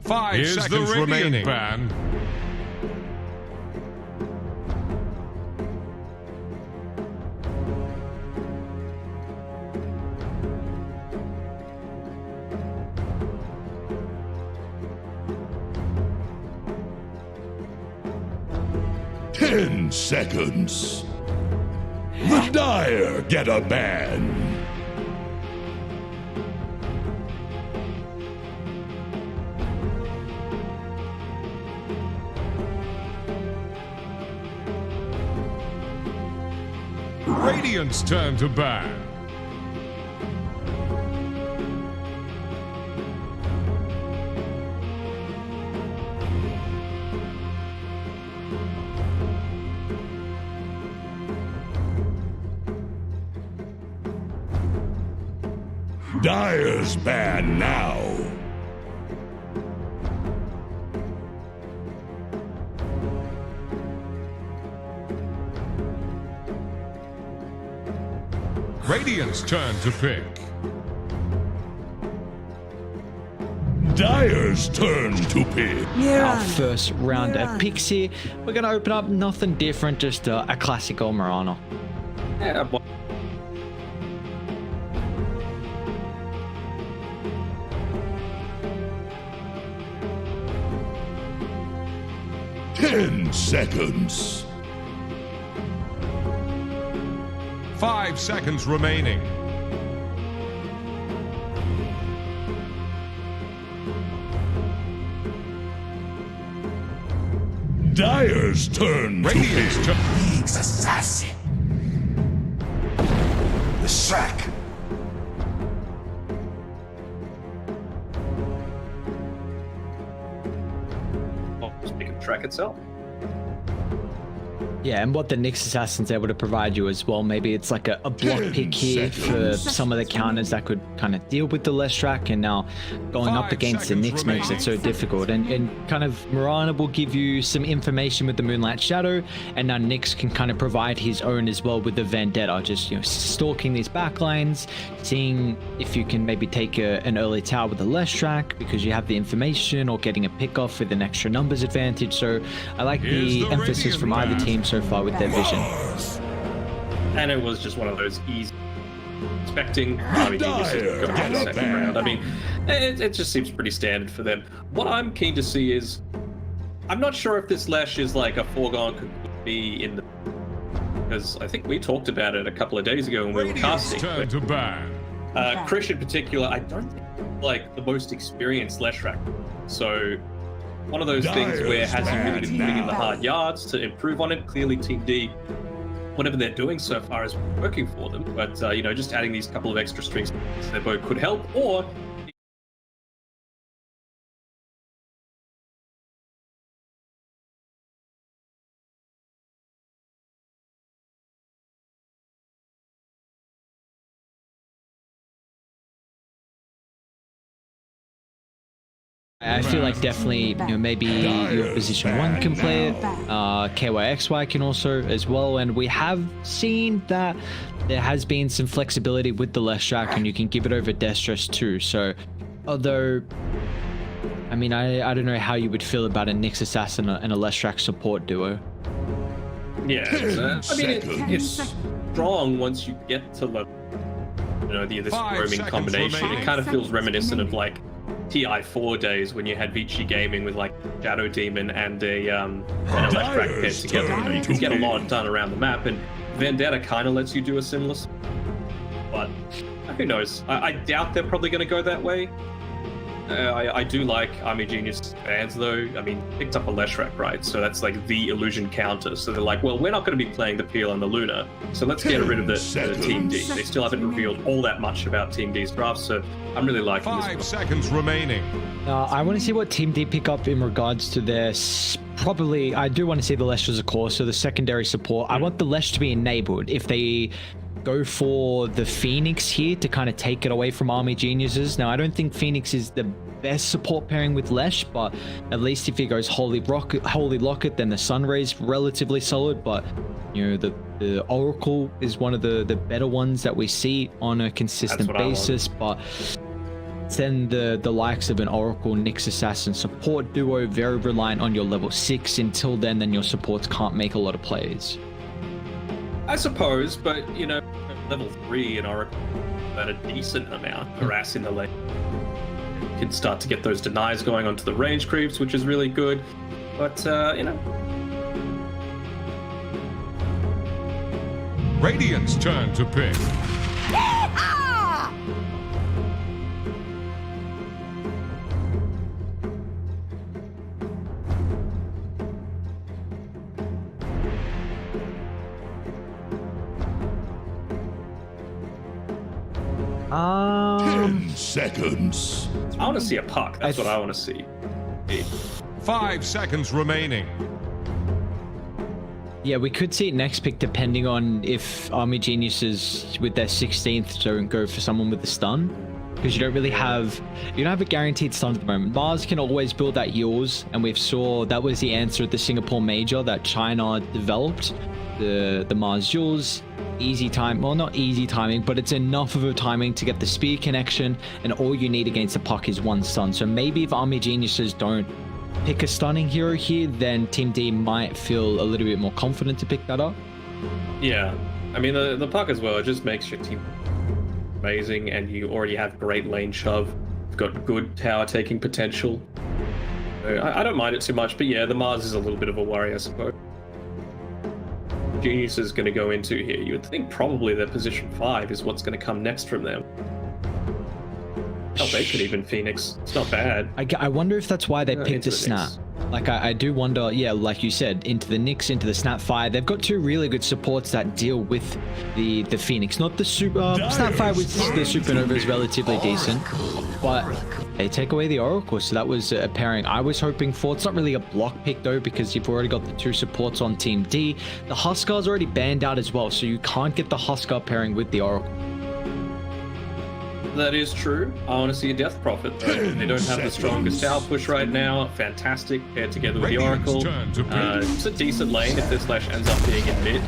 5 seconds remaining. Ban. Ten seconds. The Dire get a ban. Radiant's turn to ban. Dire's ban now. Radiant's turn to pick. Dire's turn to pick. Our first round at picks here. We're going to open up nothing different, just a classic old Mirana. Yeah, 10 seconds. 5 seconds remaining. Dire's turn to Radiant's pick. turn. League's assassin. The Shrek. speaking of track itself. Yeah, and what the Nyx Assassin's able to provide you as well. Maybe it's like a block pick here for some of the counters that could kind of deal with the Leshrac, and now going up 5 against the seconds Nyx makes it so difficult. And kind of Mirana will give you some information with the Moonlight Shadow, and now Nyx can kind of provide his own as well with the Vendetta, just, you know, stalking these backlines, seeing if you can maybe take an early tower with the Leshrac because you have the information, or getting a pick off with an extra numbers advantage. So I like the emphasis from either team so far with their vision. And it was just one of those easy expecting Army Geniuses to go in the second round. I mean, it just seems pretty standard for them. What I'm keen to see is, I'm not sure if this Lesh is like a foregone could be in the, because I think we talked about it a couple of days ago when we were casting. Turn to ban. Krish in particular, I don't think like the most experienced Leshrac. So one of those things where has he really been putting in the hard yards to improve on it? Clearly Team D, whatever they're doing so far is working for them, but you know, just adding these couple of extra strings to their bow could help. Or I feel like definitely, you know, maybe your position 1 can play it, KYXY can also as well, and we have seen that there has been some flexibility with the Leshrac, and you can give it over Destros too. So although, I mean, I don't know how you would feel about a Nyx Assassin and a Leshrac support duo. yeah, I mean, it's strong once you get to level, you know, this 5 roaming seconds combination. remaining. It kind of feels reminiscent of like TI4 days when you had Vici Gaming with like Shadow Demon and a Leshrac paired together. You know, you could get a lot done around the map, and Vendetta kind of lets you do a similar, but who knows? I doubt they're probably going to go that way. I do like Army Genius fans though. I mean, picked up a Leshrac, right? So that's like the illusion counter. So they're like, well, we're not going to be playing the Peel and the Luna, so let's get rid of the Team D. They still haven't revealed all that much about Team D's draft, so I'm really liking this 5 one. seconds remaining. I want to see what Team D pick up in regards to their probably. I do want to see the Lesh as a core, so the secondary support. I want the Lesh to be enabled. If they go for the Phoenix here to kind of take it away from Army Geniuses. Now, I don't think Phoenix is the best support pairing with Lesh, but at least if he goes Holy Locket, then the Sunray's relatively solid. But you know, the Oracle is one of the better ones that we see on a consistent basis. But Then the likes of an Oracle Nyx Assassin support duo, very reliant on your level 6. Until then your supports can't make a lot of plays. I suppose, but you know, level 3 in Oracle at a decent amount harassing the lane. You can start to get those denies going onto the range creeps, which is really good. But you know, Radiant's turn to pick. Ten seconds. I want to see a puck. That's what I want to see. 5 seconds remaining. Yeah, we could see it next pick depending on if Army Geniuses with their 16th don't go for someone with a stun. Because you don't really have, you don't have a guaranteed stun at the moment. Mars can always build that yours, and we saw that was the answer at the Singapore Major that China developed. The Mars Jules, easy time, well not easy timing, but it's enough of a timing to get the speed connection, and all you need against the puck is one stun. So maybe if Army Geniuses don't pick a stunning hero here, then Team D might feel a little bit more confident to pick that up. Yeah, I mean the puck as well. It just makes your team amazing, and you already have great lane shove. You've got good tower taking potential. So I don't mind it too much, but yeah, the Mars is a little bit of a worry, I suppose. Genius is going to go into here. You would think probably their position 5 is what's going to come next from them. Hell, they could even Phoenix. It's not bad. I wonder if that's why they picked into a the snap. Nyx. Like, I do wonder, yeah, like you said, into the Nyx, into the Snap Fire. They've got 2 really good supports that deal with the Phoenix. Not the super... Snap Fire with the Supernova is relatively decent, but they take away the Oracle, so that was a pairing I was hoping for. It's not really a block pick, though, because you've already got the 2 supports on Team D. The Huskar's already banned out as well, so you can't get the Huskar pairing with the Oracle. That is true. I want to see a Death Prophet, though. They don't have the strongest tower push right now. Fantastic, paired together with the Oracle. It's a decent lane if this Slash ends up being in mid.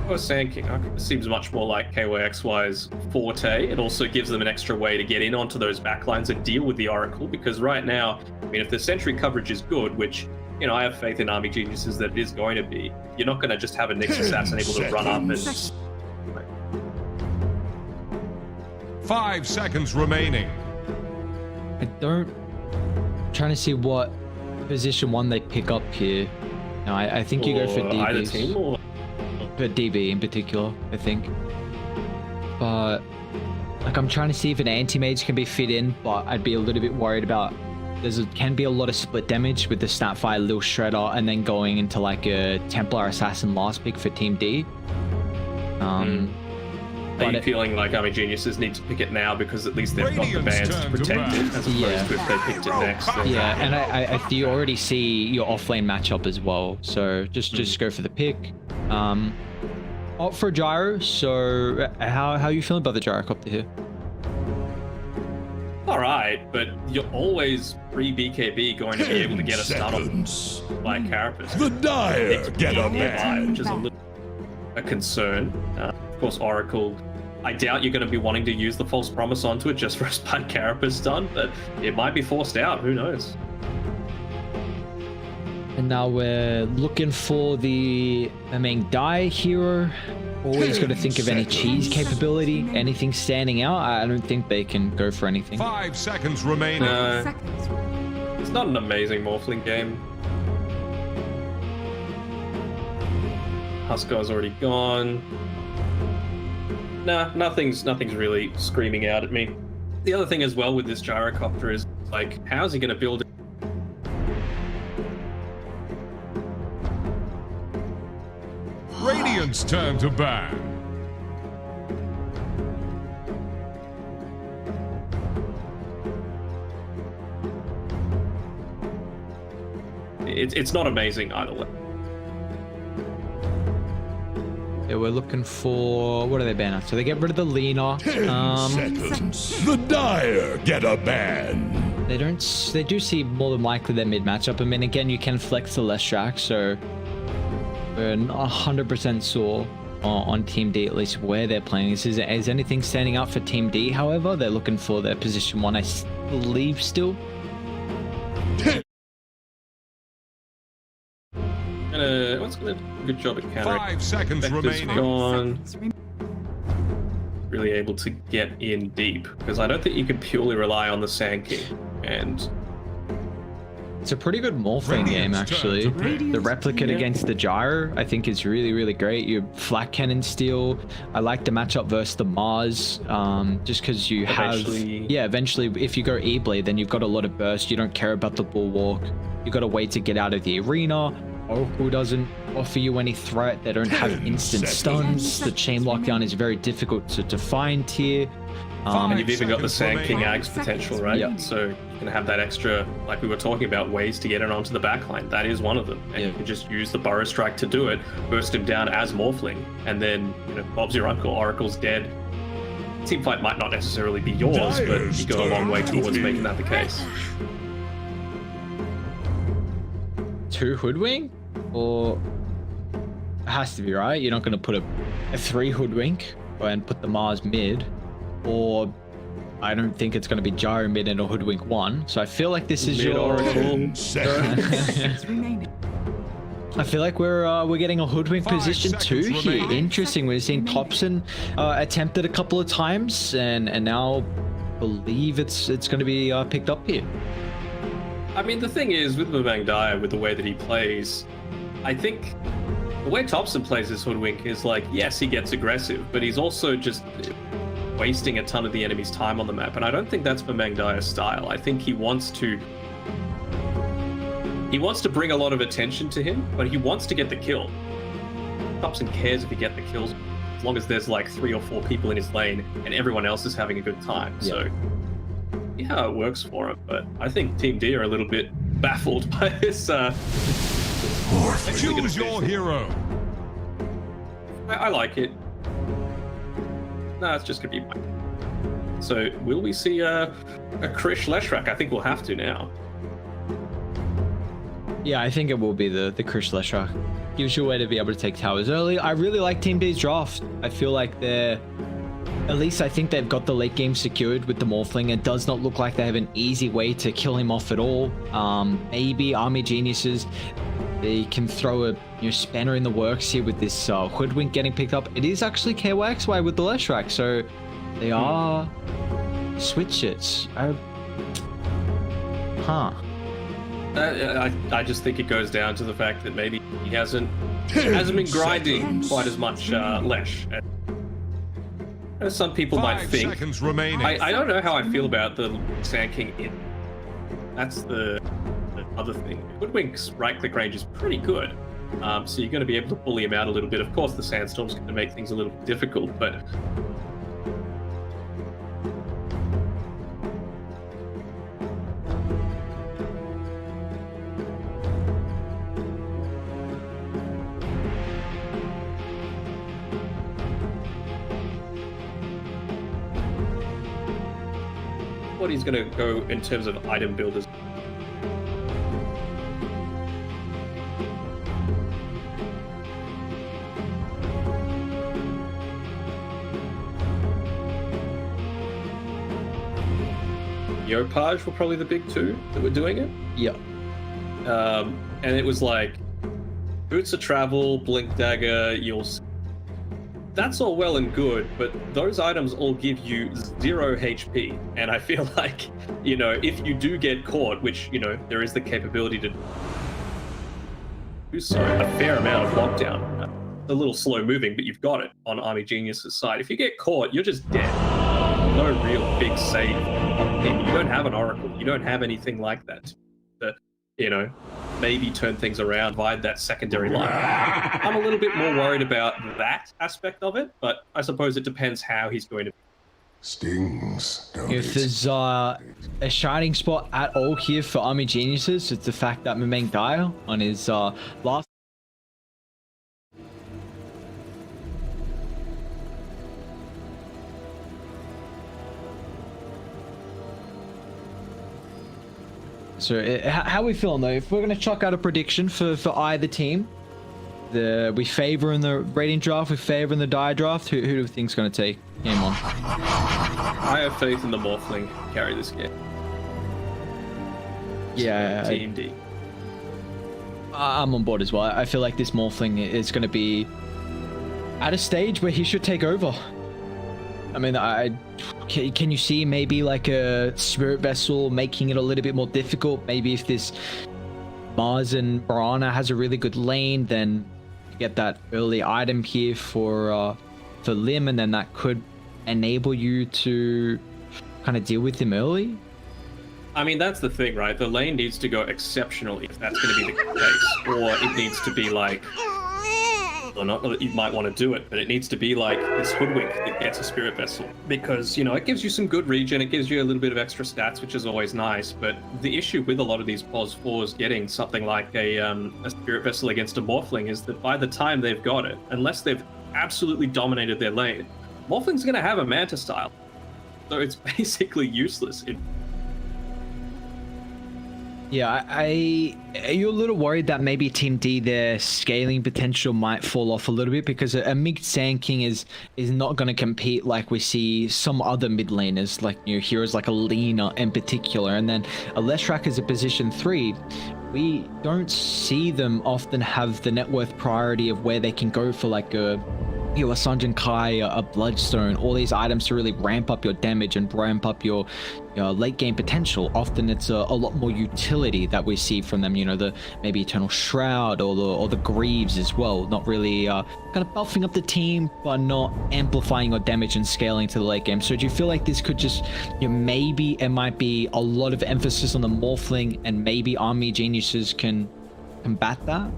I was saying King seems much more like KYXY's forte. It also gives them an extra way to get in onto those backlines and deal with the Oracle, because right now, I mean, if the sentry coverage is good, which, you know, I have faith in Army Geniuses that it is going to be, you're not going to just have a Nyx Assassin able to run up and... 5 seconds remaining. I'm trying to see what position 1 they pick up here. No, I think you go for DB. Either team or... For DB in particular, I think. But like, I'm trying to see if an anti-mage can be fit in, but I'd be a little bit worried about can be a lot of split damage with the Snapfire, Lil Shredder, and then going into like a Templar Assassin last pick for Team D. Are you feeling like Army Geniuses need to pick it now because at least they've got the bans to protect it, as opposed to if they picked it next? So. Yeah, and I you already see your offlane matchup as well, so just go for the pick. Opt for a gyro. So how are you feeling about the gyrocopter here? All right, but you're always pre-BKB going to be able to get a start off like Carapace. The Dire get a ban, which is a concern. Of course, Oracle. I doubt you're going to be wanting to use the false promise onto it just for a Spike Carapace stun, but it might be forced out. Who knows? And now we're looking for the main die hero. Always got to think of any cheese capability, anything standing out. I don't think they can go for anything. 5 seconds remaining. It's not an amazing Morphling game. Huskar's already gone. Nah, nothing's really screaming out at me. The other thing as well with this gyrocopter is, like, how's he going to build it? Radiant's turn to ban. It's not amazing either way. Yeah, we're looking for, what are they banning? So they get rid of the Lena. 10 seconds. The Dire get a ban. They do see more than likely their mid matchup. I mean, again, you can flex the Leshrac, so we're not 100% sure. on Team D, at least where they're playing. Is anything standing out for Team D, however? They're looking for their position 1, I believe, still. What's gonna do a good job at countering? 5 seconds Vector's remaining. gone. Really able to get in deep, because I don't think you can purely rely on the Sand King. And It's a pretty good Morphling game, actually. The replicate against the Gyro, I think, is really, really great. Your Flak Cannon Steel. I like the matchup versus the Mars, just because you Eventually- have... Yeah, eventually, if you go E-Blade, then you've got a lot of burst. You don't care about the Bulwark. You've got to wait to get out of the arena. Oracle doesn't offer you any threat. They don't have instant stuns. The chain lockdown is very difficult to find here. and you've even got the seconds Sand King remaining. Ags potential, right? Yeah. So you can have that extra, like we were talking about, ways to get it onto the backline. That is one of them. And Yeah. you can just use the Burrow Strike to do it, burst him down as Morphling, and then, Bob's your uncle, Oracle's dead. Teamfight might not necessarily be yours, but you go a long way towards making that the case. 2 Hoodwink? Or... It has to be, right? You're not going to put a 3 Hoodwink and put the Mars mid. Or... I don't think it's going to be Gyro mid and a Hoodwink 1. So I feel like this is Mid your... Oracle. 10 seconds. I feel like we're getting a Hoodwink 5 position 2 seconds here. remaining. Interesting. We've seen Thompson attempt it a couple of times, and now believe it's going to be picked up here. I mean, the thing is, with Mubang Dyer, with the way that he plays, I think the way Thompson plays this Hoodwink is like, yes, he gets aggressive, but he's also just wasting a ton of the enemy's time on the map. And I don't think that's Mubang Dyer's style. I think he wants to bring a lot of attention to him, but he wants to get the kill. Thompson cares if he gets the kills, as long as there's like 3 or 4 people in his lane and everyone else is having a good time. Yeah. So yeah, it works for him, but I think Team D are a little bit baffled by this. Choose your hero. I like it. No, it's just gonna be mine. So will we see a Krish Leshrak? I think we'll have to now. Yeah, I think it will be the Krish Leshrak. Gives you a way to be able to take towers early. I really like Team D's draft. I feel like they're... At least I think they've got the late game secured with the Morphling. It does not look like they have an easy way to kill him off at all. Maybe Army Geniuses, they can throw a spanner in the works here with this Hoodwink getting picked up. It is actually KYXY with the Leshrak, so they are switch it. I just think it goes down to the fact that maybe he hasn't been grinding quite as much Lesh. As some people might 5 think. seconds remaining. I don't know how I feel about the Sand King in. That's the other thing. Hoodwink's right-click range is pretty good. So you're going to be able to bully him out a little bit. Of course, the Sandstorm's going to make things a little difficult, but... what he's going to go in terms of item builders. Yopaj were probably the big 2 that were doing it. Yeah. And it was like Boots of Travel, Blink Dagger, that's all well and good, but those items all give you 0 HP. And I feel like, if you do get caught, which, there is the capability to do so, a fair amount of lockdown. A little slow moving, but you've got it on Army Genius's side. If you get caught, you're just dead. No real big save. You don't have an Oracle. You don't have anything like that to, maybe turn things around via that secondary line. I'm a little bit more worried about that aspect of it, but I suppose it depends how he's going to. Stings. Don't If there's a shining spot at all here for Army Geniuses, it's the fact that Mubang Dyer on his last... So how are we feeling though? If we're going to chuck out a prediction for either team, We favor in the rating draft. We favor in the die draft. Who do you think's going to take game on? I have faith in the Morphling to carry this game. Yeah, Team D. I'm on board as well. I feel like this Morphling is going to be at a stage where he should take over. I mean, can you see maybe like a Spirit Vessel making it a little bit more difficult? Maybe if this Mars and Piranha has a really good lane, then you get that early item here for Lim, and then that could enable you to kind of deal with him early. I mean, that's the thing, right? The lane needs to go exceptionally if that's going to be the case. Or it needs to be like... Or not that you might want to do it, but it needs to be like this Hoodwink that gets a Spirit Vessel. Because, you know, it gives you some good regen, it gives you a little bit of extra stats, which is always nice. But the issue with a lot of these POS 4s getting something like a Spirit Vessel against a Morphling is that by the time they've got it, unless they've absolutely dominated their lane, Morphling's going to have a Manta style. So it's basically useless. Yeah, are you a little worried that maybe Team D, their scaling potential might fall off a little bit, because a mid Sand King is not going to compete like we see some other mid laners, like, you know, heroes like a Lina in particular, and then a Leshrac as a position 3. We don't see them often have the net worth priority of where they can go for like a, you know, a Sanjin Kai, a Bloodstone, all these items to really ramp up your damage and ramp up your late game potential. Often it's a lot more utility that we see from them, you know, the maybe Eternal Shroud or the Greaves as well, not really kind of buffing up the team but not amplifying your damage and scaling to the late game. So do you feel like this could just, you know, maybe it might be a lot of emphasis on the Morphling, and maybe Army Geniuses can combat that?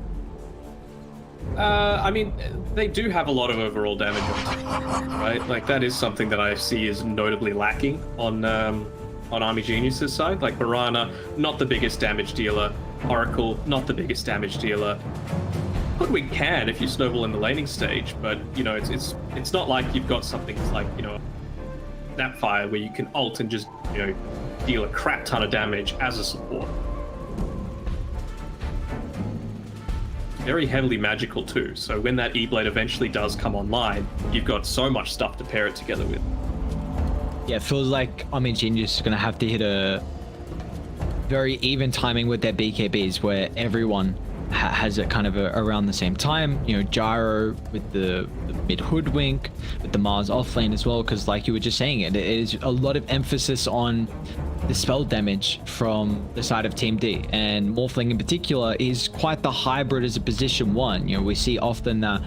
I mean, they do have a lot of overall damage, right? Like, that is something that I see is notably lacking on Army Genius's side. Like, Piranha, not the biggest damage dealer. Oracle, not the biggest damage dealer. Hoodwink can if you snowball in the laning stage, but, you know, it's not like you've got something like, you know, Snapfire where you can ult and just, you know, deal a crap ton of damage as a support. Very heavily magical too, so when that E-Blade eventually does come online, you've got so much stuff to pair it together with. Yeah, it feels like Army Genius is going to have to hit a very even timing with their BKBs, where everyone has it kind of around the same time. You know, Gyro with the mid Hoodwink, with the Mars offlane as well, because like you were just saying, it is a lot of emphasis on the spell damage from the side of Team D, and Morphling in particular is quite the hybrid as a position 1. You know, we see often that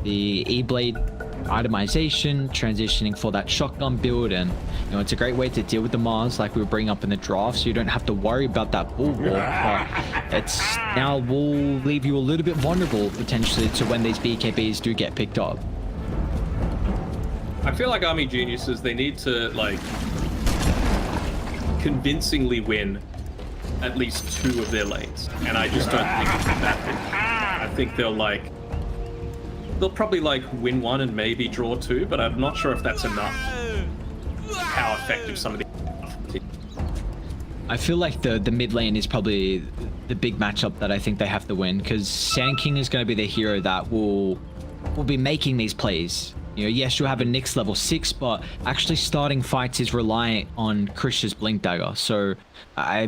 the E-Blade itemization transitioning for that shotgun build, and you know, it's a great way to deal with the Mars like we were bringing up in the draft, so you don't have to worry about that bulwark, but it's now will leave you a little bit vulnerable potentially to when these BKBs do get picked up. I feel like Army Geniuses, they need to like convincingly win at least 2 of their lanes, and I just don't think it's that big. I think they'll probably like win 1 and maybe draw 2, but I'm not sure if that's enough. How effective some of the... I feel like the mid lane is probably the big matchup that I think they have to win, because Sand King is going to be the hero that will be making these plays. You know, yes, you'll have a Nyx level 6, but actually starting fights is reliant on Krish's Blink Dagger. So I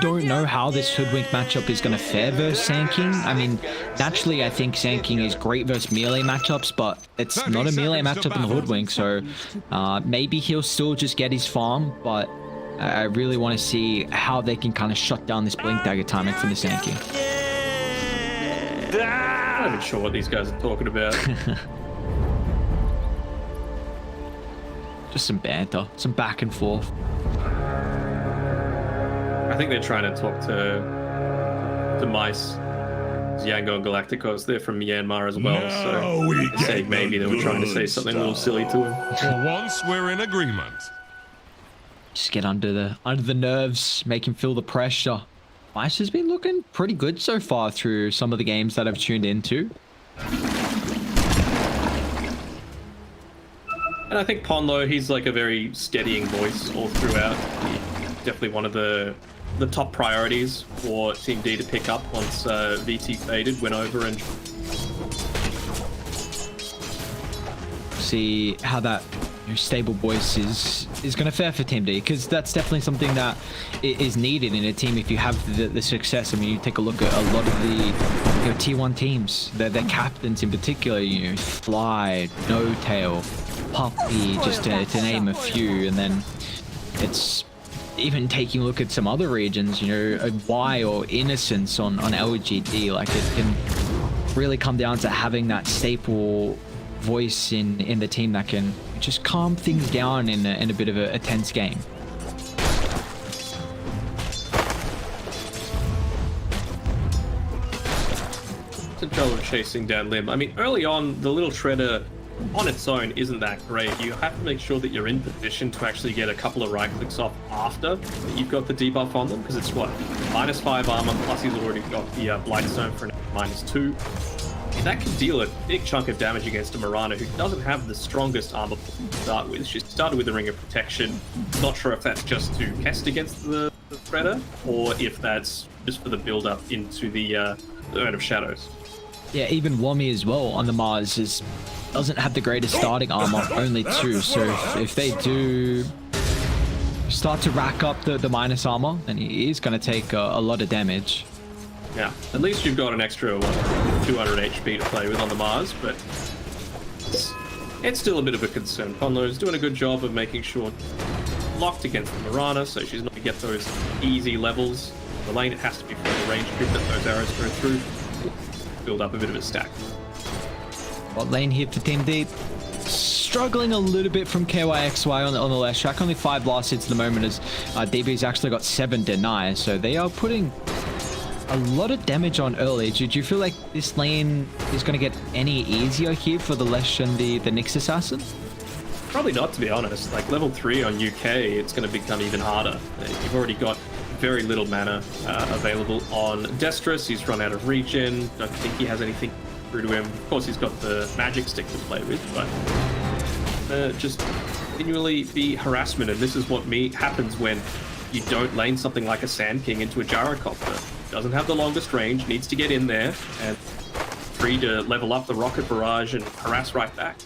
don't know how this Hoodwink matchup is going to fare versus Sand King. I mean, naturally, I think Sand King is great versus melee matchups, but it's not a melee matchup in the Hoodwink. So maybe he'll still just get his farm, but I really want to see how they can kind of shut down this Blink Dagger timing from the Sand King. I'm not even sure what these guys are talking about. Just some banter, some back and forth. I think they're trying to talk to Mice, Yango and Galacticos. They're from Myanmar as well, so I think maybe they were trying to say something a little silly to him. For once, we're in agreement. Just get under the nerves, make him feel the pressure. Mice has been looking pretty good so far through some of the games that I've tuned into. And I think Ponlo, he's like a very steadying voice all throughout. He's definitely one of the top priorities for Team D to pick up once VT faded, went over and see how that stable voice is going to fare for Team D, because that's definitely something that is needed in a team if you have the success. I mean, you take a look at a lot of the T1 teams, their captains in particular, Fly, No Tail, Puppy, just to name a few, and then it's even taking a look at some other regions, a Y or Innocence on LGD. Like, it can really come down to having that staple voice in the team that can just calm things down in a bit of a tense game. The job of chasing down Limb. I mean, early on, the little shredder on its own isn't that great. You have to make sure that you're in position to actually get a couple of right clicks off after you've got the debuff on them, because it's what, -5 armor, plus he's already got the Blight Stone for -2. That can deal a big chunk of damage against a Mirana who doesn't have the strongest armor to start with. She started with the Ring of Protection. Not sure if that's just to test against the Shredder, or if that's just for the build-up into the Urn of Shadows. Yeah, even Wami as well on the Mars doesn't have the greatest starting armor, only 2. So if they do start to rack up the minus armor, then he is going to take a lot of damage. Yeah, at least you've got an extra 200 HP to play with on the Mars, but it's still a bit of a concern. Conlo's doing a good job of making sure locked against the Mirana, so she's not going to get those easy levels. The lane, it has to be from the range group that those arrows go through. Build up a bit of a stack. Bot lane here for Team D. Struggling a little bit from KYXY on the left track. Only 5 blast hits at the moment, as DB's actually got 7 deny, so they are putting a lot of damage on early. Do you feel like this lane is going to get any easier here for the Lesh and the Nyx Assassin? Probably not, to be honest. Like, level 3 on UK, it's going to become even harder. You've already got very little mana available on Destris. He's run out of regen. Don't think he has anything through to him. Of course, he's got the magic stick to play with, but just continually be harassment. And this is what happens when you don't lane something like a Sand King into a Gyrocopter. Doesn't have the longest range, needs to get in there, and free to level up the rocket barrage and harass right back.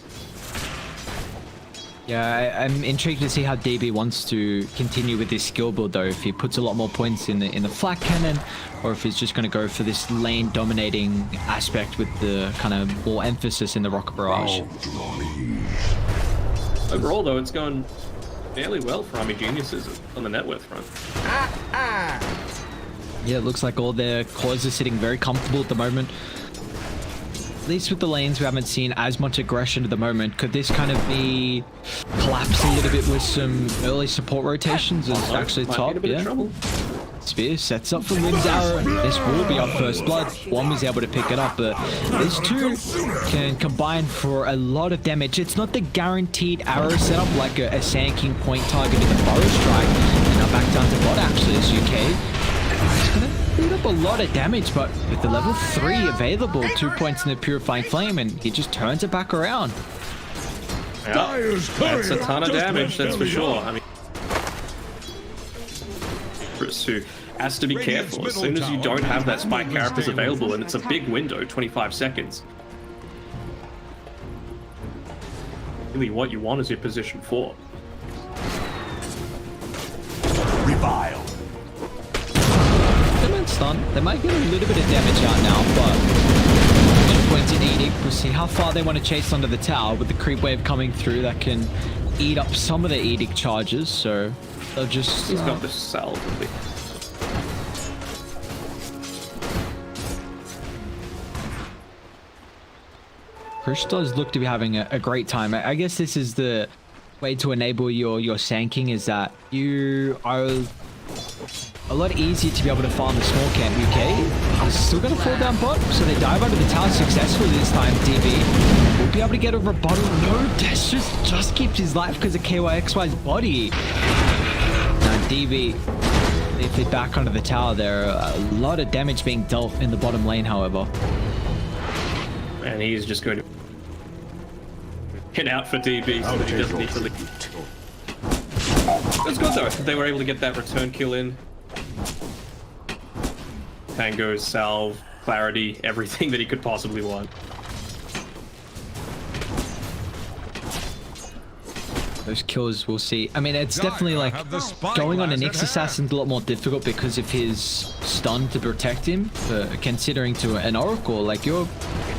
Yeah, I'm intrigued to see how DB wants to continue with this skill build, though. If he puts a lot more points in the flak cannon, or if he's just going to go for this lane dominating aspect with the kind of more emphasis in the rocket barrage. Overall, though, it's going fairly well for Army Geniuses on the net worth front. Yeah, it looks like all their cores are sitting very comfortable at the moment. At least with the lanes, we haven't seen as much aggression at the moment. Could this kind of be collapsed a little bit with some early support rotations as actually top? Yeah. Spear sets up for Lim's arrow. This will be our first blood. One was able to pick it up, but these two can combine for a lot of damage. It's not the guaranteed arrow setup like a Sand King point target in the Burrow Strike. And now back down to bot actually is UK. It's gonna beat up a lot of damage, but with the level 3 available, 2 points in the Purifying Flame, and he just turns it back around. Yeah, that's a ton of damage, that's for sure. I mean, who has to be careful as soon as you don't have that spike characters available, and it's a big window, 25 seconds. Really, what you want is your position 4. Revile. Stun. They might get a little bit of damage out now, but 2 points in Edict. We'll see how far they want to chase under the tower with the creep wave coming through that can eat up some of the Edict charges, so they'll just... He's got the salve. Krish does look to be having a great time. I guess this is the way to enable your Sand King, is that you are a lot easier to be able to farm the small camp. UK is still going to fall down bot, so they dive under the tower successfully this time. DB will be able to get a rebuttal. No, Destris just keeps his life because of KYXY's body. Now DB, if they're back under the tower, there are a lot of damage being dealt in the bottom lane, however. And he's just going to hit out for DB so that he doesn't need to leave. That's good though, they were able to get that return kill in. Tango, salve, clarity, everything that he could possibly want. those kills we'll see. I mean, it's Dire definitely like have the going on an spyglass at X hand. assassin's a lot more difficult because of his stun to protect him. But considering to an oracle, like you're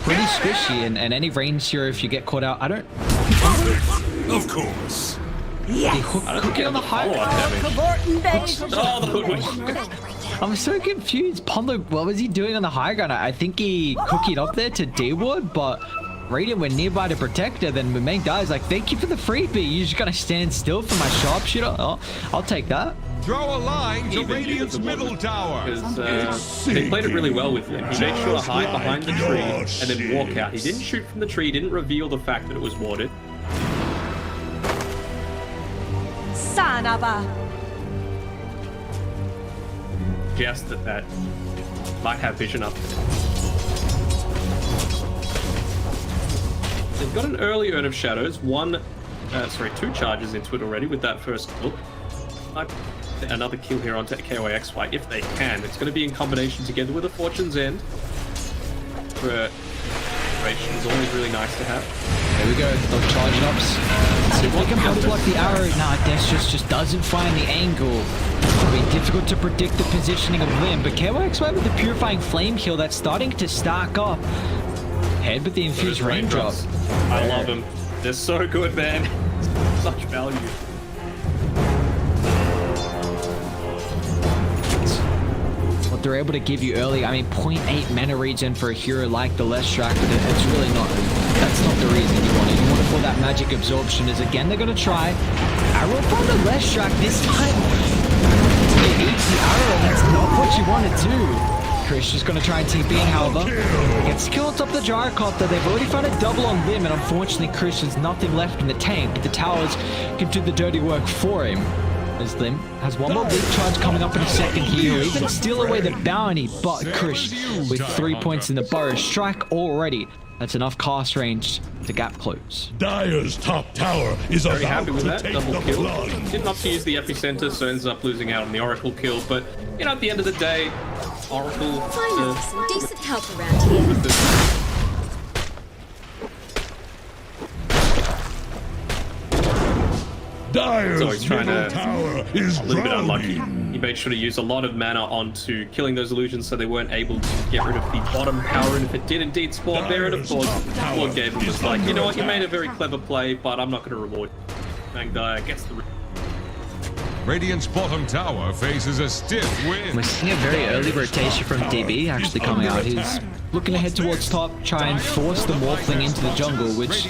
pretty squishy, and any range hero, if you get caught out, I don't. Of course. Cookie on the high. Oh, the hoodwink. I'm so confused. Pondo, what was he doing on the high ground? I think he cookied up there to D-ward, but Radiant went nearby to protect her. Then Meng dies like, thank you for the freebie. You just gotta stand still for my sharpshooter. Oh, I'll take that. Throw a line to Even Radiant's used the middle tower. Because they played it really well with him. He made sure to hide behind the tree and then walk out. He didn't shoot from the tree, didn't reveal the fact that it was warded. Sanaba. Just that might have vision up. They've got an early Urn of Shadows. Two charges into it already with that first kill. Another kill here onto KOXY if they can. It's going to be in combination together with a Fortune's End. Execration is always really nice to have. There we go. Those charge ups. See if they can body block the arrow. Nah, Destrus just doesn't find the angle. It'll be difficult to predict the positioning of Lim, but KOXY with the Purifying Flame kill, that's starting to stack up. Head with the infused raindrop. I love them. They're so good, man. Such value. What they're able to give you early, I mean, 0.8 mana regen for a hero like the Leshrac, but it's really not, that's not the reason you want it. You want it for that magic absorption. Is again, they're going to try arrow from the Leshrac this time. They eat the arrow, that's not what you want to do. Chris is going to try and TP in, however. Gets killed on top of the Gyrocopter. They've already found a double on Lim, and unfortunately, Chris has nothing left in the tank, but the towers can do the dirty work for him. As Lim has one more big charge coming up in a second here. He'll even steal away the bounty, but Chris with 3 points in the Burrow Strike already. That's enough cast range to gap close. Dire's top tower is Very about happy with to that. take Double the kill. plunge. Didn't opt to use the epicenter, so ends up losing out on the Oracle kill. But, you know, at the end of the day, Oracle... Finally, some decent help around here. with the, Dire's So he's trying middle to- tower is a little bit unlucky. drowning. He made sure to use a lot of mana onto killing those illusions so they weren't able to get rid of the bottom tower, and if it did indeed spawn there, and of course, Lord Gable was like, you know what, you made a very clever play, but I'm not going to reward you. And gets the... Radiant's bottom tower faces a stiff wind. We're seeing a very early rotation from DB actually coming out. He's looking to head towards top, try and force the Morphling into the jungle, which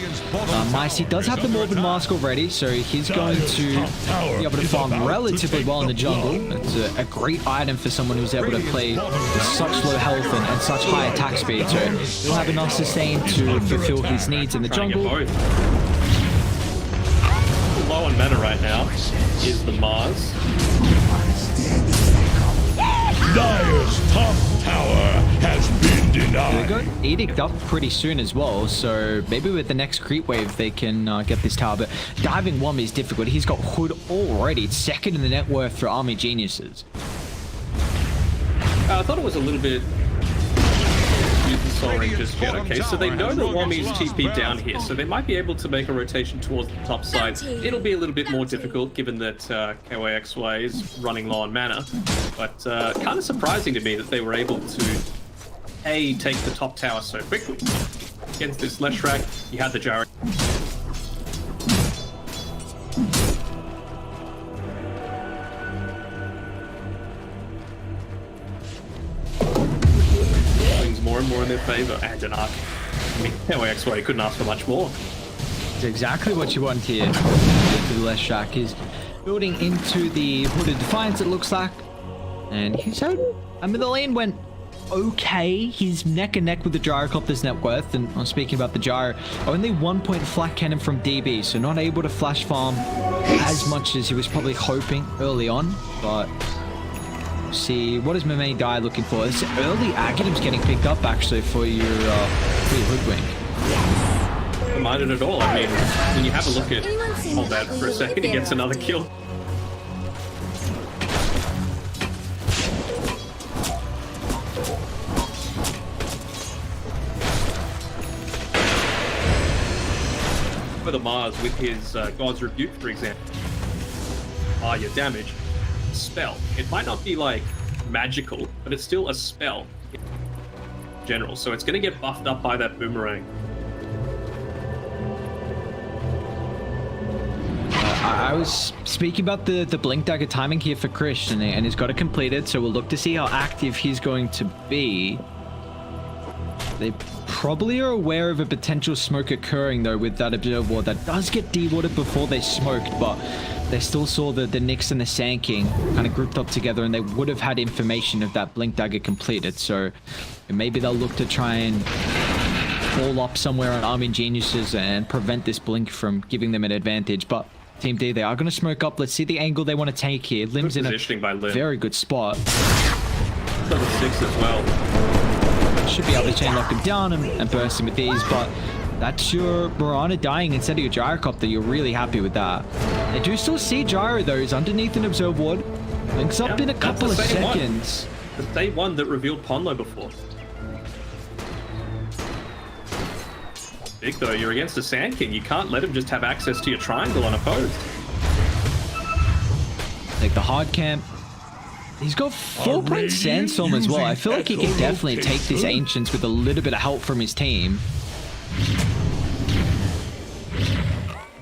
Micey does have the Morbid Mask already, so he's going to be able to farm relatively well in the jungle. It's a great item for someone who's able to play with such low health and such high attack speed, so he'll have enough sustain to fulfill his needs in the Trying to get jungle. both. Low on mana right now is the Mars. Dire's top tower has been They denied. got Edict up pretty soon as well, so maybe with the next creep wave they can get this tower, but diving Wom is difficult. He's got Hood already. It's second in the net worth for Army Geniuses. I thought it was a little bit... Use the Soul Ring just yet. Okay, so they know that Wami's TP down here, so they might be able to make a rotation towards the top side. It'll be a little bit more difficult given that KYXY is running low on mana, but kind of surprising to me that they were able to take the top tower so quickly. Against this Leshrac, you had the Jarrett. More and more in their favor, and an arc. I mean, KYXY couldn't ask for much more. It's exactly what you want here. The Leshrac is building into the Hooded Defiance, it looks like. And he's out. I mean, the lane went okay. He's neck and neck with the Gyrocopter's net worth. And I'm speaking about the Gyro, only 1 point flat cannon from DB, so not able to flash farm as much as he was probably hoping early on. But see, what is Mimei Dai looking for? This early Aghanims getting picked up actually for your Hoodwink. Don't mind it at all. I mean, when you have a look at... Hold that for a second, he gets another kill. the Mars with his God's Rebuke, for example, your damage spell. It might not be like magical, but it's still a spell in general. So it's going to get buffed up by that boomerang. I was speaking about the Blink Dagger timing here for Chris, and he's got it completed, so we'll look to see how active he's going to be. They probably are aware of a potential smoke occurring, though, with that Observe Ward. That does get dewatered before they smoked, but they still saw the Nyx and the Sand King kind of grouped up together, and they would have had information of that Blink Dagger completed, so maybe they'll look to try and fall up somewhere on Army Geniuses and prevent this Blink from giving them an advantage, but Team D, they are going to smoke up. Let's see the angle they want to take here. Lim's in a very good spot. Level 6 as well. Should be able to chain lock him down and burst him with these, but that's your Mirana dying instead of your Gyrocopter. You're really happy with that. They do still see Gyro, though. He's underneath an Observe Ward. Links up in a couple of seconds. The same one that revealed Ponlo before. Big though, you're against a Sand King. You can't let him just have access to your triangle unopposed. Like the hard camp. He's got 4-point Sandstorm as well. I feel like he can definitely take this Ancients with a little bit of help from his team.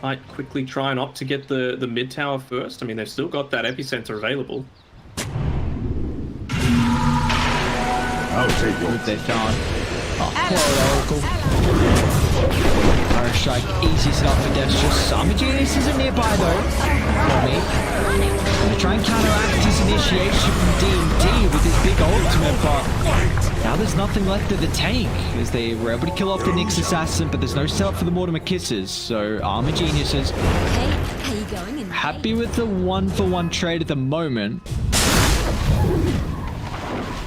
Might quickly try and opt to get the mid tower first. I mean, they've still got that epicenter available. I'll take what they found. Oh, poor Oracle. Fire Strike, easy setup for Destro. Summer Genius isn't nearby though. For me. Gonna try and counteract his initiation from D&D with his big ultimate, but now there's nothing left of the tank, as they were able to kill off the Nyx Assassin, but there's no setup for the Mortimer Kisses, so Armor Geniuses How you going? happy with the 1-for-1 trade at the moment.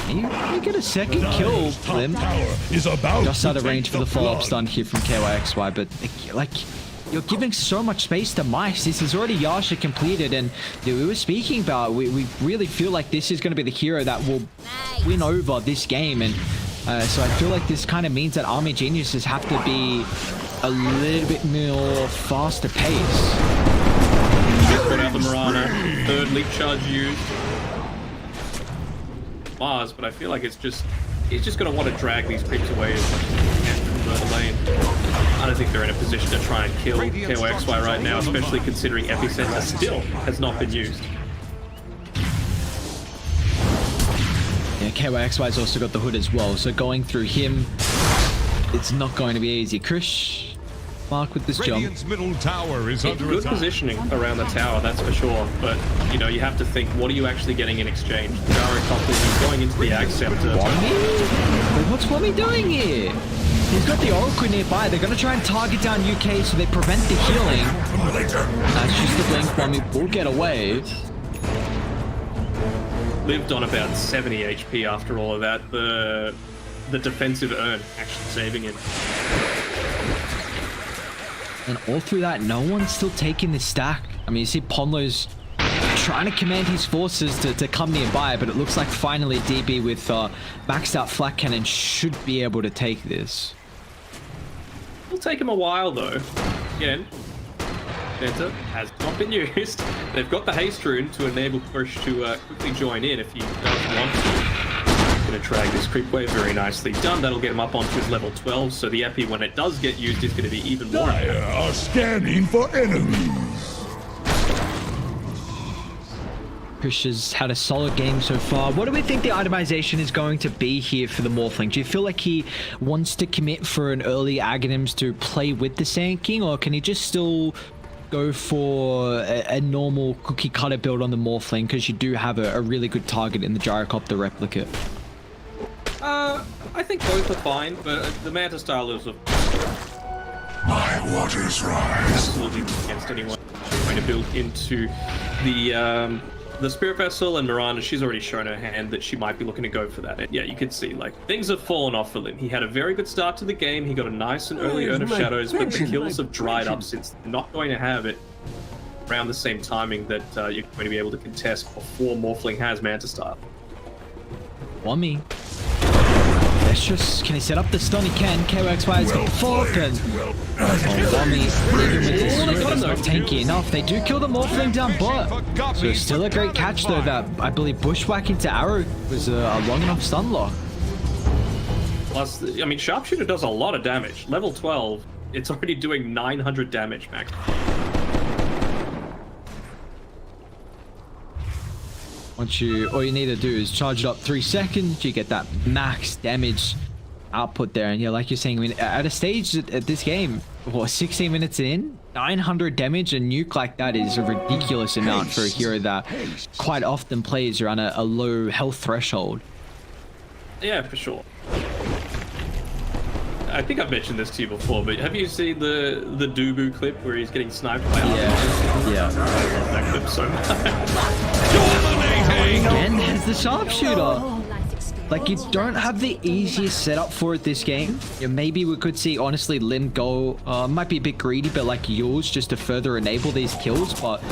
You get a second kill, Lim. Just out of range for the follow-up stun here from KYXY, but like, you're giving so much space to Mice. This is already Yasha completed, and we were speaking about, we really feel like this is going to be the hero that will win over this game, and so I feel like this kind of means that Army Geniuses have to be a little bit more faster pace. Put out the Mirana, third leap charge used. Mars, but I feel like he's just going to want to drag these creeps away as much as he can from the lane. I don't think they're in a position to try and kill KYXY right now, especially considering Epicenter still has not been used. Yeah, KYXY's also got the hood as well, so going through him, it's not going to be easy. Krish, Mark with this jump. Middle tower is under good attack. Positioning around the tower, that's for sure. But you know, you have to think, what are you actually getting in exchange? Gyrocopter is going into the Ag Scepter. What's Wummy doing here? He's got the Oracle nearby. They're going to try and target down UK so they prevent the healing. That's just the blink. Wummy will get away. Lived on about 70 HP after all of that. The defensive urn actually saving him. And all through that, no one's still taking the stack. I mean, you see Ponlo's trying to command his forces to come nearby, but it looks like finally DB with maxed out flat cannon should be able to take this. It'll take him a while though. Again, Center has not been used. They've got the haste rune to enable Push to quickly join in if he does want to. Going to drag this creep wave very nicely done. That'll get him up onto his level 12, so the Epi, when it does get used, is going to be even more. Dire are scanning for enemies. Krish has had a solid game so far. What do we think the itemization is going to be here for the Morphling? Do you feel like he wants to commit for an early Aghanims to play with the Sand King, or can he just still go for a normal cookie cutter build on the Morphling, because you do have a really good target in the Gyrocopter replicate? I think both are fine, but the Manta style is My waters rise. absolutely against anyone trying to build into the Spirit Vessel, and Mirana, she's already shown her hand that she might be looking to go for that. And yeah, you can see, like, things have fallen off for him. He had a very good start to the game. He got a nice and early Urn of Shadows, but the kills have dried up since they're not going to have it around the same timing that you're going to be able to contest before Morphling has Manta style. Wummy. Let's just, can he set up the stun? He can. KYXY has got the 4th, and Bommy, even with this Oh, they got him, it's though. not tanky enough. They do kill the Morphling down bot. So still a great catch though. That I believe bushwhack into arrow was a long enough stun lock. Plus, I mean, Sharpshooter does a lot of damage. Level 12, it's already doing 900 damage max. All you need to do is charge it up 3 seconds. You get that max damage output there, and yeah, like you're saying, I mean, at a stage at this game, what, 16 minutes in, 900 damage, a nuke like that is a ridiculous amount for a hero that quite often plays around a low health threshold. Yeah, for sure. I think I've mentioned this to you before, but have you seen the Dubu clip where he's getting sniped by others? Yeah. I love that clip so much. Again, there's the sharpshooter. Oh, life experience. Like, you don't have the easiest setup for it this game. Yeah, maybe we could see, honestly, Lim go, might be a bit greedy, but like yours, just to further enable these kills. But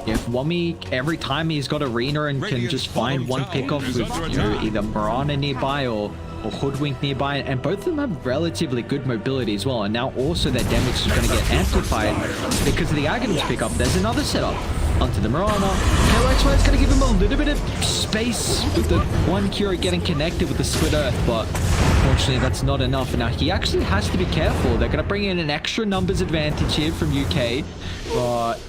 yeah, if Wami, every time he's got Arena and can just find one pickoff with, you know, either Mirana nearby or Hoodwink nearby, and both of them have relatively good mobility as well, and now also their damage is going to get amplified because of the Aghanim's pickup. There's another setup onto the Mirana. KOXY is going to give him a little bit of space with the one Cura getting connected with the Split Earth, but unfortunately that's not enough. And now he actually has to be careful. They're going to bring in an extra numbers advantage here from UK, but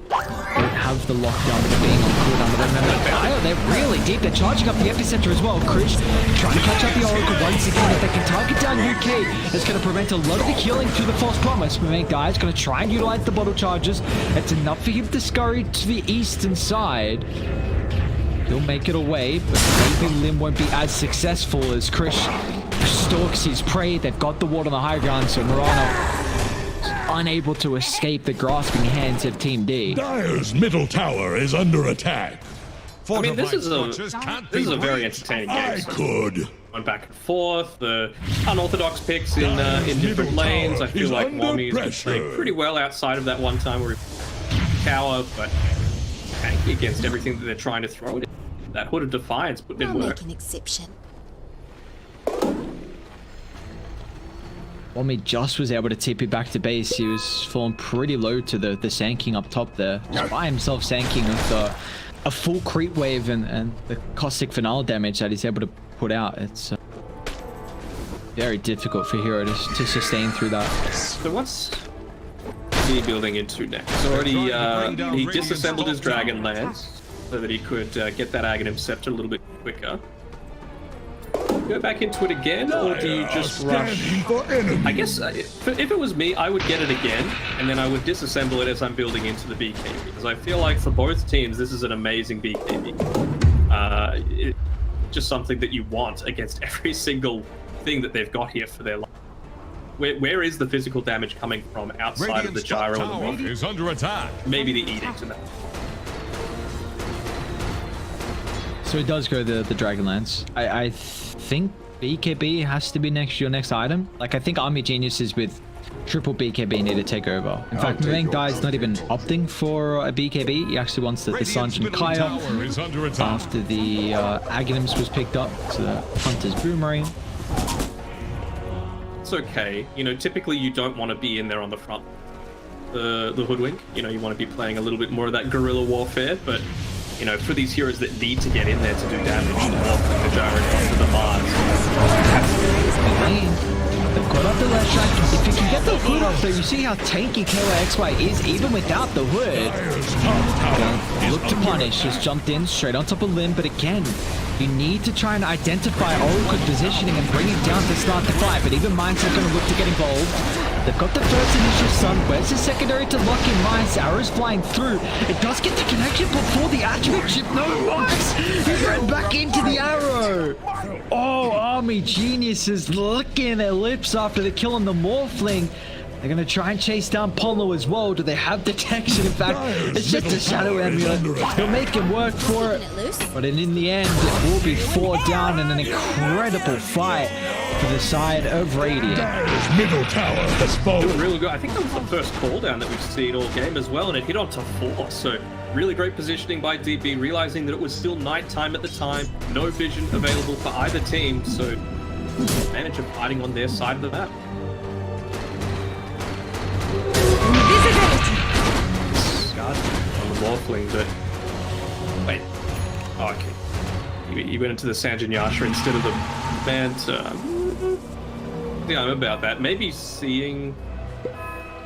don't have the lockdown for being on cooldown. But remember, Kyle, they're really deep. They're charging up the epicenter as well. Krish trying to catch up the Oracle once again. If they can target down UK, it's going to prevent a lot of the healing through the false promise. My guy's going to try and utilize the bottle charges. It's enough for him to scurry to the eastern side. He'll make it away, but maybe Lim won't be as successful as Krish stalks his prey. They've got the ward on the high ground, so Mirana unable to escape the grasping hands of Team D. Dire's middle tower is under attack. I mean, this is a very entertaining game. I could. Going back and forth, the unorthodox picks in different lanes. I feel like Wami's been playing pretty well outside of that one time where he cower, but tanky against everything that they're trying to throw at him. That Hood of Defiance put in I'll work. make an exception. Wami just was able to TP back to base. He was falling pretty low to the sanking up top there. Just by himself sanking with a full creep wave and the caustic finale damage that he's able to put out. It's very difficult for Hero to sustain through that. So what's he building into next? He's already he disassembled his Dragon Lance so that he could get that Aghanim Scepter a little bit quicker. Go back into it again, or do you just rush? I guess if it was me, I would get it again, and then I would disassemble it as I'm building into the BKB, because I feel like for both teams, this is an amazing BKB. It's just something that you want against every single thing that they've got here for their life. Where is the physical damage coming from outside of the gyro and the Tower is under attack. maybe the edict and that? So it does go the Dragonlance. I think BKB has to be your next item. Like, I think Army Geniuses with triple BKB need to take over. In fact, Mavang Dai's not even opting for a BKB. He actually wants the Sanjin Kaya after the Aghanims was picked up. So the Hunter's Boomerang. It's okay. You know, typically you don't want to be in there on the front. The Hoodwink. You know, you want to be playing a little bit more of that guerrilla warfare, but you know, for these heroes that need to get in there to do damage, the gyro onto the Mars. They've got up the left track. If you can get the hood off though, you see how tanky KYXY is even without the hood. Look to punish, just jumped in straight on top of Lim, but again, you need to try and identify Oracle's positioning and bring it down to start the fight, but even Mindset's going to look to get involved. They've got the first initial stun. Where's the secondary to lock in Mice? Arrow's flying through. It does get the connection before the attribute chip. No, Mice! He's right back into the arrow. Oh, Army Geniuses licking their lips after the kill on the Morphling. They're going to try and chase down Polo as well. Do they have detection? In fact, it's just a Shadow Amulet. He'll make him work for it. But in the end, it will be 4 down in an incredible fight for the side of Radiant. Middle tower has fallen. Really good. I think that was the first call down that we've seen all game as well, and it hit onto 4. So really great positioning by DB, realizing that it was still nighttime at the time. No vision available for either team, so advantage of fighting on their side of the map. Morphling, but wait. Oh, okay. He went into the Sanjanyasha instead of the Manta. Yeah, I'm about that. Maybe seeing.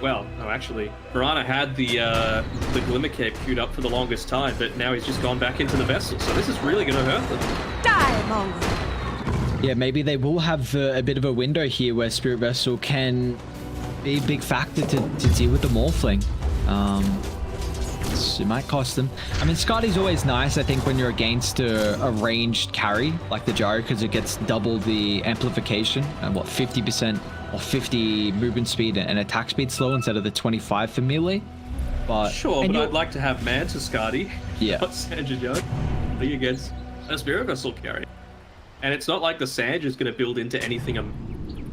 Well, no, actually, Piranha had the Glimmer Cape queued up for the longest time, but now he's just gone back into the vessel. So this is really going to hurt them. Die, Mongo. Yeah, maybe they will have a bit of a window here where Spirit Vessel can be a big factor to deal with the Morphling. It might cost them. I mean, Scotty's always nice, I think, when you're against a ranged carry like the Gyro, because it gets double the amplification and what, 50% or 50 movement speed and attack speed slow instead of the 25 for melee. But sure, but I'd like to have Manta Scotty. Yeah. Not Sanjay against a Spirit Vessel carry. And it's not like the Sanj is going to build into anything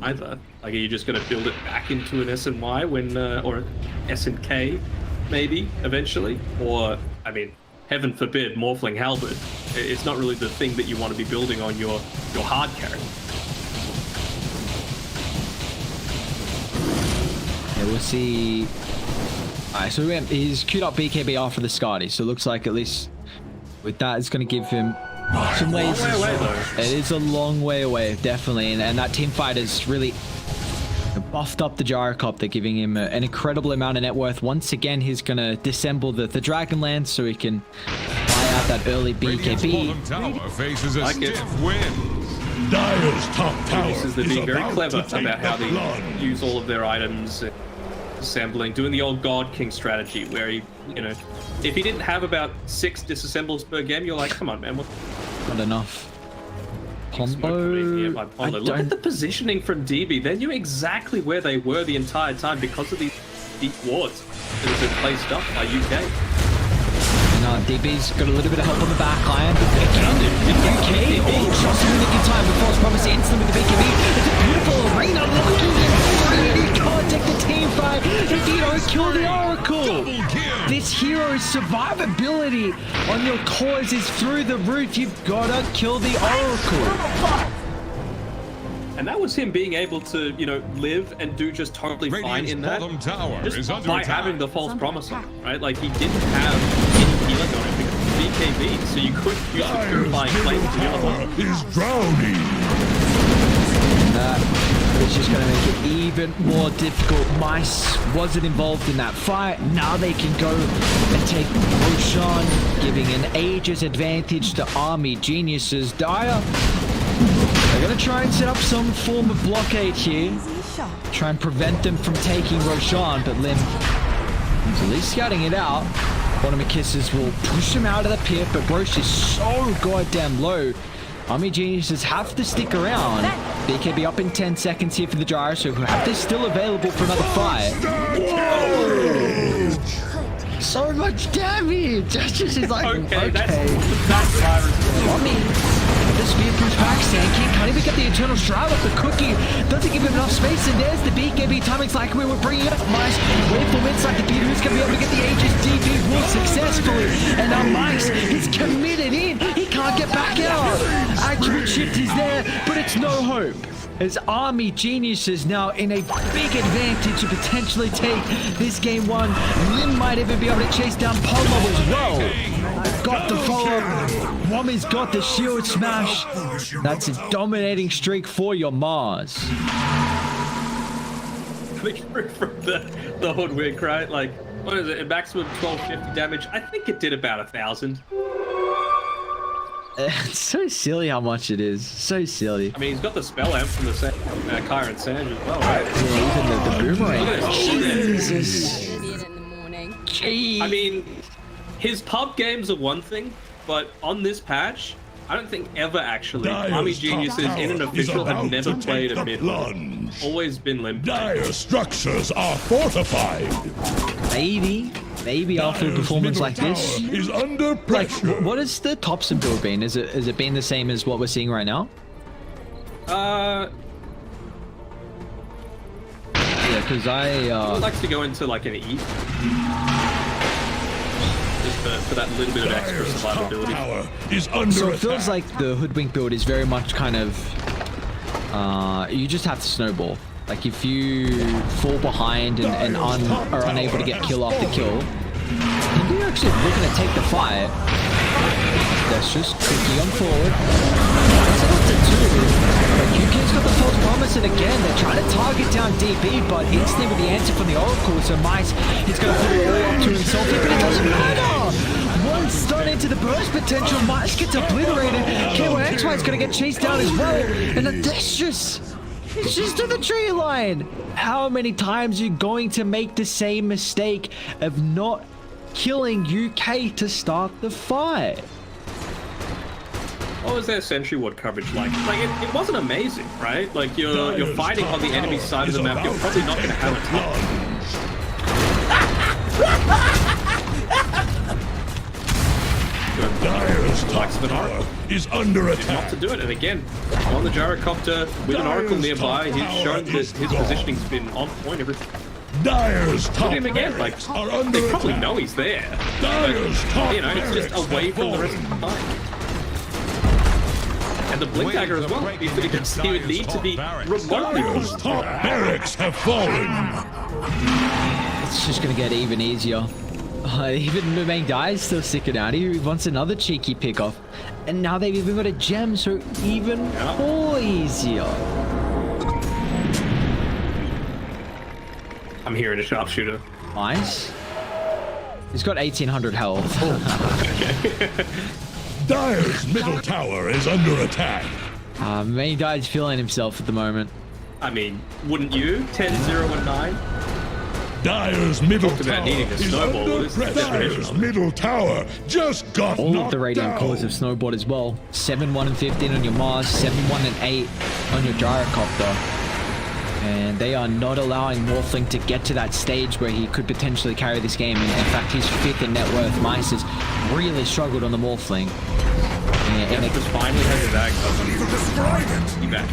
either. Like, are you just going to build it back into an SNY when, or SNK, maybe, eventually? Or, I mean, heaven forbid, Morphling Halberd. It's not really the thing that you want to be building on your hard carry. Yeah, we'll see. Alright, so he's queued up BKB after the Scotty, so it looks like at least with that, it's going to give him some ways. Long way away, though. It is a long way away, definitely, and that team fight has really buffed up the Gyrocopter, giving him an incredible amount of net worth. Once again, he's going to disassemble the Dragonlance so he can buy out that early Radiant's BKB. bottom tower faces a Like it. stiff wind. Dire's top tower This is them being very clever to take about how the they plunge. use all of their items, assembling, doing the old God King strategy, where he, you know, if he didn't have about 6 disassembles per game, you're like, come on, man, what? Not enough. Combo. Combo. Look at the positioning from DB. They knew exactly where they were the entire time because of these deep wards that have been placed up by UK. And DB's got a little bit of help on the back line, but again, the UK, just in the nick of time, the False Promise instantly with the BKB. It's a beautiful arena, looking in free, he can't take the team fight. Hero kill the Oracle. This hero's survivability on your cores is through the roof. You've got to kill the Oracle. And that was him being able to, you know, live and do just totally fine Radiant's in that. bottom tower is Just under by attack. having the false promise on, right? Like, he didn't have any healing on it because of BKB, so you could use the purifying flame to the other one. Is drowning. It's just going to make it even more difficult. Mice wasn't involved in that fight. Now they can go and take Roshan, giving an aegis advantage to Army Geniuses. Dire, they're going to try and set up some form of blockade here. Try and prevent them from taking Roshan, but Lim is at least scouting it out. Bottom Kisses will push him out of the pit, but Roche is so goddamn low. Army Geniuses have to stick around. BKB up in 10 seconds here for the Gyro, so we'll have this still available for another fight. Whoa! So much damage! That's just is like, okay. That's virus. Army. The spear push back, Sandking can't even get the Eternal Shroud off the cookie. Doesn't give him enough space, and there's the BKB timings like we were bringing up. Mice, wait for inside the beat. Who's going to be able to get the Aegis DB wool successfully? And now Mice is committed in. He can't get back out. Accurate shift is there, but it's no hope. As Army Geniuses now in a big advantage to potentially take this game one. Lim might even be able to chase down Pomo as well. Got the follow-up. Wami's got the shield smash. That's a dominating streak for your Mars. From the Hoodwink, right? Like, what is it? A maximum 1250 damage. I think it did about 1,000. It's so silly how much it is. So silly. I mean, he's got the spell amp from the Kyron Sand as well, right? Yeah, even the boomerang. Look at this. Jesus. Idiot in the morning. Jeez. I mean, his pub games are one thing, but on this patch, I don't think ever actually Army Geniuses in an official have never played a mid. Always been limp. Dire structures are fortified. Maybe after a performance like this. Is under Like, pressure. what has the Thompson build been? Has it been the same as what we're seeing right now? Yeah, because I like to go into like an E. Just for that little bit of extra Dire's top survivability. tower is under So it attack. feels like the Hoodwink build is very much kind of, you just have to snowball. Like if you fall behind and are unable to get kill after kill, India actually looking to take the fight. That's just tricky on forward. It's up to 2. But UK's got the false promise, and again, they're trying to target down DB, but instantly with the answer from the Oracle, so Mice, he's going to put it all up to himself here, but it doesn't matter! One stun into the burst potential, Mice gets obliterated, KYXY is going to get chased down as well, and that's just... It's just to the tree line! How many times are you going to make the same mistake of not killing UK to start the fight? What was their Sentry Ward coverage like? Like, it wasn't amazing, right? Like, you're fighting on the enemy side of the map, you're probably not going to have a ton. Dire's top tower is under Not attack. to do it, and again, on the gyrocopter with an Oracle nearby, he's shown that his positioning's been on point everything. Dire's top Him again, like, barracks are under they probably attack. know he's there. Dire's top You know, it's just barracks away have from the rest of the fallen. fight. And the Blink Dagger as well. He would need to be remotely Dire's pushed. top barracks have fallen. It's just going to get even easier. Even the main guy is still sticking out. He wants another cheeky pick-off. And now they've even got a gem, so even more easier. I'm hearing a sharpshooter. Nice. He's got 1800 health. Dire's middle tower is under attack. Main guy's feeling himself at the moment. I mean, wouldn't you? 10, 0, and 9? Dire's middle Talked about tower needing to is snowball. under This is the pressure. definition Dire's of it. middle tower just got All of knocked the Radiant down. cores have snowboard as well. 7-1 and 15 on your Mars, 7-1 and 8 on your Gyrocopter. And they are not allowing Morphling to get to that stage where he could potentially carry this game. And in fact, he's 5th in net worth. Mice has really struggled on the Morphling. And Just finally has his ag covered. He back.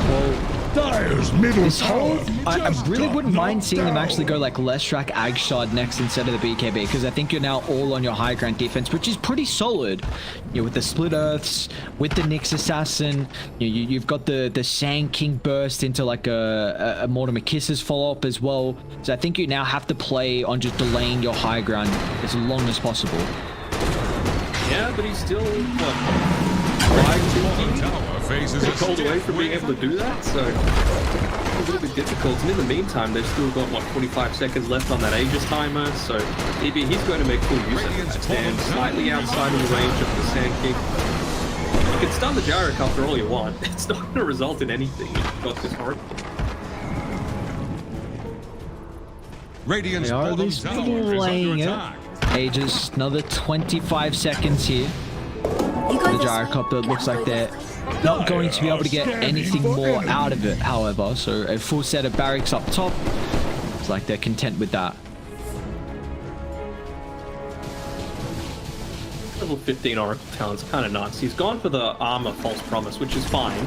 well, Dire's middle this whole, tower I just really got wouldn't mind knocked seeing them down. actually go like Leshrac Agshard next instead of the BKB, because I think you're now all on your high ground defense, which is pretty solid. You know, with the Split Earths, with the Nyx Assassin, you've got the Sand King burst into like a Mortimer Kisses follow up as well. So I think you now have to play on just delaying your high ground as long as possible. Yeah, but he's still, what? Bottom tower faces a Cold away stiff from being wind. able to do that, so it's a little bit difficult. And in the meantime, they've still got, what, 45 seconds left on that Aegis timer, so he's going to make full use of that. Stand slightly outside of the range of the Sand King. You can stun the Gyrocopter all you want. It's not going to result in anything if you've got this Oracle. Radiant's They are at bottom least tower is under playing it. attack. Aegis, another 25 seconds here. The Gyrocopter looks like they're not going to be able to get anything more out of it, however. So a full set of barracks up top. It's like they're content with that. Level 15 Oracle talent's kind of nuts. He's gone for the armor false promise, which is fine.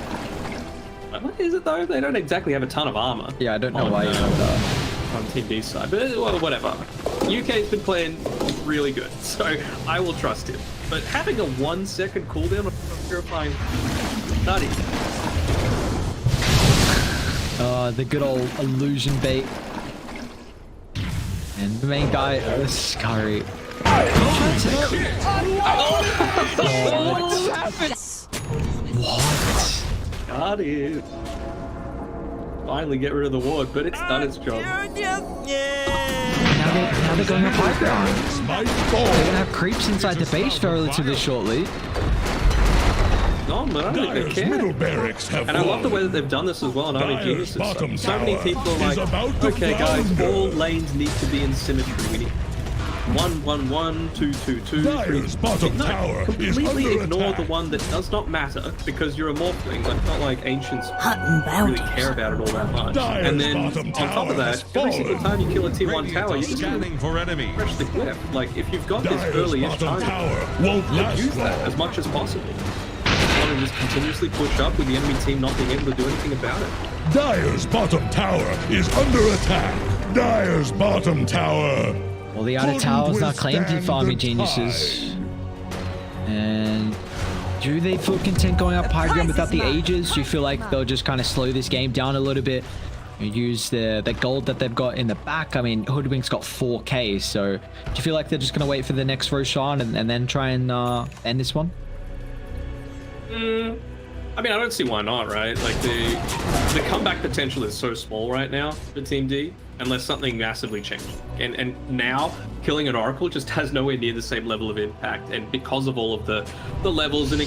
But what is it though? They don't exactly have a ton of armor. Yeah, I don't know on, why you know that. on Team B's side, but well, whatever. UK's been playing really good, so I will trust him. But having a 1 second cooldown on Purifying, nutty. The good old illusion bait. And the main guy, Scurry. What? Got it. Finally get rid of the ward, but it's done its job. Now they're going up high ground. Might They're fall. gonna have creeps inside the base relatively shortly. No, but I don't think Dire's they middle care. barracks have And I love the fallen. way that they've done this as well on Army Dire's Geniuses. bottom So many tower people are is like, about to okay guys, flounder. all lanes need to be in symmetry. We need 1-1-1, 2-2-2, Dire's bottom No, tower is completely under ignore attack. the one that does not matter because you're a morphling. Like, not like ancients really care about it all that much. Dire's And then bottom on top of tower has that, every single fallen. time you kill a T1 Radiant tower, are you just scanning for enemies. crash the cliff. Like, if you've got this Dire's early-ish bottom time, tower won't last use that long. as much as possible. You want to just continuously push up with the enemy team not being able to do anything about it. Dire's bottom tower is under attack. Dire's bottom tower. Well, the outer couldn't tower's now claimed in withstand Farming the Geniuses. And do they feel content going up high ground without the Aegis? Do you feel like they'll just kind of slow this game down a little bit use the gold that they've got in the back. I mean, Hoodwink's got 4k, so do you feel like they're just going to wait for the next Roshan and then try and end this one? I mean, I don't see why not, right? Like, the comeback potential is so small right now for Team D, unless something massively changed. And now, killing an Oracle just has nowhere near the same level of impact, and because of all of the levels and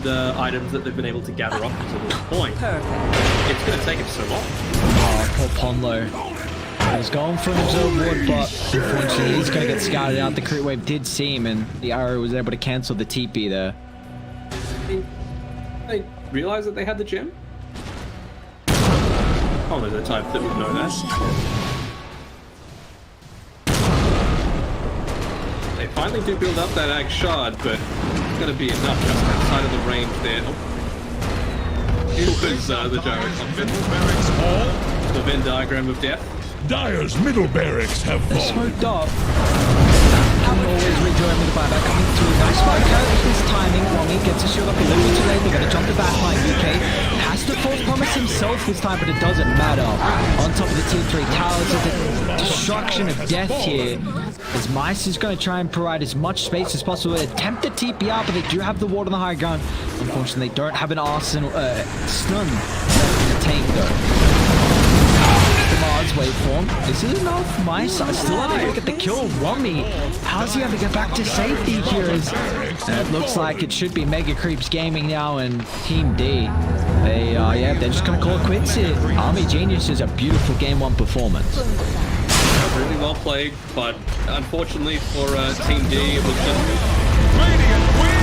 items that they've been able to gather up to this point, it's going to take it so long. Oh, poor Ponlo. He's going for an Absorb Ward, but unfortunately he's going to get scouted out. The crit wave did see him, and the arrow was able to cancel the TP there. They realized that they had the gem? Oh, they're the type that would know that. They finally do build up that Ag Shard, but it's going to be enough just outside of the range there. Oh. It was the gyro conflict. The Venn diagram of death. Dire's middle barracks have They're fallen. smoked up. Can always rejoin with the buyback coming through. Nice spike out. His timing. Wongy gets a shield up a little bit too late. They're going to jump the back line. UK has to false promise himself this time, but it doesn't matter. On top of the T3 towers, the destruction of death here. As Mice is going to try and provide as much space as possible. Attempt the TPR, but they do have the ward on the high ground. Unfortunately, they don't have an arsenal stun left in the tank though. Mars waveform. This is enough. Mice are still able to get the kill. Romy, how's he able to get back to safety here? And it looks like it should be Mega Creeps Gaming now and Team D. They're just gonna call it quits here. Army Genius is a beautiful game 1 performance. Really well played, but unfortunately for Team D, it was just Radiant win!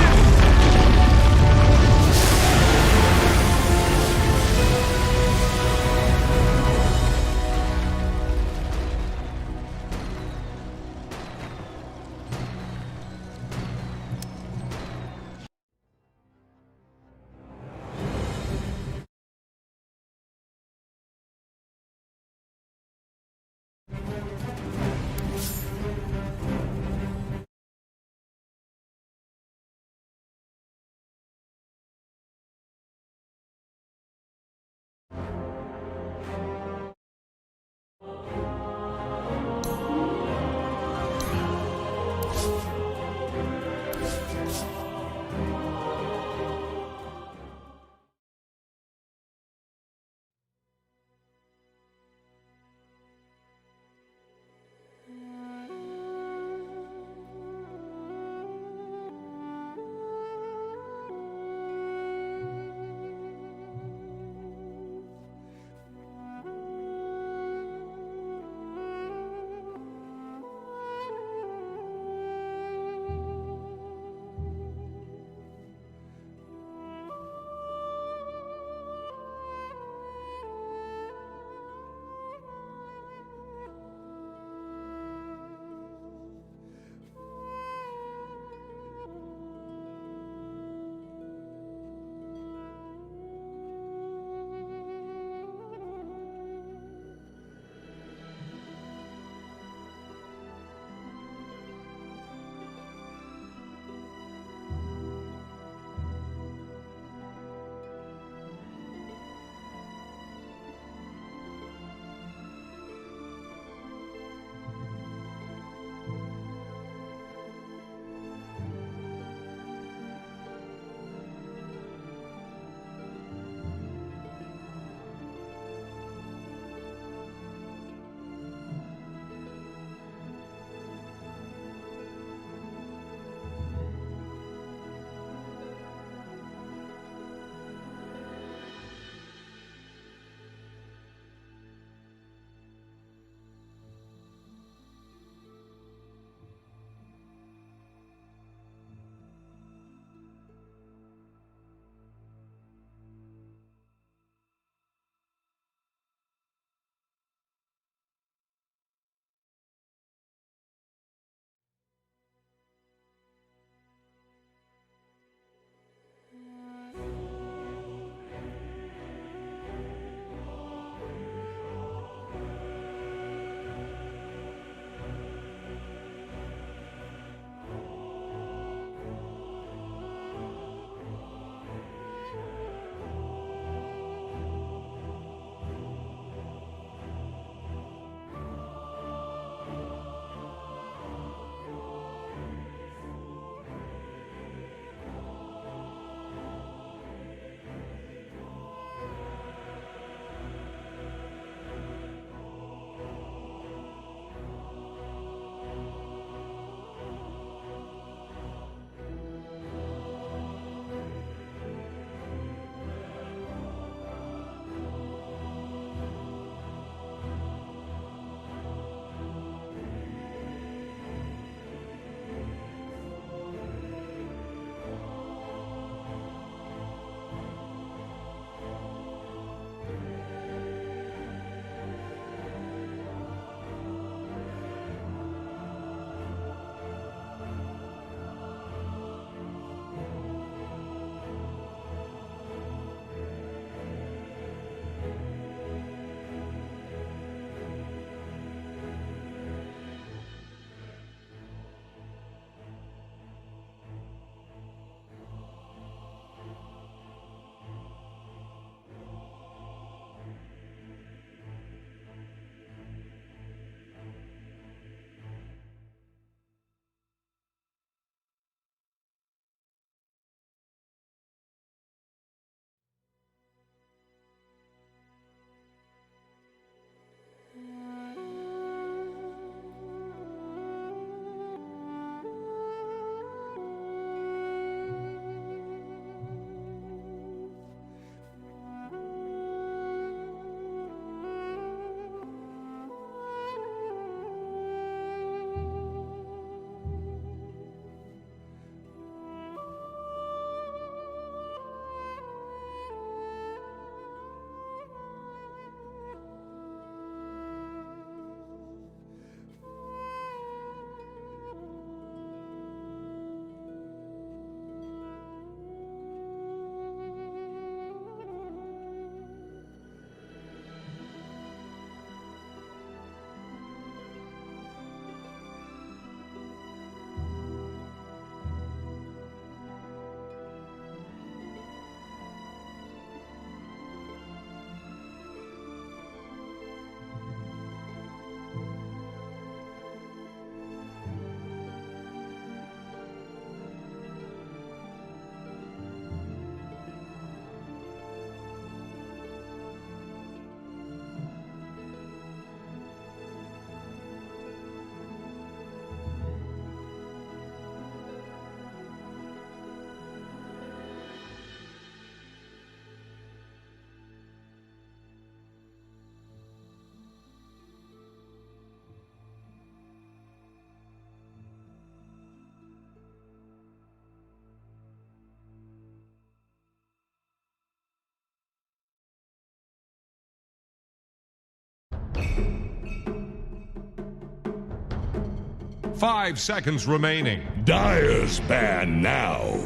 5 seconds remaining. Dire's ban now.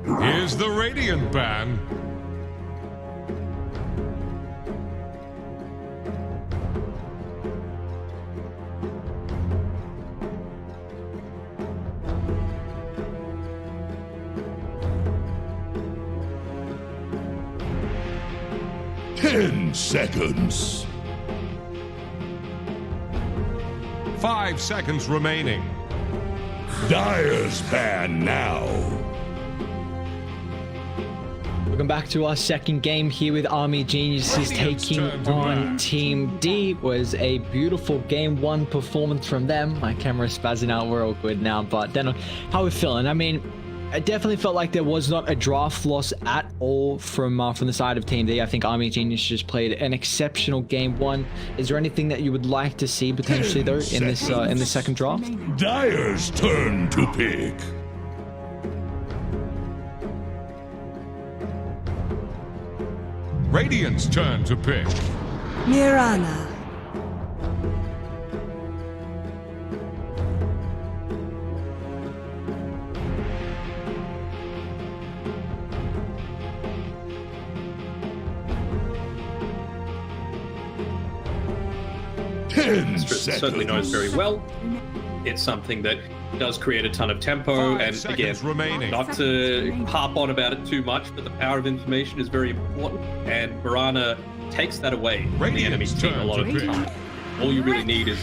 Here's the Radiant ban. Ten seconds. 5 seconds remaining. Dire's ban now. Welcome back to our second game here with Army Geniuses Radiant's taking turn to on bat. Team D. It was a beautiful game one performance from them. My camera's spazzing out, we're all good now. But then, how are we feeling? I mean, I definitely felt like there was not a draft loss at all from the side of Team D. I think Army Genius just played an exceptional game one. Is there anything that you would like to see potentially though in this second draft? Dire's turn to pick. Radiant's turn to pick. Mirana. Certainly knows very well. It's something that does create a ton of tempo, 5 and seconds again, remaining. not to harp on about it too much, but the power of information is very important, and Mirana takes that away from the enemy Radiant's team a turn lot to of the pick. time. All you really need is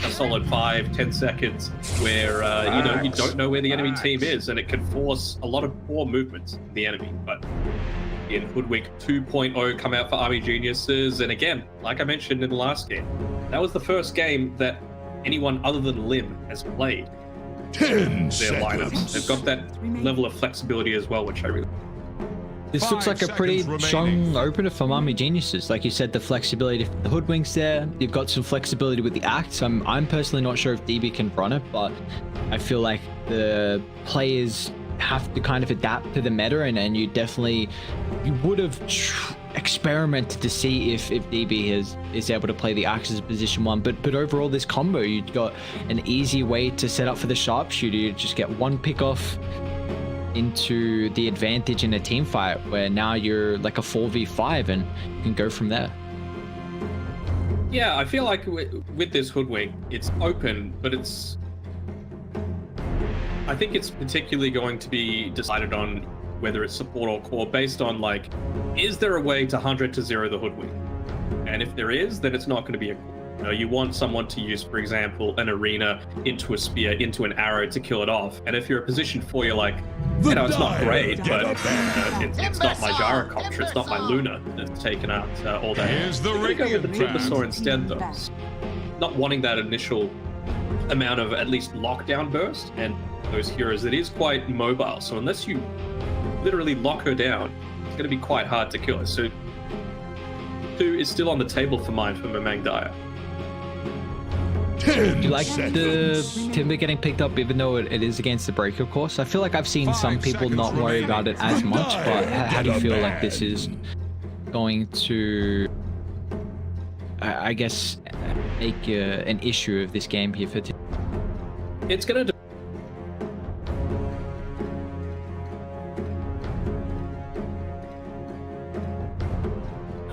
a solid 5-10 seconds where you don't know where the enemy team is, and it can force a lot of poor movements of the enemy. But in Hoodwink 2.0 come out for Army Geniuses, and again, like I mentioned in the last game, that was the first game that anyone other than Lim has played 10 their lineups. seconds. They've got that level of flexibility as well, which I really. This looks 5 like a pretty seconds strong remaining. opener for Army Geniuses. Like you said, the flexibility for the Hoodwinks there. You've got some flexibility with the Axe. I'm personally not sure if DB can run it, but I feel like the players have to kind of adapt to the meta, and you would have experimented to see if DB is able to play the Axe as position one. But overall, this combo, you've got an easy way to set up for the sharpshooter. You just get one pick off into the advantage in a team fight, where now you're like a 4v5 and you can go from there. Yeah, I feel like with this Hoodwink, it's open, but I think it's particularly going to be decided on whether it's support or core based on, like, is there a way to 100 to 0 the Hoodwink? And if there is, then it's not going to be a core. You want someone to use, for example, an arena into a spear, into an arrow to kill it off. And if you're a position 4, you're like, it's not great, but it's not my gyrocopter, it's not my Luna that's taken out all that. Here's the We're gonna go with the Radiant Timbersaw ban. instead, though. Not wanting that initial amount of at least lockdown burst, and those heroes, it is quite mobile. So unless you literally lock her down, it's going to be quite hard to kill her. So 2 is still on the table for mine for Mamang Daya. 10 Do you like seconds. the Timber getting picked up, even though it is against the breaker course? I feel like I've seen 5 some people seconds not worry remaining. about it as much, but how do you feel like this is going to, I guess, make an issue of this game here for Timber? It's going to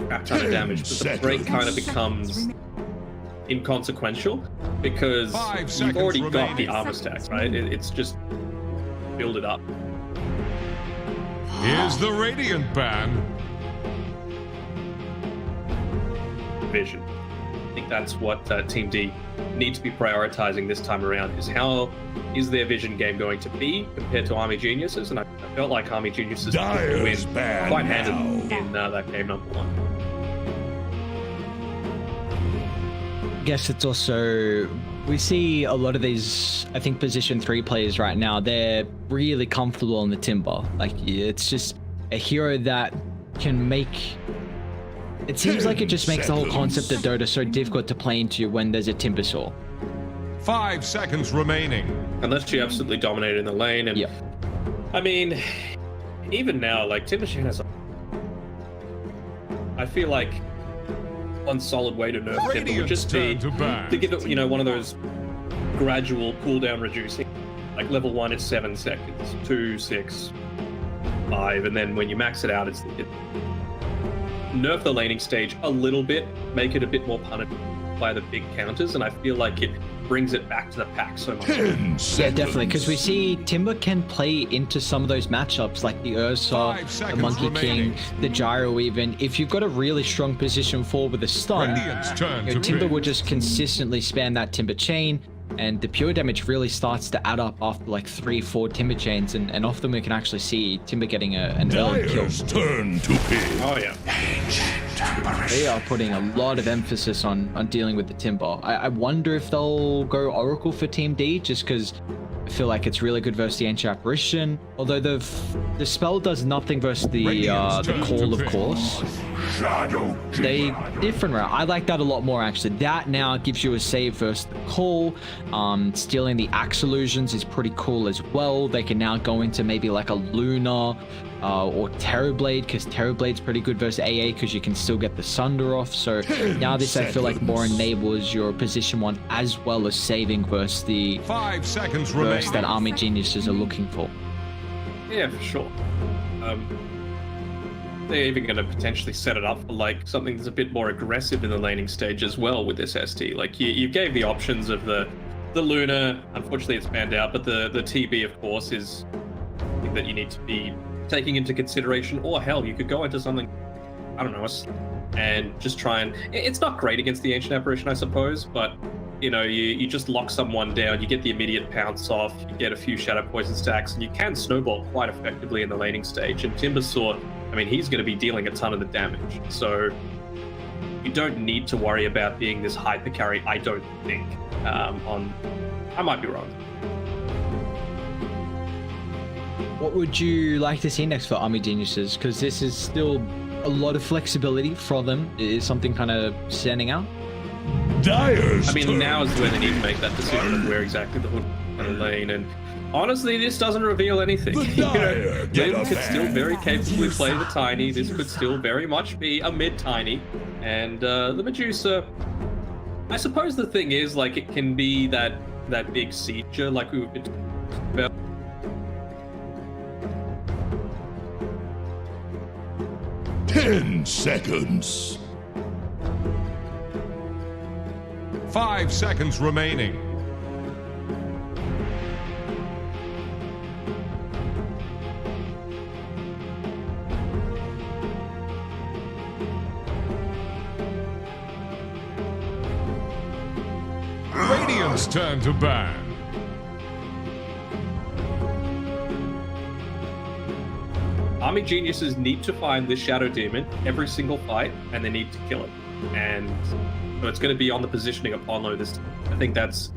crap ton of damage, but the break kind of becomes inconsequential because 5 you've seconds already got the remaining. armor stacks, right? It's just build it up. Here's the Radiant ban. Vision. I think that's what Team D need to be prioritizing this time around, is how is their vision game going to be compared to Army Geniuses, and I felt like Army Geniuses took the Dire's win ban quite handily now. in that game number 1. I guess it's also, we see a lot of these, I think, position 3 players right now, they're really comfortable on the Timber. Like, it's just a hero that can make, it seems like it just makes the whole concept of Dota so difficult to play into when there's a Timbersaw. 5 seconds remaining. Unless you absolutely dominate in the lane, and Yep. I mean, even now, like Timbersaw has, I feel like one solid way to nerf Timber would Radiant's just be turn to ban. to give it, one of those gradual cooldown reducing. Like level 1 is 7 seconds, 2, 6, 5, and then when you max it out, it's nerf the laning stage a little bit, make it a bit more punishable by the big counters, and I feel like it brings it back to the pack so much. 10 Yeah, seconds. definitely, because we see Timber can play into some of those matchups, like the Ursa, 5 the seconds Monkey remaining. King, the Gyro even. If you've got a really strong position forward with a stun, Radiant's turn to Timber pick. will just consistently spam that Timber chain, and the pure damage really starts to add up after like 3-4 Timber chains, and often we can actually see Timber getting an early kill. Dyer's turn to pick. Oh yeah. They are putting a lot of emphasis on dealing with the Timber. I wonder if they'll go Oracle for Team D, just because I feel like it's really good versus the Ancient Apparition. Although the spell does nothing versus the Radiant's turn Call, to of pick. course. Shadow They Demon. different route. I like that a lot more actually. That now gives you a save versus the Call. Stealing the Axe Illusions is pretty cool as well. They can now go into maybe like a Luna or Terrorblade, because Terrorblade's pretty good versus AA because you can still get the Sunder off. So 10 now this I feel like more seconds. enables your position one as well as saving versus the 5 seconds verse remaining. that Army Geniuses are looking for. Yeah, for sure. They're even going to potentially set it up for like something that's a bit more aggressive in the laning stage as well with this ST. Like you gave the options of the Luna. Unfortunately, it's banned out, but the TB, of course, is something that you need to be taking into consideration. Or hell, you could go into something, I don't know, and just try and. It's not great against the Ancient Apparition, I suppose, but you just lock someone down, you get the immediate pounce off, you get a few Shadow Poison stacks, and you can snowball quite effectively in the laning stage. And Timber Sword, I mean, he's going to be dealing a ton of the damage. So you don't need to worry about being this hyper carry, I don't think. I might be wrong. What would you like to see next for Army Geniuses? Because this is still a lot of flexibility for them. Is something kind of standing out? Dyer's I mean, turn. now is when they need to make that decision of where exactly the hood going to lane. And honestly, this doesn't reveal anything. The Dyer get Lin a could still ban. very capably play the Tiny. This could still very much be a mid-Tiny. And the Medusa, I suppose the thing is, like, it can be that big sieger, like we were talking about. 10 seconds. 5 seconds remaining. Radiant's turn to ban. Army Geniuses need to find this Shadow Demon every single fight, and they need to kill it. And so it's going to be on the positioning of Apollo this time. I think that's...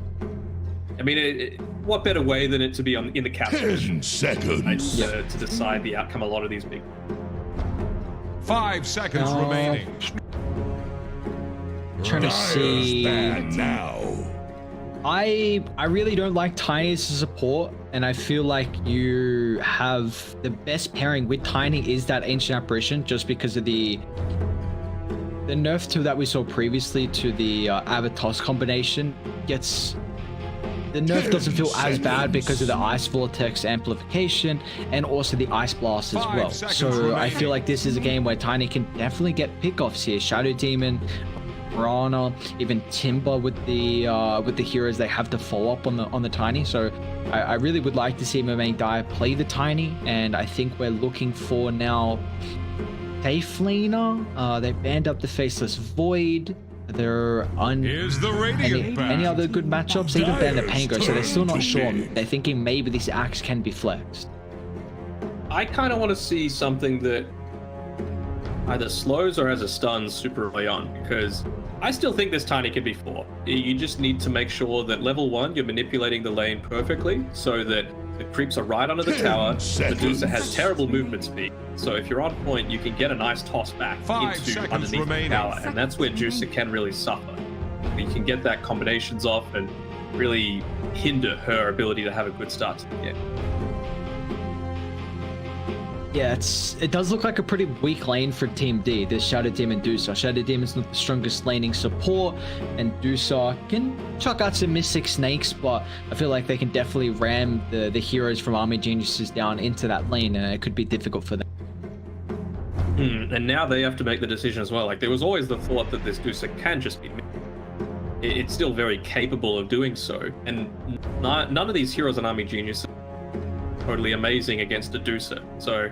I mean, what better way than it to be in the cap 10 position seconds. to decide the outcome of a lot of these big... 5 seconds Oh. remaining. Trying to Dyer's see. ban now. I really don't like Tiny as a support, and I feel like you have the best pairing with Tiny is that Ancient Apparition, just because of the nerf to that we saw previously to the Avatos combination gets. The nerf doesn't feel as bad because of the Ice Vortex amplification and also the Ice Blast as 5 well. seconds So I remaining. feel like this is a game where Tiny can definitely get pickoffs here. Shadow Demon, Rana, even Timber with the heroes they have to follow up on the Tiny. So I really would like to see Mermaid Dyer play the Tiny, and I think we're looking for now Faithlina. They banned up the Faceless Void. They're Here's the Radiant ban. any other good matchups? They even banned the Pango, so they're still not Dyer's sure. turn. They're thinking maybe this axe can be flexed. I kind of want to see something that either slows or has a stun super early on, because I still think this Tiny can be 4. You just need to make sure that level 1, you're manipulating the lane perfectly so that the creeps are right under the 10 tower. seconds. Medusa has terrible movement speed, so if you're on point, you can get a nice toss back 5 into seconds underneath remaining. the tower, and that's where Juicer can really suffer. You can get that combinations off and really hinder her ability to have a good start to the game. Yeah, it does look like a pretty weak lane for Team D, this Shadow Demon Dusa. Shadow Demon's not the strongest laning support, and Dusa can chuck out some Mystic Snakes, but I feel like they can definitely ram the heroes from Army Geniuses down into that lane, and it could be difficult for them. And now they have to make the decision as well. Like, there was always the thought that this Dusa can just be... It's still very capable of doing so, and none of these heroes on Army Genius are totally amazing against a Dusa. So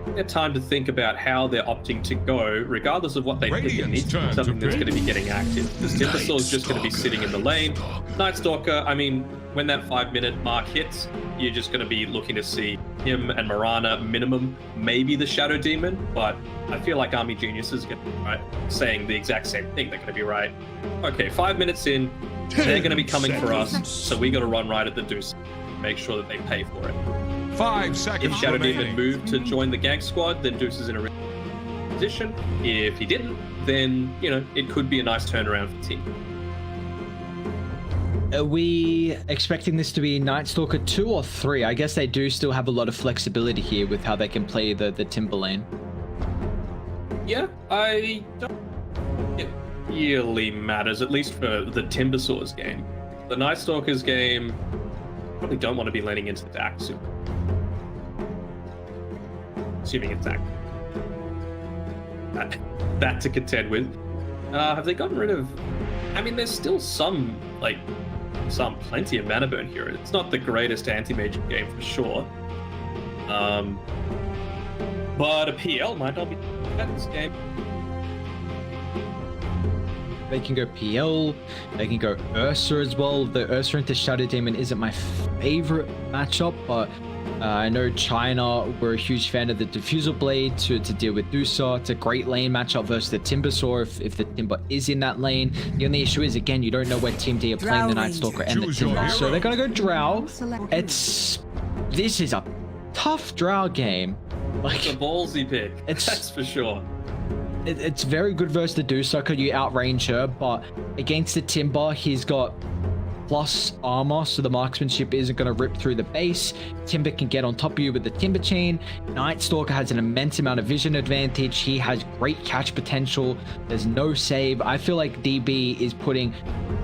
they have time to think about how they're opting to go, regardless of what they think it needs to be something that's going to be getting active. This Timbersaw is just going to be sitting in the lane. Nightstalker, I mean, when that 5-minute mark hits, you're just going to be looking to see him and Mirana minimum, maybe the Shadow Demon, but I feel like Army Genius is going to be right, saying the exact same thing. They're going to be right. Okay, 5 minutes in, they're going to be coming for us, so we got to run right at the Deuce, make sure that they pay for it. 5 seconds If Shadow remaining. Demon moved to join the gank squad, then Deuce is in a position. If he didn't, then, you know, it could be a nice turnaround for the team. Are we expecting this to be Nightstalker 2 or 3? I guess they do still have a lot of flexibility here with how they can play the Timber lane. Yeah, I don't think it really matters, at least for the Timbersaw's game. The Nightstalker's game, probably don't want to be laning into the DAC soon. Assuming it's DAC. That to contend with. Have they gotten rid of... I mean, there's still some, like, plenty of mana burn here. It's not the greatest anti-mage game for sure. But a PL might not be bad in this game. They can go PL, they can go Ursa as well. The Ursa into Shadow Demon isn't my favorite matchup, but I know China were a huge fan of the Diffusal Blade to deal with Dusa. It's a great lane matchup versus the Timbersaw if the Timber is in that lane. The only issue is, again, you don't know where Team D are playing the Nightstalker and the Choose your Timber. hero. So they're going to go Drow. This is a tough Drow game. Like, It's a ballsy pick, that's for sure. it's very good versus the Dusa because you outrange her, but against the Timber, he's got plus armor, so the marksmanship isn't going to rip through the base. Timber can get on top of you with the Timber Chain. Nightstalker has an immense amount of vision advantage. He has great catch potential. There's no save. I feel like DB is putting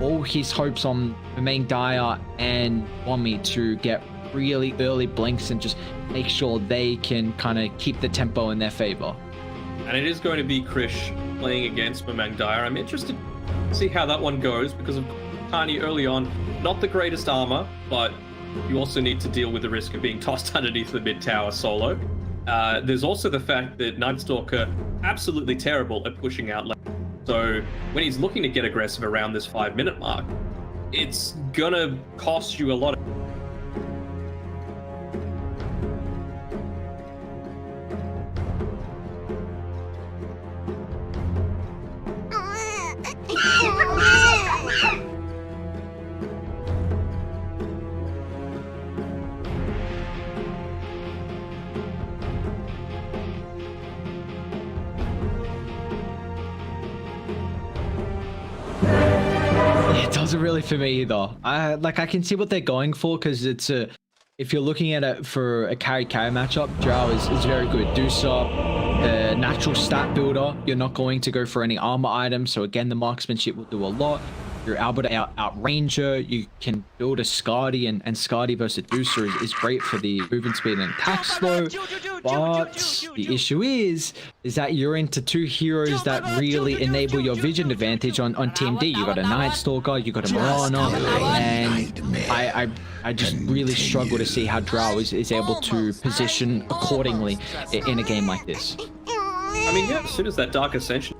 all his hopes on Meng Daya and Wami to get really early blinks and just make sure they can kind of keep the tempo in their favor. And it is going to be Krish playing against Mamang Dyer. I'm interested to see how that one goes because of Tiny early on, not the greatest armor, but you also need to deal with the risk of being tossed underneath the mid tower solo. There's also the fact that Nightstalker absolutely terrible at pushing out lane. So when he's looking to get aggressive around this 5-minute mark, it's gonna cost you a lot of... It doesn't really for me either. I can see what they're going for because it's a... If you're looking at it for a carry matchup, Drow is very good. Dusa, the natural stat builder, you're not going to go for any armor items, so again, the marksmanship will do a lot. You're able to outranger, you can build a Skadi, and Skadi versus Dusa is great for the movement speed and attack slow. But the issue is that you're into two heroes that really enable your vision advantage on Team D. You got a Nightstalker, you got a Mirana, and I just really struggle to see how Drow is able to position accordingly in a game like this. I mean, yeah, as soon as that Dark Ascension...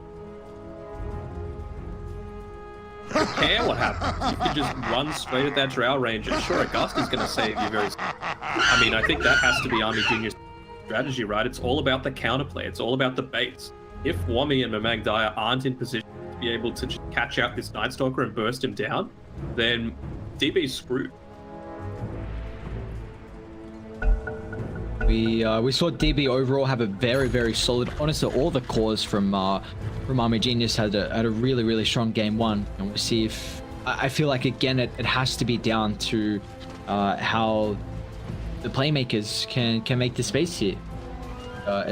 I don't care what happens. You can just run straight at that Drow Ranger. Sure, a Gust is going to save you very... I mean, I think that has to be Army Junior's strategy, right? It's all about the counterplay. It's all about the baits. If Wami and Mamang Daya aren't in position to be able to just catch out this Nightstalker and burst him down, then DB's screwed. We saw DB overall have a very solid. Honestly, all the cores from Army Genius had a really strong game one, and we'll see if I feel like again it has to be down to how the playmakers can make the space here.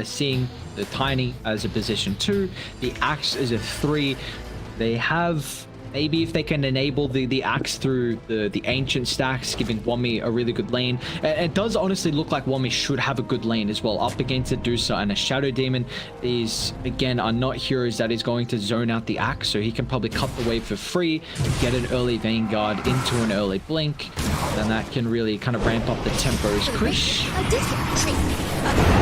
Seeing the Tiny as a position 2, the Axe as a 3. They have, maybe if they can enable the Axe through the ancient stacks, giving Wami a really good lane. It does honestly look like Wami should have a good lane as well, up against a Dusa and a Shadow Demon. These, again, are not heroes that is going to zone out the Axe, so he can probably cut the wave for free, get an early Vanguard into an early Blink, and that can really kind of ramp up the tempos. Krish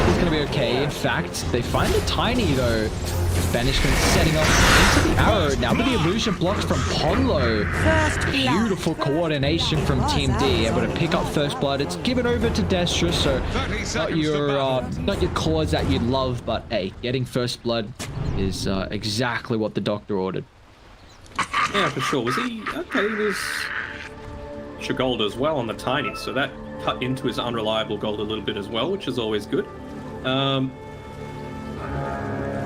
is going to be okay. In fact, they find the Tiny, though. Banishment setting up into the arrow. Now with the illusion blocked from Ponlo. Beautiful coordination from Team D, able to pick up first blood. It's given over to Destra, so not your cause that you'd love, but hey, getting first blood is exactly what the doctor ordered. Yeah, for sure. Was he okay? He was gold as well on the Tiny, so that cut into his unreliable gold a little bit as well, which is always good.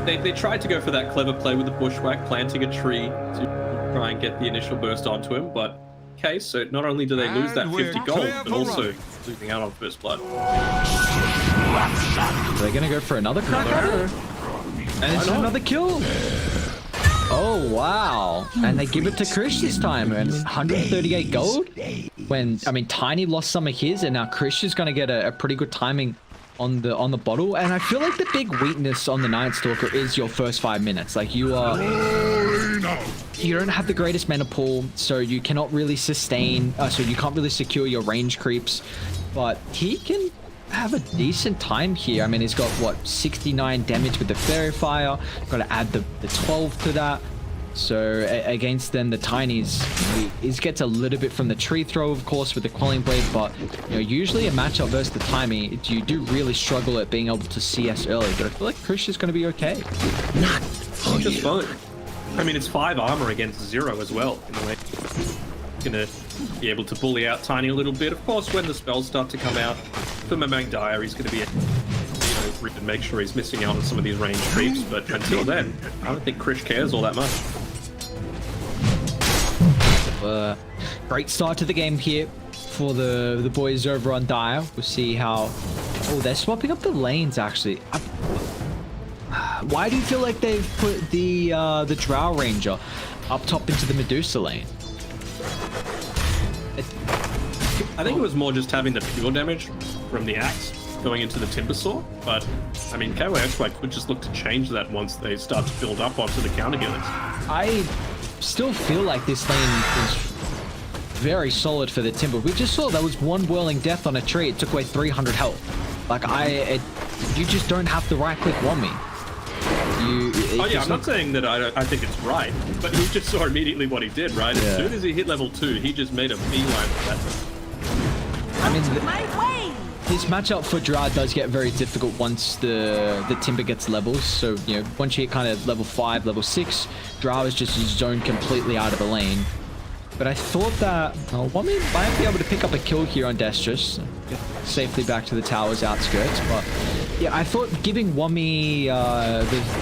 They tried to go for that clever play with the bushwhack, planting a tree to try and get the initial burst onto him, but okay, so not only do they lose that 50 gold, but also losing out on first blood. Are they gonna go for another crack at her? And it's another kill. Oh wow! And they give it to Krish this time, and 138 gold. When I mean Tiny lost some of his, and now Krish is gonna get a pretty good timing on the bottle. And I feel like the big weakness on the Night Stalker is your first 5 minutes. Like you don't have the greatest mana pool, so you cannot really sustain, so you can't really secure your range creeps, but he can have a decent time here. I mean, he's got what, 69 damage with the Fairy Fire, got to add the 12 to that. So against then the Tinies, he gets a little bit from the tree throw, of course, with the Quelling Blade, but you know, usually a matchup versus the Tiny, you do really struggle at being able to CS early, but I feel like Krish is going to be okay. Not just fine. I mean, it's 5 armor against 0 as well, in a way. Gonna be able to bully out Tiny a little bit. Of course, when the spells start to come out, for Mamang Dire, he's going to be to make sure he's missing out on some of these range creeps, but until then, I don't think Krish cares all that much. Great start to the game here for the boys over on Dire. We'll see how... Oh, they're swapping up the lanes, actually. Why do you feel like they've put the Drow Ranger up top into the Medusa lane? I think it was more just having the pure damage from the axe going into the Timbersaw, but I mean, KOXY could just look to change that once they start to build up onto the counter healers. I still feel like this lane is very solid for the Timber. We just saw that was one whirling death on a tree. It took away 300 health. Like you just don't have to right click Wami. I'm not saying that I think it's right, but you just saw immediately what he did, right? Yeah. As soon as he hit level 2, he just made a beeline for that. I mean, this matchup for Drow does get very difficult once the Timber gets levels. So, you know, once you hit kind of level 5, level 6, Drow is just zoned completely out of the lane. But I thought that Wami might be able to pick up a kill here on Destris, get safely back to the tower's outskirts. But yeah, I thought giving Wami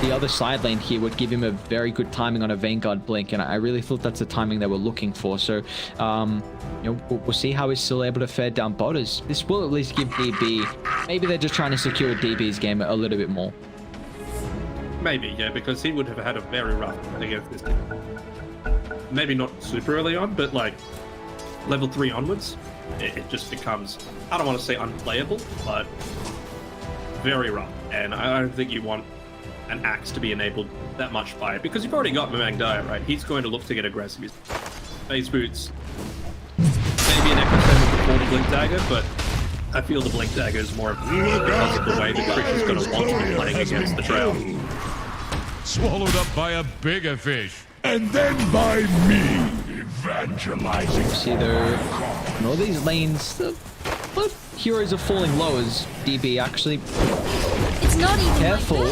the other side lane here would give him a very good timing on a Vanguard Blink, and I really thought that's the timing they were looking for. So, you know, we'll see how he's still able to fare down botters. This will at least give DB. Maybe they're just trying to secure DB's game a little bit more. Maybe, yeah, because he would have had a very rough against this. Maybe not super early on, but like level 3 onwards, it just becomes, I don't want to say unplayable, but very rough. And I don't think you want an axe to be enabled that much by it, because you've already got Mamang Dire, right? He's going to look to get aggressive. His base boots, maybe an Echo Stone before the Blink Dagger, but I feel the Blink Dagger is more because of the way that Krish is going to want to be playing against the Drow. Swallowed up by a bigger fish. And then by me, evangelizing. See, there in all these lanes, the heroes are falling low as DB actually. It's not even Careful.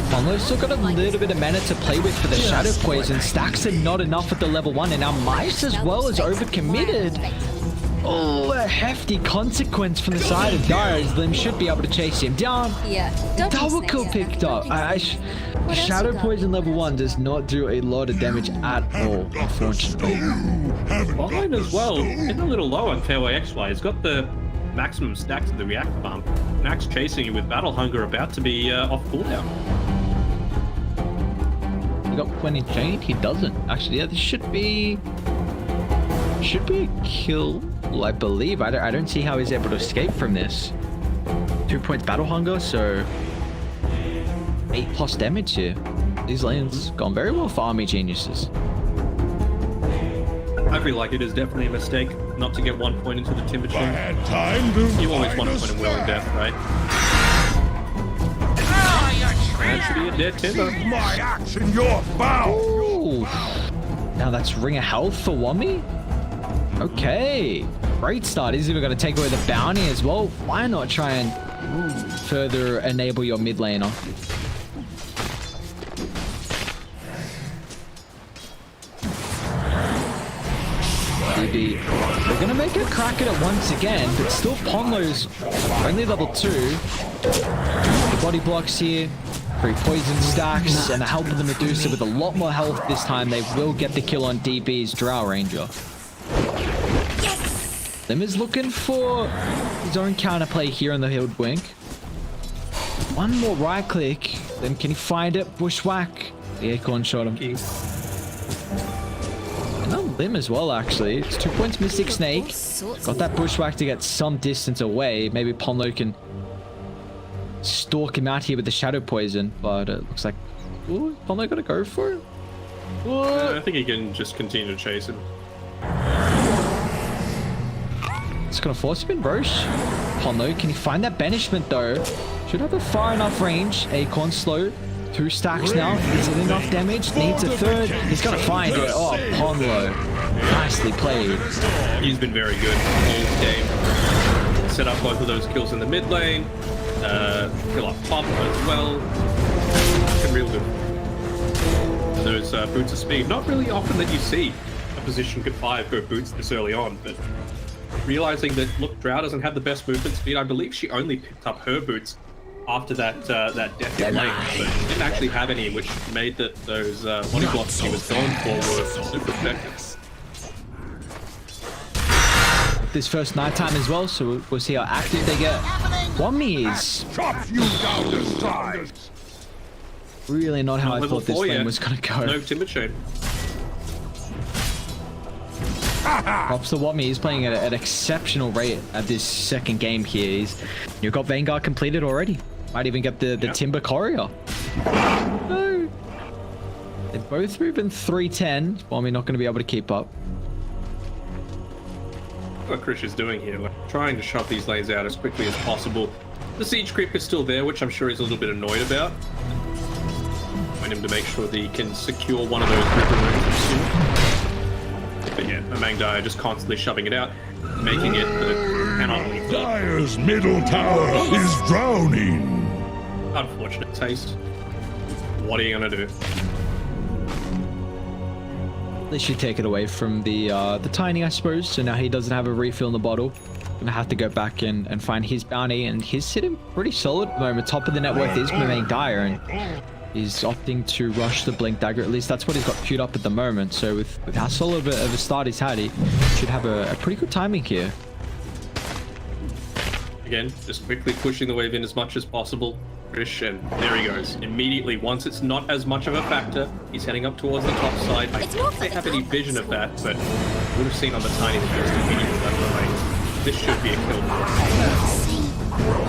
Ponlo's still got a little bit of mana to play with for the Shadow Poison. Stacks are not enough at the level 1, and now Mice as well is overcommitted. Oh, a hefty consequence from the side of Dire, as Lim should be able to chase him down. Yeah. Double kill picked up. Shadow Poison level 1 does not do a lot of damage at all, unfortunately. Behind as well, getting a little low on KOXY. He's got the maximum stacks of the reactor bomb. Nax chasing you with Battle Hunger about to be off cooldown. He got plenty chained. He doesn't actually. Yeah, this should be a kill, I believe. I don't see how he's able to escape from this. 2 points Battle Hunger, so 8+ damage here. These lanes gone very well for Army Geniuses. I feel like it is definitely a mistake not to get 1 point into the Timber I Chain. had time to You always find want a a point in Whirling stack. Death, right? That should be a dead Timber. See my action, you're foul. Ooh. Now that's Ring of Health for Wami. Okay, great start. He's even going to take away the bounty as well. Why not try and further enable your mid laner? DB, they're going to make a crack at it once again, but still Ponlo's only level 2. The body blocks here. 3 poison stacks and the help of the Medusa with a lot more health this time. They will get the kill on DB's Drow Ranger. Lim is looking for his own counterplay here on the healed Wink. One more right click. Then can he find it? Bushwhack. The Acorn shot him. And now Lim as well, actually. It's 2 points Mystic Snake. Got that Bushwhack to get some distance away. Maybe Ponlo can stalk him out here with the Shadow Poison. But it looks like... Ooh, Ponlo got to go for it? I think he can just continue to chase him. It's gonna force him in Roche. Ponlo, can he find that banishment though? Should have a far enough range. Acorn slow. 2 stacks now. Is it enough damage? Needs a third. He's gonna find it. Oh, Ponlo. Nicely played. He's been very good all game. Set up both of those kills in the mid lane. Kill up Pop as well. Looking real good. Those boots of speed. Not really often that you see a position 5 go boots this early on, but realizing that, look, Drow doesn't have the best movement speed. I believe she only picked up her boots after that death in lane, but she didn't actually have any, which made those body blocks she was going for were super effective. This first nighttime as well, so we'll see how active they get. Wami is Chop you down to size. really not how I Level thought this 4 lane yet. was gonna go. No Timber Chain. Props to Wami. He's playing at an exceptional rate at this second game here. You've got Vanguard completed already. Might even get the Timber Courier. No. They're both moving 310. Wami not going to be able to keep up. What Krish is doing here, like trying to shove these lanes out as quickly as possible. The siege creep is still there, which I'm sure he's a little bit annoyed about. I want him to make sure that he can secure one of those river runes soon. But yeah, Amangdaya just constantly shoving it out, making it that it cannot leave. Dire's middle tower is drowning. Unfortunate taste. What are you gonna do? They should take it away from the Tiny, I suppose. So now he doesn't have a refill in the bottle. Gonna have to go back and find his bounty, and he's sitting pretty solid at the moment. Top of the net worth is Amangdaya, and he's opting to rush the Blink Dagger. At least that's what he's got queued up at the moment. So with how solid of a start he's had, he should have a pretty good timing here. Again, just quickly pushing the wave in as much as possible. Krish, and there he goes. Immediately, once it's not as much of a factor, he's heading up towards the top side. I don't think they have any vision of that, but would have seen on the Tiny that just immediately left the lane. This should be a kill.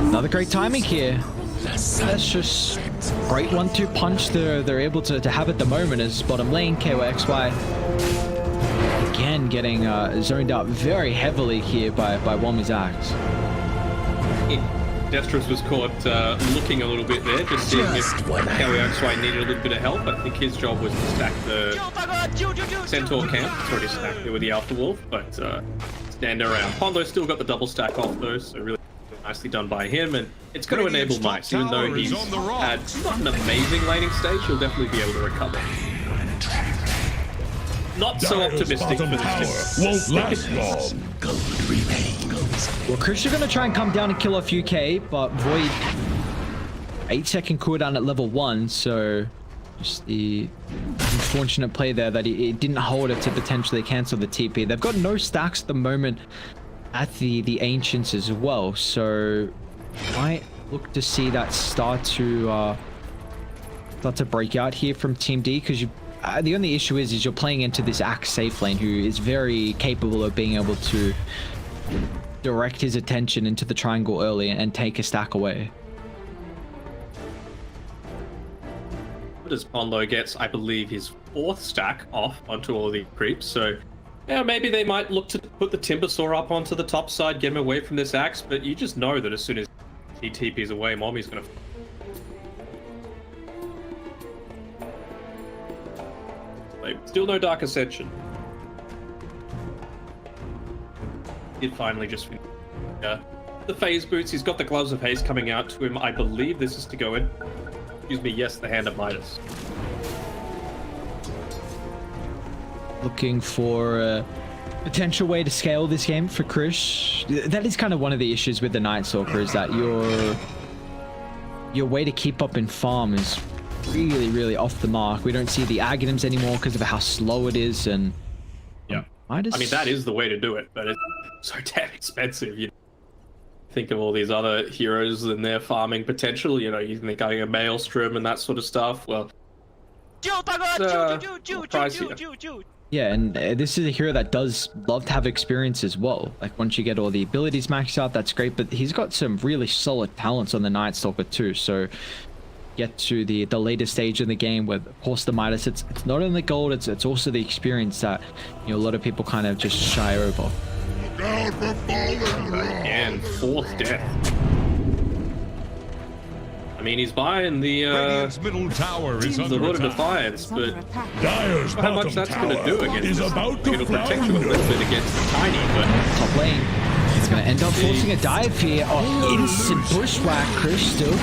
Another great timing here. That's just great 1-2 punch they're able to have at the moment as bottom lane. KYXY again getting zoned out very heavily here by Wami's axe. Destros was caught looking a little bit there, just seeing if KYXY needed a little bit of help. I think his job was to stack the Centaur camp. It's already stacked there with the Alpha Wolf, but stand around. Pondo's still got the double stack off though, so really nicely done by him, and it's going to enable Mice. Even though he's had not an amazing laning stage, he'll definitely be able to recover. Not so optimistic for this team. Won't last long. Well, Krish are going to try and come down and kill off UK, but Void 8-second cooldown at level 1, so just the unfortunate play there that he didn't hold it to potentially cancel the TP. They've got no stacks at the moment at the Ancients as well. So might look to see that start to break out here from Team D, because you the only issue is you're playing into this Axe safe lane, who is very capable of being able to direct his attention into the triangle early and take a stack away. As Pondo gets, I believe, his 4th stack off onto all the creeps, so yeah, maybe they might look to put the Timber Saw up onto the top side, get him away from this Axe, but you just know that as soon as he TPs away, Mommy's gonna... Still no Dark Ascension. Did finally just finish the phase boots. He's got the Gloves of Haste coming out to him. I believe this is to go in. Excuse me, yes, the Hand of Midas. Looking for a potential way to scale this game for Chris. That is kind of one of the issues with the Night Stalker, is that your way to keep up in farm is really off the mark. We don't see the Aghanims anymore because of how slow it is, and yeah, I mean, that is the way to do it, but it's so damn expensive. You think of all these other heroes and their farming potential, you know, you think going a Maelstrom and that sort of stuff. Well, yeah, and this is a hero that does love to have experience as well. Like, once you get all the abilities maxed out, that's great, but he's got some really solid talents on the Night Stalker too. So get to the later stage in the game with, of course, the Midas, it's not only gold, it's also the experience that, you know, a lot of people kind of just shy over. And 4th death. I mean, he's buying the middle tower is the under Lord of attack. Defiance, but Dyer's how much bottom that's going to tower do against is this? about to It'll protect you a little bit against the Tiny, but Top lane. He's going to end up forcing a dive here. Oh, instant bushwhack, Chris, still.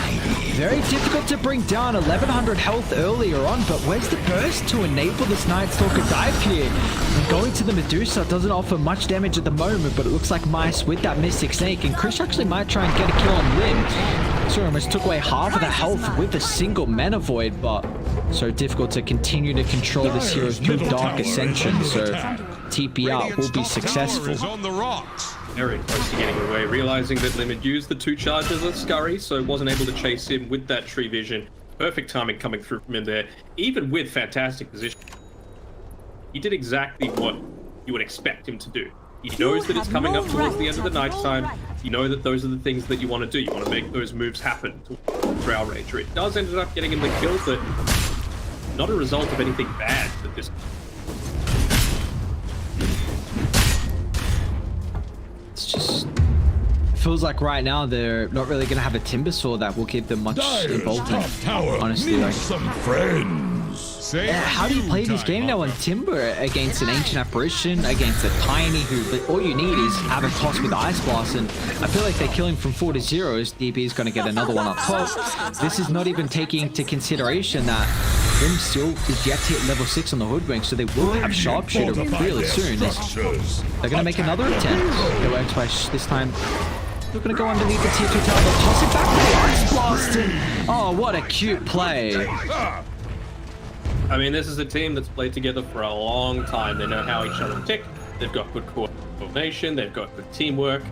Very difficult to bring down. 1100 health earlier on, but where's the burst to enable this Night Stalker dive here? And going to the Medusa doesn't offer much damage at the moment, but it looks like Mice with that Mystic Snake, and Chris actually might try and get a kill on Rim. So almost took away half of the health with a single Mana Void, but so difficult to continue to control this hero through Dark Ascension, so TP out will be successful. Is on the rocks. very close to getting away, realizing that Lim had used the 2 charges of Scurry, so wasn't able to chase him with that tree vision. Perfect timing coming through from him there, even with fantastic position. He did exactly what you would expect him to do. He knows that it's coming up towards the end of the night time. You know that those are the things that you want to do. You want to make those moves happen towards Drow Ranger. It does end up getting him the kill, but not a result of anything bad at this. It's just feels like right now they're not really going to have a Timber Saw that will keep them much involved in. Honestly, like, some friends. how do you play this game now on Timber against an Ancient Apparition, against a Tiny who all you need is have a toss with Ice Blast, and I feel like they're killing from 4 to 0 as DB is going to get another one up top. This is not even taking into consideration that Rim still is yet to hit level 6 on the Hoodwink, so they will have Sharpshooter really soon. They're going to make another attempt. It works by this time. They're going to go underneath the tier 2 tower. They'll toss it back to the Ice Blast. And, oh, what a cute play. I mean, this is a team that's played together for a long time. They know how each other tick. They've got good coordination. They've got good teamwork.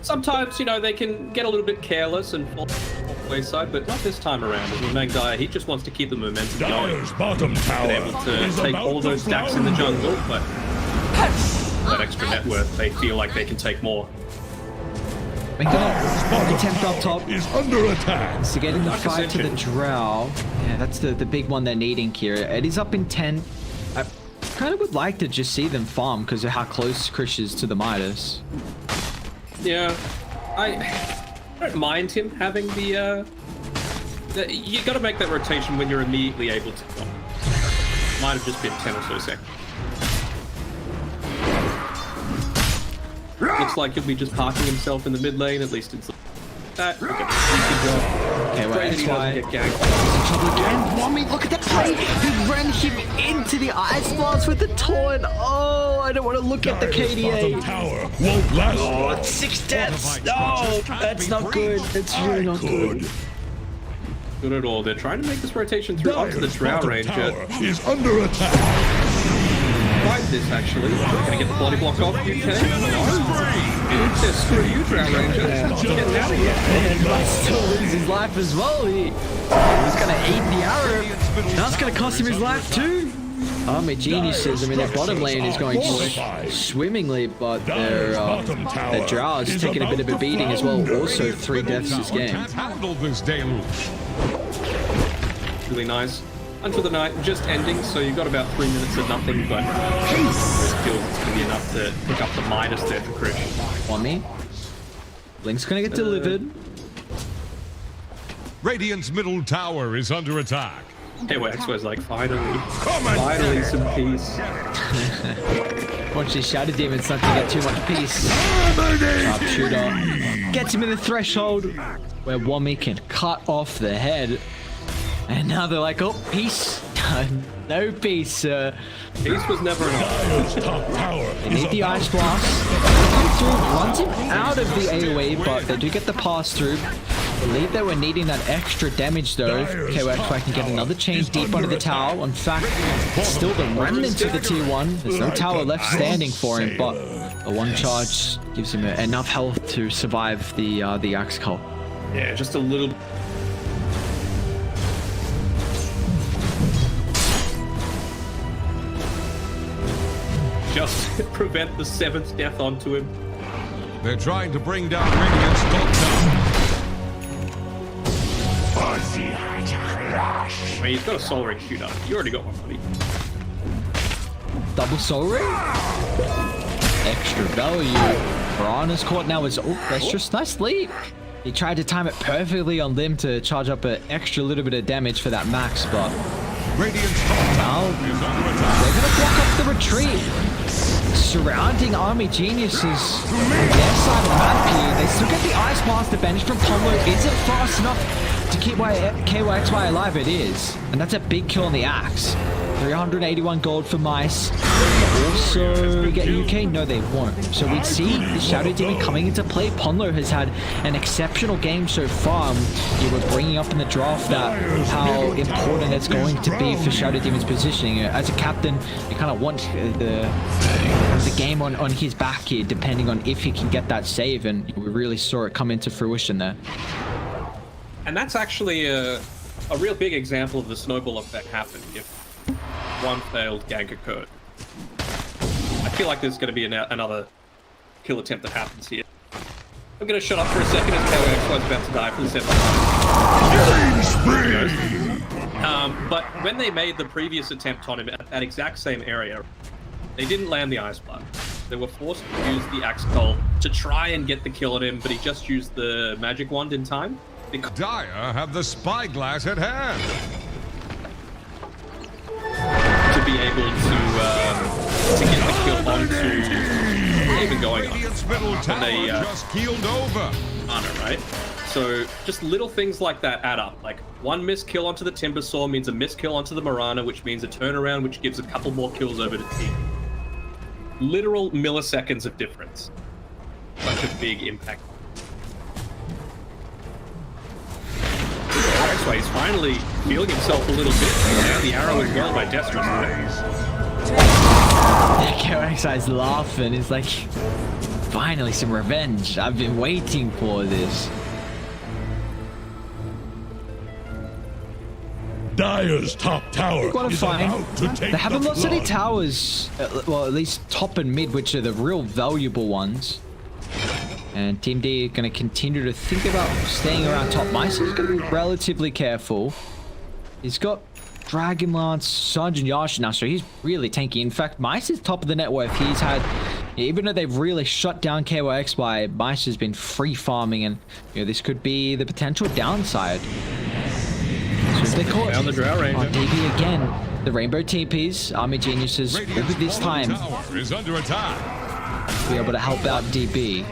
Sometimes, you know, they can get a little bit careless and fall off the wayside, but not this time around. I mean, Magdire, he just wants to keep the momentum going. Bottom tower Been able to take all those stacks in the jungle, but that extra net worth, they feel like they can take more. Attempt up top is under attack. so getting the fight to the Drow. Yeah, that's the big one they're needing here. It is up in 10. I kind of would like to just see them farm because of how close Krish is to the Midas. Yeah, I don't mind him having the you got to make that rotation when you're immediately able to. Might have just been 10 or so seconds. Looks like he'll be just parking himself in the mid lane, at least it's that. Okay, well, that's why. Again, Mommy, look at that play! He ran him into the Ice Blast with the taunt. Oh, I don't want to look at the KDA. Tower won't last. Oh, it's 6 deaths. No, that's not good. That's really not good. Good at all. They're trying to make this rotation through onto the Drow Ranger. Is under attack. Find this actually. Gonna get the body block off. You can. Screw you, Drow Ranger. Get out of here. And Mice still loses his life as well. He was going to eat the arrow. That's going to cost him his life too. Army Geniuses, I mean, their bottom lane is going swimmingly, but their Drow is taking a bit of a beating as well. Also, 3 deaths this game. Handle this deluge. Really nice. Until the night just ending, so you've got about 3 minutes of nothing, but those kills, it's going to be enough to pick up the minus there for Krish. On me. Blink's going to get delivered. Radiant's middle tower is under attack. KYX like, finally some peace. Watch this Shadow Demon's not to get too much peace. Sharpshooter gets him in the threshold where Wommy can cut off the head. And now they're like, oh, peace. No peace, sir. Peace was never enough. They need the Ice Blast. Runs him out of the AoE, but they do get the pass through. I believe they were needing that extra damage though. KYXY can get another chain deep under the tower. In fact, still the remnants of the tier 1. There's no tower left standing for him, but a 1 charge gives him enough health to survive the Axe Call. Yeah, just a little. Just prevent the 7th death onto him. They're trying to bring down Radiant's top tower. I mean, he's got a soul ring shoot up. You already got one, buddy. Double soul ring? Extra value. Piranha's caught now is, oh, that's just nice leap. He tried to time it perfectly on Lim to charge up an extra little bit of damage for that max, but Radiant's top tower is under attack. they're gonna block up the retreat. Surrounding Army Geniuses on their side of the map here. They still get the Ice Blast advantage from Pomlo. Is it fast enough to keep KYXY alive? It is. And that's a big kill on the Axe. 381 gold for Mice. Also get UK? No, they won't. So we'd see the Shadow Demon coming into play. Ponlo has had an exceptional game so far. You were bringing up in the draft that how important it's going to be for Shadow Demon's positioning. As a captain, you kind of want the game on his back here, depending on if he can get that save, and we really saw it come into fruition there. And that's actually a real big example of the snowball effect happened if one failed gank occurred. I feel like there's going to be another kill attempt that happens here. I'm going to shut up for a second as KYXY is about to die for the 7th. But when they made the previous attempt on him at that exact same area, they didn't land the Ice Blood. They were forced to use the Axe Cull to try and get the kill on him, but he just used the magic wand in time. Dire have the spyglass at hand. To be able to get the kill onto even going on. Radiant's middle tower they just keeled over. Honor, right? So just little things like that add up. Like one missed kill onto the Timber Saw means a missed kill onto the Marana, which means a turnaround, which gives a couple more kills over to team. Literal milliseconds of difference. Such a big impact. That's why he's finally feeling himself a little bit. Now the arrow is well by Destrous. KYXY's laughing. It's like, finally some revenge. I've been waiting for this. Dire's top tower is about to take They haven't the lost any flood. towers, well, at least top and mid, which are the real valuable ones. And Team D are going to continue to think about staying around top. Mice is going to be relatively careful. He's got Dragon Lance, Sergeant Yash now, so he's really tanky. In fact, Mice is top of the net worth. He's had, even though they've really shut down KYXY, Mice has been free farming, and you know this could be the potential downside. So if they caught Down the Drow Ranger. on DB again, the Rainbow TPs, Army Geniuses, will be this time Tower is under attack. be able to help out DB.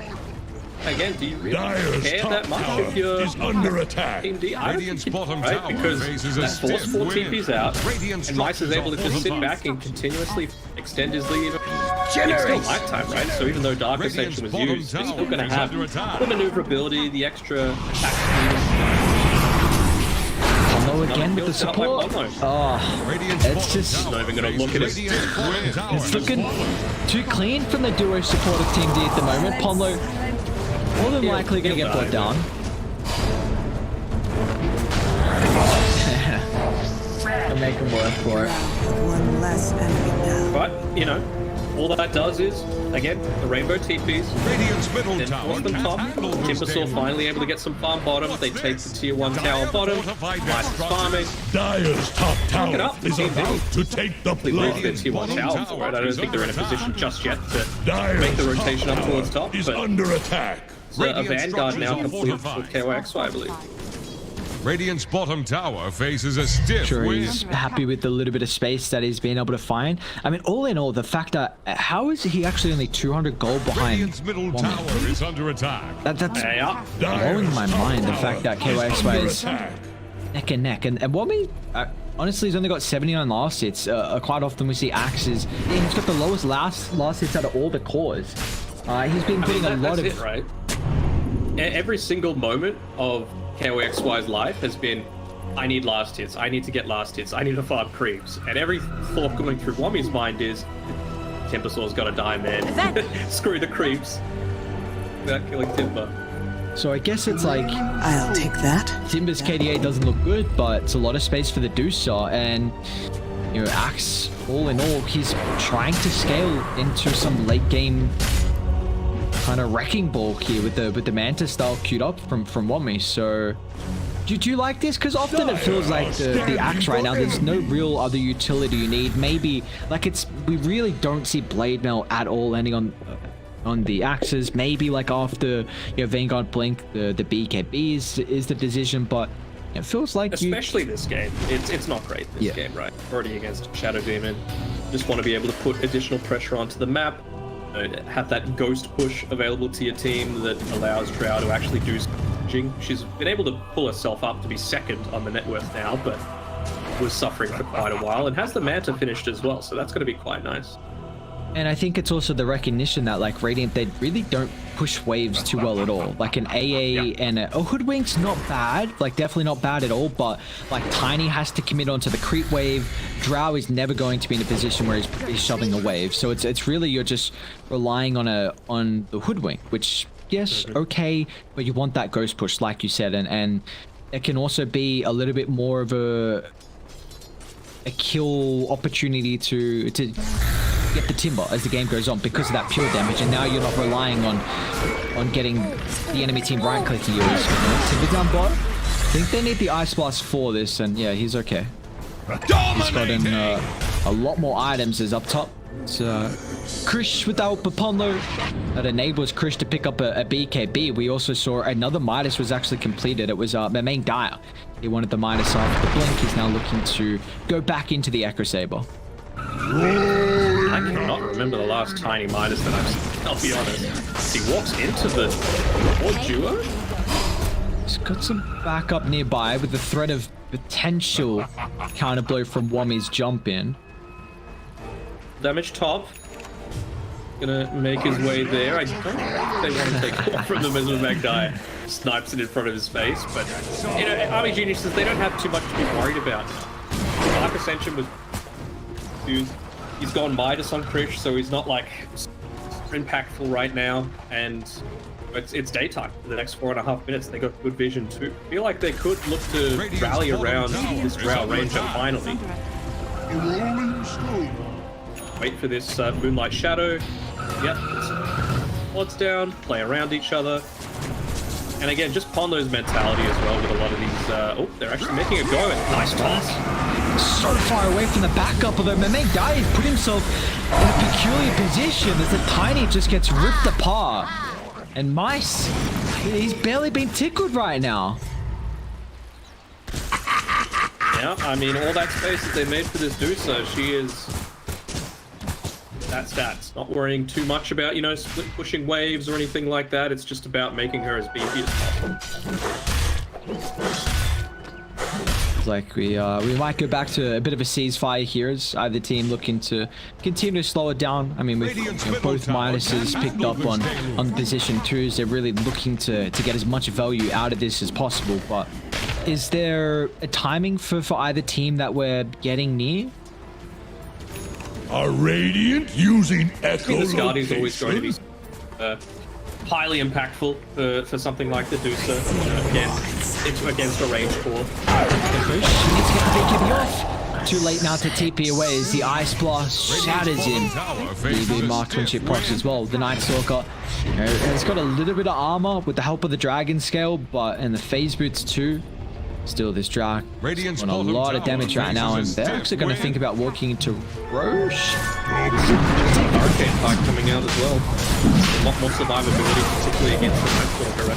Again, do you really Dire's care top that much tower if you're is under attack. Team D? I don't Radiant's think you bottom do, right? tower Because faces a that forced stiff 4 wind. TPs out, Radiant's and Mice is able to just sit back and continuously extend his lead. It's still lifetime, right? So even though Dark Radiant's Ascension was bottom used, he's still tower going to is have under attack. the maneuverability, the extra attack speed. Low again with the support. Oh, Radiant's it's bottom just tower not even gonna look at it. faces Radiant's bottom tower it's has looking fallen. too clean from the duo support of Team D at the moment. Ponlo more than likely going to get brought down. And make him work for it. One less enemy down. But, you know, all that does is, again, the rainbow TPs. Radiant's middle Then tower force them can't top. handle this Timbersaw damage. finally able to get some farm bottom. They take the tier 1 tower bottom. Nice farming. Dire's top it tower up. is about to take the They lose their plunge. tier 1 tower for it. I don't think they're in a position just yet to Dire's make the top rotation up towards top. is But under attack. a Radiant Vanguard now structures are complete for fortified. KOXY, I believe. Radiant's bottom tower faces a stiff Sure, win. he's happy with the little bit of space that he's been able to find. I mean, all in all, the fact that how is he actually only 200 gold behind? Radiant's middle Wommy? tower is under attack. That's Yeah. blowing my mind. The fact that KYXY under is attack. neck and neck, and Wommy honestly, he's only got 79 last hits. Quite often we see Axes. Yeah, he's got the lowest last hits out of all the cores. He's been putting a lot That's of it, right? Every single moment of KOXY's life has been, I need last hits, I need to get last hits, I need to farm creeps. And every thought going through Wommy's mind is, Timbersaw's gotta die, man. Screw the creeps. Without killing Timber. So I guess it's like I'll take that. Timber's KDA doesn't look good, but it's a lot of space for the Deucer, and you know, Axe, all in all, he's trying to scale into some late game kind of wrecking ball here with the Manta style queued up from Wommy. So do you like this? Because often it feels like the Axe right now, there's no real other utility you need. Maybe like we really don't see Blade Mail at all landing on the Axes. Maybe like after Vanguard Blink, the BKB is the decision, but it feels like Especially this game. It's not great this game, right? Already against Shadow Demon. Just want to be able to put additional pressure onto the map. Have that ghost push available to your team that allows Drow to actually do something. She's been able to pull herself up to be second on the net worth now, but was suffering for quite a while and has the Manta finished as well, so that's going to be quite nice. And I think it's also the recognition that like Radiant, they really don't push waves too well at all. Like an AA and a Hoodwink's not bad, like definitely not bad at all, but like Tiny has to commit onto the creep wave. Drow is never going to be in a position where he's shoving a wave. So it's really you're just relying on the Hoodwink, which yes, okay, but you want that ghost push like you said, and it can also be a little bit more of a kill opportunity to get the Timber as the game goes on because of that pure damage, and now you're not relying on getting the enemy team right clicking you. Timber down bot. I think they need the Ice Blast for this, and yeah, he's okay. He's gotten a lot more items as up top. It's Krish without Paponlo. That enables Krish to pick up a BKB. We also saw another Midas was actually completed. It was my main Dire. He wanted the Midas after the blink. He's now looking to go back into the Echo Saber. I cannot remember the last Tiny Midas that I've seen, I'll be honest. He walks into the duo? He's got some backup nearby with the threat of potential counter blow from Wommy's jump in. Damage top. Gonna make his way there. I don't think they want to take off from the middle of Magdai. Snipes it in front of his face, but you know, Army Geniuses, they don't have too much to be worried about. Dark Ascension was used. He's gone Midas on Krish, so he's not like super impactful right now, and it's daytime. For the next 4.5 minutes, they got good vision too. I feel like they could look to rally around this Drow Ranger finally. Wait for this Moonlight Shadow. Yep, odds down, play around each other. And again, just Pondo's mentality as well with a lot of these... oh, they're actually making a go at nice toss. So far away from the backup, although Mamang Dai has put himself in a peculiar position as the Tiny just gets ripped apart. And Mice, he's barely been tickled right now. Yeah, I mean, all that space that they made for this Dusa, she is... That's stats. Not worrying too much about, you know, split pushing waves or anything like that. It's just about making her as beefy as possible. Like we might go back to a bit of a ceasefire here as either team looking to continue to slow it down. I mean, with both Midases picked up on position 2s, they're really looking to get as much value out of this as possible, but Is there a timing for either team that we're getting near? Are Radiant using Echo I mean, the Guardian's always going to be location? highly impactful for something like the Deucer. Again, it's against a range core. She needs to get the BKB off. Too late now to TP away as the Ice Blast shatters him. DB marksmanship procs as well. The Night Stalker has got a little bit of armor with the help of the Dragon Scale, but and the Phase Boots too. Still, this Drak on a lot of damage right now, and they're actually going to think about walking into Roche. Arcane Pike coming out as well. A lot more survivability, particularly against the Night Stalker.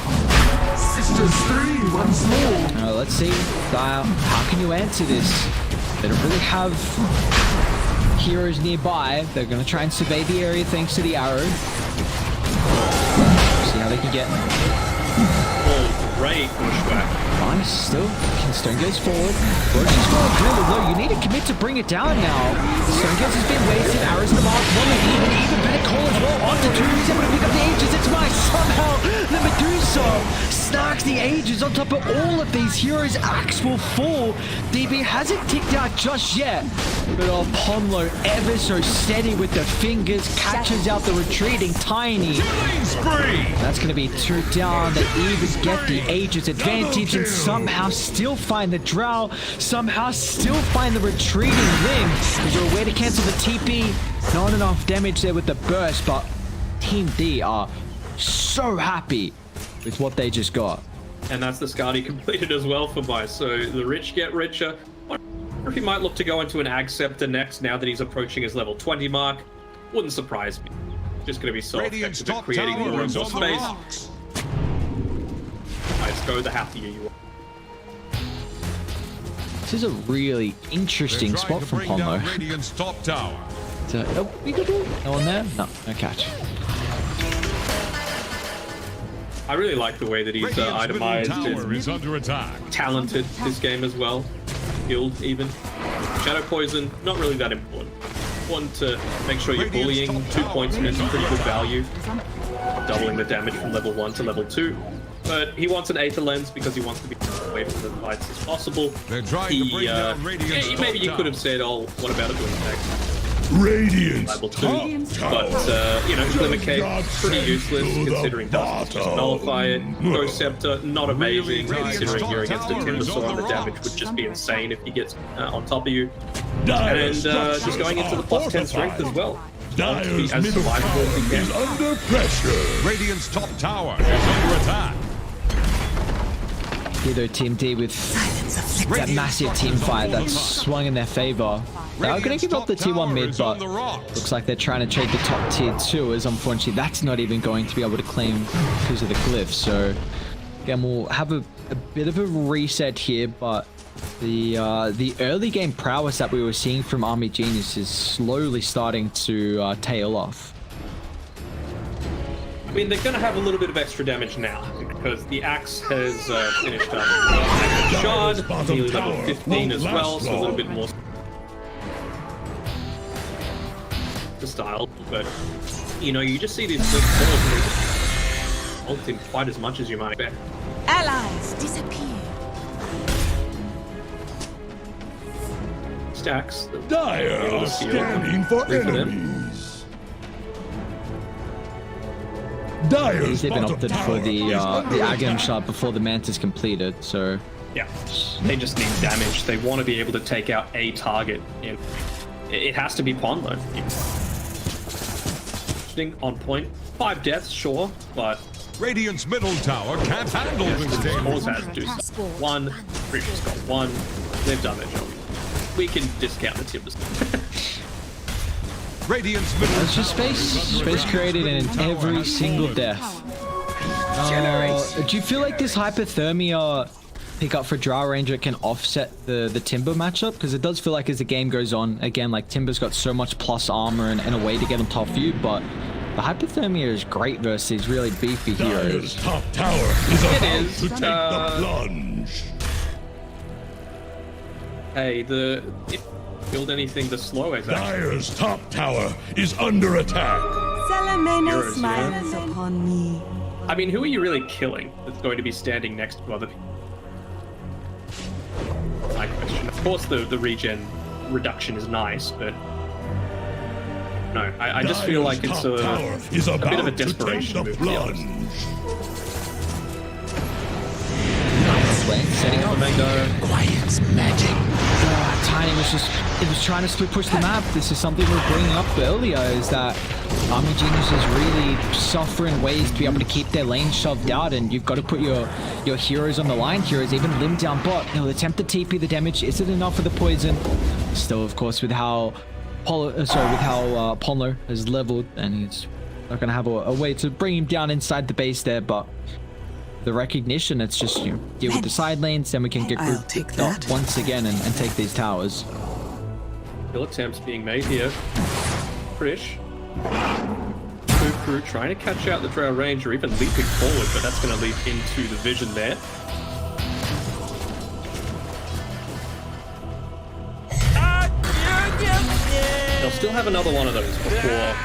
Sisters 3 once more. Let's see, how can you answer this? They don't really have heroes nearby. They're going to try and survey the area thanks to the arrow. See how they can get. Oh, great bushwhack. Nice, still. Stone goes forward. Roche is going really low. You need to commit to bring it down now. Stone goes has been wasted. Arrows in the mark. One even better call as well. On to two. He's able to pick up the Aegis. It's Mike. Somehow, the Medusa snarks the Aegis on top of all of these heroes. Axe will fall. DB hasn't ticked out just yet. But Ponlo, ever so steady with the fingers, catches out the retreating Tiny. That's going to be two down. They even get the Aegis advantage and somehow still find the Drow, somehow still find the retreating Ling. Is there a way to cancel the TP? Not enough damage there with the burst, but Team D are so happy with what they just got. And that's the Skadi completed as well for Vice. So the rich get richer. I wonder if he might look to go into an Ag Scepter next now that he's approaching his level 20 mark. Wouldn't surprise me. Just going to be so effective at creating more and more space. Let's go the happier you are. This is a really interesting spot from Ponlo. Top tower. No one there? No catch. I really like the way that he's itemized is under attack. talented this game as well. Skilled even. Shadow Poison, not really that important. Important to make sure you're bullying. 2 points is pretty good value. Doubling the damage from level 1 to level 2. But he wants an Aether Lens because he wants to be as away from the fights as possible. They're trying to bring down Radiant's maybe you top could have tower. said, oh, what about it doing next? Radiant Level 2. top But, tower. Glimmer Cape, pretty useless considering Dust just nullify it. Ghost Scepter, not amazing considering you're against a Timbersaw and the damage would just be insane if he gets on top of you. And just going into the plus 10 strength as well. Dyer's as middle survivable tower as he can. is under pressure. Radiant's top tower is under attack. Here though, Team D with that massive team fight that's swung in their favor. They are going to give up the tier 1 mid, but looks like they're trying to trade the top tier 2, as unfortunately that's not even going to be able to claim because of the glyph. So again, we'll have a bit of a reset here, but the early game prowess that we were seeing from Army Genius is slowly starting to tail off. I mean, they're going to have a little bit of extra damage now because the Axe has finished up. Shard, nearly level 15 as well, so a little bit more to style. But, you just see these balls ulting quite as much as you might expect. Allies disappear. Stacks. Dyer scanning for enemies. Dyer's They've been bottom opted tower for the is under Agam attack. shot before the Mantis completed, so Yeah, they just need damage. They want to be able to take out a target. It has to be Ponlo. On point. 5 deaths, sure, but Radiant's middle tower can't handle this Spores damage. has to do something. 1, Preacher's got 1. They've done their job. We can discount the Timbers. Radiant's middle it's just space created in every single death. Do you feel like this hypothermia pickup for Drow Ranger can offset the Timber matchup? Because it does feel like as the game goes on, again, like Timber's got so much plus armor and a way to get on top of you, but the hypothermia is great versus these really beefy Dyer's heroes. top tower is about is, to take the plunge. Hey, build anything to slow Execration. Dyer's top tower is under attack. Salamena Heroes, smiles upon me. I mean, who are you really killing that's going to be standing next to other people? my question. Of course, the regen reduction is nice, but no, I just feel like it's a bit of a desperation move. Setting up Quiet's magic. Tiny was trying to split push the map. This is something we were bringing up earlier, is that Army Genius is really suffering ways to be able to keep their lane shoved out, and you've got to put your heroes on the line. Heroes, even Lim down bot, they'll attempt to TP the damage. Is it enough for the poison? Still, of course, with how Ponlo has leveled, and he's not going to have a way to bring him down inside the base there, but the recognition, it's just deal with the side lanes, then we can get grouped up once again and take these towers. Still attempts being made here. Frisch. Crew trying to catch out the Drow Ranger, even leaping forward, but that's going to leap into the vision there. They'll still have another one of those before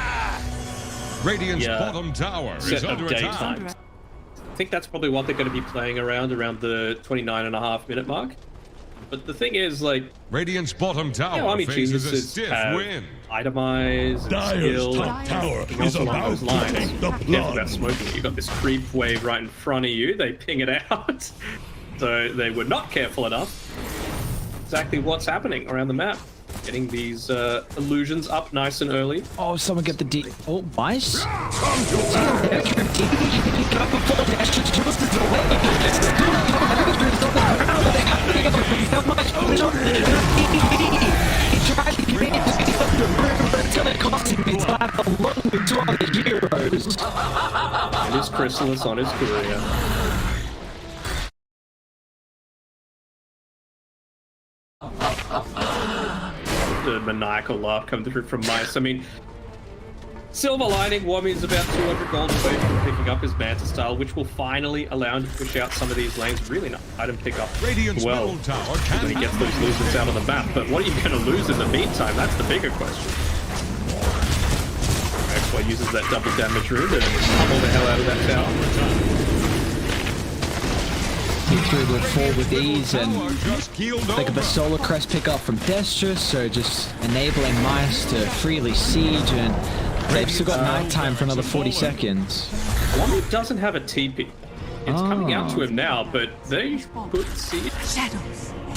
Radiant's bottom tower is under attack. I think that's probably what they're going to be playing around the 29.5 minute mark. But the thing is, like, Radiant's bottom tower faces a stiff win. Itemize, Dyer's skill, top tower is along about those to lines. take the Careful about plunge. smoking. You've got this creep wave right in front of you. They ping it out. So they were not careful enough. Exactly what's happening around the map. Getting these illusions up nice and early. Oh, someone get the D. Oh, nice. And his Chrysalis on his career. The maniacal laugh coming through from Mice. I mean, silver lining, Wami is about 200 gold away from picking up his Manta style, which will finally allow him to push out some of these lanes. Really nice item pickup. Radiant's Well, middle tower when he gets those losers out of the map. But what are you going to lose in the meantime? That's the bigger question. X-Way uses that double damage rune to pummel the hell out of that tower. Through the fall with ease, and like a solar crest pickup from Destra, so just enabling Mice to freely siege, and they've still got nighttime for another 40 seconds. Wami doesn't have a TP. It's coming out to him now, but they put siege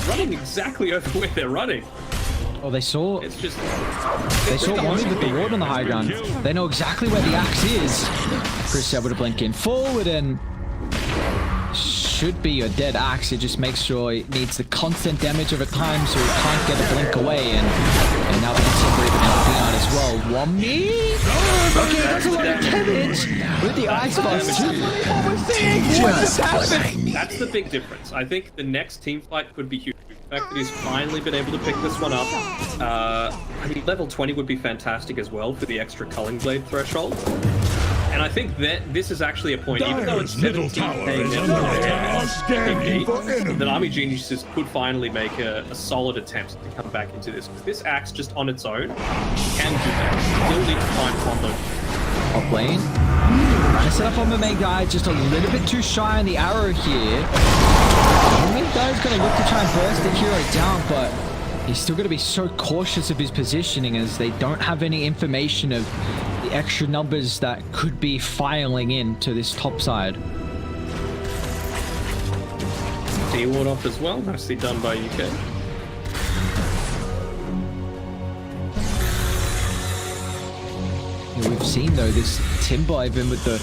running exactly over where they're running. Oh, they saw It's just Wami with the ward on the high ground. They know exactly where the axe is. Chris able to blink in forward, and should be your dead axe. It just makes sure it needs the constant damage over time, so it can't get a blink away, and now we can see Reaper helping out as well. Wami? Okay, that's a lot of damage with the ice box. That's the big difference. I think the next team fight could be huge. The fact that he's finally been able to pick this one up. I mean, level 20 would be fantastic as well for the extra Culling Blade threshold. And I think that this is actually a point, even though it's 17k that Army Geniuses could finally make a solid attempt to come back into this. Because this axe just on its own can do that. Still need to find combo. Top lane. Trying to set up on the main guy, just a little bit too shy on the arrow here. The main guy's going to look to try and burst the hero down, but he's still going to be so cautious of his positioning, as they don't have any information of the extra numbers that could be filing into this top side. D-ward off as well. Nicely done by UK. Yeah, we've seen though this Timber, even with the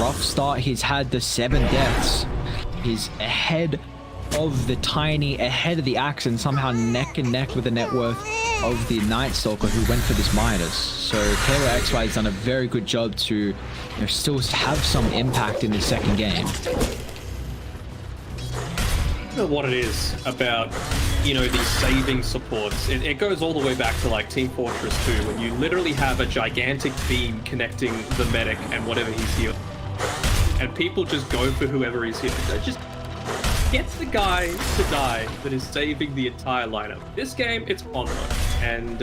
rough start he's had, the 7 deaths, he's ahead of the Tiny, ahead of the Axe, and somehow neck and neck with the net worth of the Night Stalker, who went for this Midas. So KO XY has done a very good job to still have some impact in the second game. I don't know what it is about, these saving supports. It goes all the way back to like Team Fortress 2, when you literally have a gigantic beam connecting the medic and whatever he's healing. And people just go for whoever he's healing. They just gets the guy to die that is saving the entire lineup. This game, it's Ponlo. And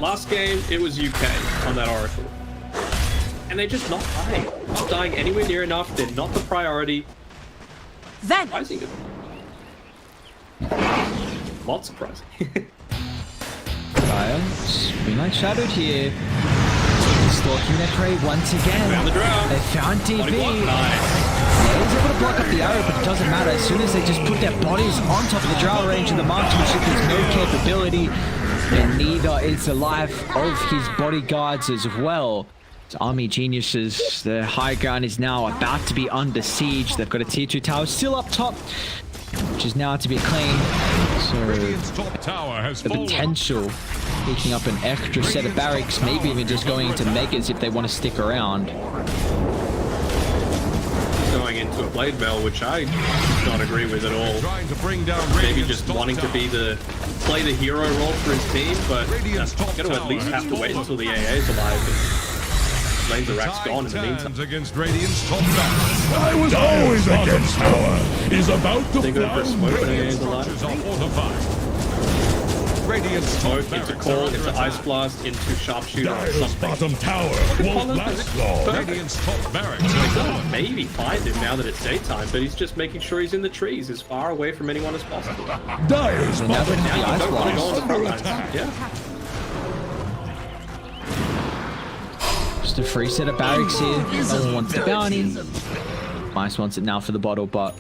last game, it was UK on that Oracle. And they're just not dying. Not dying anywhere near enough. They're not the priority. Then Surprising. not surprising. Giants being like shadowed here. Stalking their prey once again. Found the drow. They found DB. Body block. Nice. Yeah, he's able to block up the arrow, but it doesn't matter. As soon as they just put their bodies on top of the drow range, and the marksmanship has no capability, and neither is the life of his bodyguards as well. It's Army Geniuses. The high ground is now about to be under siege. They've got a tier 2 tower still up top, which is now to be claimed. So Radiant's top tower has the fallen. potential picking up an extra set of barracks, maybe even just going into megas if they want to stick around. Going into a blade mail, which I do not agree with at all. Trying to bring down Maybe Radiant's just top wanting to tower. be play the hero role for his team, but Radiant's top going to at tower least has have to wait fallen. until the AA is alive. And Laser Rack's gone in the meantime. Turns against Radiant's top tower. I was always against tower is about to They go for a smoke when AA is Structures alive. are fortified. Radiant's Smoke top into barracks call, are under into attack. Ice Blast, into Sharpshooter or Dyer's something. bottom tower at won't Apollo. last long. Radiant's top barracks are fallen. Maybe find him now that it's daytime, but he's just making sure he's in the trees as far away from anyone as possible. Dyer's And now bottom they have the tower Ice Don't want to go on the is front under lines. attack. Yeah. Just a free set of barracks here. No one wants the bounty. Mice wants it now for the bottle, but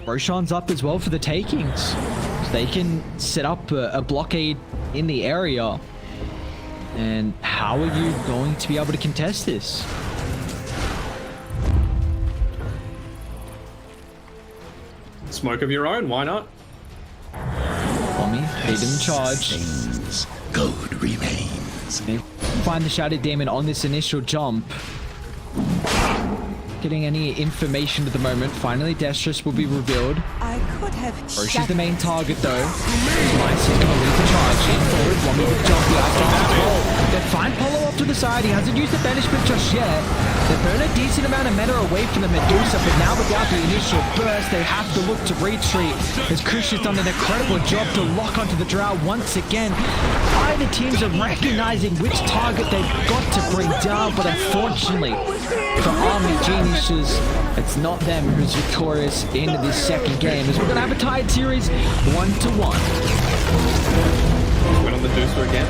Roshan's up as well for the takings. So they can set up a blockade in the area. And how are you going to be able to contest this? Smoke of your own, why not? Tommy, lead in charge. Things good remains. They find the Shattered Demon on this initial jump. Getting any information at the moment. Finally, Destress will be revealed. I could have Roche is the main target though. Mice is going to lead the charge in forward. One move to jump the ice jump. They find Polo off to the side. He hasn't used the banishment just yet. They burn a decent amount of meta away from the Medusa, but now without the initial burst, they have to look to retreat. As Kush has done an incredible job to lock onto the Drow once again. Either teams are recognizing which target they've got to bring down, but unfortunately for Army Geniuses, it's not them who's victorious in this second game, as we're going to have a tied series 1-1. Went on the Deucer again.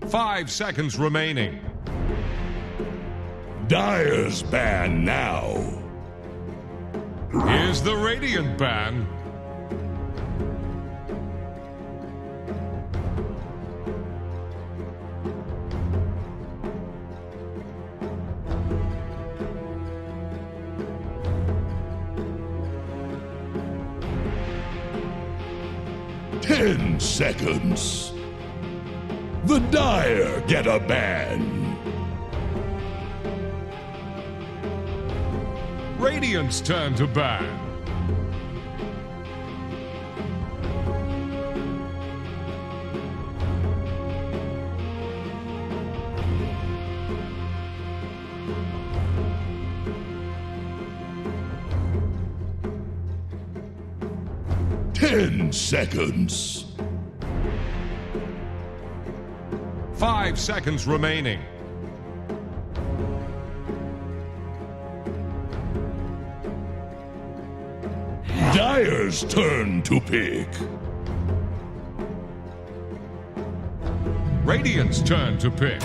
5 seconds remaining. Dire's ban now. Here's the Radiant ban. Ten seconds. The Dire get a ban. Radiant's turn to ban. Ten seconds. 5 seconds remaining. Dire's turn to pick. Radiant's turn to pick.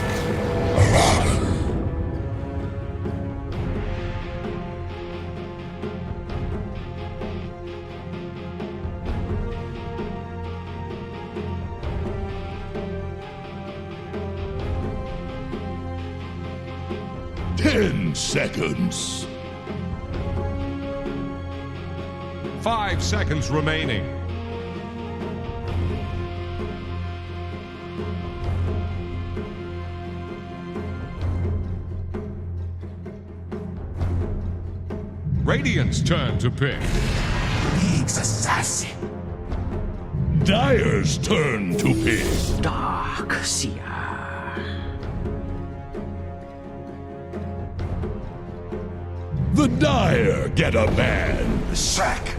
Ten seconds. 5 seconds remaining. Radiant's turn to pick. League's assassin. Dire's turn to pick. Dark Seer. The Dire get a ban. Sack.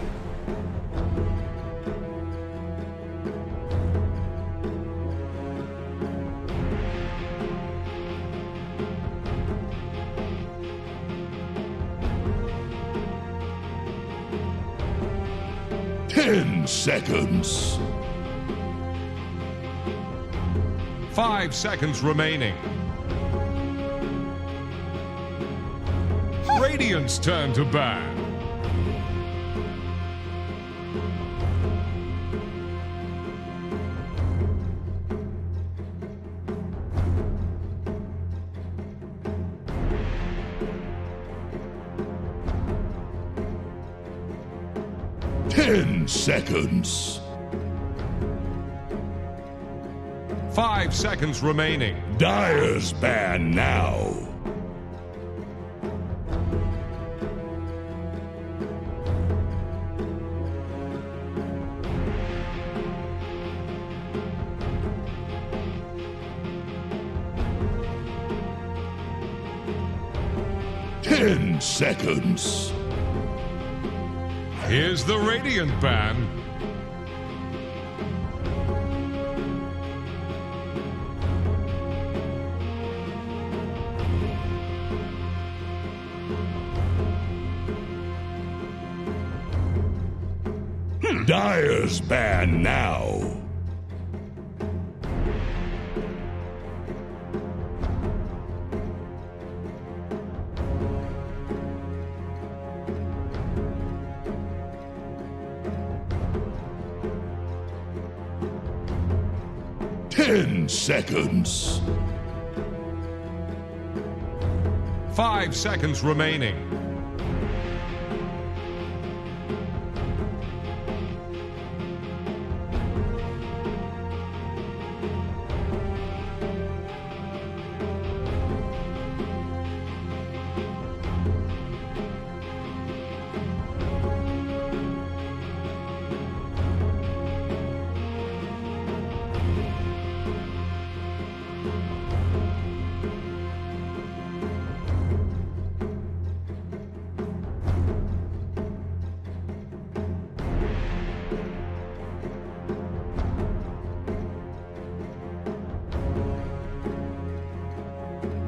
Ten seconds. 5 seconds remaining. Radiant's turn to ban. Ten seconds. 5 seconds remaining. Dire's ban now. Ten seconds. Here's the Radiant ban. Dire's ban now. Ten seconds. 5 seconds remaining.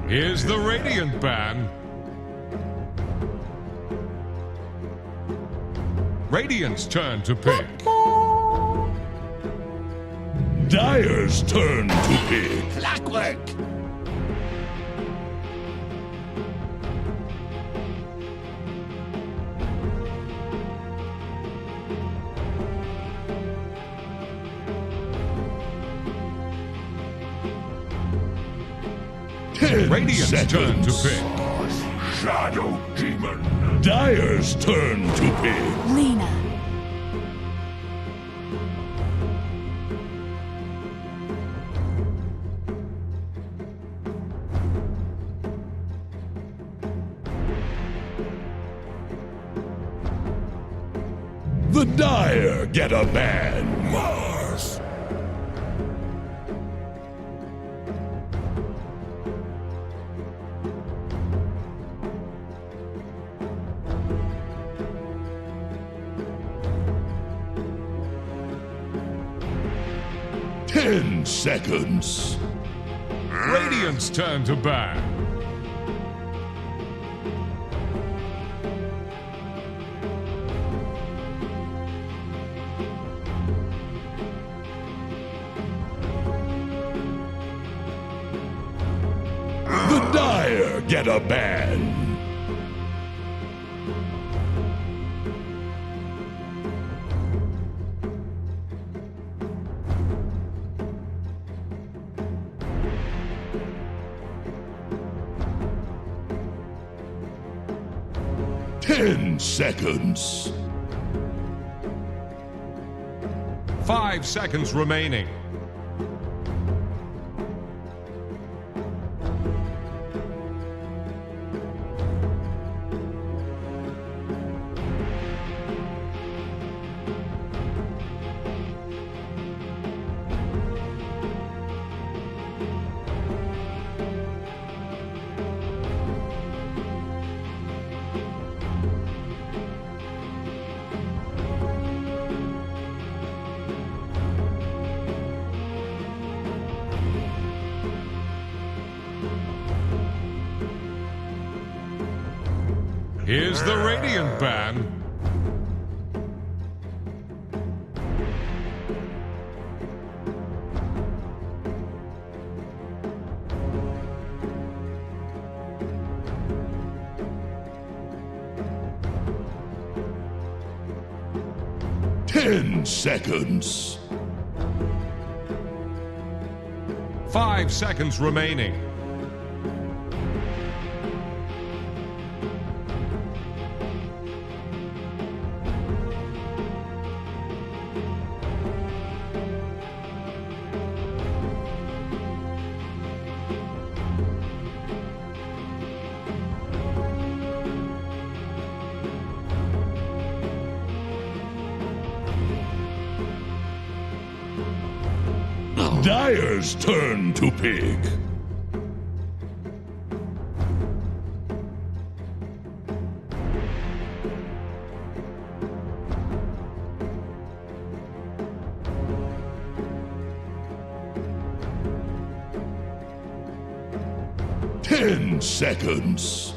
Here's the Radiant ban. Radiant's turn to pick. Dyer's turn to pick. Clockwork. Radiant's turn to pick. Shadow Demon. Dyer's turn to pick. Lena. The Dyer get a ban. Mars. Ten seconds. Radiant's turn to ban. The Dyer get a ban. Ten seconds. 5 seconds remaining. Here's the Radiant ban. Ten seconds. 5 seconds remaining. Dyer's turn to pick. Ten seconds.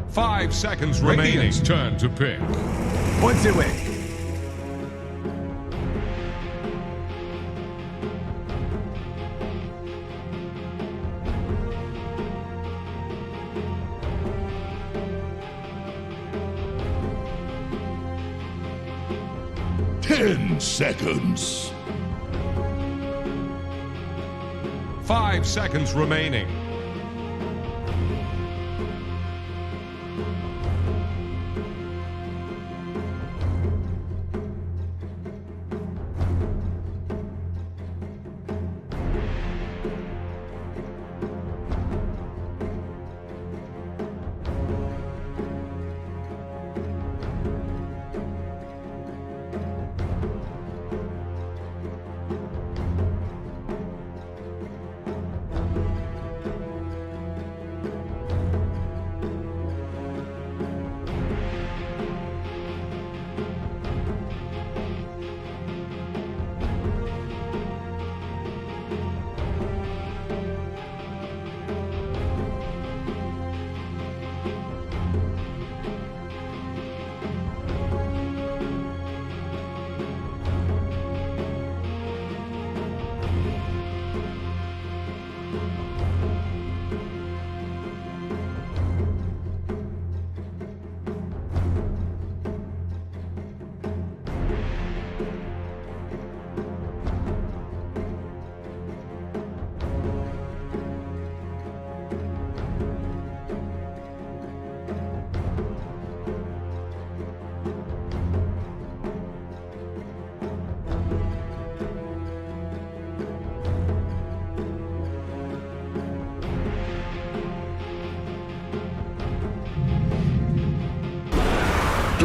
5 seconds remaining. Radiant's turn to pick. What's it with? Ten seconds. 5 seconds remaining.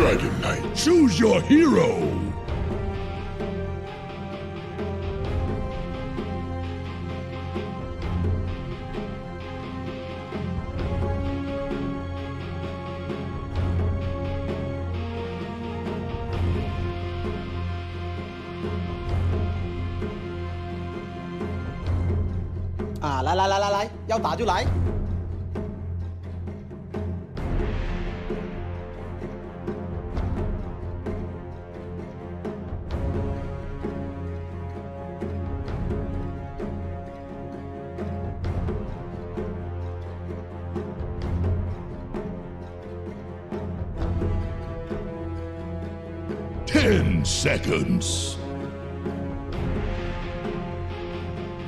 Dragon Knight, choose your hero! À, 来，要打就来。10 seconds.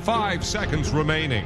5 seconds remaining.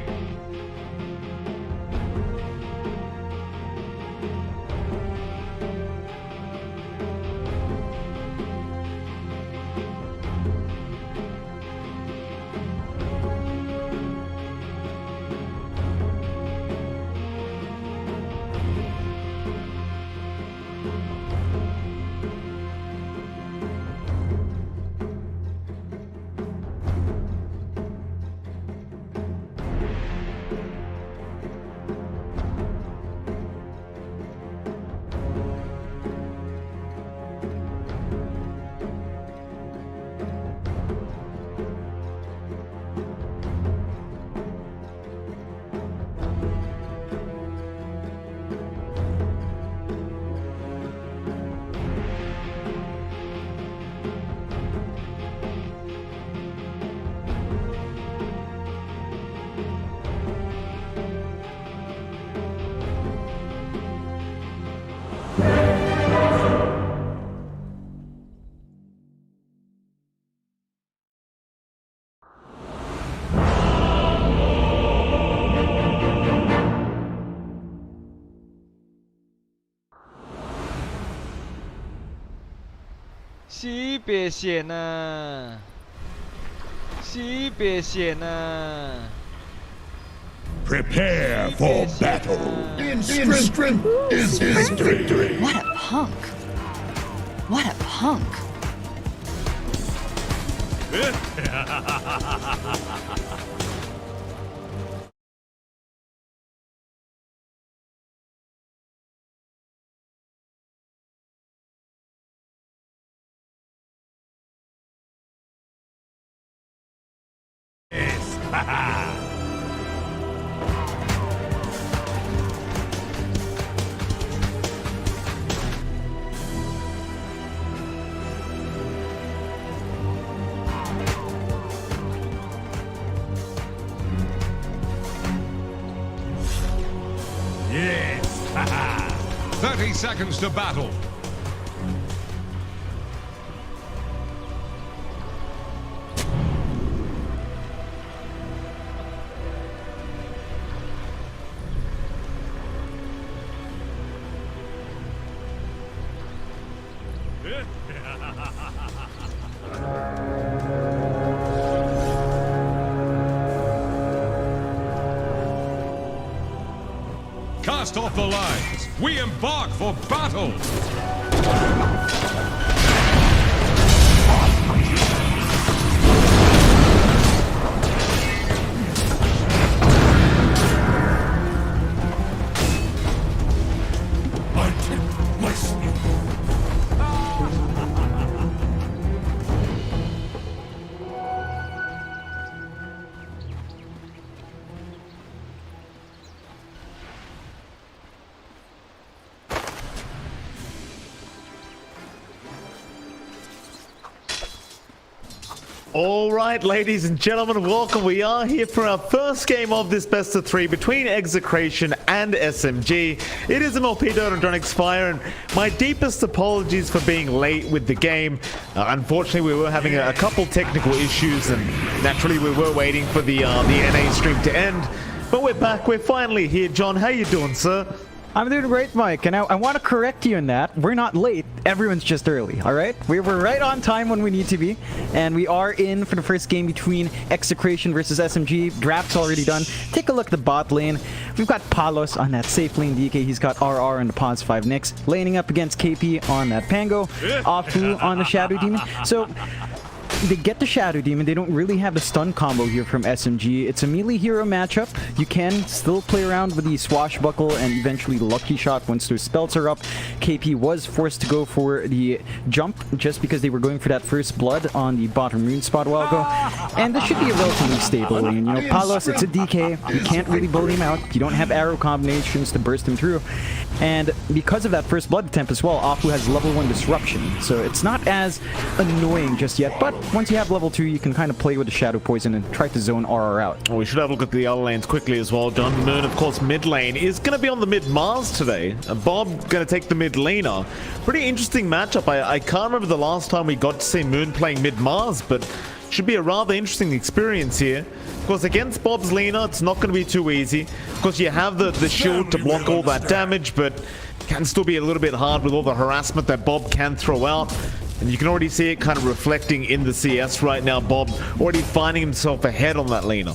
Prepare for battle. In strength is victory. What a punk. What a punk. Yes. 30 seconds to battle. Cast off the lines. We embark for battle. All right, ladies and gentlemen, welcome. We are here for our first game of this best of 3 between Execration and SMG. It is MLP Dota Don't Expire, and my deepest apologies for being late with the game. Unfortunately, we were having a couple technical issues, and naturally, we were waiting for the NA stream to end. But we're back. We're finally here. John, how you doing, sir? I'm doing great, Mike, and I want to correct you in that. We're not late. Everyone's just early, all right? We're right on time when we need to be, and we are in for the first game between Execration versus SMG. Draft's already done. Take a look at the bot lane. We've got Palos on that safe lane DK. He's got RR and the Pause 5 Nyx. Laning up against KP on that Pango. Afu on the Shadow Demon. So they get the Shadow Demon. They don't really have the stun combo here from SMG. It's a melee hero matchup. You can still play around with the Swashbuckle and eventually Lucky Shot once those spells are up. KP was forced to go for the jump just because they were going for that first blood on the bottom rune spot a while ago. And this should be a relatively stable lane. You know, Palos, it's a DK. You can't really bully him out. You don't have arrow combinations to burst him through. And because of that first blood attempt as well, Afu has level 1 disruption. So it's not as annoying just yet, but once you have level 2, you can kind of play with the Shadow Poison and try to zone RR out. Well, we should have a look at the other lanes quickly as well. John Moon, of course, mid lane is going to be on the mid Mars today. Bob going to take the mid laner. Pretty interesting matchup. I can't remember the last time we got to see Moon playing mid Mars, but should be a rather interesting experience here. Of course, against Bob's Lena, it's not going to be too easy. Of course, you have the shield to block all that damage, but can still be a little bit hard with all the harassment that Bob can throw out. And you can already see it kind of reflecting in the CS right now. Bob already finding himself ahead on that Lena.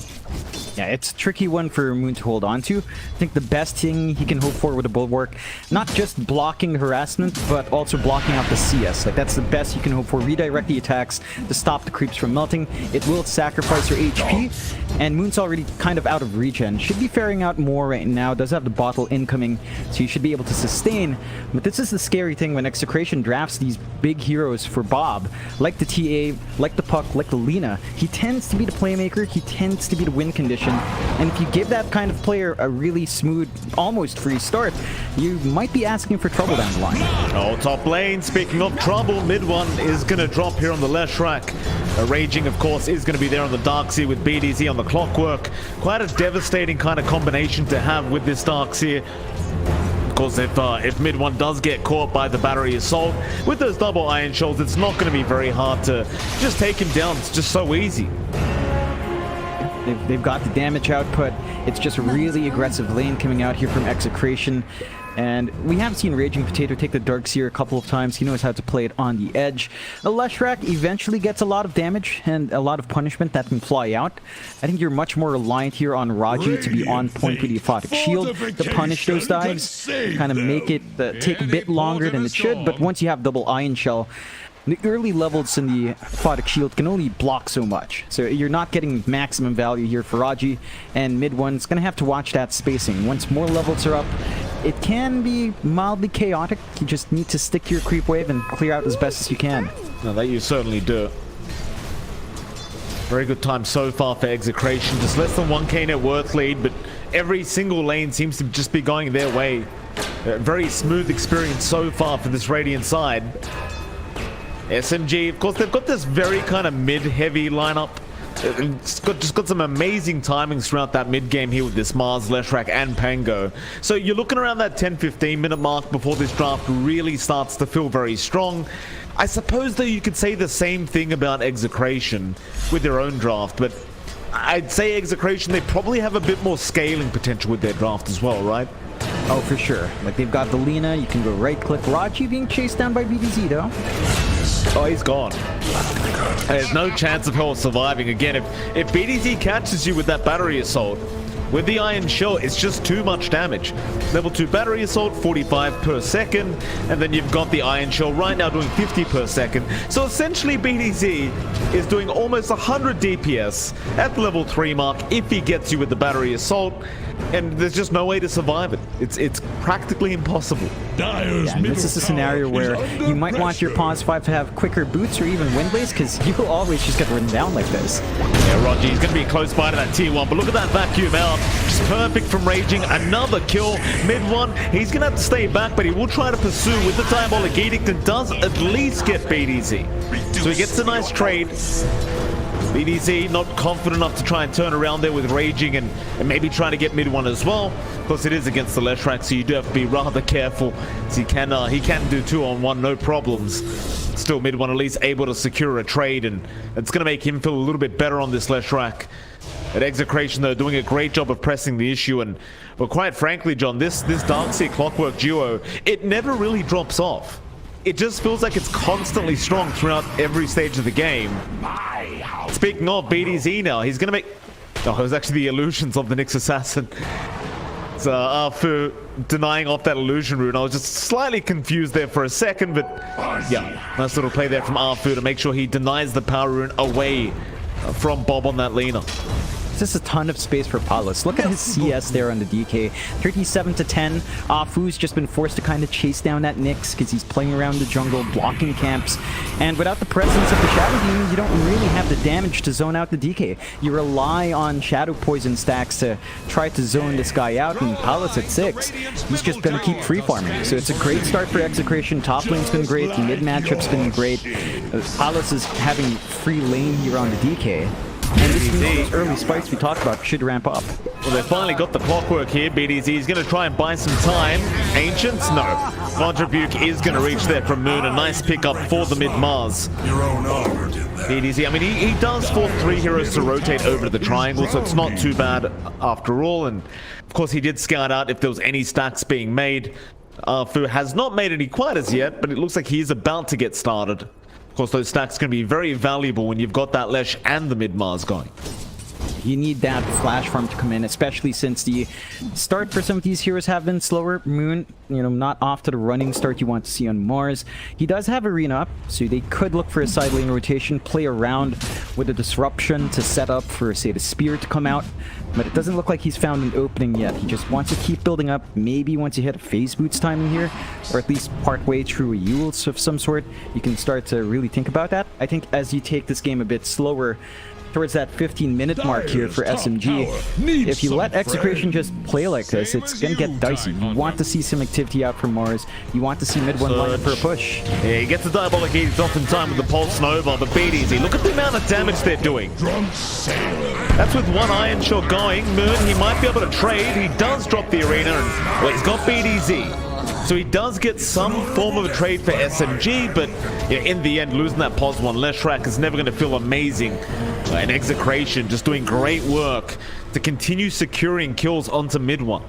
Yeah, it's a tricky one for Moon to hold on to. I think the best thing he can hope for with a Bulwark, not just blocking harassment, but also blocking out the CS. Like, that's the best you can hope for. Redirect the attacks to stop the creeps from melting. It will sacrifice your HP, and Moon's already kind of out of regen. Should be faring out more right now. Does have the bottle incoming, so you should be able to sustain. But this is the scary thing when Execration drafts these big heroes for Bob. Like the TA, like the Puck, like the Lena. He tends to be the playmaker. He tends to be the win condition. And if you give that kind of player a really smooth, almost free start, you might be asking for trouble down the line. Oh, top lane, speaking of trouble, mid one is going to drop here on the Leshrac. Raging, of course, is going to be there on the Darkseer with BDZ on the Clockwork. Quite a devastating kind of combination to have with this Darkseer. Of course, if mid one does get caught by the battery assault, with those double iron shells, it's not going to be very hard to just take him down. It's just so easy. They've got the damage output. It's just a really aggressive lane coming out here from Execration. And we have seen Raging Potato take the Darkseer a couple of times. He knows how to play it on the edge. The Leshrac eventually gets a lot of damage and a lot of punishment that can fly out. I think you're much more reliant here on Raji to be on point with the Aphotic Shield to punish those dives. Kind of make it take a bit longer than it should, but once you have double Iron Shell, the early levels in the Aphotic Shield can only block so much. So you're not getting maximum value here for Raji, and mid one's going to have to watch that spacing. Once more levels are up, it can be mildly chaotic. You just need to stick to your creep wave and clear out as best as you can. No, that you certainly do. Very good time so far for Execration. Just less than 1k net worth lead, but every single lane seems to just be going their way. Very smooth experience so far for this Radiant side. SMG, of course, they've got this very kind of mid-heavy lineup. It's just got some amazing timings throughout that mid-game here with this Mars, Leshrac, and Pango. So you're looking around that 10-15 minute mark before this draft really starts to feel very strong. I suppose, though, you could say the same thing about Execration with their own draft, but I'd say Execration, they probably have a bit more scaling potential with their draft as well, right? Oh, for sure. Like, they've got the Lena, you can go right-click. Raji being chased down by BDZ, though. Oh, he's gone. There's no chance of her surviving. Again, if BDZ catches you with that battery assault, with the Iron Shell, it's just too much damage. Level 2 battery assault, 45 per second, and then you've got the Iron Shell right now doing 50 per second. So essentially, BDZ is doing almost 100 DPS at the level 3 mark if he gets you with the battery assault, and there's just no way to survive it. It's practically impossible. Yeah, and this is a scenario where you might want your Pause 5 to have quicker boots or even wind blaze, because you'll always just get run down like this. Yeah, Roger, he's going to be close by to that tier 1, but look at that vacuum out. Just perfect from Raging. Another kill. Mid 1, he's going to have to stay back, but he will try to pursue with the Diabolic Edict and does at least get BDZ. So he gets a nice trade. BDZ not confident enough to try and turn around there with Raging and maybe trying to get mid 1 as well. Of course, it is against the Leshrac, so you do have to be rather careful. So he can do 2-on-1, no problems. Still, mid 1 at least able to secure a trade, and it's going to make him feel a little bit better on this Leshrac. At Execration, though, doing a great job of pressing the issue, and well, quite frankly, John, this Darkseer Clockwork duo, it never really drops off. It just feels like it's constantly strong throughout every stage of the game. Speaking of BDZ now, he's gonna make... Oh, it was actually the illusions of the Nyx Assassin. So Arfu denying off that illusion rune. I was just slightly confused there for a second, but yeah, nice little play there from Arfu to make sure he denies the power rune away from Bob on that Lina. Just a ton of space for Palos. Look at his CS there on the DK. 37 to 10. Afu's just been forced to kind of chase down that Nyx because he's playing around the jungle, blocking camps. And without the presence of the Shadow Demons, you don't really have the damage to zone out the DK. You rely on Shadow Poison stacks to try to zone this guy out, and Palos at 6. He's just going to keep free farming. So it's a great start for Execration. Top lane's been great. The mid matchup's been great. Palos is having free lane here on the DK. And this means those early spikes we talked about should ramp up. Well, they finally got the clockwork here. BDZ is going to try and buy some time. Ancients? No. Contribuke is going to reach there from Moon. A nice pickup for the mid-Mars. BDZ, I mean, he does force 3 heroes to rotate over to the triangle, so it's not too bad after all. And, of course, he did scout out if there was any stacks being made. Fu has not made any quite as yet, but it looks like he is about to get started. Of course, those stacks can be very valuable when you've got that Lesh and the mid-Mars going. You need that flash farm to come in, especially since the start for some of these heroes have been slower. Moon, you know, not off to the running start you want to see on Mars. He does have Arena up, so they could look for a side lane rotation, play around with a disruption to set up for, say, the spear to come out. But it doesn't look like he's found an opening yet. He just wants to keep building up. Maybe once you hit a phase boots timing here, or at least partway through a Eul's of some sort, you can start to really think about that. I think as you take this game a bit slower, towards that 15-minute mark here for SMG, if you let Execration just play like this, it's gonna get dicey. You want to see some activity out from Mars. You want to see mid one line up for a push. Yeah, he gets the Diabolic Edicts off in time with the Pulse Nova, but BDZ, look at the amount of damage they're doing. That's with one Iron Shot going. Moon, he might be able to trade. He does drop the arena, and well, he's got BDZ. So he does get some form of a trade for SMG, but yeah, in the end, losing that pos 1 Leshrac is never going to feel amazing. And Execration just doing great work to continue securing kills onto mid 1.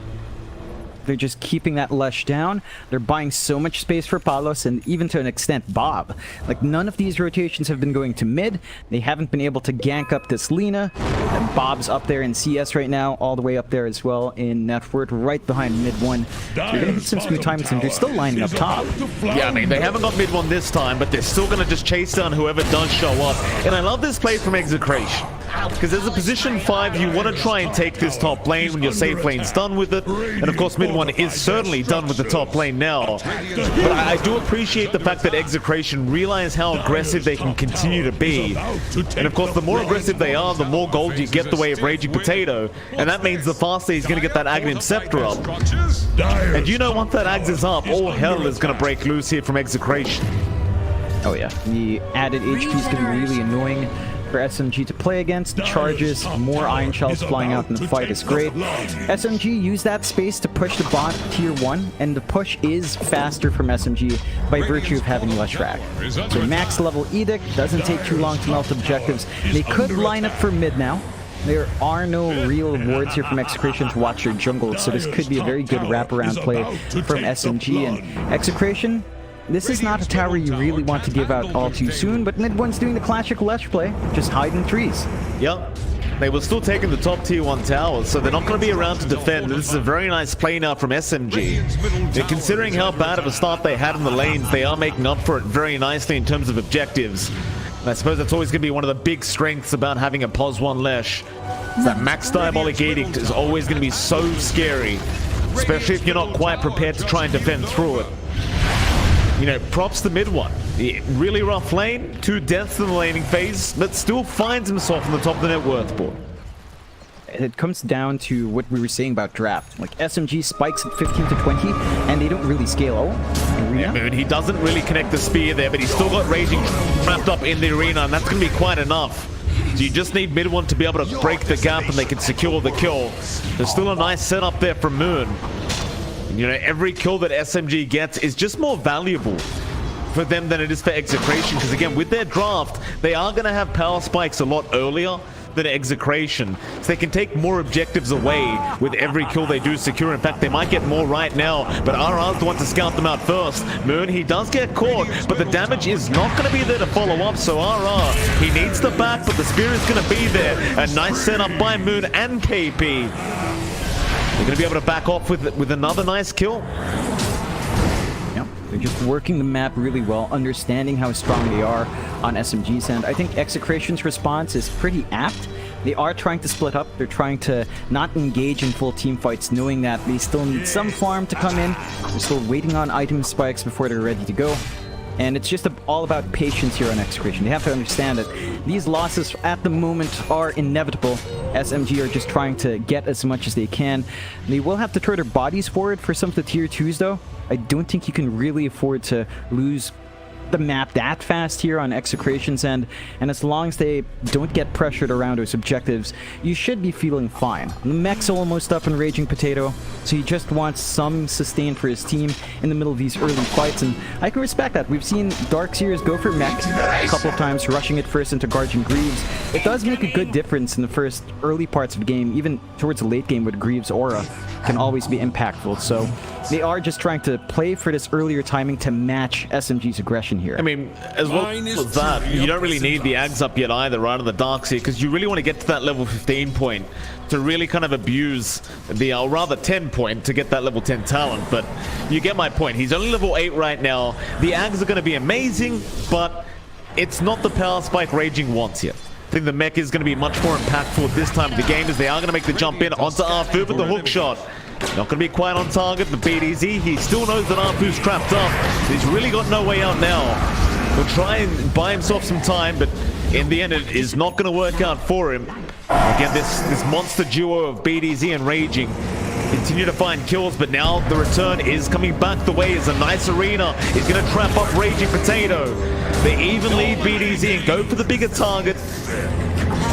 They're just keeping that Lesh down. They're buying so much space for Palos, and even to an extent Bob. Like, none of these rotations have been going to mid. They haven't been able to gank up this Lina. And Bob's up there in CS right now, all the way up there as well in Network, right behind mid 1. So you're gonna hit some smooth timings, and they're still lining up top. Yeah, I mean, they haven't got mid 1 this time, but they're still gonna just chase down whoever does show up. And I love this play from Execration, because as a position 5, you want to try and take this top lane when your safe lane's done with it. And of course, mid 1 is certainly done with the top lane now. But I do appreciate the fact that Execration realize how aggressive they can continue to be. And of course, the more aggressive they are, the more gold you get the way of Raging Potato. And that means the faster he's going to get that Aghanim Scepter up. And you know, once that Ags is up, all hell is going to break loose here from Execration. Oh yeah, the added HP is going to be really annoying for SMG to play against. Charges, more Iron Shells flying out in the fight is great. SMG used that space to push the bot tier 1, and the push is faster from SMG by virtue of having Leshrac. So max level Edict doesn't take too long to melt objectives. They could line up for mid now. There are no real rewards here from Execration to watch your jungle, so this could be a very good wraparound play from SMG. And Execration, this is not a tower you really want to give out all too soon, but mid 1's doing the classic Lesh play, just hide in trees. Yep. They were still taking the top tier 1 towers, so they're not going to be around to defend. This is a very nice play now from SMG. And considering how bad of a start they had in the lanes, they are making up for it very nicely in terms of objectives. And I suppose that's always going to be one of the big strengths about having a pos 1 Lesh. That max Diabolic Edict is always going to be so scary, especially if you're not quite prepared to try and defend through it. You know, props to mid 1. Really rough lane, 2 deaths in the laning phase, but still finds himself on the top of the net worth board. It comes down to what we were saying about draft. Like, SMG spikes at 15 to 20, and they don't really scale out. Yeah, Moon, he doesn't really connect the spear there, but he's still got Raging wrapped up in the arena, and that's going to be quite enough. So you just need mid 1 to be able to break the gap, and they can secure the kill. There's still a nice setup there from Moon. You know, every kill that SMG gets is just more valuable for them than it is for Execration, because again, with their draft, they are going to have power spikes a lot earlier. than Execration, so they can take more objectives away with every kill they do secure. In fact, they might get more right now, but RR's the one to scout them out first. Moon, he does get caught, but the damage is not going to be there to follow up, so RR, he needs the back, but the spear is going to be there. A nice setup by Moon and KP. They're going to be able to back off with another nice kill. Yep, they're just working the map really well, understanding how strong they are on SMG's end. I think Execration's response is pretty apt. They are trying to split up. They're trying to not engage in full team fights, knowing that they still need some farm to come in. They're still waiting on item spikes before they're ready to go. And it's just all about patience here on Execration. They have to understand that these losses at the moment are inevitable. SMG are just trying to get as much as they can. They will have to throw their bodies forward for some of the tier 2s though. I don't think you can really afford to lose the map that fast here on Execration's end, and as long as they don't get pressured around those objectives, you should be feeling fine. The mech's almost up in Raging Potato, so he just wants some sustain for his team in the middle of these early fights, and I can respect that. We've seen Dark Seers go for mech a couple of times, rushing it first into Guardian Greaves. It does make a good difference in the first early parts of the game, even towards the late game with Greaves' aura can always be impactful, so they are just trying to play for this earlier timing to match SMG's aggression here. I mean, as well as that, you don't really need the Ags up yet either, right, on the Dark Seer, because you really want to get to that level 15 point to really kind of abuse the, or rather 10 point to get that level 10 talent, but you get my point. He's only level 8 right now. The Ags are going to be amazing, but it's not the power spike Raging wants yet. I think the mech is going to be much more impactful at this time of the game, as they are going to make the jump in onto Arfu with the hook shot. Not going to be quite on target, but BDZ, he still knows that Arfu's trapped up. He's really got no way out now. He'll try and buy himself some time, but in the end, it is not going to work out for him. Again, this monster duo of BDZ and Raging continue to find kills, but now the return is coming back the way as a nice arena is going to trap up Raging Potato. They even lead BDZ and go for the bigger target.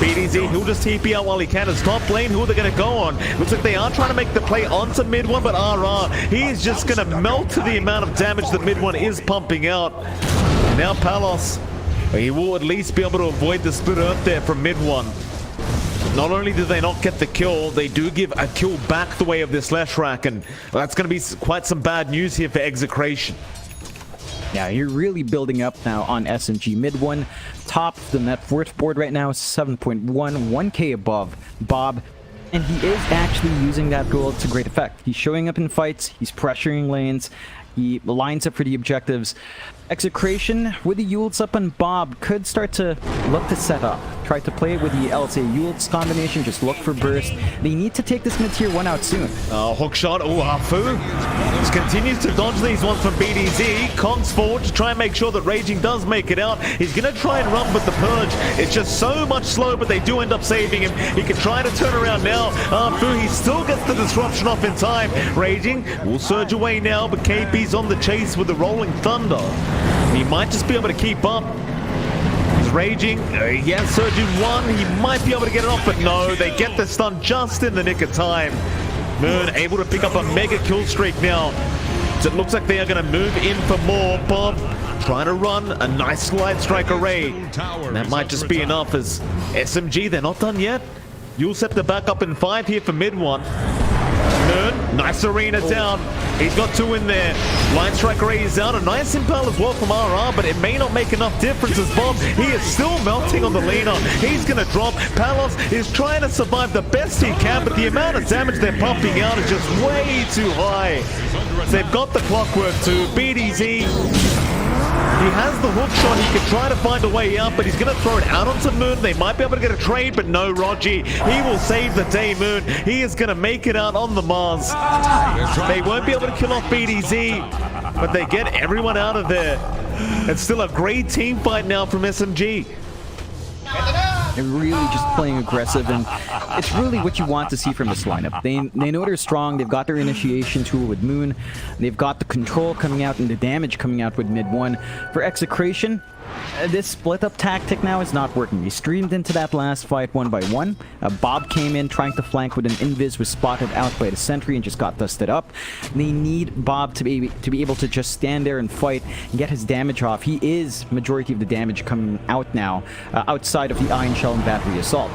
BDZ, he'll just TP out while he can. As top lane, who are they going to go on? Looks like they are trying to make the play onto mid one, but RR, he is just going to melt to the amount of damage that mid one is pumping out. And now Palos, he will at least be able to avoid the split earth there from mid one. Not only do they not get the kill, they do give a kill back the way of this Leshrac, and that's going to be quite some bad news here for Execration. Yeah, you're really building up now on SMG. Mid one, top of the net worth board right now is 7.1, 1k above Bob. And he is actually using that gold to great effect. He's showing up in fights, he's pressuring lanes, he lines up for the objectives. Execration with the Yules up on Bob could start to look to set up. Try to play it with the LSA Yules combination, just look for burst. They need to take this mid-tier 1 out soon. Hook shot, Arfu just continues to dodge these ones from BDZ. Kong's forward to try and make sure that Raging does make it out. He's going to try and run with the Purge. It's just so much slow, but they do end up saving him. He can try to turn around now. Arfu, he still gets the disruption off in time. Raging will surge away now, but KP's on the chase with the Rolling Thunder. He might just be able to keep up. He's Raging. He has Surge in one. He might be able to get it off, but no. They get the stun just in the nick of time. Moon able to pick up a mega kill streak now. So it looks like they are going to move in for more. Bob trying to run a nice slide strike array. And that might just be enough as SMG, they're not done yet. You'll set the back up in 5 here for mid one. Moon, nice arena down. He's got 2 in there. Line strike array is out. A nice impel as well from RR, but it may not make enough difference as Bob, he is still melting on the leaner. He's going to drop. Palos is trying to survive the best he can, but the amount of damage they're pumping out is just way too high. They've got the clockwork too. BDZ, he has the hook shot. He can try to find a way out, but he's going to throw it out onto Moon. They might be able to get a trade, but no, Rogi. He will save the day, Moon. He is going to make it out on the Mars. They won't be able to kill off BDZ, but they get everyone out of there. It's still a great team fight now from SMG. They're really just playing aggressive, and it's really what you want to see from this lineup. They know they're strong, they've got their initiation tool with Moon, they've got the control coming out and the damage coming out with mid one. For Execration, this split-up tactic now is not working. He streamed into that last fight 1-by-1. Bob came in trying to flank with an invis, was spotted out by the sentry and just got dusted up. They need Bob to be able to just stand there and fight and get his damage off. He is majority of the damage coming out now, outside of the Iron Shell and Battery Assault.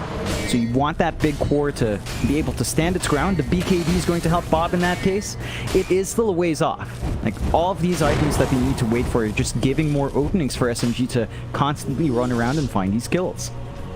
So you want that big core to be able to stand its ground. The BKB is going to help Bob in that case. It is still a ways off. Like, all of these items that they need to wait for are just giving more openings for SMG to constantly run around and find these kills.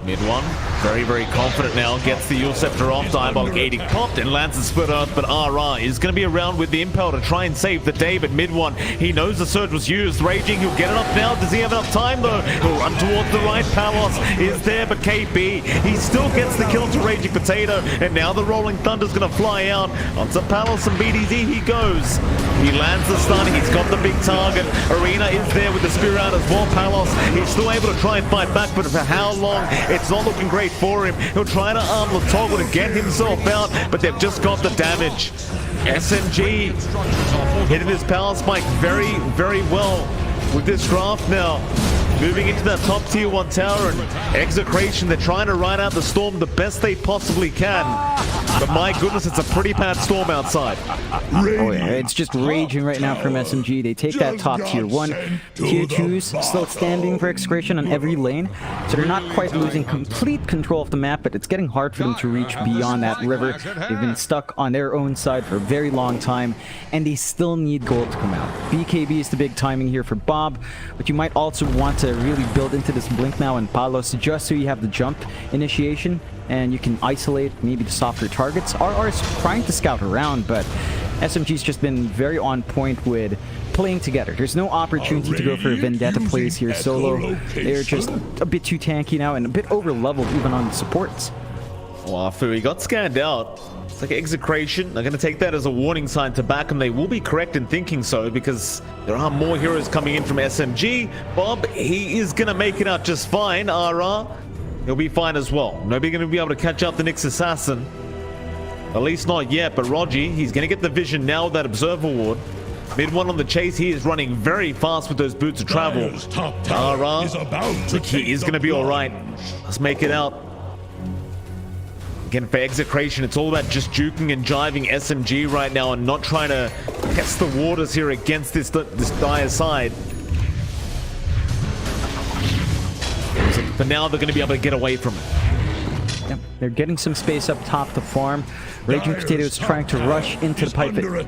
Mid one, very, very confident now. Gets the Yule Scepter off. Diabolic 80 popped and lands the split earth, but RR is going to be around with the Impel to try and save the day. But mid one, he knows the surge was used. Raging, he'll get it up now. Does he have enough time though? He'll run towards the right. Palos is there, but KP, he still gets the kill to Raging Potato. And now the Rolling Thunder's going to fly out. Onto Palos and BDZ he goes. He lands the stun. He's got the big target. Arena is there with the spear out as well. Palos, he's still able to try and fight back, but for how long? It's not looking great for him. He'll try to arm the toggle to get himself out, but they've just got the damage. SMG hitting his power spike very, very well with this draft now. Moving into that top tier 1 tower, and Execration, they're trying to ride out the storm the best they possibly can. But my goodness, it's a pretty bad storm outside. Oh yeah, it's just raging right now from SMG. They take that top tier 1. Tier 2's still standing for Execration on every lane, so they're not quite losing complete control of the map, but it's getting hard for them to reach beyond that river. They've been stuck on their own side for a very long time, and they still need gold to come out. BKB is the big timing here for Bob, but you might also want to really build into this blink now and Palos just so you have the jump initiation and you can isolate maybe the softer targets. RR is trying to scout around, but SMG's just been very on point with playing together. There's no opportunity to go for Vendetta plays here solo. They're just a bit too tanky now and a bit over leveled even on the supports. Wafu, he got scanned out. It's like Execration. They're going to take that as a warning sign to back him. They will be correct in thinking so because there are more heroes coming in from SMG. Bob, he is going to make it out just fine. RR, he'll be fine as well. Nobody going to be able to catch up the Nyx Assassin. At least not yet, but Rogi, he's going to get the vision now with that Observer Ward. Mid one on the chase, he is running very fast with those boots of travel. RR, he is going to be alright. Let's make it out. Again, for Execration, it's all about just juking and jiving SMG right now and not trying to test the waters here against this dire side. But now they're going to be able to get away from it. Yep, they're getting some space up top to farm. Raging Potato is trying to rush into the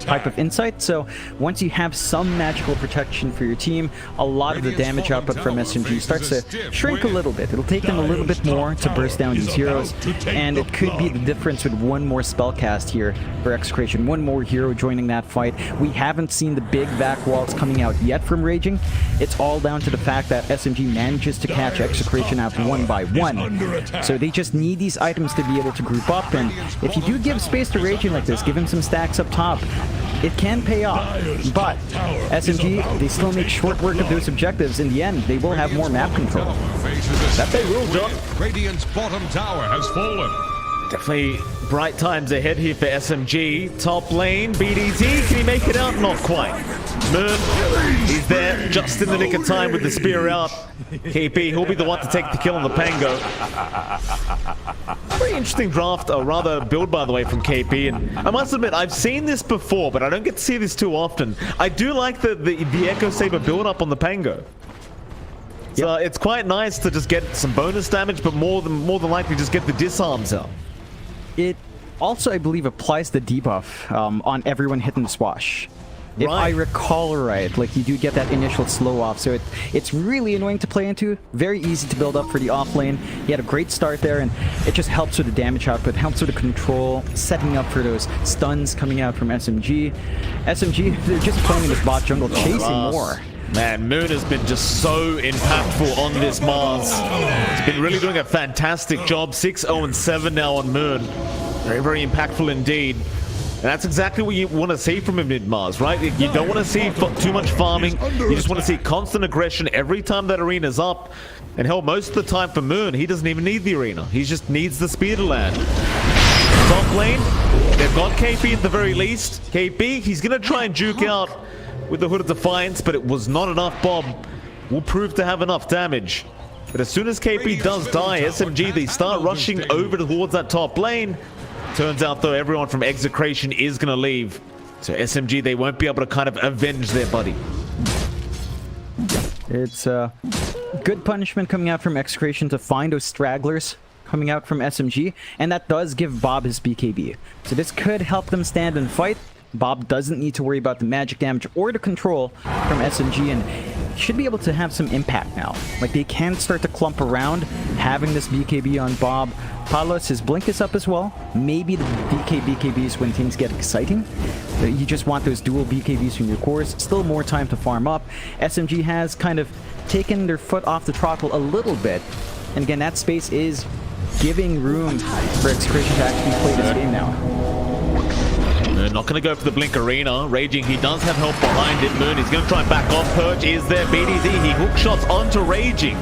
pipe of insight, so once you have some magical protection for your team, a lot of the damage output from SMG starts to shrink a little bit. It'll take them a little bit more to burst down these heroes, and it could be the difference with one more spell cast here for Execration, one more hero joining that fight. We haven't seen the big back walls coming out yet from Raging. It's all down to the fact that SMG manages to catch Execration out 1-by-1. So they just need these items to be able to group up, and if you do give space to Raging like this, give him some stacks up top, it can pay off. But SMG, they still make short work of those objectives. In the end, they will have more map control. That they will, John. Radiant's bottom tower has fallen. Definitely bright times ahead here for SMG. Top lane, BDZ, can he make it out? Not quite. Moon, he's there just in the nick of time with the spear out. KP, he'll be the one to take the kill on the Pango. Very interesting draft, or rather build, by the way, from KP. And I must admit, I've seen this before, but I don't get to see this too often. I do like the Echo Saber build up on the Pango. So it's quite nice to just get some bonus damage, but more than likely just get the disarms out. It also, I believe, applies the debuff on everyone hitting the swash. If I recall right, like you do get that initial slow off, so it's really annoying to play into. Very easy to build up for the off lane. He had a great start there, and it just helps with the damage output, helps with the control, setting up for those stuns coming out from SMG. SMG, they're just playing in this bot jungle, chasing more. Man, Moon has been just so impactful on this Mars. He's been really doing a fantastic job. 6-0-7 now on Moon. Very, very impactful indeed. And that's exactly what you want to see from him in Mars, right? You don't want to see too much farming. You just want to see constant aggression every time that arena's up. And hell, most of the time for Moon, he doesn't even need the arena. He just needs the spear to land. Top lane, they've got KP at the very least. KP, he's going to try and juke out with the Hood of Defiance, but it was not enough, Bob. will prove to have enough damage. But as soon as KP does die, SMG, they start rushing over towards that top lane. Turns out, though, everyone from Execration is going to leave. So SMG, they won't be able to kind of avenge their buddy. It's good punishment coming out from Execration to find those stragglers coming out from SMG, and that does give Bob his BKB. So this could help them stand and fight. Bob doesn't need to worry about the magic damage or the control from SMG, and should be able to have some impact now. Like, they can start to clump around having this BKB on Bob. Palos, his blink is up as well. Maybe the BKBs when things get exciting. You just want those dual BKBs from your cores. Still more time to farm up. SMG has kind of taken their foot off the throttle a little bit. And again, that space is giving room for Execration to actually play this game now. Moon not going to go for the Blink Arena. Raging, he does have help behind it. Moon, he's going to try and back off. Perch is there. BDZ, he hook shots onto Raging.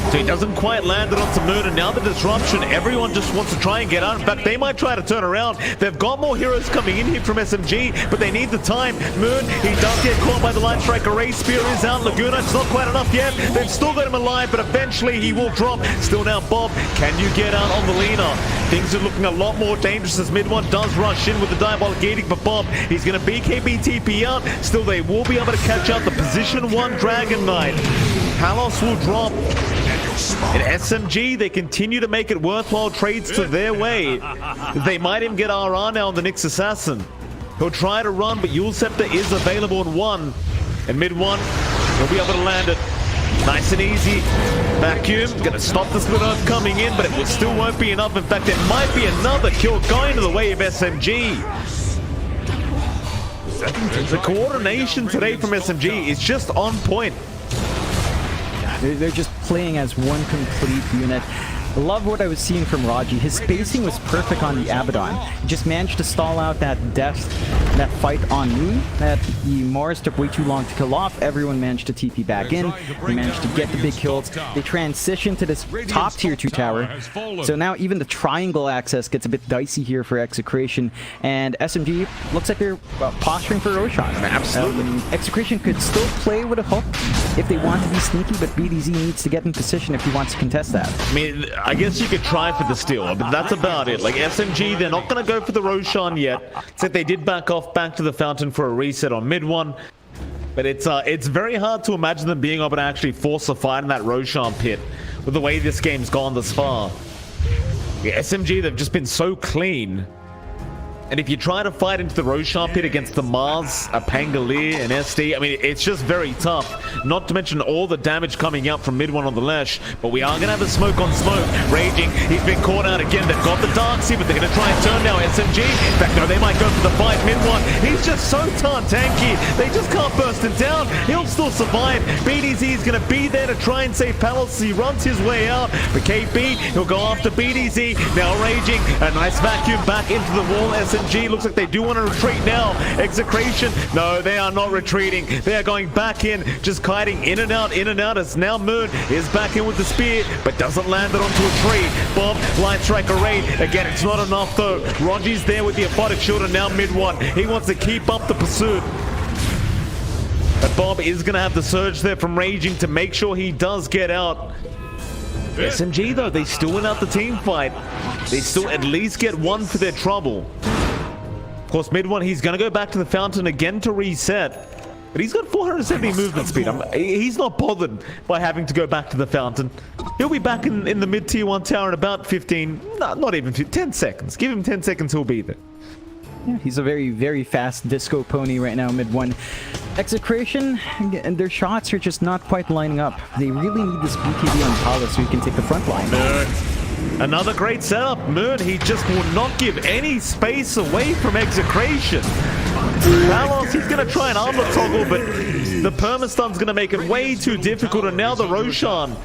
So he doesn't quite land it onto Moon, and now the disruption, everyone just wants to try and get out. In fact, they might try to turn around. They've got more heroes coming in here from SMG, but they need the time. Moon, he does get caught by the Light Strike. Array Spear is out. Laguna, it's not quite enough yet. They've still got him alive, but eventually he will drop. Still now, Bob, can you get out on the Lina? Things are looking a lot more dangerous as mid one does rush in with the Diabolic Edict, but Bob, he's going to BKB TP out. Still, they will be able to catch out the position 1 Dragon Knight. Palos will drop. In SMG, they continue to make it worthwhile trades to their way. They might even get RR now on the Nyx Assassin. He'll try to run, but Yule Scepter is available in 1. And mid 1, he'll be able to land it. Nice and easy. Vacuum, gonna stop the Split Earth coming in, but it still won't be enough. In fact, it might be another kill going to the way of SMG. The coordination today from SMG is just on point. They're just playing as one complete unit. Love what I was seeing from Raji. His spacing was perfect on the Abaddon. He just managed to stall out that fight on Moon. That the Mars took way too long to kill off. Everyone managed to TP back in. They managed to get the big kills. They transitioned to this top tier 2 tower. So now even the triangle access gets a bit dicey here for Execration. And SMG looks like they're posturing for Roshan. Absolutely. Execration could still play with a hook if they want to be sneaky, but BDZ needs to get in position if he wants to contest that. I mean, I guess you could try for the steal, but that's about it. Like, SMG, they're not going to go for the Roshan yet. Except they did back off back to the Fountain for a reset on mid 1. But it's very hard to imagine them being able to actually force a fight in that Roshan pit with the way this game's gone this far. Yeah, SMG, they've just been so clean. And if you try to fight into the Roshan pit against the Mars, a Pangolier, an SD, I mean, it's just very tough. Not to mention all the damage coming out from mid 1 on the Lash. But we are going to have a smoke on smoke. Raging, he's been caught out again. They've got the Darkseid, but they're going to try and turn now SMG. In fact, no, they might go for the fight. Mid 1, he's just so tanky. They just can't burst him down. He'll still survive. BDZ is going to be there to try and save Palos. He runs his way out. But KP, he'll go after BDZ. Now Raging, a nice vacuum back into the wall. SMG looks like they do want to retreat now. Execration, no, they are not retreating. They are going back in, just kiting in and out as now Moon is back in with the spear, but doesn't land it onto a tree. Bob, Light Strike Array. Again, it's not enough though. Rogi's there with the Aphotic Shield, and now mid 1. He wants to keep up the pursuit. But Bob is going to have the surge there from Raging to make sure he does get out. SMG though, they still win out the team fight. They still at least get 1 for their trouble. Of course, mid 1, he's going to go back to the Fountain again to reset. But he's got 470 movement speed. He's not bothered by having to go back to the Fountain. He'll be back in the mid tier 1 tower in about 15, not even 15, 10 seconds. Give him 10 seconds, he'll be there. Yeah, he's a very, very fast disco pony right now, mid 1. Execration, and their shots are just not quite lining up. They really need this BKB on Palos so he can take the front line. Another great setup. Moon, he just will not give any space away from Execration. Palos, he's going to try and armor toggle, but the permastun's going to make it way too difficult, and now the Roshan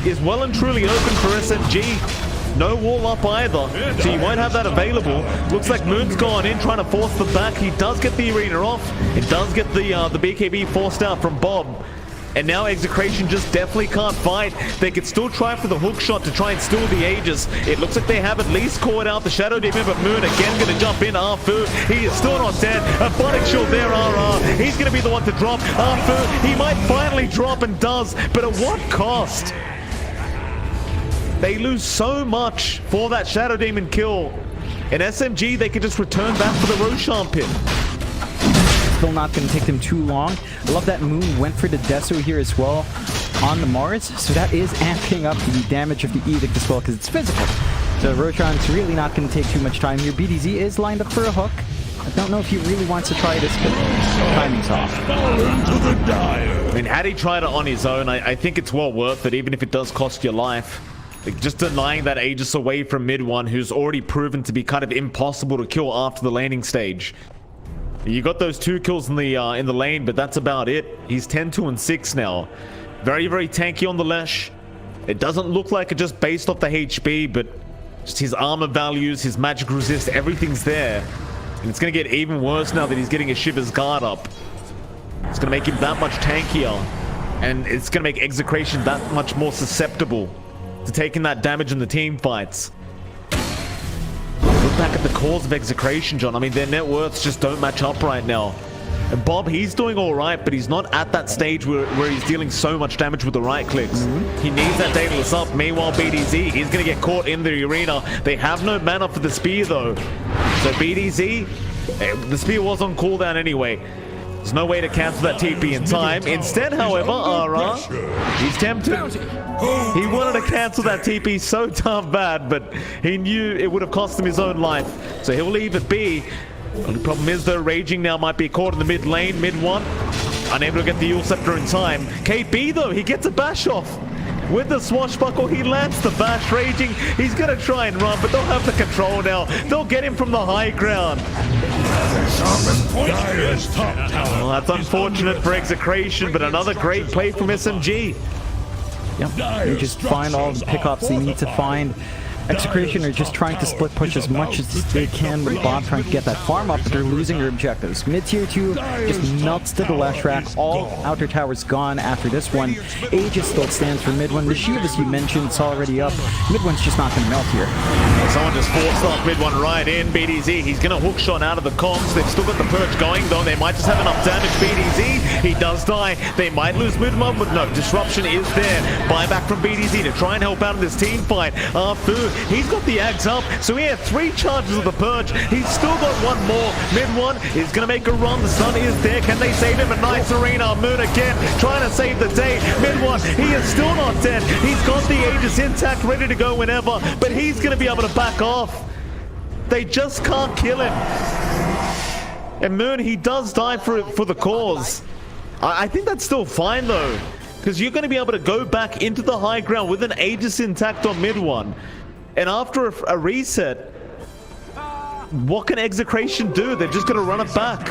is well and truly open for SMG. No wall up either, so you won't have that available. Looks like Moon's gone in, trying to force the back. He does get the arena off. It does get the BKB forced out from Bob. And now Execration just definitely can't fight. They could still try for the hook shot to try and steal the Aegis. It looks like they have at least caught out the Shadow Demon, but Moon again going to jump in. Arfu, he is still not dead. A Bonic Shield there, RR. He's going to be the one to drop. Arfu, he might finally drop and does, but at what cost? They lose so much for that Shadow Demon kill. In SMG, they can just return back for the Roshan pin. Still not going to take them too long. I love that Moon went for the Deso here as well on the Mars. So that is amping up the damage of the Edict as well because it's physical. So Roshan's really not going to take too much time here. BDZ is lined up for a hook. I don't know if he really wants to try this, but timing's off. I mean, had he tried it on his own, I think it's well worth it, even if it does cost your life. Like, just denying that Aegis away from mid one, who's already proven to be kind of impossible to kill after the laning stage. You got those 2 kills in the lane, but that's about it. He's 10-2-6 now. Very, very tanky on the Lesh. It doesn't look like it just based off the HB, but just his armor values, his magic resist, everything's there. And it's going to get even worse now that he's getting a Shiva's Guard up. It's going to make him that much tankier. And it's going to make Execration that much more susceptible to taking that damage in the team fights. Look back at the cause of Execration, John. I mean, their net worths just don't match up right now. And Bob, he's doing all right, but he's not at that stage where he's dealing so much damage with the right clicks. He needs that Daedalus up. Meanwhile, BDZ, he's going to get caught in the arena. They have no mana for the spear, though. So BDZ, the spear was on cooldown anyway. There's no way to cancel that TP in time. Instead, however, RR, he's tempted. He wanted to cancel that TP so damn bad, but he knew it would have cost him his own life. So he'll leave it be. Only problem is, though, Raging now might be caught in the mid lane, mid one. Unable to get the Yule Scepter in time. KB, though, he gets a bash off. With the swashbuckle, he lands the bash. Raging, he's going to try and run, but they'll have the control now. They'll get him from the high ground. Well, that's unfortunate for Execration, but another great play from SMG. Yep, you just find all the pickups they need to find. Execration are just trying to split push as much as they can with Bob trying to get that farm up, but they're losing their objectives. Mid-tier 2 just melts to the Lash rack. All outer towers gone after this one. Aegis still stands for mid one. The shield, as you mentioned, it's already up. Mid one's just not going to melt here. Someone just forced off mid one right in. BDZ, he's going to hook shot out of the comms. They've still got the purge going, though. They might just have enough damage. BDZ, he does die. They might lose mid one, but no, disruption is there. Buyback from BDZ to try and help out in this team fight. Arfu, he's got the Ags up, so he had 3 charges of the purge. He's still got 1 more. Mid one is going to make a run. The sun is there. Can they save him? A nice arena. Moon again trying to save the day. Mid one, he is still not dead. He's got the Aegis intact, ready to go whenever, but he's going to be able to back off. They just can't kill him. And Moon, he does die for the cause. I think that's still fine, though, because you're going to be able to go back into the high ground with an Aegis intact on mid one. And after a reset, what can Execration do? They're just going to run it back.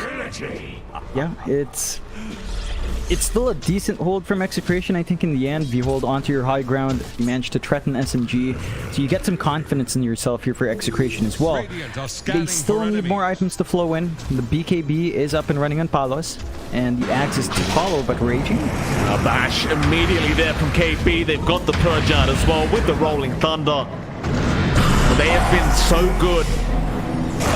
Yeah, it's still a decent hold from Execration. I think in the end, if you hold onto your high ground, you manage to threaten SMG. So you get some confidence in yourself here for Execration as well. They still need more items to flow in. The BKB is up and running on Palos. And the Axe is to follow, but Raging. A bash immediately there from KB. They've got the purge out as well with the Rolling Thunder. They have been so good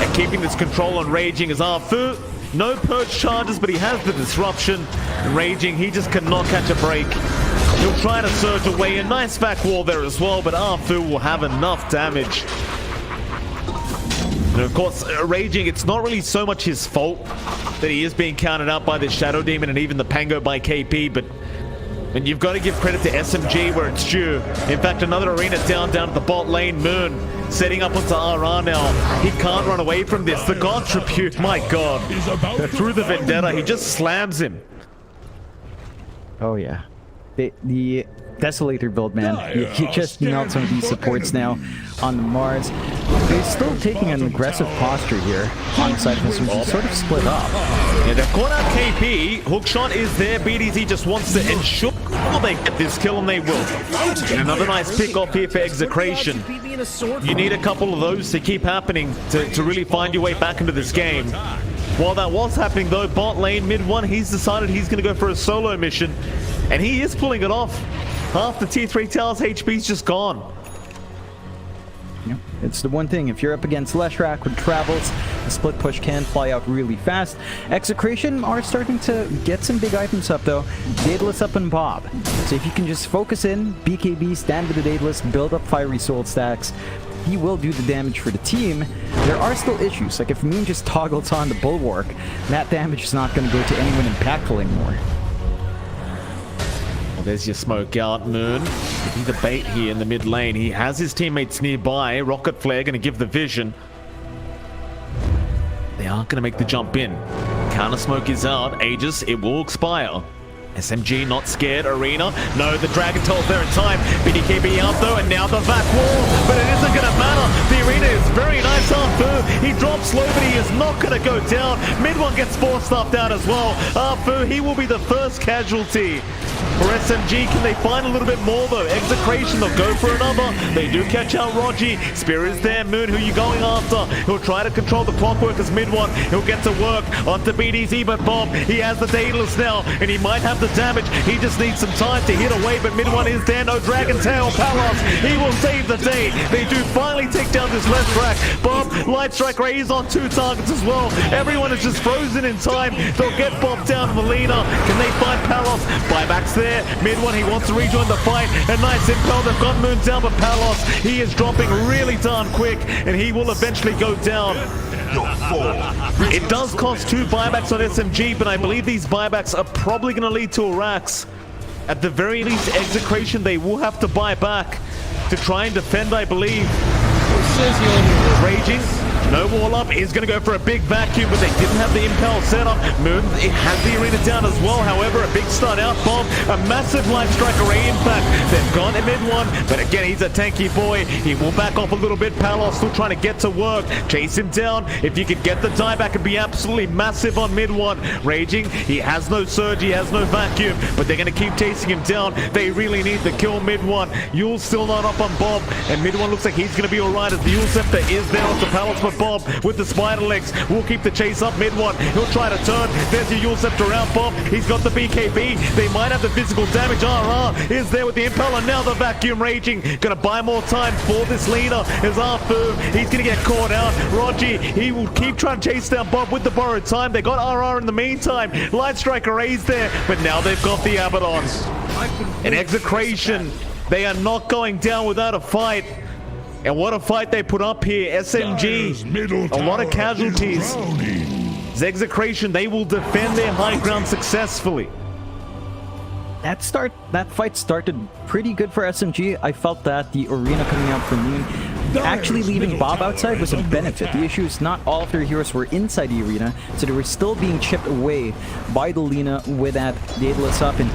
at keeping this control on Raging as Arfu. No purge charges, but he has the disruption. Raging, he just cannot catch a break. He'll try to surge away. A nice back wall there as well, but Arfu will have enough damage. And of course, Raging, it's not really so much his fault that he is being counted out by the Shadow Demon and even the Pango by KP, but and you've got to give credit to SMG where it's due. In fact, another arena down at the bot lane. Moon setting up onto RR now. He can't run away from this. The God Tribute, my God. Through the Vendetta, he just slams him. Oh, yeah. The Desolator build, man. You just melt some of these supports now on the Mars. They're still taking an aggressive posture here on the side of this one. Sort of split up. Yeah, they've caught out KP. Hookshot is there. BDZ just wants to ensure they get this kill, and they will. And another nice pick off here for Execration. You need a couple of those to keep happening to really find your way back into this game. While that was happening, though, bot lane, mid one, he's decided he's going to go for a solo mission. And he is pulling it off. Half the tier 3 tower's HP's just gone. Yeah, it's the one thing. If you're up against Leshrac with travels, the split push can fly out really fast. Execration are starting to get some big items up though. Daedalus up and Bob. So if you can just focus in, BKB, stand with the Daedalus, build up fiery soul stacks, he will do the damage for the team. There are still issues, like if Moon just toggles on the Bulwark, that damage is not going to go to anyone impactful anymore. Well, there's your smoke out, Moon. Looking the bait here in the mid lane. He has his teammates nearby. Rocket Flare going to give the vision. They aren't going to make the jump in. Counter smoke is out. Aegis, it will expire. SMG not scared. Arena, no, the Dragon Tail's there in time. BDKB out though, and now the vac wall, but it isn't going to matter. The Arena is very nice Arfu. He drops low, but he is not going to go down. Mid one gets force stuffed out as well. Arfu, he will be the first casualty. For SMG, can they find a little bit more though? Execration, they'll go for another. They do catch out Rogi. Spear is there. Moon, who are you going after? He'll try to control the clockwork as mid one. He'll get to work onto BDZ, but Bob, he has the Daedalus now, and he might have the damage. He just needs some time to hit away, but mid one is there. No Dragon Tail. Palos, he will save the day. They do finally take down this left track. Bob, Light Strike Ray is on 2 targets as well. Everyone is just frozen in time. They'll get Bob down to Melina. Can they find Palos? Buybacks there. Mid one, he wants to rejoin the fight. A nice impel. They've got Moon down, but Palos, he is dropping really darn quick, and he will eventually go down. It does cost 2 buybacks on SMG, but I believe these buybacks are probably going to lead to a Rax. At the very least, Execration, they will have to buy back to try and defend, I believe. Raging. No wall up, is going to go for a big vacuum, but they didn't have the impel set up. Moon, it has the arena down as well. However, a big start out bomb, a massive Light Strike Array impact. They've gone in mid one, but again, he's a tanky boy. He will back off a little bit. Palos still trying to get to work. Chase him down. If you could get the dieback, it'd be absolutely massive on mid one. Raging, he has no surge, he has no vacuum, but they're going to keep chasing him down. They really need the kill mid one. Yule's still not up on Bob, and mid one looks like he's going to be alright as the Yule Scepter is there on the Palos, but Bob with the spider legs will keep the chase up mid one. He'll try to turn. There's your Yule Scepter around Bob. He's got the BKB. They might have the physical damage. RR is there with the impel, and now the vacuum Raging. Gonna buy more time for this leader. Is Arfu. He's gonna get caught out. Rogi, he will keep trying to chase down Bob with the borrowed time. They got RR in the meantime. Light Strike Array's there, but now they've got the Abaddon. And Execration, they are not going down without a fight. And what a fight they put up here. SMG, a lot of casualties. Execration, they will defend their high ground successfully. That fight started pretty good for SMG. I felt that the arena coming out for Moon, actually leaving Bob outside was a benefit. The issue is not all of their heroes were inside the arena, so they were still being chipped away by the Lina with that Daedalus up, and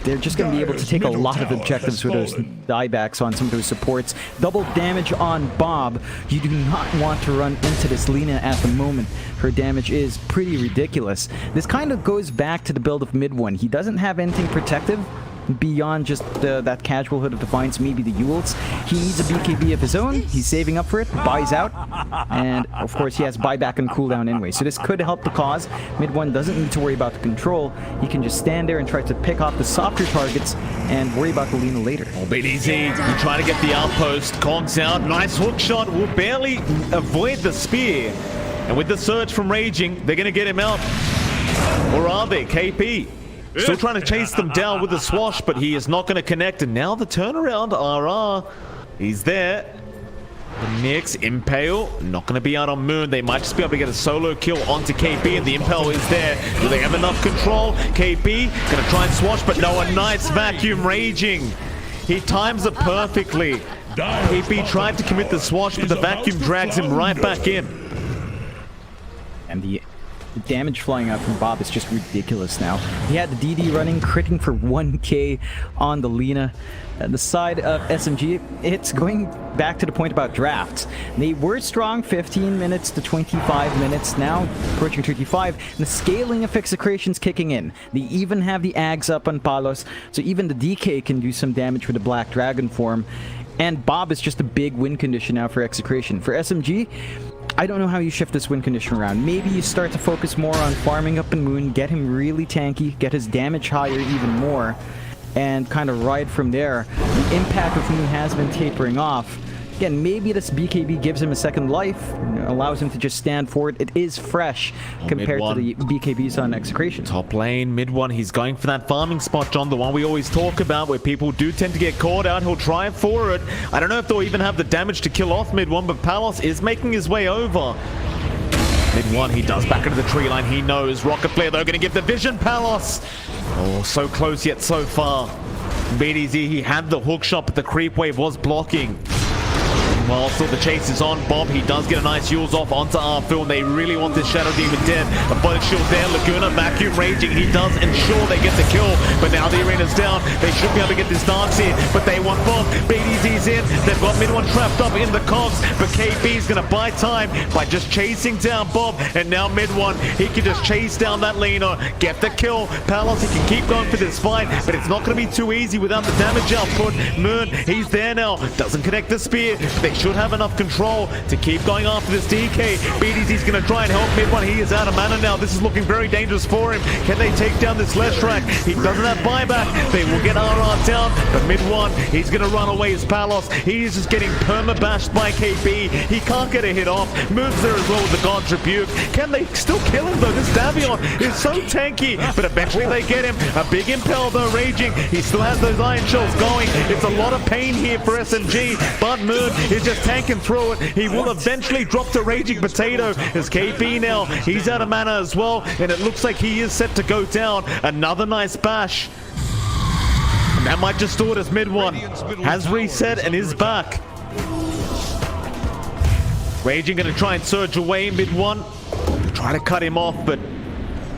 they're just going to be able to take a lot of objectives with those diebacks on some of those supports. Double damage on Bob. You do not want to run into this Lina at the moment. Her damage is pretty ridiculous. This kind of goes back to the build of mid one. He doesn't have anything protective beyond just that casual Hood of Defiance, maybe the Yules. He needs a BKB of his own. He's saving up for it, buys out, and of course he has buyback and cooldown anyway. So this could help the cause. Mid one doesn't need to worry about the control. He can just stand there and try to pick off the softer targets and worry about the Lina later. Oh, BDZ, you trying to get the outpost. Cogs out. Nice hook shot. Will barely avoid the spear. And with the surge from Raging, they're going to get him out. Or are they? KP still trying to chase them down with the swash, but he is not going to connect. And now the turnaround, RR. He's there. The Nyx, Impale, not going to be out on Moon. They might just be able to get a solo kill onto KP, and the Impale is there. Do they have enough control? KP going to try and swash, but no, a nice vacuum Raging. He times it perfectly. KP tried to commit the swash, but the vacuum drags him right back in. And the damage flying out from Bob is just ridiculous now. He had the DD running, critting for 1k on the Lina. The side of SMG, it's going back to the point about drafts. They were strong 15 minutes to 25 minutes, now approaching 35, and the scaling of Execration's kicking in. They even have the Ags up on Palos, so even the DK can do some damage with the Black Dragon form. And Bob is just a big win condition now for Execration. For SMG, I don't know how you shift this win condition around. Maybe you start to focus more on farming up in Moon, get him really tanky, get his damage higher even more, and kind of ride from there. The impact of Moon has been tapering off. Again, maybe this BKB gives him a second life, allows him to just stand forward. It is fresh compared to the BKBs on Execration. Top lane, mid one, he's going for that farming spot, John, the one we always talk about where people do tend to get caught out. He'll try for it. I don't know if they'll even have the damage to kill off mid one, but Palos is making his way over. Mid one, he does back into the tree line. He knows Rocket Flare, though, going to give the vision. Palos, oh, so close yet so far. BDZ, he had the hook shot, but the creep wave was blocking. Well, still the chase is on. Bob, he does get a nice Yules off onto Arphil, and they really want this Shadow Demon dead. A body shield there, Laguna vacuum raging. He does ensure they get the kill, but now the arena's down. They should be able to get this dance here, but they want Bob. BDZ's in. They've got mid one trapped up in the cogs, but KB's going to buy time by just chasing down Bob, and now mid one, he can just chase down that laner, get the kill. Palos, he can keep going for this fight, but it's not going to be too easy without the damage output. Moon, he's there now. Doesn't connect the spear. They should have enough control to keep going after this DK. BDZ's going to try and help mid one. He is out of mana now. This is looking very dangerous for him. Can they take down this Leshrac? He doesn't have buyback. They will get RR down, but mid one, he's going to run away as Palos. He is just getting perma-bashed by KB. He can't get a hit off. Moves there as well with the God's Rebuke. Can they still kill him though? This Davion is so tanky, but eventually they get him. A big Impel though raging. He still has those Iron Shells going. It's a lot of pain here for SMG, but Moon is just tanking through it. He will eventually drop the Raging Potato as KP now. He's out of mana as well, and it looks like he is set to go down. Another nice bash. And that might just do it as mid one has reset and is back. Raging going to try and surge away mid one. Try to cut him off, but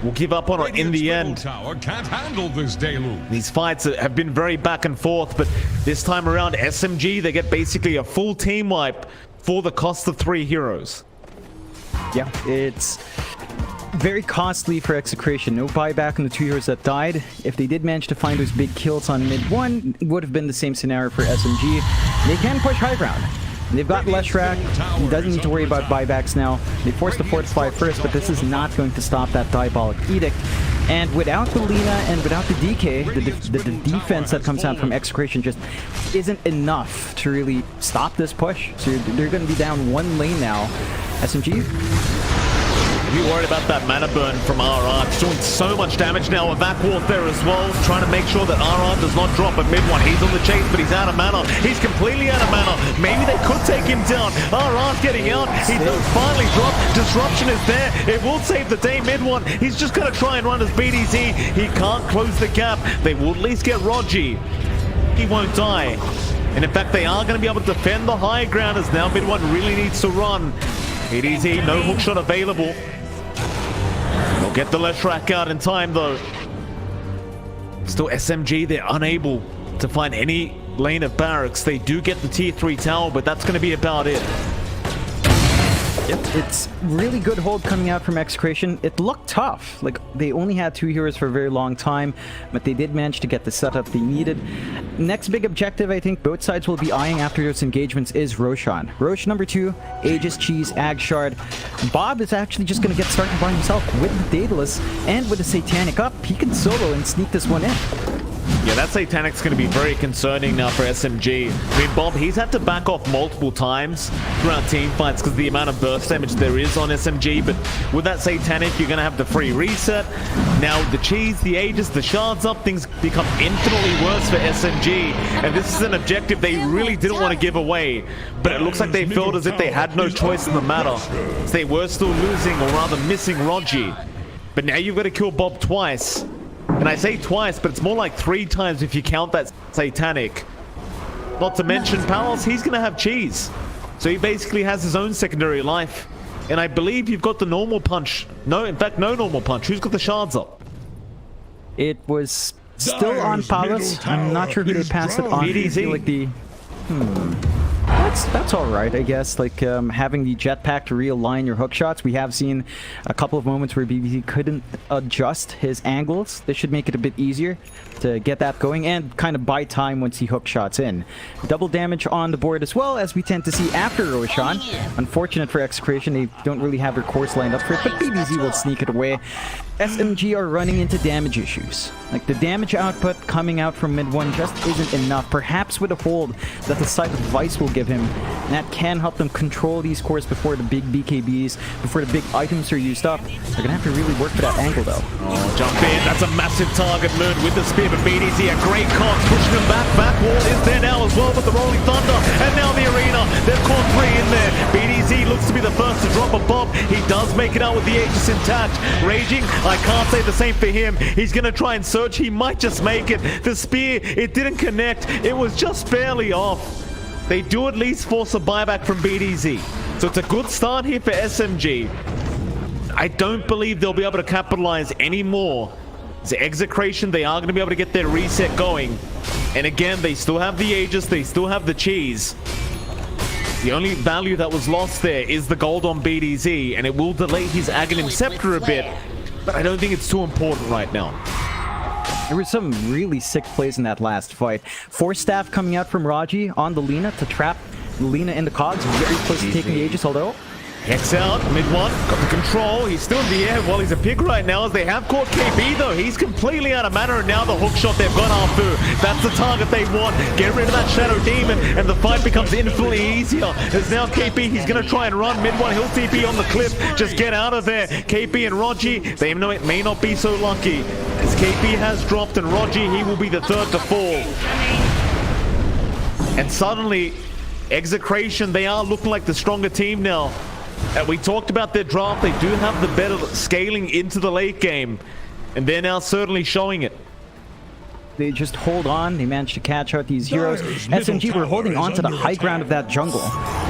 we'll give up on it in the end. Tower can't handle this deluge. These fights have been very back and forth, but this time around, SMG, they get basically a full team wipe for the cost of 3 heroes. Yeah, it's very costly for Execration. No buyback on the 2 heroes that died. If they did manage to find those big kills on mid one, it would have been the same scenario for SMG. They can push high ground. They've got Leshrac. He doesn't need to worry about buybacks now. They forced the Fortify first, but this is not going to stop that Diabolic Edict. And without the Lina and without the DK, the defense that comes out from Execration just isn't enough to really stop this push. So they're going to be down 1 lane now. SMG? Be worried about that mana burn from RR. It's doing so much damage now. A back wall there as well, trying to make sure that RR does not drop at mid one. He's on the chase, but he's out of mana. He's completely out of mana. Maybe they could take him down. RR's getting out. He does finally drop. Disruption is there. It will save the day mid one. He's just going to try and run his BDZ. He can't close the gap. They will at least get Rogi. He won't die. And in fact, they are going to be able to defend the high ground as now mid one really needs to run. BDZ, no hookshot available. They'll get the Leshrac out in time though. Still SMG, they're unable to find any lane of barracks. They do get the tier 3 tower, but that's going to be about it. Yep, it's really good hold coming out from Execration. It looked tough. Like, they only had 2 heroes for a very long time, but they did manage to get the setup they needed. Next big objective I think both sides will be eyeing after those engagements is Roshan. Rosh number 2, Aegis, Cheese, Agshard. Bob is actually just going to get started by himself with the Daedalus, and with the Satanic up, he can solo and sneak this one in. Yeah, that Satanic's going to be very concerning now for SMG. I mean, Bob, he's had to back off multiple times throughout team fights because of the amount of burst damage there is on SMG, but with that Satanic, you're going to have the free reset. Now, with the Cheese, the Aegis, the Shards up, things become infinitely worse for SMG, and this is an objective they really didn't want to give away, but it looks like they felt as if they had no choice in the matter. So they were still losing, or rather missing Rogi. But now you've got to kill Bob twice. And I say twice, but it's more like 3 times if you count that Satanic. Not to mention Palos, he's going to have Cheese. So he basically has his own secondary life. And I believe you've got the normal punch. No, in fact, no normal punch. Who's got the shards up? It was still on Palos. I'm not sure who they passed it on. BDZ. Like the... that's all right, I guess. Like having the jetpack to realign your hook shots. We have seen a couple of moments where BBC couldn't adjust his angles. This should make it a bit easier to get that going and kind of buy time once he hook shots in. Double damage on the board as well, as we tend to see after Roshan. Unfortunate for Execration, they don't really have their course lined up for it, but BBC will sneak it away. SMG are running into damage issues. Like the damage output coming out from mid one just isn't enough. Perhaps with a hold that the side of Vice will give him, and that can help them control these cores before the big BKBs, before the big items are used up. They're gonna have to really work for that angle though. Oh, jump in. That's a massive target. Moon with the spear, but BDZ, a great cock, pushing him back. Back wall is there now as well with the Rolling Thunder, and now the arena. They've caught 3 in there. BDZ looks to be the first to drop a bomb. He does make it out with the Aegis intact. Raging, I can't say the same for him. He's gonna try and search. He might just make it. The spear, it didn't connect. It was just barely off. They do at least force a buyback from BDZ. So it's a good start here for SMG. I don't believe they'll be able to capitalize anymore. It's Execration, they are going to be able to get their reset going. And again, they still have the Aegis, they still have the cheese. The only value that was lost there is the gold on BDZ, and it will delay his Aghanim Scepter a bit, but I don't think it's too important right now. There were some really sick plays in that last fight. Force Staff coming out from Raji on the Lina to trap Lina in the cogs. Very close to taking the Aegis, although... Hex out, mid one, got the control. He's still in the air while he's a pig right now, as they have caught KB though. He's completely out of mana, and now the hook shot they've got Arfu. That's the target they want. Get rid of that Shadow Demon, and the fight becomes infinitely easier. There's now KP, he's gonna try and run mid one. He'll TP on the cliff. Just get out of there. KP and Rogi, they know it may not be so lucky. As KP has dropped, and Rogi, he will be the third to fall. And suddenly, Execration, they are looking like the stronger team now. We talked about their draft. They do have the better scaling into the late game, and they're now certainly showing it. They just hold on. They managed to catch out these heroes. SMG were holding on to the high ground of that jungle.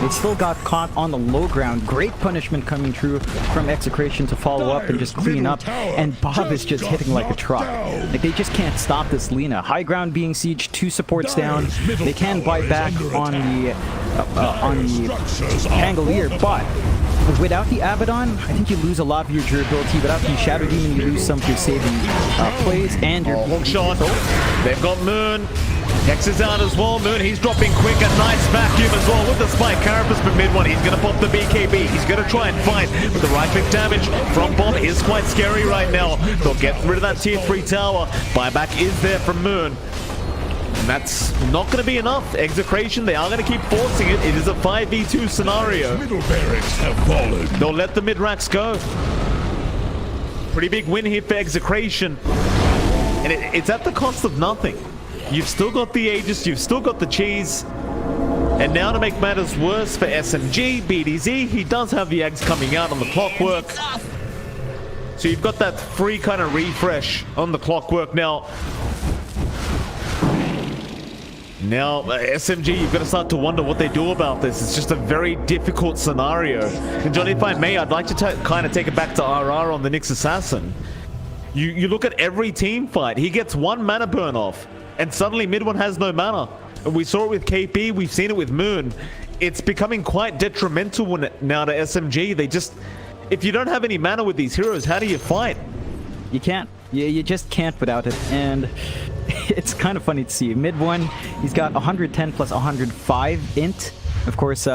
They still got caught on the low ground. Great punishment coming through from Execration to follow up and just clean up. And Bob is just hitting like a truck. Like they just can't stop this Lina. High ground being sieged, 2 supports down. They can bite back on the Cangolier, but without the Abaddon, I think you lose a lot of your durability. Without the Shadow Demon, you lose some of your saving plays and your hook shot. They've got Moon. Hex is out as well. Moon, he's dropping quick. A nice vacuum as well with the spike. Carapace, but mid one, he's going to pop the BKB. He's going to try and fight, but the right click damage from Bob is quite scary right now. They'll get rid of that tier 3 tower. Buyback is there from Moon. And that's not going to be enough. Execration, they are going to keep forcing it. It is a 5v2 scenario. Middle barracks have fallen. They'll let the mid-racks go. Pretty big win here for Execration. And it's at the cost of nothing. You've still got the Aegis, you've still got the cheese. And now to make matters worse for SMG, BDZ, he does have the eggs coming out on the clockwork. So you've got that free kind of refresh on the clockwork now. Now, SMG, you've got to start to wonder what they do about this. It's just a very difficult scenario. And Johnny, if I may, I'd like to kind of take it back to RR on the Nyx Assassin. You look at every team fight, he gets 1 mana burn off, and suddenly mid one has no mana. And we saw it with KP, we've seen it with Moon. It's becoming quite detrimental now to SMG. They just, if you don't have any mana with these heroes, how do you fight? You can't. You just can't without it. And it's kind of funny to see. Mid one, he's got 110 plus 105 int. Of course,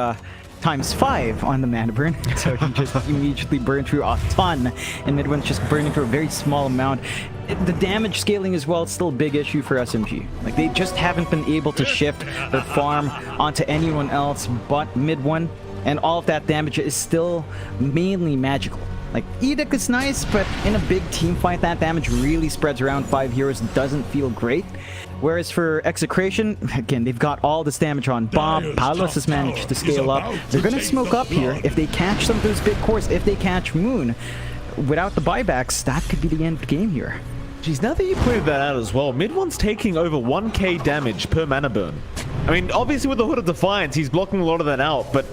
times 5 on the mana burn. So he just immediately burned through a ton. And mid one's just burning through a very small amount. The damage scaling as well is still a big issue for SMG. Like, they just haven't been able to shift their farm onto anyone else but mid one. And all of that damage is still mainly magical. Like, Edict is nice, but in a big team fight, that damage really spreads around 5 heroes and doesn't feel great. Whereas for Execration, again, they've got all this damage on Bomb. Palos has managed to scale up. They're going to smoke up here. If they catch some of those big cores, if they catch Moon, without the buybacks, that could be the end of the game here. Geez, now that you pointed that out as well, mid one's taking over 1k damage per mana burn. I mean, obviously with the Hood of Defiance, he's blocking a lot of that out, but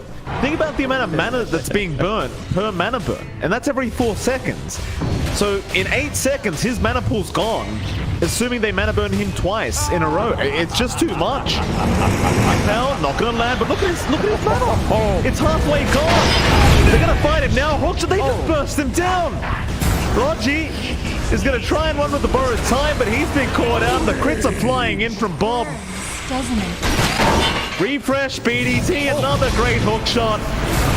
think about the amount of mana that's being burnt per mana burn, and that's every 4 seconds. So in 8 seconds, his mana pool's gone. assuming they mana burn him twice in a row. It's just too much. Now, not gonna land, but look at his mana. It's halfway gone. They're gonna fight him now. Roger, they just burst him down. Roger is gonna try and run with the borrowed time, but he's been caught out. The crits are flying in from Bob. Doesn't it? Refresh, BDT, another great hook shot.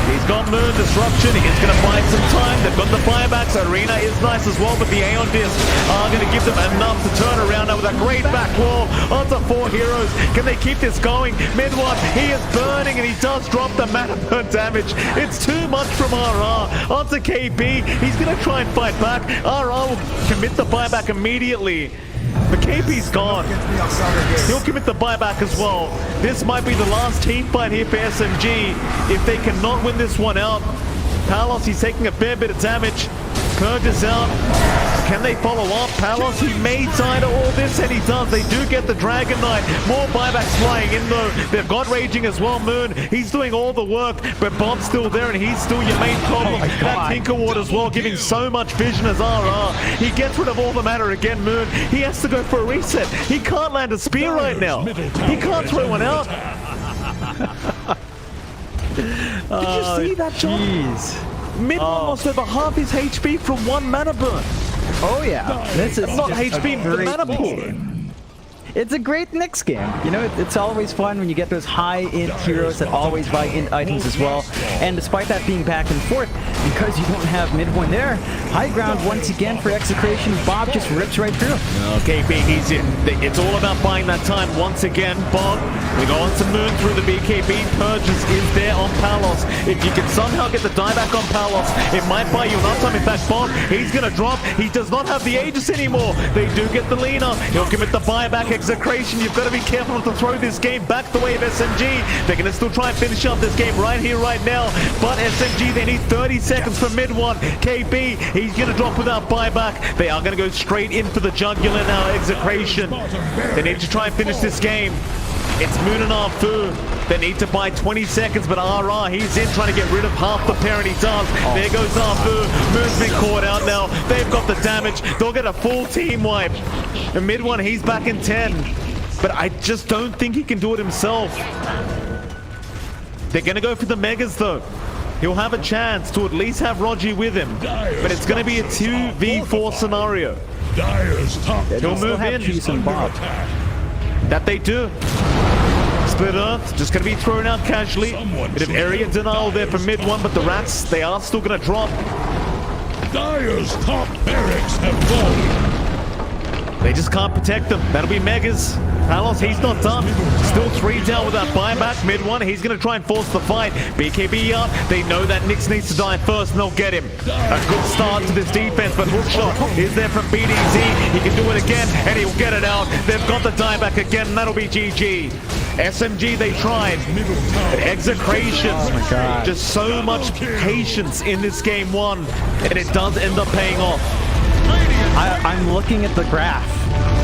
He's got Moon Disruption. He's going to find some time. They've got the firebacks. Arena is nice as well, but the Aeon Disc are going to give them enough to turn around now with a great back wall onto 4 heroes. Can they keep this going? Mid one, he is burning, and he does drop the mana burn damage. It's too much from RR. Onto KP. He's going to try and fight back. RR will commit the buyback immediately. But KP's gone. He'll commit the buyback as well. This might be the last team fight here for SMG. If they cannot win this one out, Palos, he's taking a fair bit of damage. Purge is out. Can they follow up? Palos, he may die to all this, and he does. They do get the Dragon Knight. More buybacks flying in, though. They've got Raging as well. Moon, he's doing all the work, but Bob's still there, and he's still your main problem. That Tinkerward as well, giving so much vision as RR. He gets rid of all the mana again, Moon. He has to go for a reset. He can't land a spear right now. He can't throw one out. Did you see that, John? Jeez. Mid lost over half his HP from one mana burn. Oh yeah, this is Not HP, the mana pool. It's a great Nyx game. You know, it's always fun when you get those high-int heroes that always buy int items as well. And despite that being back and forth, because you don't have mid one there, high ground once again for Execration. Bob just rips right through. Okay, he's in. It's all about buying that time once again. Bob, we go on to Moon through the BKB. Purges is there on Palos. If you can somehow get the dieback on Palos, it might buy you enough time. In fact, Bob, he's going to drop. He does not have the Aegis anymore. They do get the Lina. He'll commit the buyback. Execration, you've got to be careful not to throw this game back the way of SMG. They're going to still try and finish up this game right here, right now. But SMG, they need 30 seconds for mid one. KB, he's going to drop without buyback. They are going to go straight in for the jugular now. Execration. They need to try and finish this game. It's Moon and Arfu. They need to buy 20 seconds, but RR, he's in trying to get rid of half the pair, and he does. There goes Arfu. Moon's been caught out now. They've got the damage. They'll get a full team wipe. And mid one, he's back in 10. But I just don't think he can do it himself. They're going to go for the Megas, though. He'll have a chance to at least have Roger with him. But it's going to be a 2v4 scenario. He'll move in. That they do. Split Earth, just going to be thrown out casually. Bit of area denial there for mid one, but the Rats, they are still going to drop. Dire's top barracks have fallen. They just can't protect them. That'll be Megas. Palos, he's not done. Still 3 down with that buyback. Mid one, he's going to try and force the fight. BKB up. They know that Nyx needs to die first, and they'll get him. A good start to this defense, but Hookshot is there from BDZ. He can do it again, and he'll get it out. They've got the dieback again, and that'll be GG. SMG, they tried. But Execration, just so much patience in this game one, and it does end up paying off. I'm looking at the graph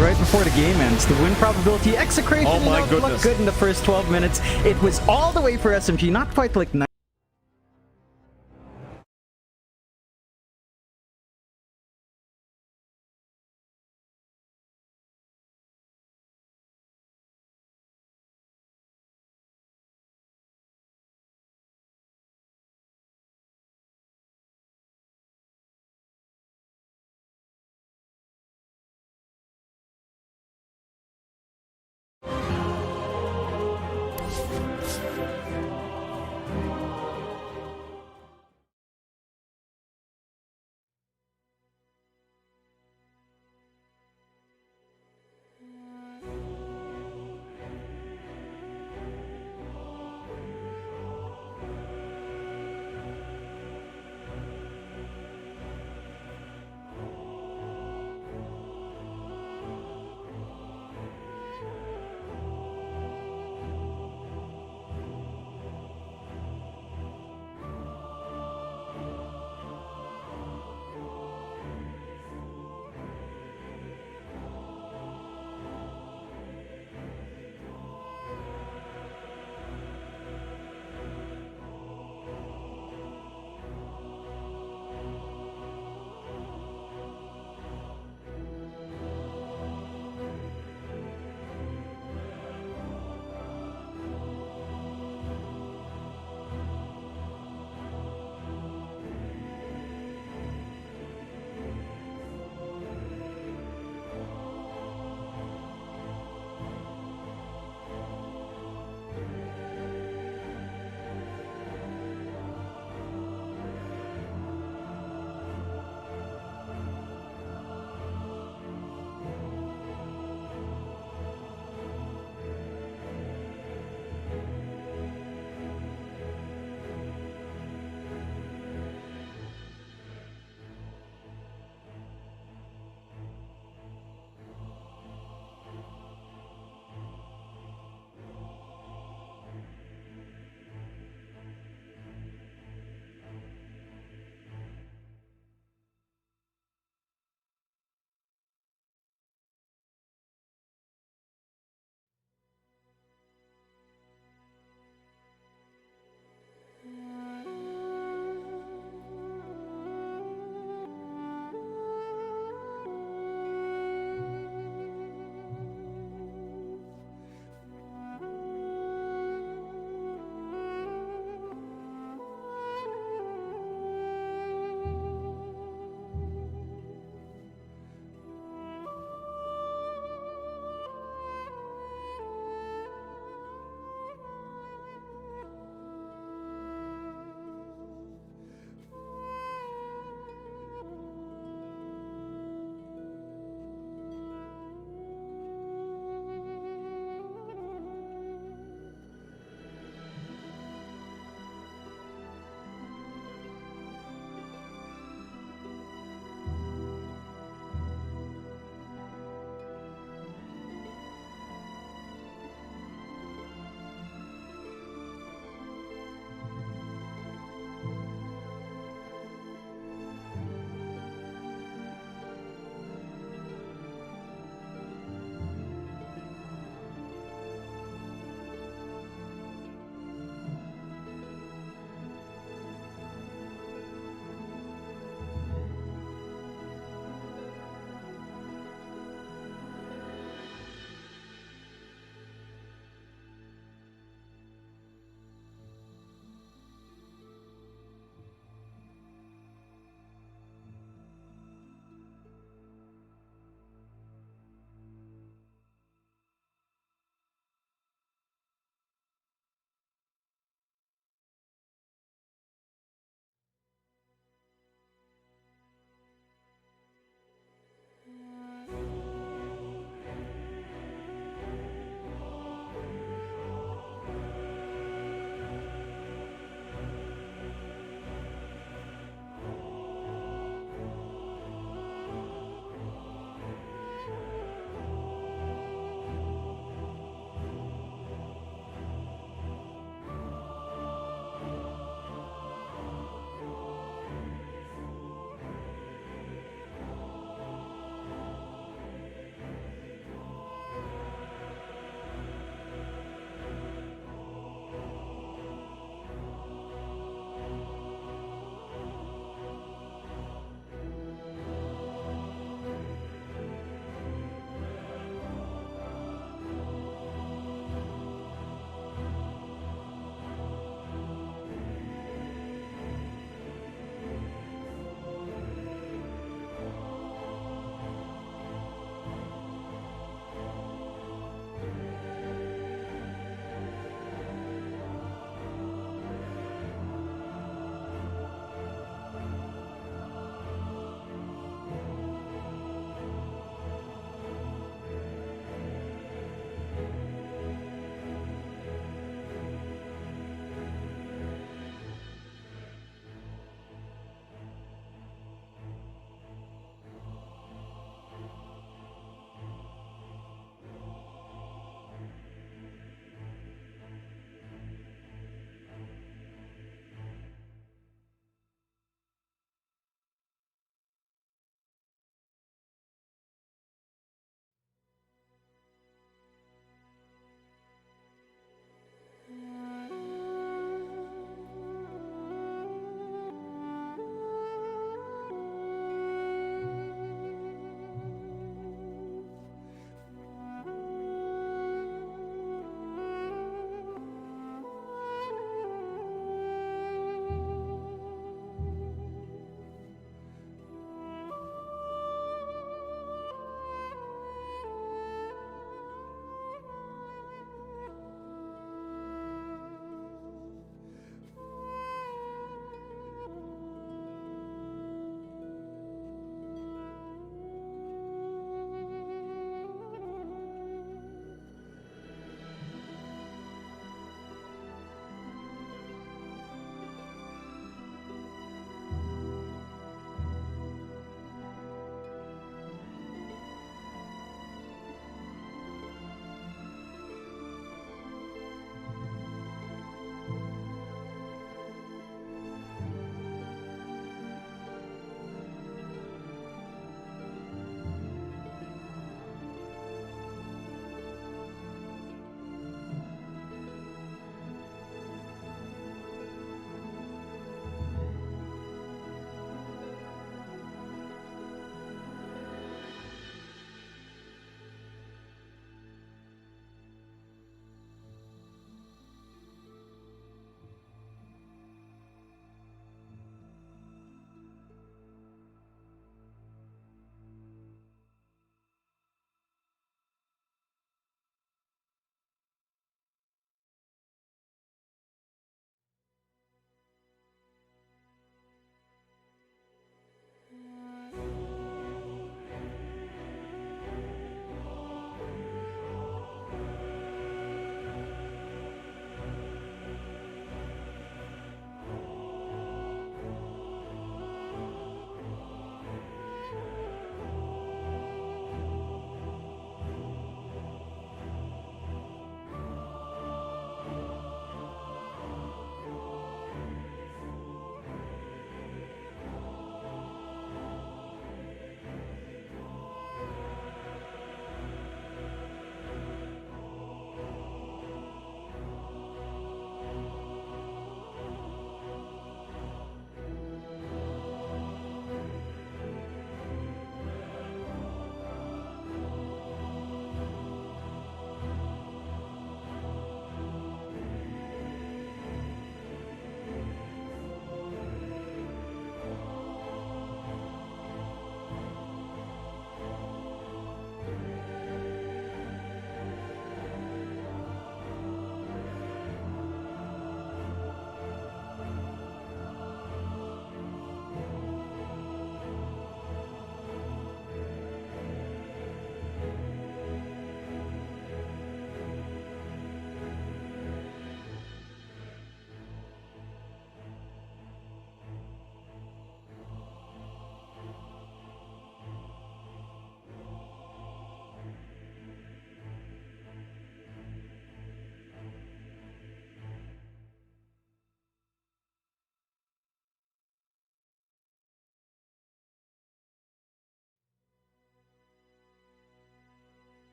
right before the game ends. The win probability, Execration, oh my goodness, looked good in the first 12 minutes. It was all the way for SMG, not quite like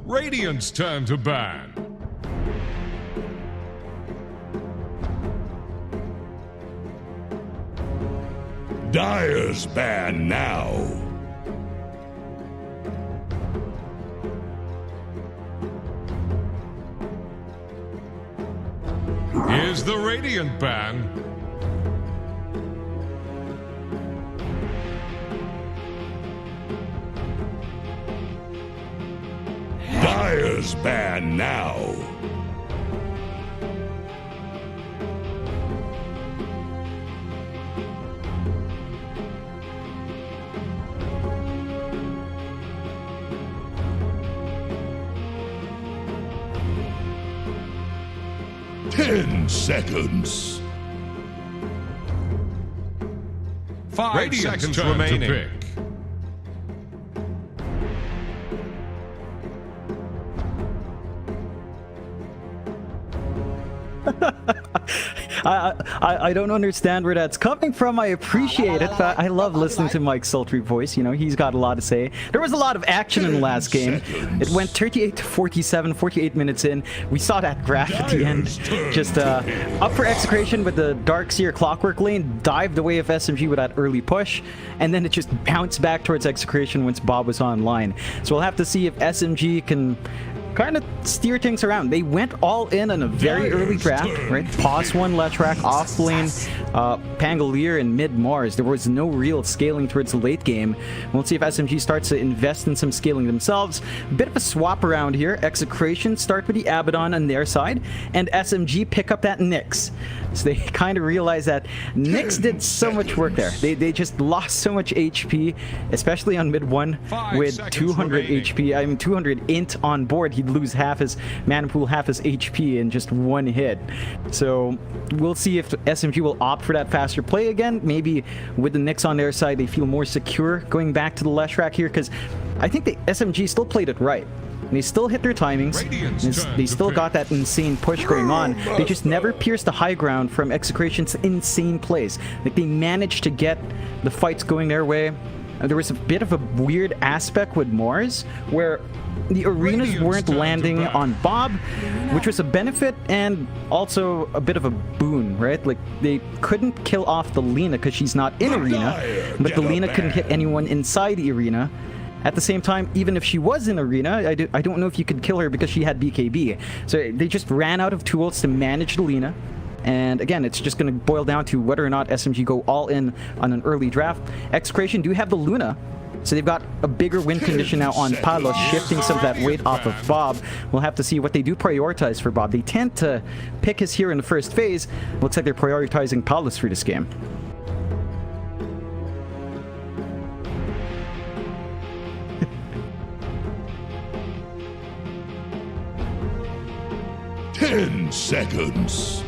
Radiant's turn to ban. Dire's ban now. Here's the Radiant ban. Dire's ban now. Ten seconds. 5 Radiant's seconds turn to remaining. pick. I don't understand where that's coming from. I appreciate it, but I love listening to Mike's sultry voice. You know, he's got a lot to say. There was a lot of action in the last game. It went 38 to 47, 48 minutes in. We saw that graph at the end. Just up for Execration with the Darkseer Clockwork lane, dived away of SMG with that early push, and then it just bounced back towards Execration once Bob was online. So we'll have to see if SMG can kind of steer things around. They went all in on a very early draft, right? Pause one Leshrac, off lane, Pangolier, and mid Mars. There was no real scaling towards the late game. We'll see if SMG starts to invest in some scaling themselves. A bit of a swap around here. Execration start with the Abaddon on their side, and SMG pick up that Nyx. So they kind of realize that Nyx did so much work there. They just lost so much HP, especially on mid one with 200 HP. I mean, 200 int on board. He'd lose half his mana pool, half his HP in just one hit. So we'll see if SMG will opt for that faster play again. Maybe with the Nyx on their side, they feel more secure going back to the Leshrac here, because I think the SMG still played it right. They still hit their timings. They still got that insane push going on. They just never pierced the high ground from Execration's insane plays. Like, they managed to get the fights going their way. There was a bit of a weird aspect with Mars where the arenas weren't landing on Bob, which was a benefit and also a bit of a boon, right? Like, they couldn't kill off the Lina because she's not in arena, but the Lina couldn't hit anyone inside the arena. At the same time, even if she was in arena, I don't know if you could kill her because she had BKB. So they just ran out of tools to manage the Lina. And again, it's just going to boil down to whether or not SMG go all in on an early draft. Execration do have the Luna, so they've got a bigger win condition now on Palos, shifting some of that weight off of Bob. We'll have to see what they do prioritize for Bob. They tend to pick his hero in the first phase. Looks like they're prioritizing Palos for this game. Ten seconds.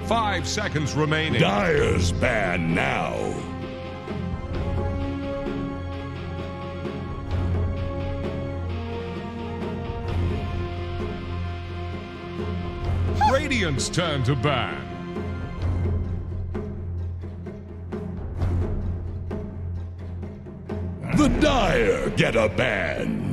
5 seconds remaining. Dire's ban now. Radiant's turn to ban. The Dire get a ban.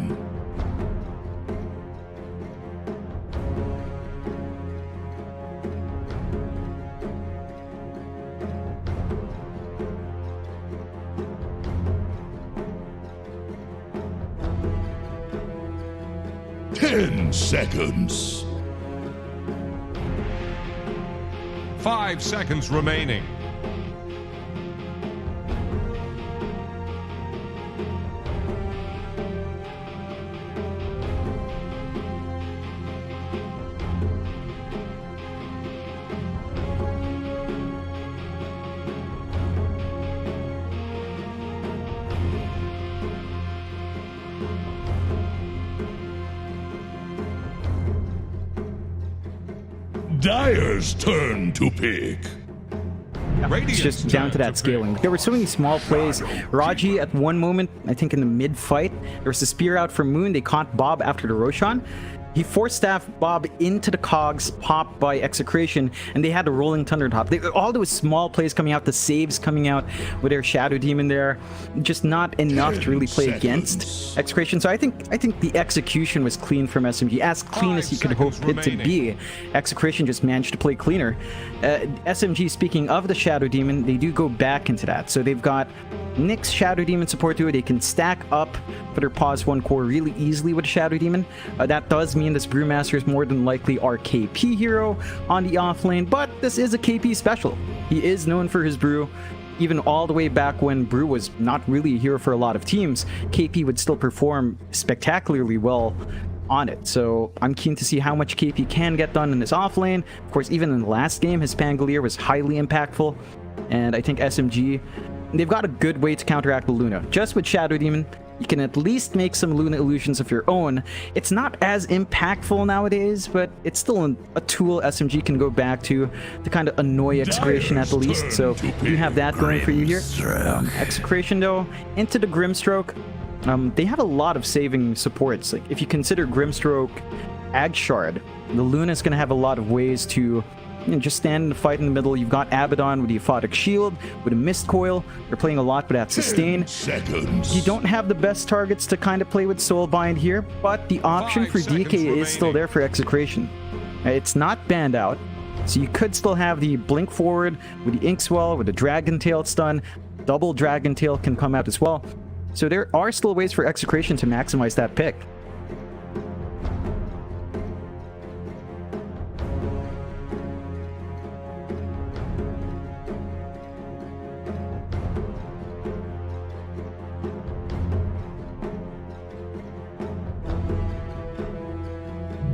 Ten seconds. 5 seconds remaining. Dire's turn to pick. It's just down to that scaling. There were so many small plays. Raji at one moment, I think in the mid-fight, there was a spear out from Moon. They caught Bob after the Roshan. He forced staff Bob into the cogs, popped by Execration, and they had a rolling thunder top. All those small plays coming out, the saves coming out with their Shadow Demon there, just not enough to really play against Execration. So I think the execution was clean from SMG, as clean as you could hope it to be. Execration just managed to play cleaner. SMG, speaking of the Shadow Demon, they do go back into that. So they've got Nyx Shadow Demon support to it. They can stack up for their pause 1 core really easily with Shadow Demon. That does mean this Brewmaster is more than likely our KP hero on the off lane, but this is a KP special. He is known for his Brew. Even all the way back when Brew was not really a hero for a lot of teams, KP would still perform spectacularly well on it. So I'm keen to see how much KP can get done in his off lane. Of course, even in the last game, his Pangolier was highly impactful, and I think SMG, they've got a good way to counteract the Luna. Just with Shadow Demon, you can at least make some Luna illusions of your own. It's not as impactful nowadays, but it's still a tool SMG can go back to kind of annoy Execration at the least. So you have that going for you here. Execration though, into the Grimstroke. They have a lot of saving supports. Like if you consider Grimstroke, Ag Shard, the Luna is going to have a lot of ways to just stand in the fight in the middle. You've got Abaddon with the Aphotic Shield, with a Mist Coil. They're playing a lot with that Sustain. You don't have the best targets to kind of play with Soulbind here, but the option for DK is still there for Execration. It's not banned out, so you could still have the Blink Forward with the Inkswell, with the Dragon Tail stun. Double Dragon Tail can come out as well. So there are still ways for Execration to maximize that pick.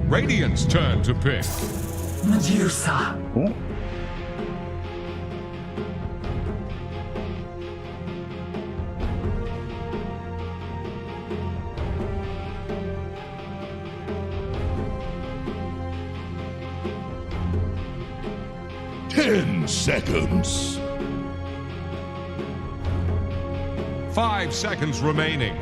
Radiant's turn to pick. Medusa. Ooh. Seconds. 5 seconds remaining.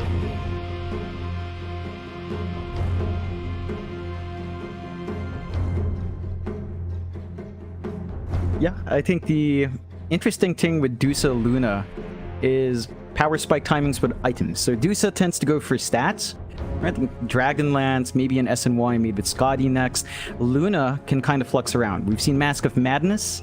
Yeah, I think the interesting thing with Dusa Luna is power spike timings with items. So Dusa tends to go for stats. Right? Dragonlance, maybe an SNY, maybe it's Scotty next. Luna can kind of flux around. We've seen Mask of Madness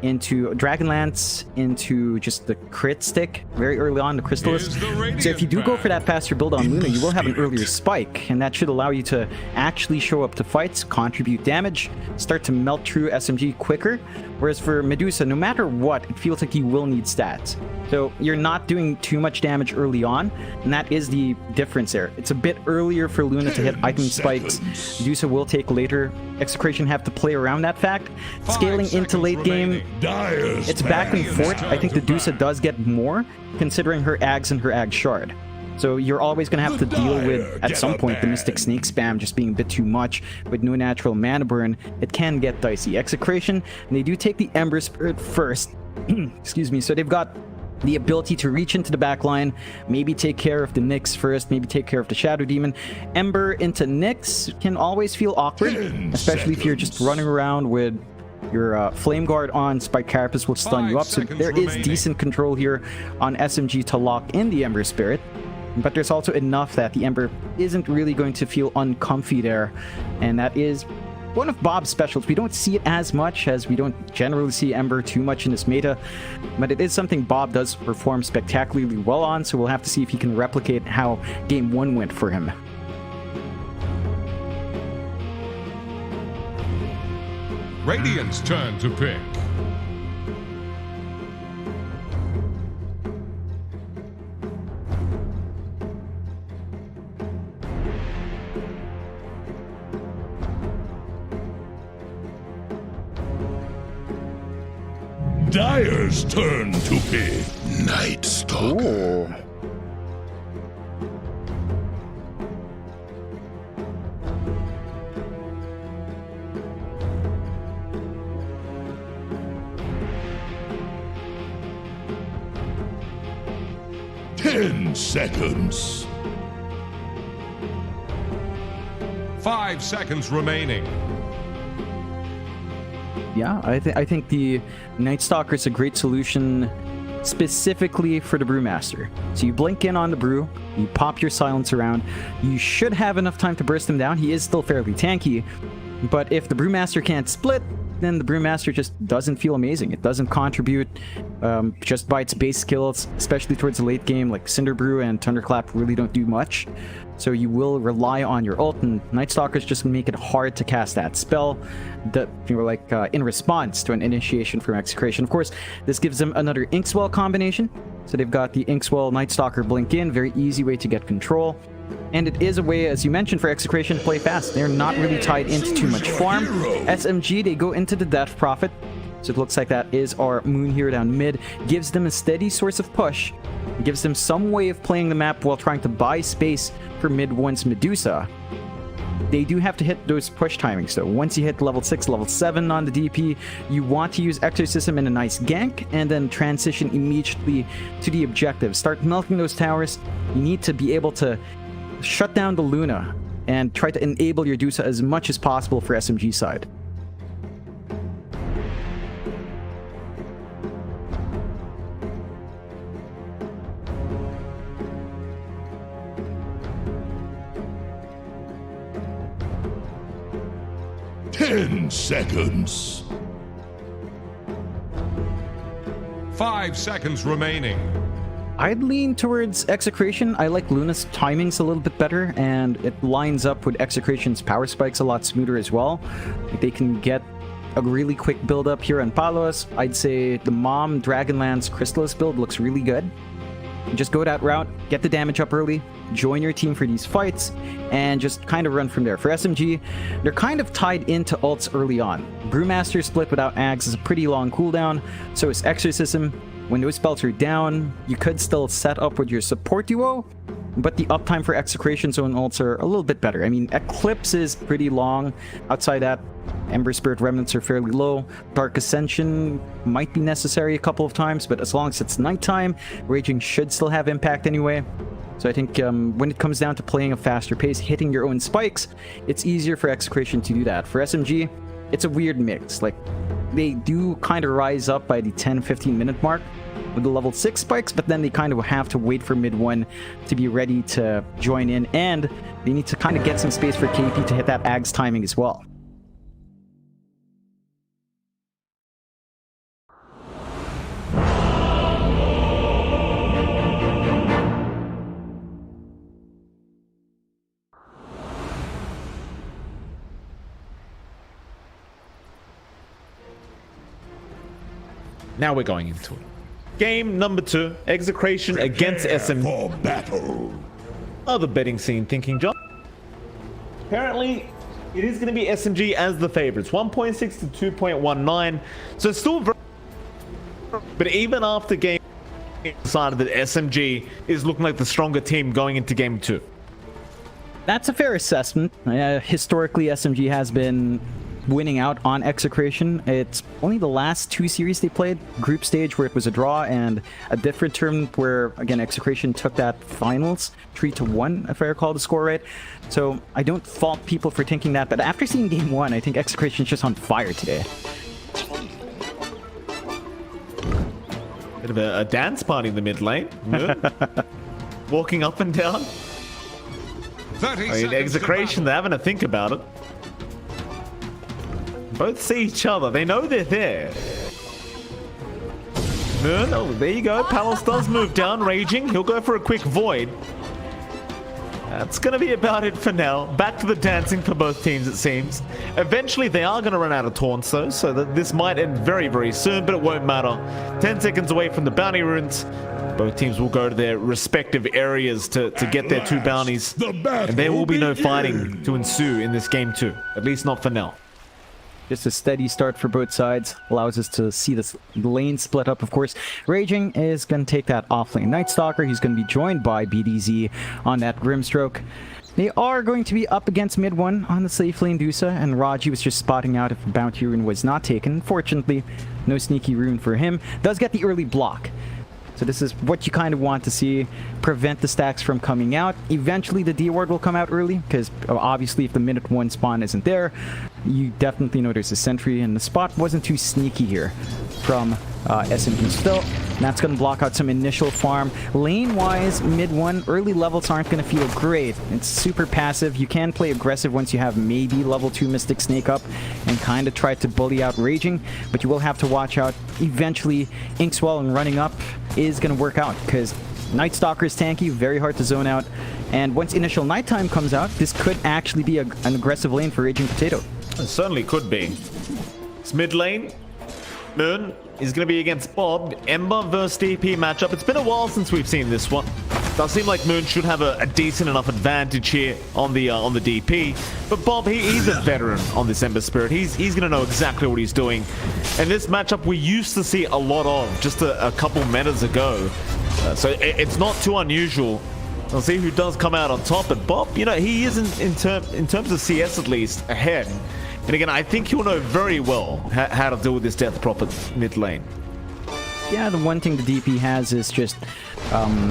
into Dragonlance, into just the crit stick very early on, the Crystallis. So if you do go for that faster build on Luna, you will have an earlier spike, and that should allow you to actually show up to fights, contribute damage, start to melt through SMG quicker. Whereas for Medusa, no matter what, it feels like you will need stats. So you're not doing too much damage early on, and that is the difference there. It's a bit earlier for Luna to hit item spikes. Medusa will take later. Execration have to play around that fact. Scaling into late game, it's back and forth. I think the Dusa does get more, considering her Ags and her Ag Shard. So you're always going to have to deal with, at some point, the Mystic Snake spam just being a bit too much with no natural mana burn. It can get dicey. Execration, and they do take the Ember Spirit first. Excuse me. So they've got the ability to reach into the back line, maybe take care of the Nyx first, maybe take care of the Shadow Demon. Ember into Nyx can always feel awkward, especially if you're just running around with your Flame Guard on. Spike Carapace will stun you up, so there is decent control here on SMG to lock in the Ember Spirit. But there's also enough that the Ember isn't really going to feel uncomfy there, and that is one of Bob's specials. We don't see it as much, as we don't generally see Ember too much in this meta, but it is something Bob does perform spectacularly well on, so we'll have to see if he can replicate how Game 1 went for him. Radiant's turn to pick. Dire's turn to pick. Night Stalker. Ooh. Ten seconds. 5 seconds remaining. Yeah, I think the Night Stalker is a great solution specifically for the Brewmaster. So you blink in on the Brew, you pop your silence around, you should have enough time to burst him down. He is still fairly tanky, but if the Brewmaster can't split, then the Brewmaster just doesn't feel amazing. It doesn't contribute just by its base skills, especially towards the late game. Like Cinder Brew and Thunderclap really don't do much. So you will rely on your ult, and Night Stalkers just make it hard to cast that spell that in response to an initiation from Execration. Of course, this gives them another Inkswell combination. So they've got the Inkswell Night Stalker blink in, very easy way to get control. And it is a way, as you mentioned, for Execration to play fast. They're not really tied into too much farm. SMG, they go into the Death Prophet. So it looks like that is our Moon Hero down mid. Gives them a steady source of push. Gives them some way of playing the map while trying to buy space for mid one's Medusa. They do have to hit those push timings, so once you hit level 6, level 7 on the DP, you want to use Exorcism in a nice gank, and then transition immediately to the objective. Start milking those towers. You need to be able to shut down the Luna and try to enable your Dusa as much as possible for SMG side. Ten seconds. 5 seconds remaining. I'd lean towards Execration. I like Luna's timings a little bit better, and it lines up with Execration's power spikes a lot smoother as well. They can get a really quick build up here on Palos. I'd say the Mom Dragonlance Crystallis build looks really good. Just go that route, get the damage up early, join your team for these fights, and just kind of run from there. For SMG, they're kind of tied into ults early on. Brewmaster split without Ags is a pretty long cooldown, so is Exorcism. When those spells are down, you could still set up with your support duo, but the uptime for Execration Zone ults are a little bit better. I mean, Eclipse is pretty long. Outside that, Ember Spirit Remnants are fairly low. Dark Ascension might be necessary a couple of times, but as long as it's nighttime, Raging should still have impact anyway. So I think when it comes down to playing a faster pace, hitting your own spikes, it's easier for Execration to do that. For SMG, it's a weird mix. Like, they do kind of rise up by the 10-15 minute mark with the level 6 spikes, but then they kind of have to wait for mid 1 to be ready to join in, and they need to kind of get some space for KP to hit that Ags timing as well. Now we're going into it. Game number 2, Execration against SMG. For battle. Other betting scene thinking, John. Apparently, it is going to be SMG as the favorites. 1.6 to 2.19. So it's still very... But even after game decided that SMG is looking like the stronger team going into game 2. That's a fair assessment. Historically, SMG has been winning out on Execration. It's only the last 2 series they played, group stage where it was a draw, and a different tournament where, again, Execration took that finals 3-1, if I recall the score right. So I don't fault people for thinking that, but after seeing game 1, I think Execration's just on fire today. Bit of a dance party in the mid lane. Walking up and down. 30 I mean, seconds Execration, they're having to think about it. Both see each other. They know they're there. Oh, there you go. Palos does move down. Raging. He'll go for a quick void. That's going to be about it for now. Back to the dancing for both teams, it seems. Eventually, they are going to run out of taunts, though, so that this might end very, very soon, but it won't matter. 10 seconds away from the bounty runes. Both teams will go to their respective areas to get their 2 bounties. And there will be no fighting to ensue in this game 2. At least not for now. Just a steady start for both sides. Allows us to see this lane split up, of course. Raging is going to take that offlane Night Stalker. He's going to be joined by BDZ on that Grimstroke. They are going to be up against mid 1 on the safe lane Dusa, and Raji was just spotting out if the bounty rune was not taken. Fortunately, no sneaky rune for him. Does get the early block. So this is what you kind of want to see, prevent the stacks from coming out. Eventually the D ward will come out early, because obviously if the minute 1 spawn isn't there, you definitely know there's a sentry, and the spot wasn't too sneaky here from SMG still. And that's going to block out some initial farm. Lane-wise, mid 1, early levels aren't going to feel great. It's super passive. You can play aggressive once you have maybe level 2 Mystic Snake up and kind of try to bully out Raging, but you will have to watch out. Eventually, Inkswell and running up is going to work out, because Night Stalker is tanky, very hard to zone out, and once initial nighttime comes out, this could actually be an aggressive lane for Raging Potato. It certainly could be. It's mid lane. Moon is going to be against Bob. Ember versus DP matchup. It's been a while since we've seen this one. Does seem like Moon should have a decent enough advantage here on the DP. But Bob, he's a veteran on this Ember Spirit. He's going to know exactly what he's doing. And this matchup we used to see a lot of just a couple metas ago. So it's not too unusual. We'll see who does come out on top. But Bob, you know, he isn't in terms of CS at least ahead. And again, I think he'll know very well how to deal with this death prop at mid lane. Yeah, the one thing the DP has is just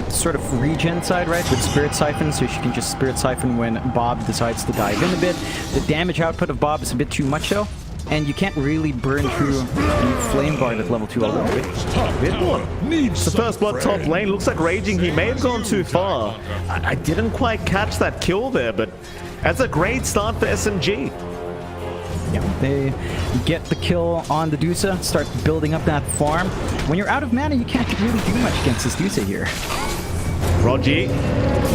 sort of regen side, right? With Spirit Siphon, so she can just Spirit Siphon when Bob decides to dive in a bit. The damage output of Bob is a bit too much though, and you can't really burn through the Flame Guard at level 2 alone. It's the first blood top lane. Looks like Raging, he may have gone too far. I didn't quite catch that kill there, but that's a great start for SMG. Yeah, they get the kill on the Dusa, start building up that farm. When you're out of mana, you can't really do much against this Dusa here. Rogi,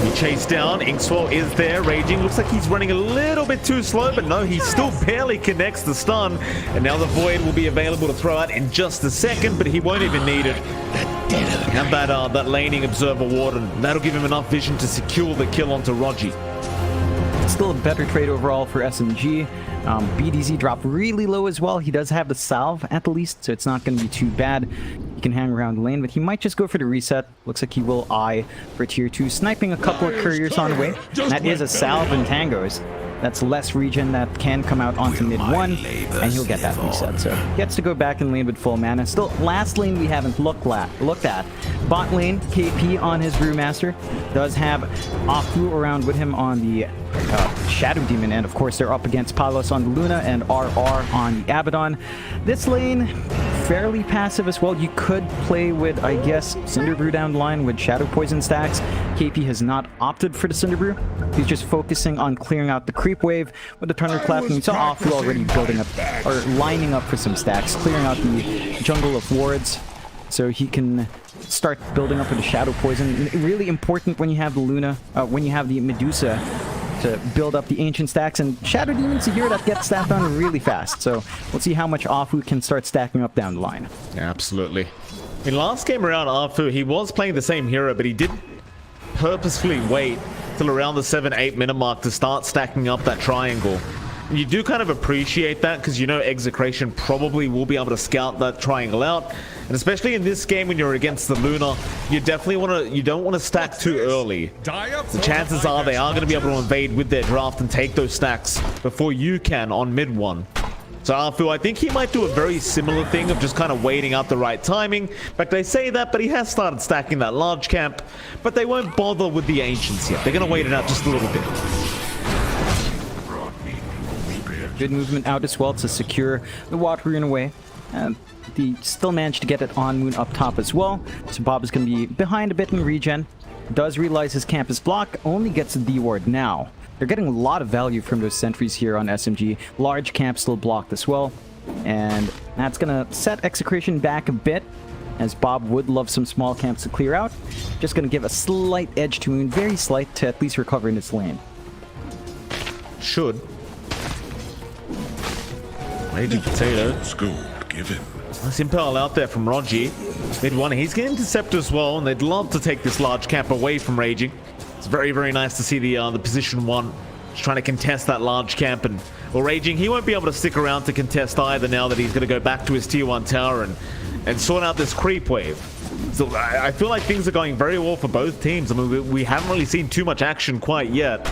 he chased down. Inkswell is there. Raging looks like he's running a little bit too slow, but no, he still barely connects the stun. And now the Void will be available to throw out in just a second, but he won't even need it. Have that laning Observer Ward, and that'll give him enough vision to secure the kill onto Rogi. Still a better trade overall for SMG. BDZ dropped really low as well. He does have the salve at the least, so it's not going to be too bad. He can hang around the lane, but he might just go for the reset. Looks like he will eye for tier 2, sniping a couple of couriers on the way. And that is a salve and tangos. That's less regen that can come out onto mid 1, and he'll get that reset. So gets to go back in lane with full mana. Still, last lane we haven't looked at. Bot lane, KP on his Brewmaster. Does have Afu around with him on the Shadow Demon, and of course they're up against Palos on the Luna and RR on the Abaddon. This lane, fairly passive as well. You could play with, I guess, Cinder Brew down the line with Shadow Poison stacks. KP has not opted for the Cinder Brew. He's just focusing on clearing out the creep wave with the Thunderclap, and we saw Afu already building up, or lining up for some stacks, clearing out the jungle of wards, so he can start building up with the Shadow Poison. Really important when you have the Luna, when you have the Medusa, to build up the ancient stacks, and Shadow Demon's a hero that gets stacked on really fast, so we'll see how much Afu can start stacking up down the line. Absolutely. In last game around Afu, he was playing the same hero, but he did purposefully wait till around the 7-8 minute mark to start stacking up that triangle. You do kind of appreciate that, because you know Execration probably will be able to scout that triangle out. And especially in this game when you're against the Luna, you definitely you don't want to stack too early. The chances are they are going to be able to invade with their draft and take those stacks before you can on mid 1. So Afu, I think he might do a very similar thing of just kind of waiting out the right timing. In fact, they say that, but he has started stacking that large camp. But they won't bother with the Ancients yet. They're going to wait it out just a little bit. Good movement out as well to secure the water rune away. They still managed to get it on Moon up top as well. So Bob is going to be behind a bit in regen. Does realize his camp is blocked. Only gets a D ward now. They're getting a lot of value from those sentries here on SMG. Large camp still blocked as well. And that's going to set Execration back a bit, as Bob would love some small camps to clear out. Just going to give a slight edge to Moon, very slight, to at least recover in its lane. Should. Raging Potato. School given. Nice impel out there from Rogi. Mid 1, he's getting intercept as well, and they'd love to take this large camp away from Raging. It's very, very nice to see the position 1 just trying to contest that large camp, and well, Raging, he won't be able to stick around to contest either now that he's going to go back to his tier 1 tower and sort out this creep wave. So I feel like things are going very well for both teams. I mean, we haven't really seen too much action quite yet,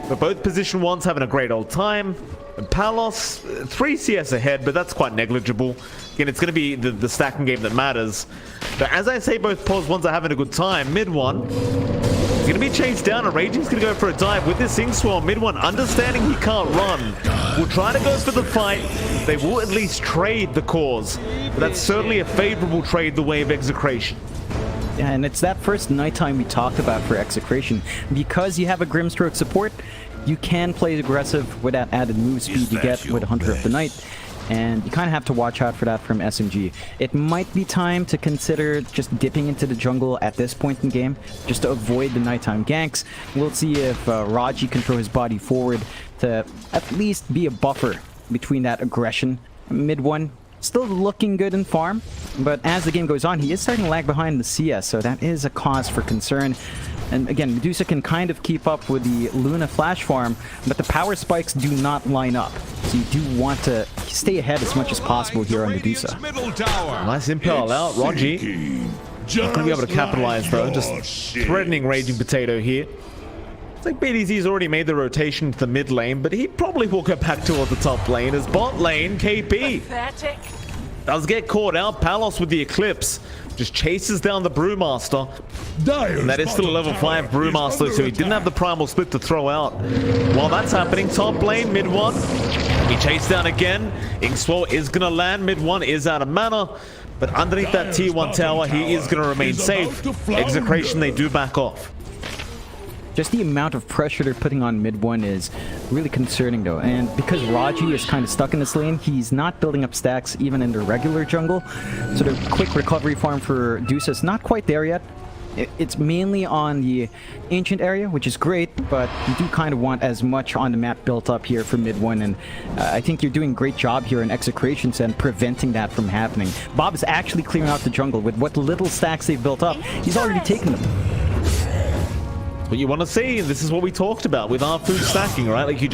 but both position 1s having a great old time. Palos, 3 CS ahead, but that's quite negligible. Again, it's going to be the stacking game that matters. But as I say, both pos ones are having a good time. Mid one, he's going to be chased down, and Raging's going to go for a dive with this Ink Swirl. Mid one, understanding he can't run, will try to go for the fight. They will at least trade the cause. But that's certainly a favorable trade the way of Execration. Yeah, and it's that first nighttime we talked about for Execration. Because you have a Grimstroke support, you can play aggressive with that added move speed you get with Hunter of the Night. And you kind of have to watch out for that from SMG. It might be time to consider just dipping into the jungle at this point in the game, just to avoid the nighttime ganks. We'll see if Raji can throw his body forward to at least be a buffer between that aggression. Mid one, still looking good in farm, but as the game goes on, he is starting to lag behind the CS, so that is a cause for concern. And again, Medusa can kind of keep up with the Luna flash farm, but the power spikes do not line up. So you do want to stay ahead as much as possible here on Medusa. Nice impel out. Raji not going to be able to capitalize though. Just threatening Raging Potato here. It's like BDZ's already made the rotation to the mid lane, but he probably will go back toward the top lane as bot lane KP does get caught out. Palos with the Eclipse just chases down the Brewmaster. And that is still a level 5 Brewmaster, so he didn't have the Primal Split to throw out. While that's happening, top lane, mid one, he chased down again. Ink Swirl is going to land. Mid one is out of mana, but underneath that tier 1 tower, he is going to remain safe. Execration, they do back off. Just the amount of pressure they're putting on mid one is really concerning though, and because Raji is kind of stuck in this lane, he's not building up stacks even in the regular jungle, so the quick recovery farm for Medusa is not quite there yet. It's mainly on the ancient area, which is great, but you do kind of want as much on the map built up here for mid one, and I think you're doing a great job here in Execrations and preventing that from happening. Bob is actually clearing out the jungle with what little stacks they've built up. He's already taken them. What you want to see, and this is what we talked about with our food stacking, right? Like you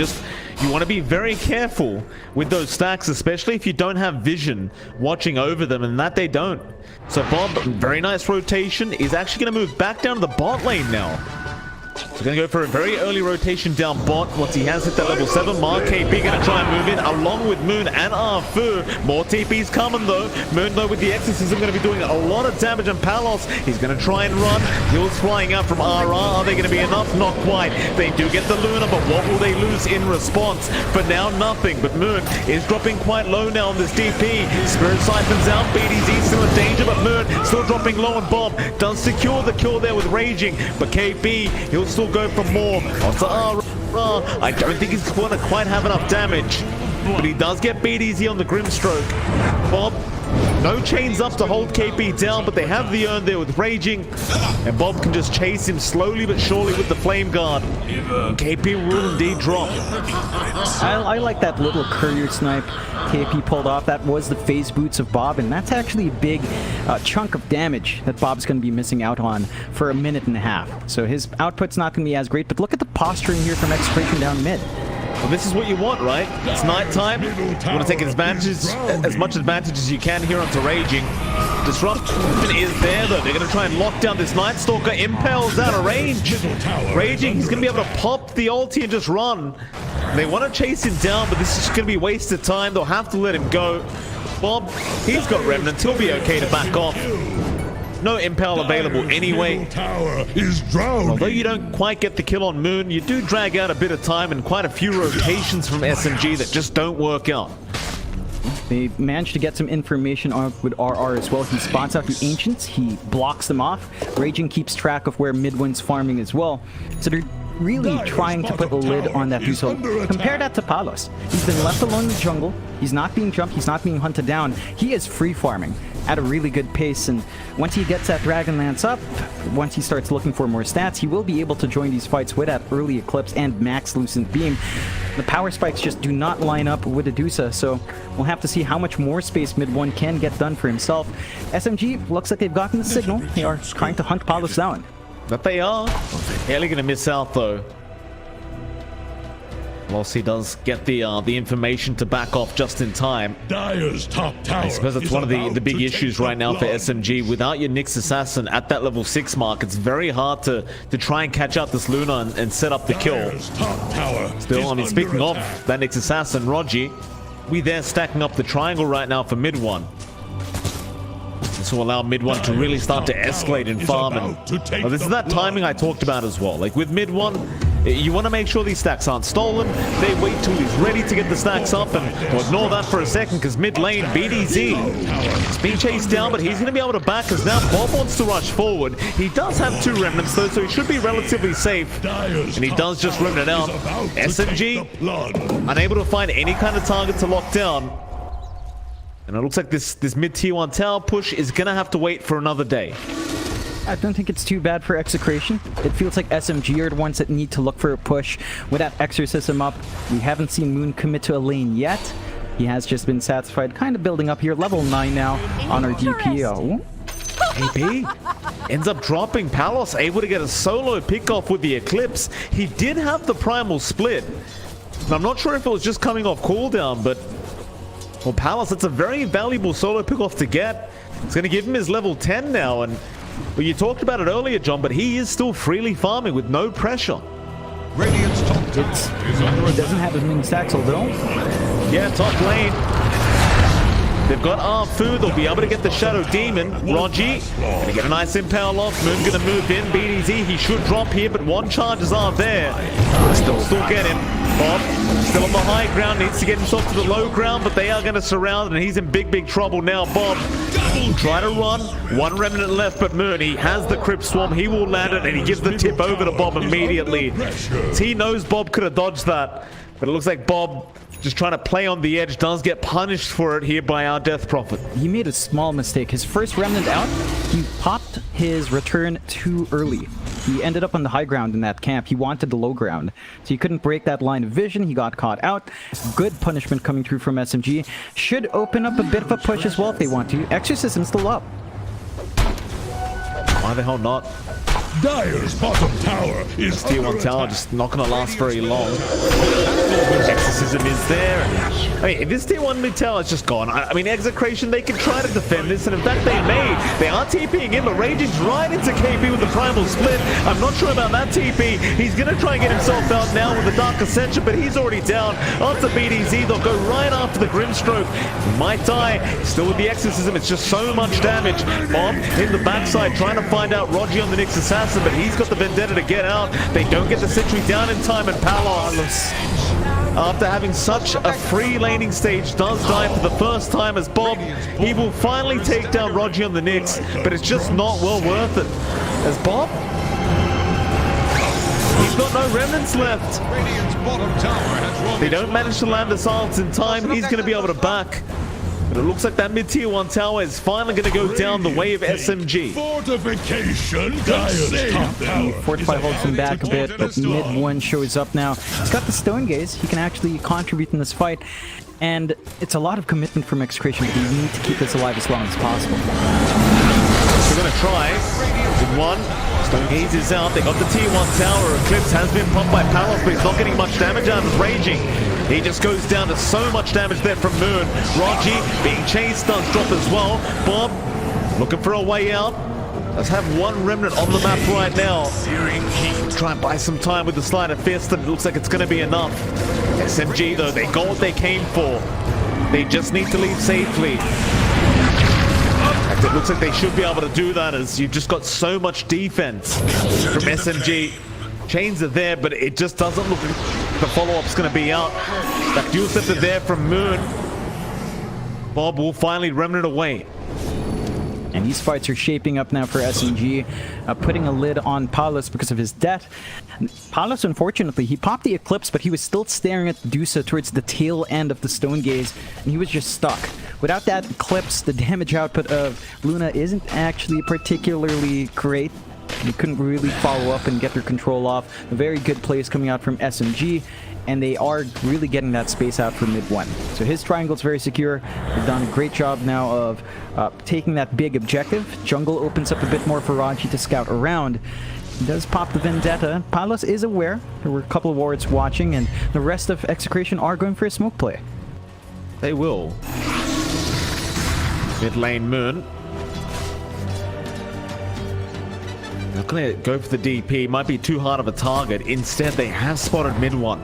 want to be very careful with those stacks, especially if you don't have vision watching over them, and that they don't. So Bob, very nice rotation, is actually going to move back down to the bot lane now. He's going to go for a very early rotation down bot once he has hit that level 7 mark. KP going to try and move in along with Moon and Arfu. More TP's coming though. Moon though with the exorcism going to be doing a lot of damage, and Palos, he's going to try and run. Heals flying out from RR. Are they going to be enough? Not quite. They do get the Luna, but what will they lose in response? For now, nothing. But Moon is dropping quite low now on this DP. Spirit siphons out. BDZ still in danger, but Moon still dropping low, and Bob does secure the kill there with Raging. But KP, he'll still go for more. Onto RR. I don't think he's going to quite have enough damage, but he does get BDZ on the Grimstroke. Bob, no chains up to hold KP down, but they have the urn there with Raging, and Bob can just chase him slowly but surely with the Flame Guard. KP will indeed drop. I like that little courier snipe KP pulled off. That was the phase boots of Bob, and that's actually a big chunk of damage that Bob's going to be missing out on for a minute and a half. So his output's not going to be as great, but look at the posturing here from Execration down mid. Well, this is what you want, right? It's nighttime. You want to take as much advantage as you can here onto Raging. Disruption is there, though. They're going to try and lock down this Night Stalker. Impels out of range. Raging, he's going to be able to pop the ulti and just run. They want to chase him down, but this is going to be wasted time. They'll have to let him go. Bob, he's got Remnant. He'll be okay to back off. No impel available anyway. Although you don't quite get the kill on Moon, you do drag out a bit of time and quite a few rotations from SMG that just don't work out. They managed to get some information on with RR as well. He spots out the Ancients, he blocks them off. Raging keeps track of where Midwind's farming as well. So they're really trying to put a lid on that dude. So compare that to Palos. He's been left alone in the jungle. He's not being jumped. He's not being hunted down. He is free farming at a really good pace, and once he gets that Dragonlance up, once he starts looking for more stats, he will be able to join these fights with that early Eclipse and max Lucent Beam. The power spikes just do not line up with Medusa, so we'll have to see how much more space mid one can get done for himself. SMG looks like they've gotten the signal. They are trying to hunt Palos down. But they are. Barely going to miss out though. Palos, he does get the information to back off just in time. Dyer's top tower. I suppose that's one of the big issues right now for SMG. Without your Nyx Assassin at that level 6 mark, it's very hard to try and catch out this Luna and set up the kill. Top tower. Still, I mean, speaking of that Nyx Assassin, Rogi, we there stacking up the triangle right now for mid one. This will allow mid one to really start to escalate in farm. And this is that timing I talked about as well. Like with mid one, you want to make sure these stacks aren't stolen. They wait till he's ready to get the stacks up, and we'll ignore that for a second because mid lane, BDZ is being chased down, but he's going to be able to back as now Bob wants to rush forward. He does have 2 remnants though, so he should be relatively safe. And he does just remnant out. SMG unable to find any kind of target to lock down. And it looks like this mid-tier 1 tower push is going to have to wait for another day. I don't think it's too bad for Execration. It feels like SMG are the ones that need to look for a push with that Exorcism up. We haven't seen Moon commit to a lane yet. He has just been satisfied, kind of building up here. Level 9 now on our DPO. AB ends up dropping. Palos able to get a solo pick-off with the Eclipse. He did have the Primal Split. And I'm not sure if it was just coming off cooldown, but... well, Palos, it's a very valuable solo pick-off to get. It's going to give him his level 10 now, and well, you talked about it earlier, John, but he is still freely farming with no pressure. Radiant's top tower is under He doesn't have as many stacks, although. Yeah, top lane. They've got Arfu. They'll be able to get the Shadow Demon. Rogi gonna get a nice impale off. Moon gonna move in. BDZ, he should drop here, but 1 charges are there. Still get him. Bob still on the high ground, needs to get himself to the low ground, but they are going to surround, and he's in big trouble now. Bob try to run. 1 remnant left, but Moon, he has the Crypt Swarm. He will land it, and he gives the tip over to Bob immediately. He knows Bob could have dodged that, but it looks like Bob, just trying to play on the edge, does get punished for it here by our Death Prophet. He made a small mistake. His first remnant out, he popped his return too early. He ended up on the high ground in that camp. He wanted the low ground, so he couldn't break that line of vision. He got caught out. Good punishment coming through from SMG. Should open up a bit of a push as well if they want to. Exorcism's still up. Why the hell not? Dyer's bottom tower is Tier 1 tower just not going to last very long. Exorcism is there. I mean, this Tier 1 mid tower is just gone. I mean, Execration, they can try to defend this, and in fact they may. They are TPing in, but Raging's right into KP with the Primal Split. I'm not sure about that TP. He's going to try and get himself out now with the Dark Ascension, but he's already down. Onto BDZ, they'll go right after the Grimstroke. He might die. Still with the Exorcism, it's just so much damage. Bob in the backside trying to find out Rogi on the Nyx Assassin, but he's got the Vendetta to get out. They don't get the Sentry down in time, and Palos, after having such a free laning stage, does die for the first time as Bob. He will finally take down Rogi on the Nyx, but it's just not well worth it. As Bob, he's got no remnants left. Radiant's bottom tower has They don't manage to land assaults in time. He's going to be able to back. But it looks like that mid-tier 1 tower is finally going to go down the way of SMG. Fortification. Dyer's top tower. Fortify holds him back a bit, but mid 1 shows up now. He's got the Stone Gaze. He can actually contribute in this fight. And it's a lot of commitment from Execration, but you need to keep this alive as long as possible. They're going to try. With 1. Stone Gaze is out. They got the Tier 1 tower. Eclipse has been pumped by Palos, but he's not getting much damage out of Raging. He just goes down to so much damage there from Moon. Rogi being chased does drop as well. Bob looking for a way out. Let's have 1 remnant on the map right now. Try and buy some time with the Sleight of Fist, and it looks like it's going to be enough. SMG though, they got what they came for. They just need to leave safely. It looks like they should be able to do that, as you've just got so much defense from SMG. Chains are there, but it just doesn't look like the follow-up's going to be out. That dual scepter there from Moon. Bob will finally remnant away. And these fights are shaping up now for SMG, putting a lid on Palos because of his death. Palos, unfortunately, he popped the Eclipse, but he was still staring at Dusa towards the tail end of the Stone Gaze, and he was just stuck. Without that Eclipse, the damage output of Luna isn't actually particularly great. They couldn't really follow up and get their control off. A very good plays coming out from SMG, and they are really getting that space out for mid 1. So his triangle's very secure. They've done a great job now of taking that big objective. Jungle opens up a bit more for Raji to scout around. He does pop the Vendetta. Palos is aware. There were a couple of wards watching, and the rest of Execration are going for a smoke play. They will. Mid lane Moon. Not gonna go for the DP. Might be too hard of a target. Instead, they have spotted mid one.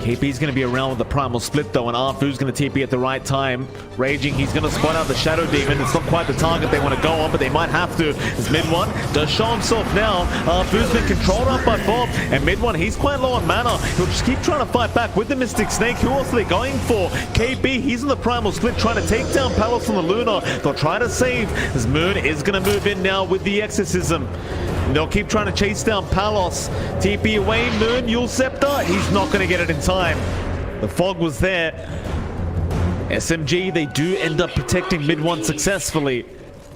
KP's going to be around with the primal split though, and Arfu's going to TP at the right time. Raging, he's going to spot out the Shadow Demon. It's not quite the target they want to go on, but they might have to. As mid one does show himself now. Arfu's been controlled up by Bob, and mid one, he's quite low on mana. He'll just keep trying to fight back with the Mystic Snake. Who else are they going for? KP, he's in the primal split trying to take down Palos on the Luna. They'll try to save, as Moon is going to move in now with the Exorcism. They'll keep trying to chase down Palos. TP away, Moon, Yule Scepter. He's not going to get it in time. The fog was there. SMG, they do end up protecting mid one successfully.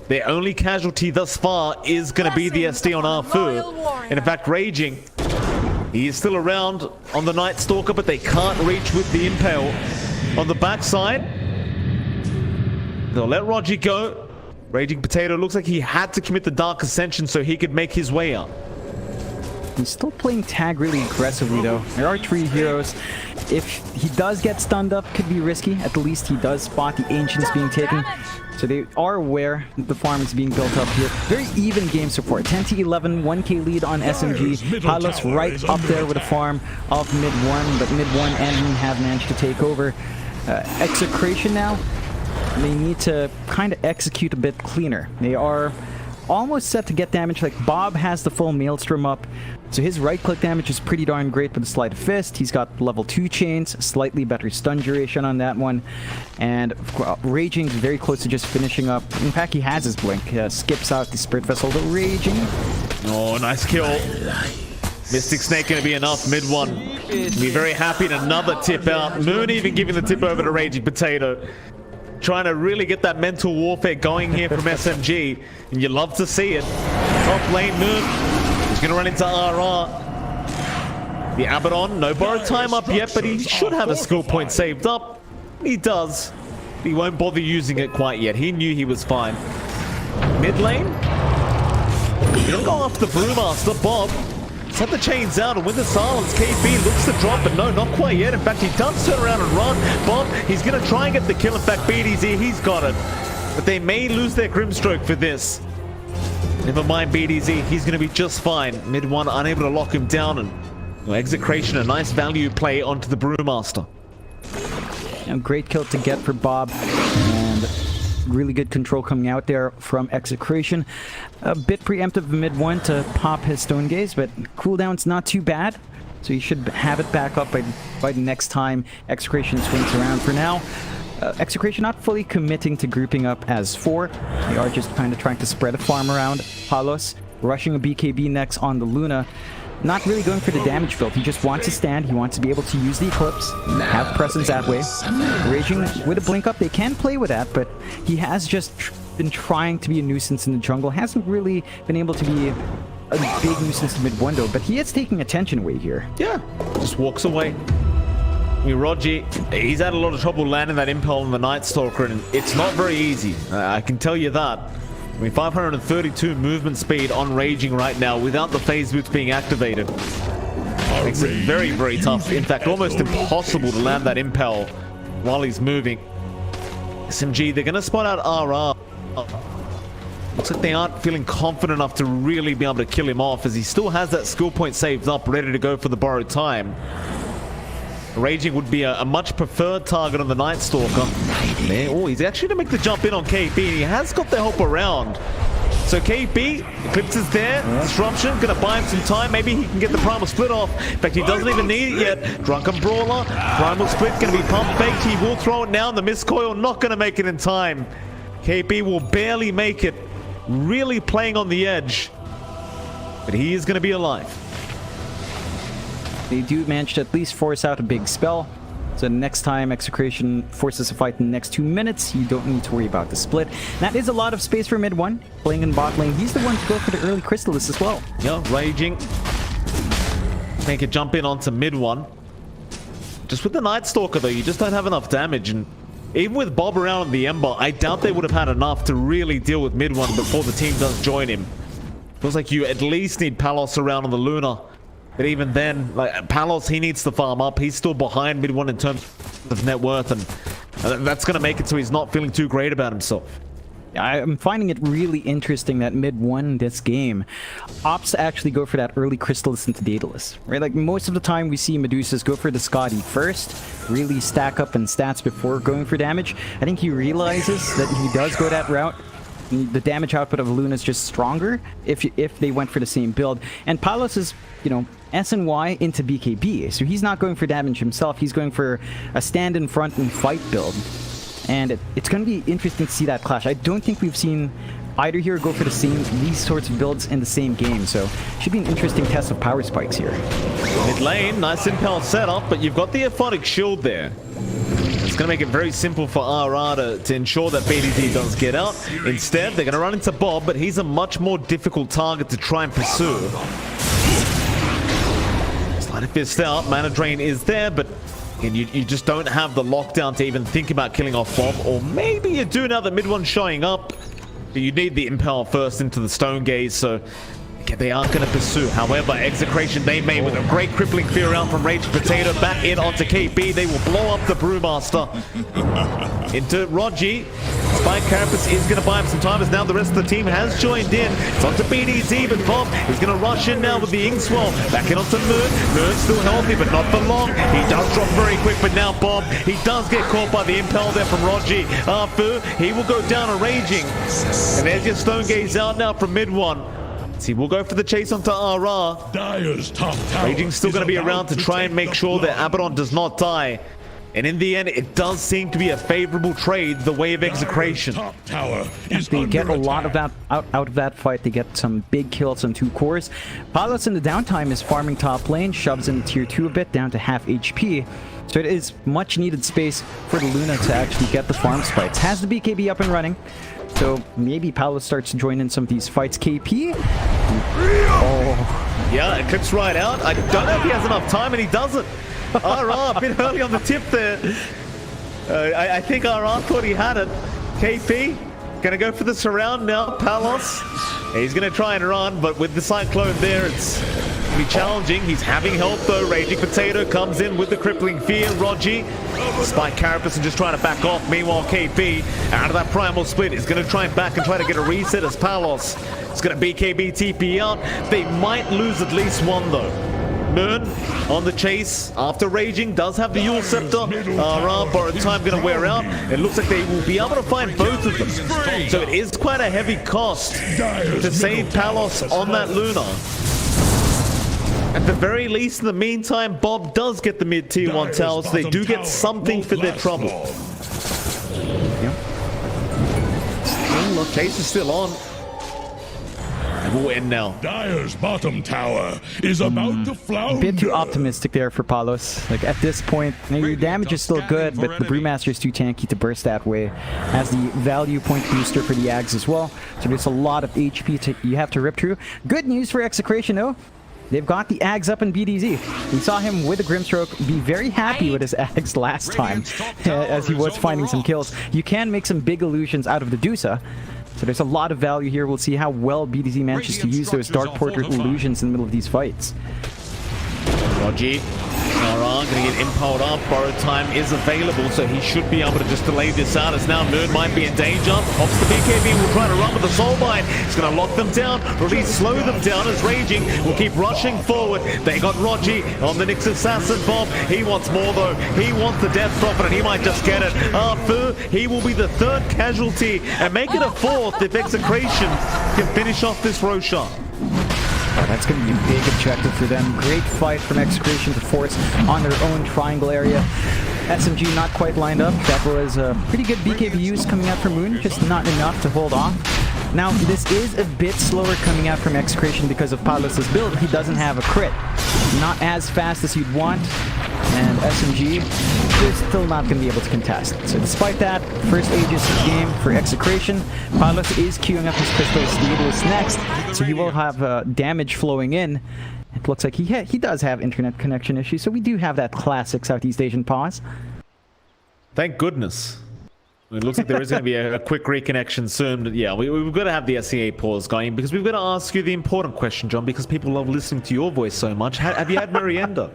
Their only casualty thus far is going to be the SD on Arfu. And in fact, Raging, he is still around on the Night Stalker, but they can't reach with the Impale. On the backside, they'll let Roger go. Raging Potato looks like he had to commit the Dark Ascension so he could make his way out. He's still playing tag really aggressively though. There are 3 heroes. If he does get stunned up, could be risky. At least he does spot the Ancients being taken. So they are aware that the farm is being built up here. Very even game so far. 10 to 11, 1k lead on SMG. Palos right up there with a farm of mid 1, but mid 1 and Moon have managed to take over. Execration now. They need to kind of execute a bit cleaner. They are almost set to get damage. Like Bob has the full Maelstrom up, so his right click damage is pretty darn great with the Sleight of Fist. He's got level 2 chains, slightly better stun duration on that one, and Raging's very close to just finishing up. In fact, he has his blink. Skips out the Spirit Vessel. The Raging. Oh, nice kill. Mystic Snake going to be enough mid one. Be very happy in another tip out. Moon even giving the tip over to Raging Potato. Trying to really get that mental warfare going here from SMG, and you love to see it. Top lane Moon, he's going to run into RR. The Abaddon, no borrowed time up yet, but he should have a skill point saved up. He does. He won't bother using it quite yet. He knew he was fine. Mid lane, he'll go after the Brewmaster. Bob set the chains out and with the silence, KB looks to drop, but no, not quite yet. In fact, he does turn around and run. Bob, he's going to try and get the kill. In fact, BDZ, he's got it. But they may lose their Grimstroke for this. Never mind BDZ, he's going to be just fine. Mid one unable to lock him down, and Execration, a nice value play onto the Brewmaster. Great kill to get for Bob, and really good control coming out there from Execration. A bit preemptive mid one to pop his Stone Gaze, but cooldown's not too bad, so you should have it back up by the next time Execration swings around. For now, Execration not fully committing to grouping up as 4. They are just kind of trying to spread a farm around. Palos rushing a BKB next on the Luna. Not really going for the damage build. He just wants to stand. He wants to be able to use the Eclipse, have presence that way. Raging with a blink up, they can play with that, but he has just been trying to be a nuisance in the jungle. Hasn't really been able to be a big nuisance in mid window, but he is taking attention away here. Yeah, just walks away. I mean, Roger, he's had a lot of trouble landing that Impel on the Night Stalker, and it's not very easy. I can tell you that. I mean, 532 movement speed on Raging right now without the phase boots being activated. Makes it very, very tough. In fact, almost impossible to land that Impel while he's moving. SMG, they're going to spot out RR. Looks like they aren't feeling confident enough to really be able to kill him off, as he still has that skill point saved up, ready to go for the borrowed time. Raging would be a much preferred target on the Night Stalker. Oh, he's actually going to make the jump in on KP. He has got the help around. So KP, Eclipse is there. Disruption, going to buy him some time. Maybe he can get the Primal Split off. In fact, he doesn't even need it yet. Drunken Brawler, Primal Split going to be pump faked. He will throw it now. The Miscoil not going to make it in time. KP will barely make it. Really playing on the edge. But he is going to be alive. They do manage to at least force out a big spell. So next time Execration forces a fight in the next 2 minutes, you don't need to worry about the split. That is a lot of space for mid one. Playing in bot lane, he's the one to go for the early Chrysalis as well. Yeah, Raging. Make a jump in onto mid one. Just with the Night Stalker though, you just don't have enough damage. And even with Bob around on the Ember, I doubt they would have had enough to really deal with mid one before the team does join him. Feels like you at least need Palos around on the Luna. But even then, like Palos, he needs to farm up. He's still behind mid 1 in terms of net worth, and that's going to make it so he's not feeling too great about himself. I'm finding it really interesting that mid 1 this game opts to actually go for that early Crystallis into Daedalus, right? Like most of the time we see Medusas go for the Scotty first, really stack up in stats before going for damage. I think he realizes that if he does go that route, the damage output of Luna is just stronger if they went for the same build. And Palos is, you know, SNY into BKB, so he's not going for damage himself, he's going for a stand in front and fight build. And it's going to be interesting to see that clash. I don't think we've seen either here go for these sorts of builds in the same game, so should be an interesting test of power spikes here. Mid lane, nice impel setup, but you've got the Aphotic Shield there. It's going to make it very simple for RR to ensure that BDD does get out. Instead, they're going to run into Bob, but he's a much more difficult target to try and pursue. Sleight of Fist out, Mana Drain is there, but and you just don't have the lockdown to even think about killing off Bob, or maybe you do now that mid 1's showing up. But you need the Impel first into the Stone Gaze, so they aren't going to pursue. However, Execration they made with a great crippling fear round from Rage Potato back in onto KB. They will blow up the Brewmaster. Into Rogi. Spike Carapace is going to buy him some time as now the rest of the team has joined in. It's onto BDZ, but Bob is going to rush in now with the Inkswell. Back in onto Moon. Moon's still healthy, but not for long. He does drop very quick, but now Bob, he does get caught by the Impel there from Rogi. Arfu, he will go down a Raging. And there's your Stone Gaze out now from mid 1. He will go for the chase onto RR. Dire's top tower Raging's still going to be around to try and make sure that Abaddon does not die. And in the end, it does seem to be a favorable trade the way of Execration. Top tower is They get a under lot of that out of that fight. They get some big kills on 2 cores. Palos in the downtime is farming top lane, shoves in tier 2 a bit down to half HP. So it is much needed space for the Luna to actually get the farm spikes. Has the BKB up and running. So maybe Palos starts to join in some of these fights. KP? Oh. Yeah, it clips right out. I don't know if he has enough time, and he doesn't. RR, a bit early on the tip there. I think RR thought he had it. KP, gonna go for the surround now. Palos, he's gonna try and run, but with the Cyclone there, it's gonna be challenging. He's having help though. Raging Potato comes in with the crippling fear. Rogi, Spike Carapace and just trying to back off. Meanwhile, KP, out of that primal split, is gonna try and back and try to get a reset as Palos. It's gonna BKB TP out. They might lose at least one though. Moon on the chase after Raging does have the Yule Scepter. Borrowed time going to wear out. It looks like they will be able to find both of them. So it is quite a heavy cost to save Palos on that Luna. At the very least, in the meantime, Bob does get the mid tier 1 towers. So they do get something for their trouble. Chase is still on. We'll end now. Dire's bottom tower is about to flounder. A bit too optimistic there for Palos. Like at this point, your damage is still good, but the Brewmaster is too tanky to burst that way. Has the value point booster for the Ags as well. So there's a lot of HP you have to rip through. Good news for Execration though. They've got the Ags up in BDZ. We saw him with a Grimstroke be very happy with his Ags last time as he was finding some kills. You can make some big illusions out of the Dusa. So there's a lot of value here. We'll see how well BDZ manages to use those Dark Porter illusions in the middle of these fights. Rogi, RR gonna get impuled up. Borrowed time is available, so he should be able to just delay this out as now Moon might be in danger. Pops the BKB, will try to run with the Soulbind. He's gonna lock them down, or at least slow them down as Raging will keep rushing forward. They got Rogi on the Nyx Assassin Bob. He wants more though. He wants the Death Prophet and he might just get it. Arfu, he will be the 3rd casualty and make it a 4th if Execration can finish off this Roshan. That's going to be a big objective for them. Great fight from Execration to force on their own triangle area. SMG not quite lined up. That was a pretty good BKB use coming out from Moon, just not enough to hold off. Now, this is a bit slower coming out from Execration because of Palos' build. He doesn't have a crit. Not as fast as you'd want. And SMG is still not going to be able to contest. So despite that, first Aegis game for Execration. Palos is queuing up his Crystallis Daedalus next, so he will have damage flowing in. It looks like he does have internet connection issues, so we do have that classic Southeast Asian pause. Thank goodness. It looks like there is going to be a quick reconnection soon. But yeah, we've got to have the SEA pause going because we've got to ask you the important question, John, because people love listening to your voice so much. Have you had merienda?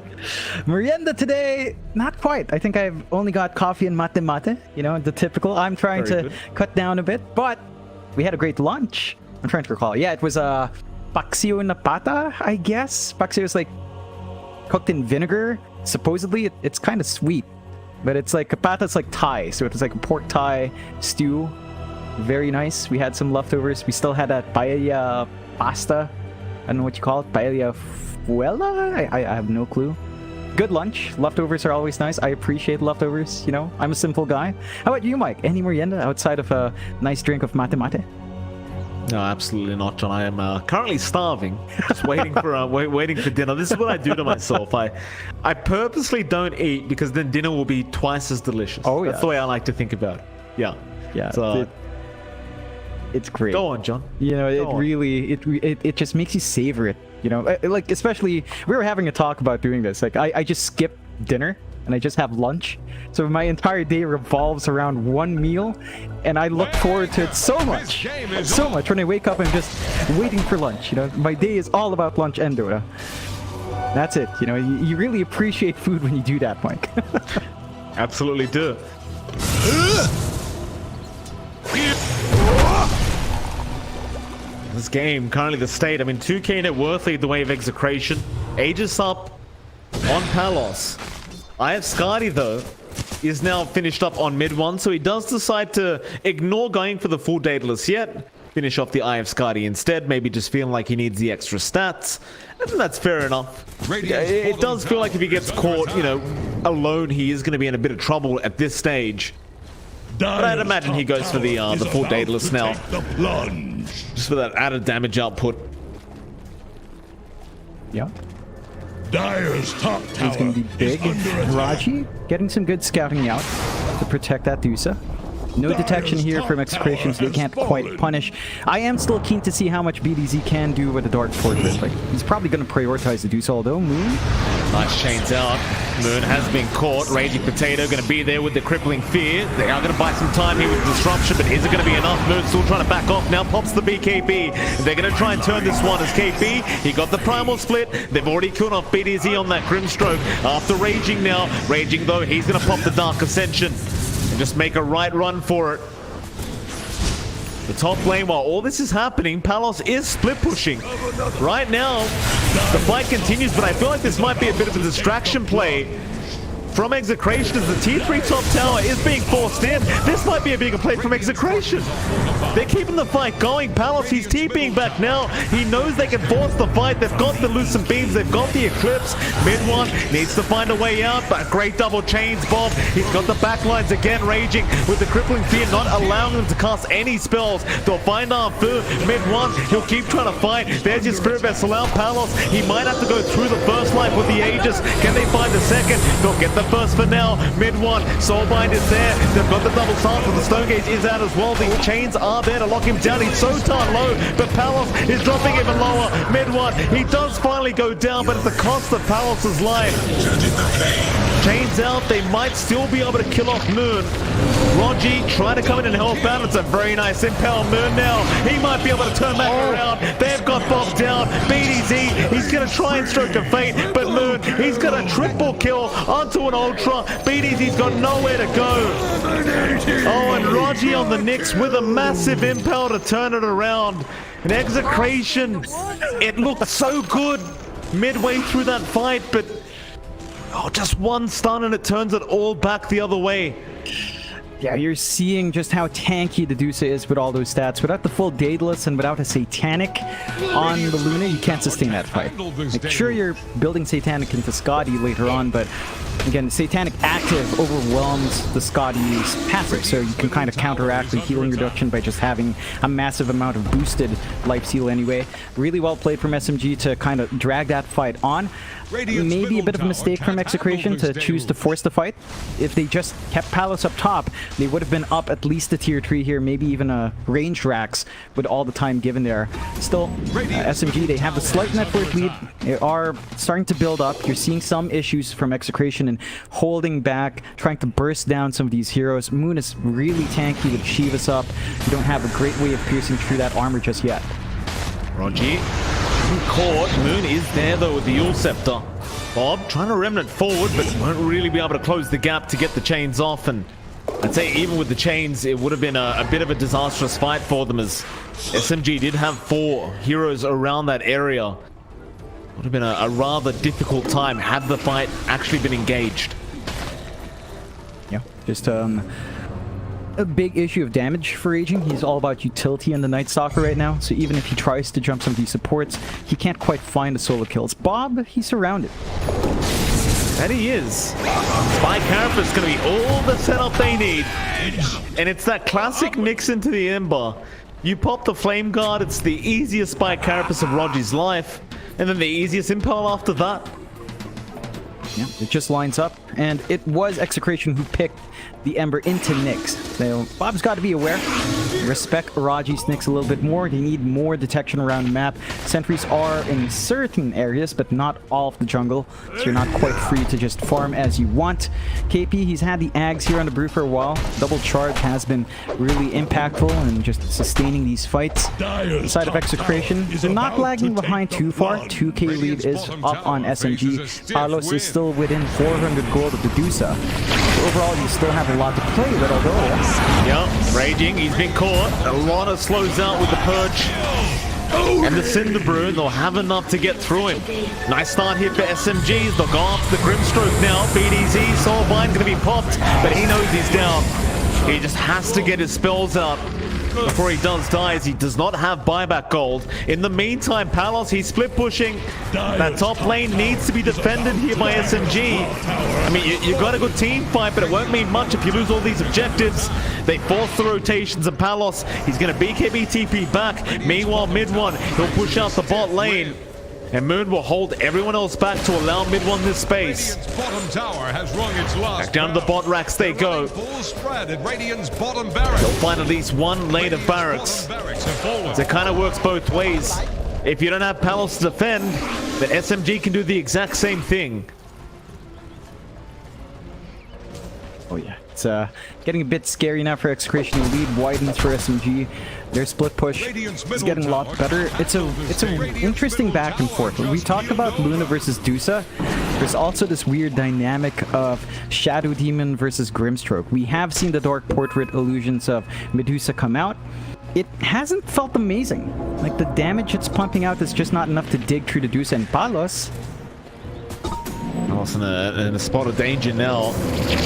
Merienda today, not quite. I think I've only got coffee and mate mate. You know, the typical. I'm trying Very to good. cut down a bit, but we had a great lunch. I'm trying to recall. Yeah, it was paksiw na pata, I guess. Paksiw is like cooked in vinegar. Supposedly, it's kind of sweet. But it's like kapata's like Thai, so it was like a pork Thai stew. Very nice. We had some leftovers. We still had that paella pasta. I don't know what you call it. Paella fuela? I have no clue. Good lunch. Leftovers are always nice. I appreciate leftovers. You know, I'm a simple guy. How about you, Mike? Any merienda outside of a nice drink of mate mate? No, absolutely not, John. I am currently starving, just waiting for waiting for dinner. This is what I do to myself. I purposely don't eat because then dinner will be twice as delicious. Oh, That's the way I like to think about it. Yeah. Yeah. So, it's great. go on, John. You know, Go on. it just makes you savor it. You know, like especially we were having a talk about doing this. Like I just skip dinner and I just have lunch. So my entire day revolves around one meal, and I look forward to it so much. So much. When I wake up, I'm just waiting for lunch. You know, my day is all about lunch and Dota. That's it. You know, you really appreciate food when you do that, Mike. Absolutely do. This game, currently the state, I mean, 2K net worth lead the way of Execration. Aegis up on Palos. I have Skadi, though, is now finished up on mid one, so he does decide to ignore going for the full Daedalus yet. Finish off the Eye of Skadi instead, maybe just feeling like he needs the extra stats. I think that's fair enough. It does feel like if he gets caught, you know, alone, he is going to be in a bit of trouble at this stage. But I'd imagine he goes for the full Daedalus now. Just for that added damage output. Yeah. Dire's top tower It's going to be big. Raji getting some good scouting out to protect that Dusa. No detection here from Execration, so they can't quite punish. I am still keen to see how much BDZ can do with the Dark Fortress. Like, he's probably going to prioritize the Dusa, although Moon. Nice chains out. Moon has been caught. Raging Potato going to be there with the crippling fear. They are going to buy some time here with disruption, but is it going to be enough? Moon still trying to back off. Now pops the BKB. They're going to try and turn this one as KP. He got the primal split. They've already killed off BDZ on that Grimstroke. After Raging now. Raging though, he's going to pop the Dark Ascension and just make a right run for it. The top lane, while all this is happening, Palos is split pushing. Right now, the fight continues, but I feel like this might be a bit of a distraction play from Execration as the T3 top tower is being forced in. This might be a bigger play from Execration. They're keeping the fight going. Palos, he's TPing back now. He knows they can force the fight. They've got the Lucent Beams. They've got the Eclipse. Mid one needs to find a way out, but great double chains bomb. He's got the backlines again, Raging with the crippling fear, not allowing them to cast any spells. They'll find Arfu. Mid one, he'll keep trying to fight. There's your Spirit Vessel out. Palos, he might have to go through the first life with the Aegis. Can they find the second? They'll get the first for now. Mid one, Soulbind is there. They've got the double stance, but the Stone Gauge is out as well. The chains are there to lock him down. He's so darn low, but Palos is dropping even lower. Mid one, he does finally go down, but at the cost of Palos' life. Chains out, they might still be able to kill off Moon. Rogi trying to come in and help out. It's a very nice impale. Moon now, he might be able to turn that around. They've got bogged down. BDZ, he's going to try and stroke a fate, but Moon, he's got a triple kill onto an Ultra. BDZ's got nowhere to go. Oh, and Rogi on the Nyx with a massive impale to turn it around. And Execration, it looked so good midway through that fight, but just one stun and it turns it all back the other way. Yeah, you're seeing just how tanky the Dusa is with all those stats. Without the full Daedalus and without a Satanic on the Luna, you can't sustain that fight. Like, sure, you're building Satanic into Skadi later on, but again, Satanic active overwhelms the Skadi's passive, so you can kind of counteract the healing reduction by just having a massive amount of boosted life steal anyway. Really well played from SMG to kind of drag that fight on. maybe a bit of a mistake from Execration to choose to force the fight. If they just kept Palace up top, they would have been up at least a tier 3 here, maybe even a range racks with all the time given there. Still, SMG, they have a slight network lead. They are starting to build up. You're seeing some issues from Execration and holding back, trying to burst down some of these heroes. Moon is really tanky with Shivas up. You don't have a great way of piercing through that armor just yet. Rogi caught. Moon is there though with the Yule Scepter. Bob trying to remnant forward, but won't really be able to close the gap to get the chains off. And I'd say even with the chains, it would have been a bit of a disastrous fight for them, as SMG did have 4 heroes around that area. Would have been a rather difficult time had the fight actually been engaged. Yeah, just a big issue of damage for Raging. He's all about utility in the Night Stalker right now, so even if he tries to jump some of these supports, he can't quite find the solo kills. Bob, he's surrounded. And he is. Spy Carapace is going to be all the setup they need. And it's that classic mix into the Ember. You pop the Flame Guard, it's the easiest Spy Carapace of Rogi's life, and then the easiest Impel after that. Yeah, it just lines up, and it was Execration who picked the Ember into Nyx. So Bob's got to be aware. Respect Raji's Nyx a little bit more. They need more detection around the map. Sentries are in certain areas, but not all of the jungle, so you're not quite free to just farm as you want. KP, he's had the Ags here on the brew for a while. Double charge has been really impactful and just sustaining these fights. The side of Execration, they're not lagging behind too far. 2k lead is up on SMG. Palos is still within 400 gold of the Dusa. So overall, you still have a lot to play with, although... Yep, Raging, he's been caught. A lot of slows out with the Purge. And the Cinder Brew, they'll have enough to get through him. Nice start here for SMGs. They'll go after the Grimstroke now. BDZ, Soulbind going to be popped, but he knows he's down. He just has to get his spells out before he does die, as he does not have buyback gold. In the meantime, Palos, he's split pushing. That top lane needs to be defended here by SMG. I mean, you got a good team fight, but it won't mean much if you lose all these objectives. They force the rotations, and Palos, he's going to BKB TP back. Meanwhile, mid one, he'll push out the bot lane. And Moon will hold everyone else back to allow mid one this space. Bottom tower has rung its last back down to the bot racks they go. Full spread at Radiant's bottom barracks. They'll find at least one lane of barracks. So it kind of works both ways. If you don't have Palos to defend, then SMG can do the exact same thing. Oh yeah, it's getting a bit scary now for Execration. The lead widens for SMG. Their split push is getting a lot better. It's an interesting back and forth. When we talked about Luna versus Dusa, there's also this weird dynamic of Shadow Demon versus Grimstroke. We have seen the Dark Portrait illusions of Medusa come out. It hasn't felt amazing. Like, the damage it's pumping out is just not enough to dig through the Dusa and Palos. Palos in a spot of danger now.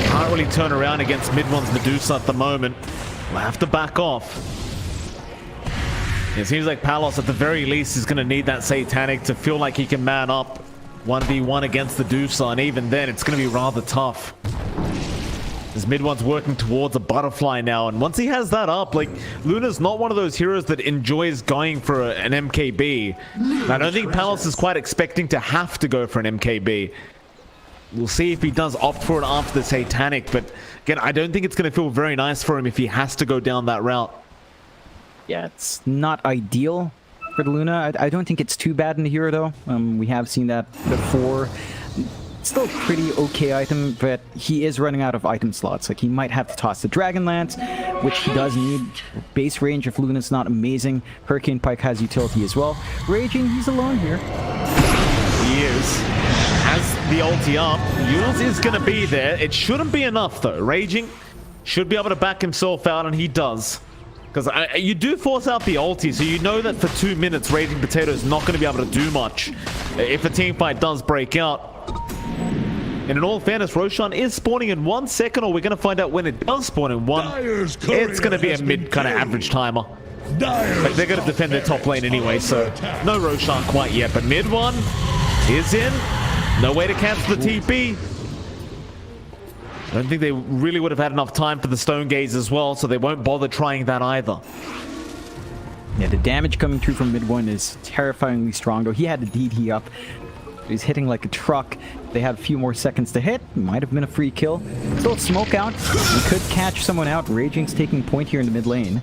Can't really turn around against mid one's Medusa at the moment. We'll have to back off. It seems like Palos at the very least is going to need that Satanic to feel like he can man up 1v1 against the Dusa, and even then it's going to be rather tough. As mid one's working towards a butterfly now, and once he has that up, like, Luna's not one of those heroes that enjoys going for an MKB. I don't think Palos is quite expecting to have to go for an MKB. We'll see if he does opt for it after the Satanic, but again, I don't think it's going to feel very nice for him if he has to go down that route. Yeah, it's not ideal for the Luna. I don't think it's too bad in the hero, though. We have seen that before. Still a pretty okay item, but he is running out of item slots. Like, he might have to toss the Dragon Lance, which he does need. Base range of Luna's not amazing. Hurricane Pike has utility as well. Raging, he's alone here. He is. Has the ulti up. Yules is going to be there. It shouldn't be enough, though. Raging should be able to back himself out, and he does. Because you do force out the ulti, so you know that for 2 minutes, Raging Potato is not going to be able to do much if a team fight does break out. And in all fairness, Roshan is spawning in 1 second, or we're going to find out when it does spawn in one. It's going to be a mid kind of average timer. But they're going to defend their top lane anyway, so no Roshan quite yet. But mid one is in. No way to cancel the TP. I don't think they really would have had enough time for the Stone Gaze as well, so they won't bother trying that either. Yeah, the damage coming through from mid one is terrifyingly strong, though. He had the DD up. He's hitting like a truck. They had a few more seconds to hit. Might have been a free kill. Still smoke out. We could catch someone out. Raging's taking point here in the mid lane.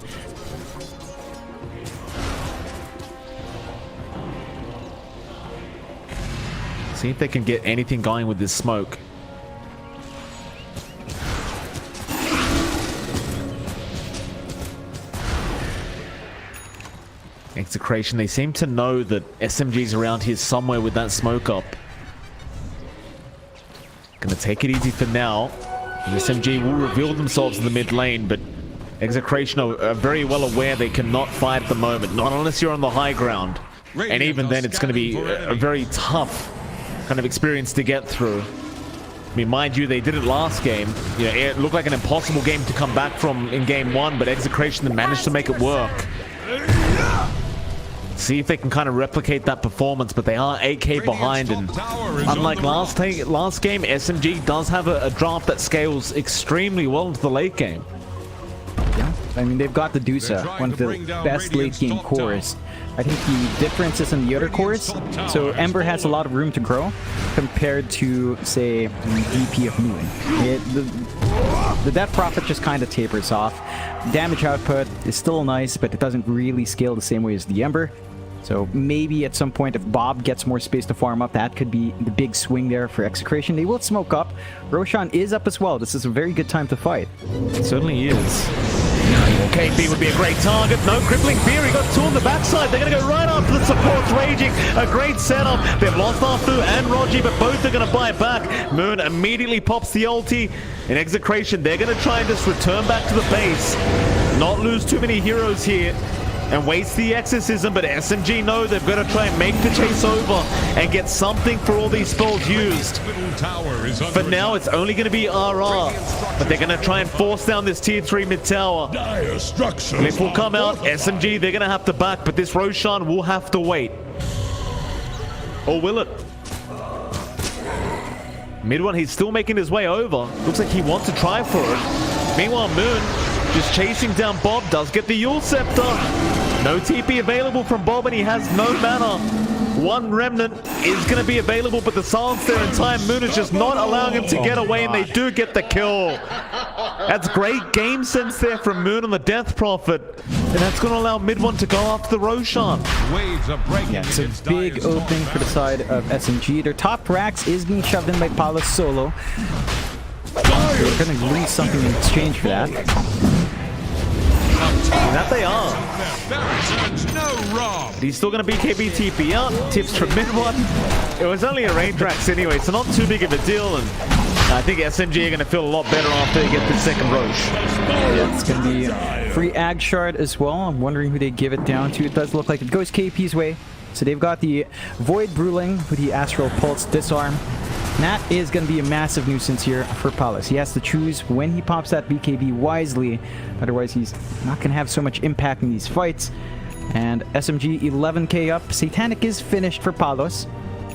See if they can get anything going with this smoke. Execration, they seem to know that SMG's around here somewhere with that smoke up. Gonna take it easy for now. The SMG will reveal themselves in the mid lane, but Execration are very well aware they cannot fight at the moment, not unless you're on the high ground. And even then, it's going to be a very tough kind of experience to get through. I mean, mind you, they did it last game. You know, it looked like an impossible game to come back from in game 1, but Execration managed to make it work. See if they can kind of replicate that performance, but they are 8k behind, and unlike last game, SMG does have a draft that scales extremely well into the late game. Yeah, I mean, they've got the Dusa, one of the best late game cores. I think the difference is in the other cores. So Ember has a lot of room to grow compared to, say, DP of Moon. The Death Prophet just kind of tapers off. Damage output is still nice, but it doesn't really scale the same way as the Ember. So maybe at some point, if Bob gets more space to farm up, that could be the big swing there for Execration. They will smoke up. Roshan is up as well. This is a very good time to fight. It certainly is. KP would be a great target. No crippling fear. He got two on the backside. They're going to go right after the supports. Raging. A great setup. They've lost Arthur and Rogi, but both are going to buy back. Moon immediately pops the ulti. In Execration, they're going to try and just return back to the base. Not lose too many heroes here. And waste the exorcism, but SMG know they've got to try and make the chase over and get something for all these spells used. For now, it's only going to be RR, but they're going to try and force down this tier 3 mid tower. Cliff will come out, SMG, they're going to have to back, but this Roshan will have to wait. Or will it? Mid one, he's still making his way over. Looks like he wants to try for it. Meanwhile, Moon just chasing down Bob, does get the Yule Scepter. No TP available from Bob, and he has no mana. One remnant is going to be available, but the silence there in time, Moon is just not allowing him to get away, and they do get the kill. That's great game sense there from Moon on the Death Prophet, and that's going to allow mid one to go after the Roshan. Yeah, it's a big opening for the side of SMG. Their top racks is being shoved in by Palos solo. They're going to lose something in exchange for that. That they are. He's still going to BKB TP out. Tips from mid one. It was only a range racks anyway, so not too big of a deal. And I think SMG are going to feel a lot better after they get the second Roche. Yeah, it's going to be a free Ag Shard as well. I'm wondering who they give it down to. It does look like it goes KP's way. So they've got the Void Bruling with the Astral Pulse Disarm. And that is going to be a massive nuisance here for Palos. He has to choose when he pops that BKB wisely. Otherwise, he's not going to have so much impact in these fights. And SMG 11k up. Satanic is finished for Palos.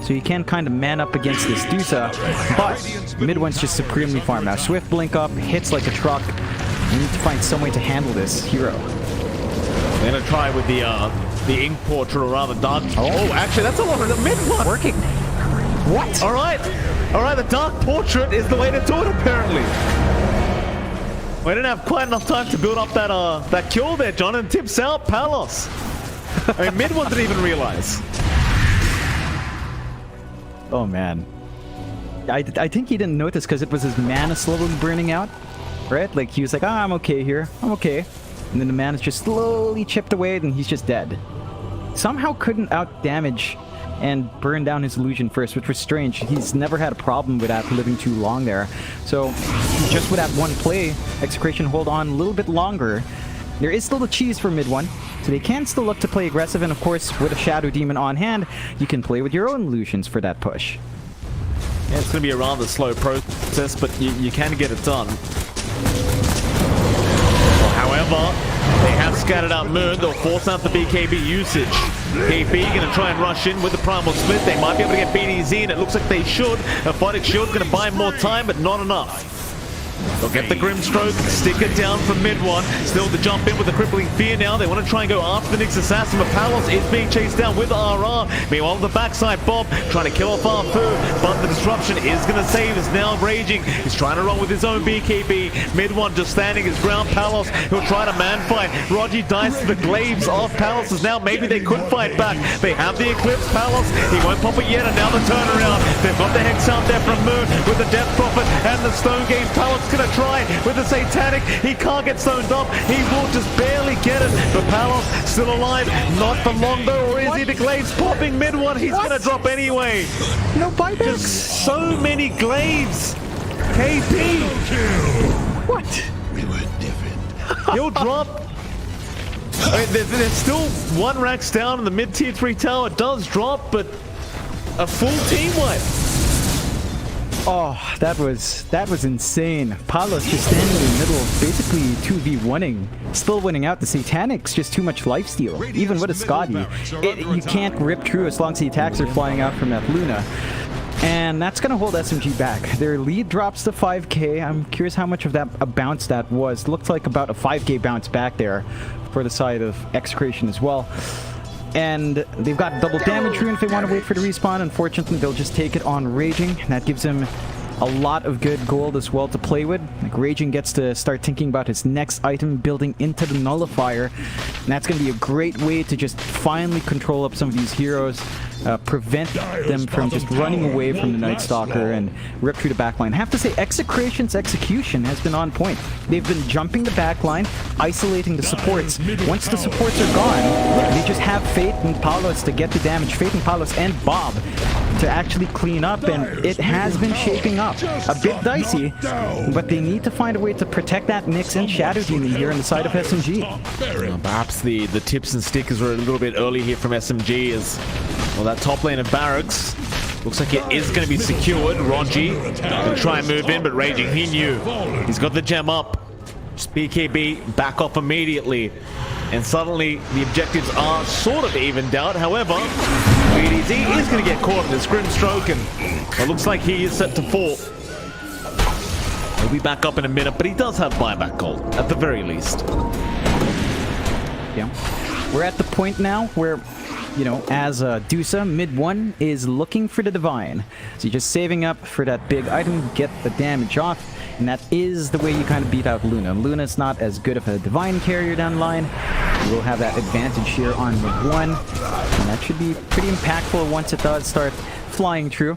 So you can kind of man up against this Dusa. But mid one's just supremely farmed. Now Swift Blink up, hits like a truck. We need to find some way to handle this hero. They're going to try with the Ink Portrait, or rather Dark. Oh, actually, that's a lot of the mid one. Working. What? All right, the Dark Portrait is the way to do it, apparently. We didn't have quite enough time to build up that kill there, John, and tips out Palos. I mean, mid one didn't even realize. Oh, man. I think he didn't notice because it was his mana slowly burning out, right? Like, he was like, I'm okay here. I'm okay. And then the mana's just slowly chipped away, and he's just dead. Somehow couldn't out-damage and burn down his illusion first, which was strange. He's never had a problem with that living too long there. So just with that one play, Execration hold on a little bit longer. There is still the cheese for mid one, so they can still look to play aggressive, and of course, with a Shadow Demon on hand, you can play with your own illusions for that push. Yeah, it's going to be a rather slow process, but you can get it done. However, they have scattered out Moon. They'll force out the BKB usage. KP going to try and rush in with the Primal Split. They might be able to get BDZ, and it looks like they should. A Photic Shield's going to buy more time, but not enough. They'll get the Grimstroke, stick it down from mid one. Still the jump in with the crippling fear now. They want to try and go after the Nyx Assassin, but Palos is being chased down with RR. Meanwhile, on the backside, Bob trying to kill off R4, but the disruption is going to save us now. Raging, he's trying to run with his own BKB. Mid one just standing his ground. Palos, he'll try to man fight. Rogi dies to the glaives of Palos as now maybe they could fight back. They have the Eclipse. Palos, he won't pop it yet, and now the turnaround. They've got the Hex out there from Moon with the Death Prophet and the Stone Gaze. Palos gonna try with the Satanic. He can't get stoned up. He will just barely get it. But Palos still alive. Not for long though. Or is he? The glaives popping mid one. He's gonna drop anyway. No buybacks. Just so many glaives. KP. What? We were different. He'll drop. I mean, there's still one racks down in the mid tier 3 tower. It does drop, but a full team wipe. Oh, that was insane. Palos just standing in the middle, basically 2v1ing, still winning out. The Satanics just too much lifesteal. Even with a Scotty, you can't rip through as long as the attacks are flying out from that Luna. And that's going to hold SMG back. Their lead drops to 5k. I'm curious how much of that a bounce that was. Looked like about a 5k bounce back there for the side of Execration as well. And they've got double damage rune if they want to wait for the respawn. Unfortunately, they'll just take it on Raging. That gives him a lot of good gold as well to play with. Like, Raging gets to start thinking about his next item, building into the Nullifier. And that's going to be a great way to just finally control up some of these heroes. Prevent them from just running away from the Night Stalker and rip through the backline. I have to say, Execration's execution has been on point. They've been jumping the backline, isolating the supports. Once the supports are gone, they just have Fate and Palos to get the damage. Fate and Palos and Bob to actually clean up, and it has been shaping up. A bit dicey, but they need to find a way to protect that Nyx and Shadow Demon here on the side of SMG. Perhaps the tips and stickers were a little bit early here from SMG as, well, that top lane of Barracks looks like it is going to be secured. Rogi going to try and move in, but Raging, he knew. He's got the gem up. Just BKB, back off immediately. And suddenly, the objectives are sort of evened out. However, BDZ is going to get caught in this Grimstroke, and it looks like he is set to fall. He'll be back up in a minute, but he does have buyback gold, at the very least. Yeah. We're at the point now where, you know, as Dusa, mid one is looking for the Divine. So you're just saving up for that big item, get the damage off, and that is the way you kind of beat out Luna. Luna's not as good of a Divine carrier down the line. You will have that advantage here on mid one, and that should be pretty impactful once it does start flying through.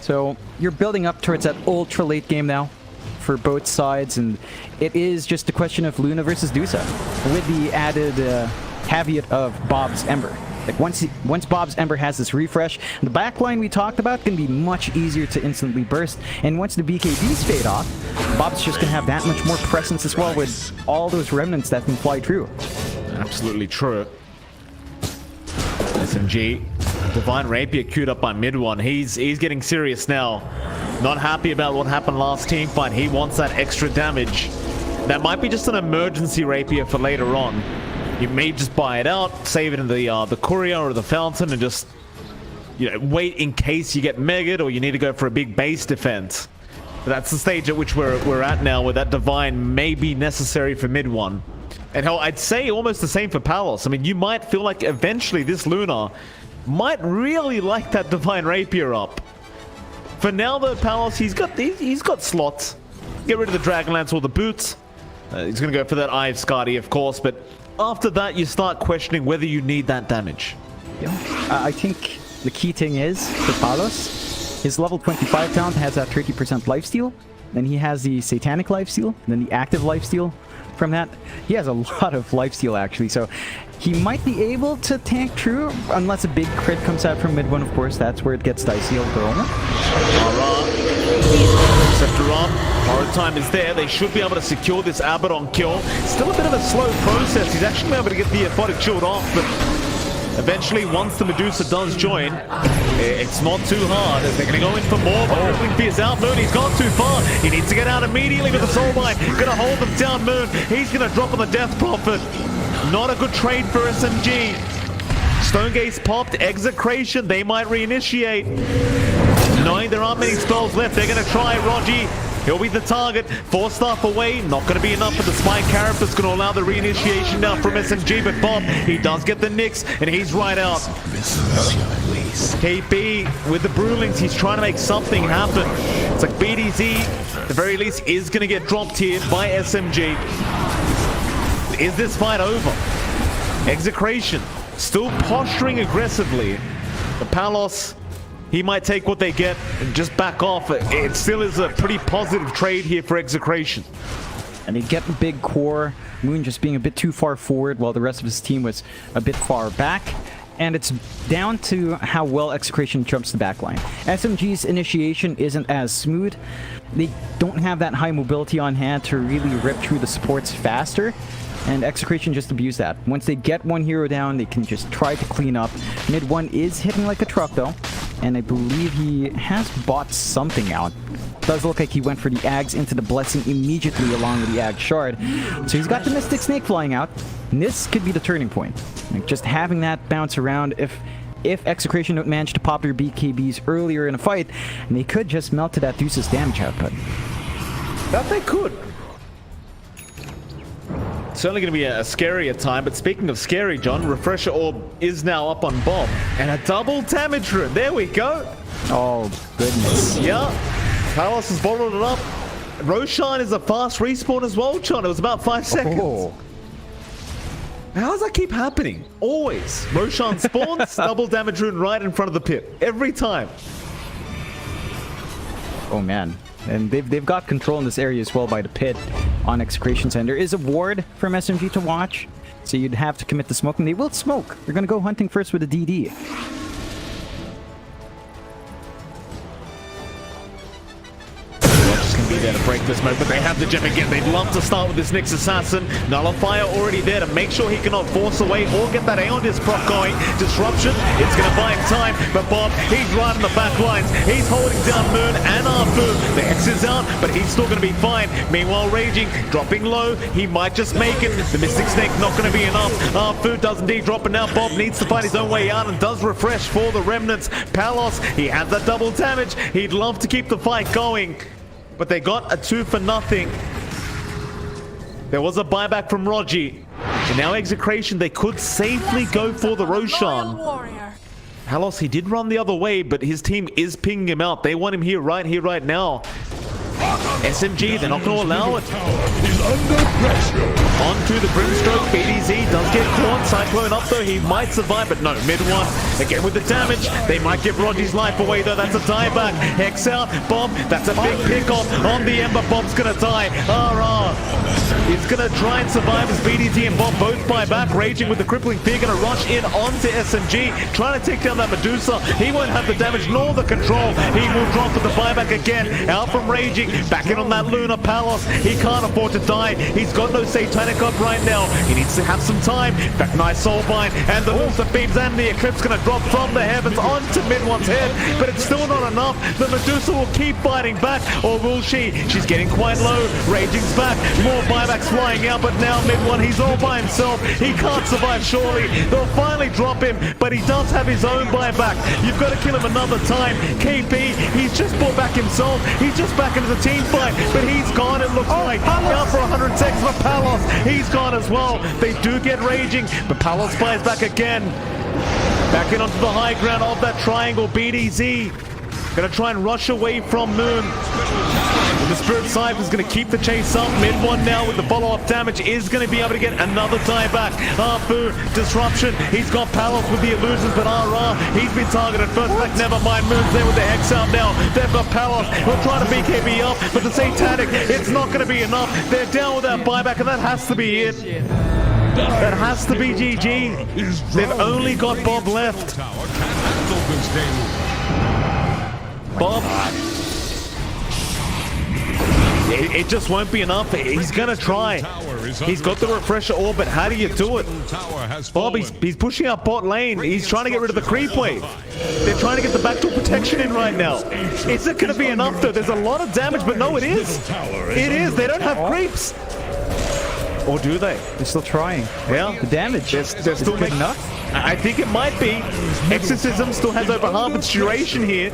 So you're building up towards that ultra late game now for both sides, and it is just a question of Luna versus Dusa, with the added caveat of Bob's Ember. Like, once Bob's Ember has this refresh, the backline we talked about can be much easier to instantly burst. And once the BKBs fade off, Bob's just going to have that much more presence as well with all those remnants that can fly through. Absolutely true. SMG, Divine Rapier queued up by mid one. He's getting serious now. Not happy about what happened last team fight. He wants that extra damage. That might be just an emergency Rapier for later on. You may just buy it out, save it in the courier or the fountain, and just, you know, wait in case you get megged or you need to go for a big base defense. But that's the stage at which we're at now, where that Divine may be necessary for mid one. And hell, I'd say almost the same for Palos. I mean, you might feel like eventually this Luna might really like that Divine Rapier up. For now, though, Palos, he's got slots. Get rid of the Dragonlance or the boots. He's going to go for that Eye of Skadi, of course, but after that, you start questioning whether you need that damage. Yeah. I think the key thing is, for Palos, his level 25 talent has that 30% lifesteal. Then he has the Satanic lifesteal, then the active lifesteal. From that, he has a lot of lifesteal, actually. So he might be able to tank through, unless a big crit comes out from mid one, of course. That's where it gets dicey over Corona. Scepteron, Horror Time is there. They should be able to secure this Abaddon kill. Still a bit of a slow process. He's actually able to get the Aphotic Shield off, but eventually, once the Medusa does join, it's not too hard as they're going to go in for more. But Rippling Fear's out. Moon, he's gone too far. He needs to get out immediately with the Soulbind. Going to hold them down, Moon. He's going to drop on the Death Prophet. Not a good trade for SMG. Stonegaze popped. Execration, they might reinitiate. Knowing there aren't many spells left, they're going to try. Rogi He'll be the target. 4 staff away. Not going to be enough for the spike carrot. That's going to allow the reinitiation now from SMG. But Bob, he does get the nicks, and he's right out. KP with the Brewlings, he's trying to make something happen. It's like BDZ, at the very least, is going to get dropped here by SMG. Is this fight over? Execration still posturing aggressively. The Palos, he might take what they get and just back off. It still is a pretty positive trade here for Execration. And they get the big core. Moon just being a bit too far forward while the rest of his team was a bit far back. And it's down to how well Execration jumps the backline. SMG's initiation isn't as smooth. They don't have that high mobility on hand to really rip through the supports faster. And Execration just abuse that. Once they get one hero down, they can just try to clean up. Mid 1 is hitting like a truck though. And I believe he has bought something out. Does look like he went for the Ags into the Blessing immediately along with the Ag Shard. So he's got the Mystic Snake flying out. And this could be the turning point. Like just having that bounce around, if Execration don't manage to pop their BKBs earlier in a fight, and they could just melt to that Deuce's damage output. That they could. Certainly going to be a scarier time, but speaking of scary, John, Refresher Orb is now up on Bob. And a double damage rune. There we go. Oh, goodness. Yeah. Palos has bottled it up. Roshan is a fast respawn as well, John. It was about 5 seconds. Oh. How does that keep happening? Always. Roshan spawns, double damage rune right in front of the pit. Every time. Oh, man. And they've got control in this area as well by the pit on Execration Center. There is a ward from SMG to watch, so you'd have to commit to smoking. They will smoke. They're going to go hunting first with a DD. Be there to break this mode, but they have the gem again. They'd love to start with this Nyx Assassin. Nullifier already there to make sure he cannot force away or get that Aeon Disc proc going. Disruption, it's going to buy him time, but Bob, he's right on the back lines. He's holding down Moon and Arfu. The X is out, but he's still going to be fine. Meanwhile, Raging, dropping low. He might just make it. The Mystic Snake not going to be enough. Arfu does indeed drop, and now Bob needs to find his own way out and does refresh for the remnants. Palos, he has that double damage. He'd love to keep the fight going. But they got a 2 for nothing. There was a buyback from Rogi. And now Execration, they could safely go for the Roshan. Palos, he did run the other way, but his team is pinging him out. They want him here, right now. SMG, they're not going to allow it. Is under pressure. Onto the Brimstroke. BDZ does get caught. Cyclone up though. He might survive, but no. Mid 1. Again with the damage. They might give Rogi's life away though. That's a dieback. Hex out. Bob. That's a big pick off on the Ember. Bob's going to die. He's going to try and survive as BDZ and Bob both buy back. Raging with the crippling fear. Going to rush in onto SMG. Trying to take down that Medusa. He won't have the damage nor the control. He will drop with the buyback again. Out from Raging. Back in on that Luna Palos. He can't afford to die. He's got no Satanic up right now. He needs to have some time. Back nice Soulbind and the Lucid Beams and the Eclipse going to drop from the heavens onto Mid-One's head. But it's still not enough. The Medusa will keep fighting back. Or will she? She's getting quite low. Raging's back. More buybacks flying out. But now Mid-One, he's all by himself. He can't survive surely. They'll finally drop him. But he does have his own buyback. You've got to kill him another time. KP, he's just brought back himself. He's just back into the team fight. But he's gone, it looks like. Out for 100 seconds for Palos. He's gone as well. They do get Raging, but Palos fires back again. Back in onto the high ground of that triangle. BDZ gonna try and rush away from Moon. The Spirit Cypher is going to keep the chase up. Mid 1 now with the follow-up damage is going to be able to get another tie back. Arfu, disruption. He's got Palos with the illusions, but he's been targeted first. Like, never mind. Moon's there with the Hex out now. They've got Palos. We'll try to BKB up, but the Satanic, it's not going to be enough. They're down with that buyback, and that has to be it. That has to be GG. They've only got Bob left. Bob. It just won't be enough. He's gonna try. He's got the refresher orb, but how do you do it? Bob, he's pushing up bot lane. He's trying to get rid of the creep wave. They're trying to get the backdoor protection in right now. Is it gonna be enough though? There's a lot of damage, but no, it is. It is. They don't have creeps. Or do they? They're still trying. Yeah. The damage. They're still making enough. I think it might be. Exorcism still has over half its duration here.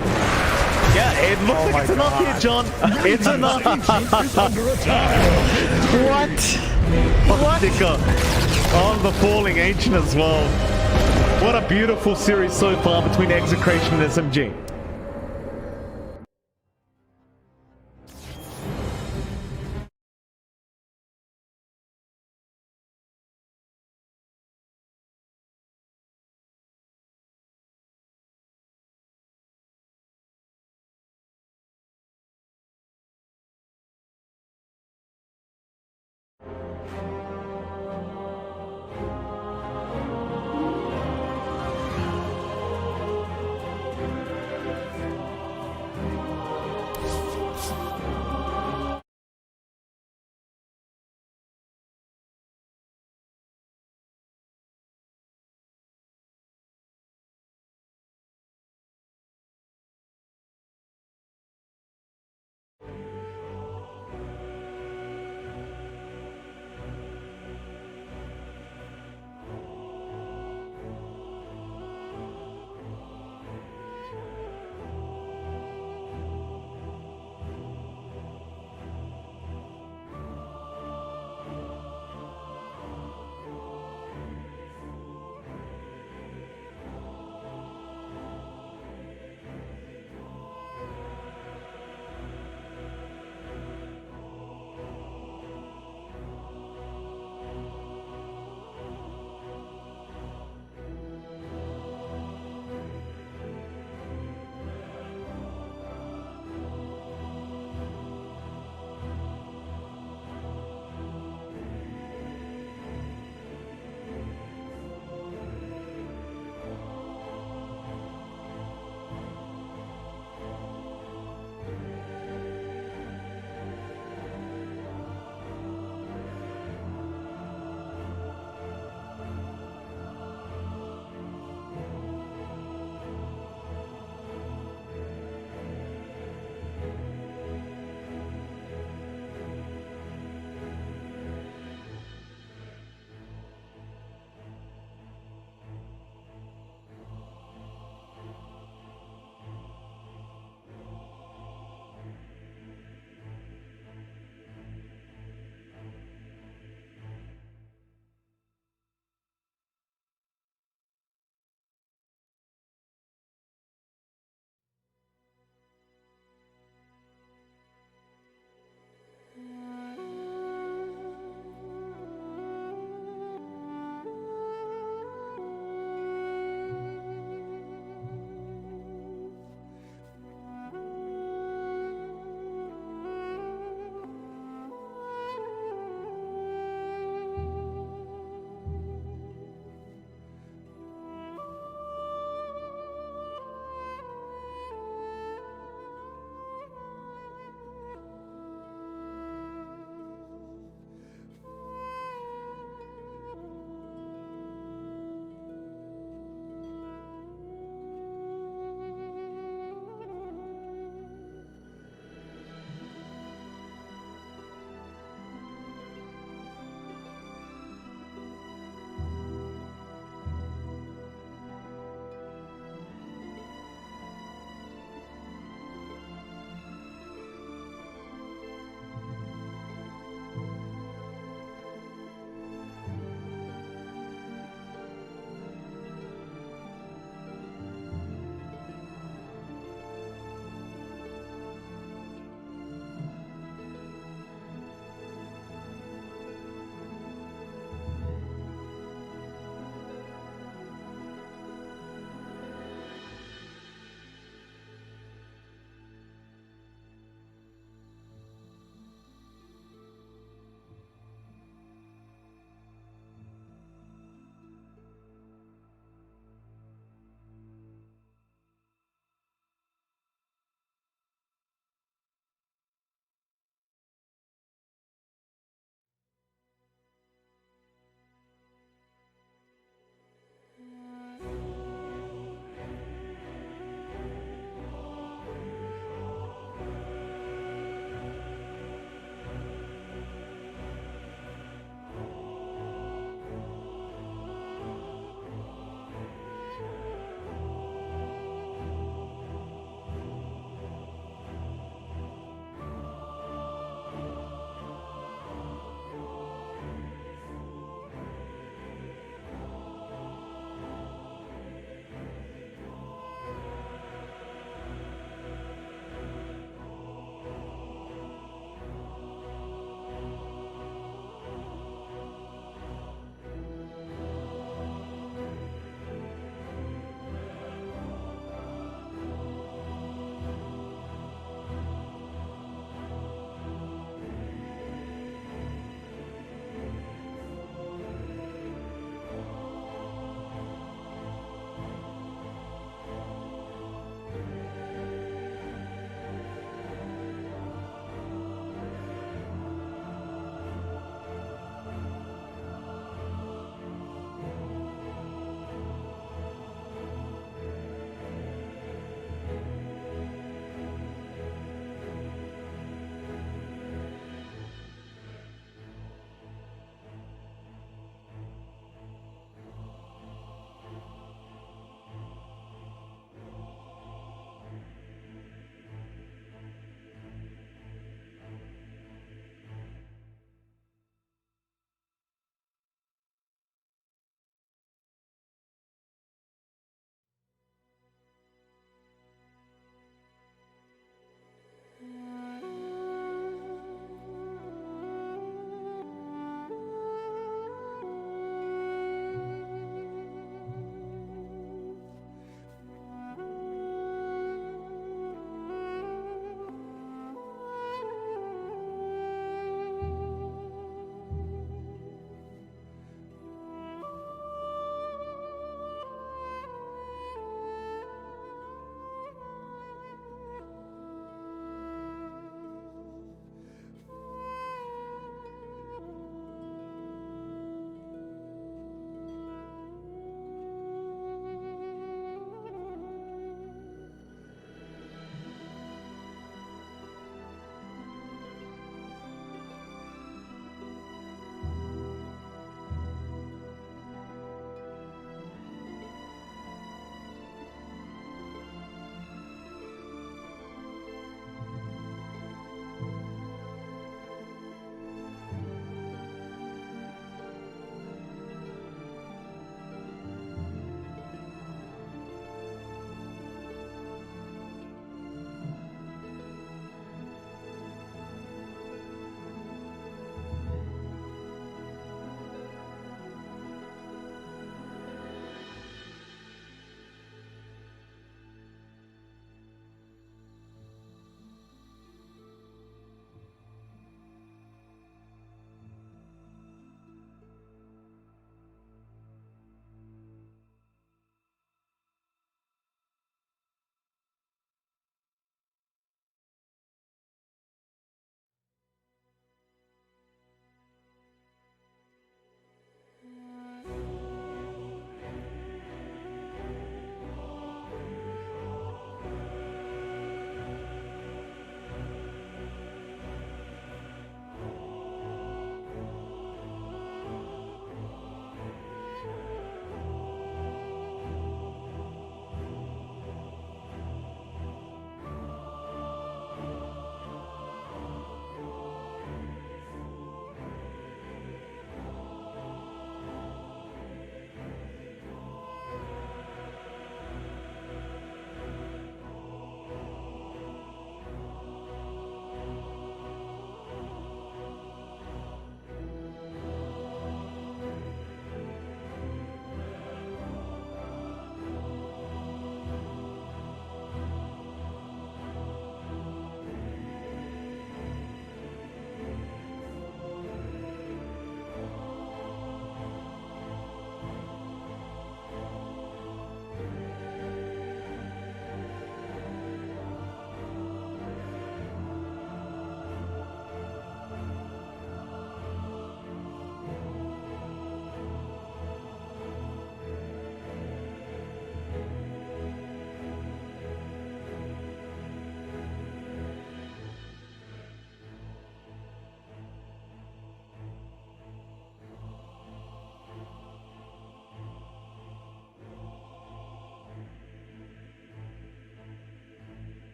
Yeah, it looks like it's enough here, John. It's enough. Is under attack. What? Sticker on the falling ancient as well. What a beautiful series so far between Execration and SMG.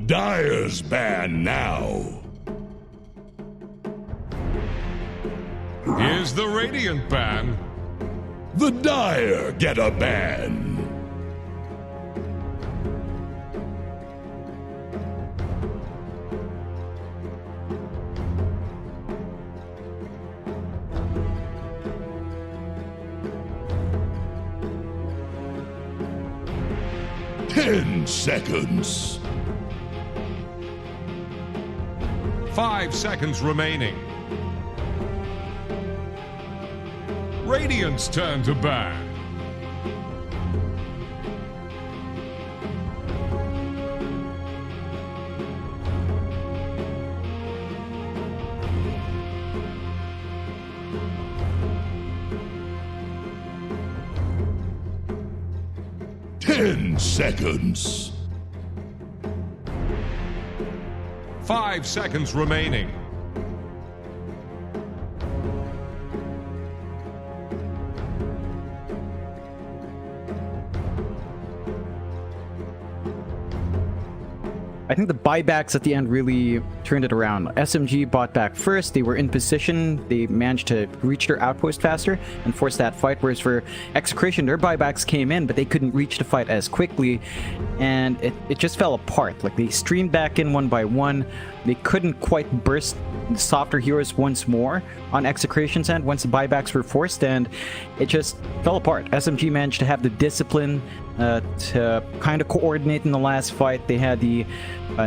Dyer's ban now. Here's the Radiant ban. The Dyer get a ban. Ten seconds. 5 seconds remaining. Radiant's turn to ban. Ten seconds. 5 seconds remaining. I think the buybacks at the end really turned it around. SMG bought back first. They were in position. They managed to reach their outpost faster and force that fight. Whereas for Execration, their buybacks came in, but they couldn't reach the fight as quickly. And it just fell apart. Like, they streamed back in one by one. They couldn't quite burst the softer heroes once more on Execration's end once the buybacks were forced, and it just fell apart. SMG managed to have the discipline to kind of coordinate in the last fight. They had the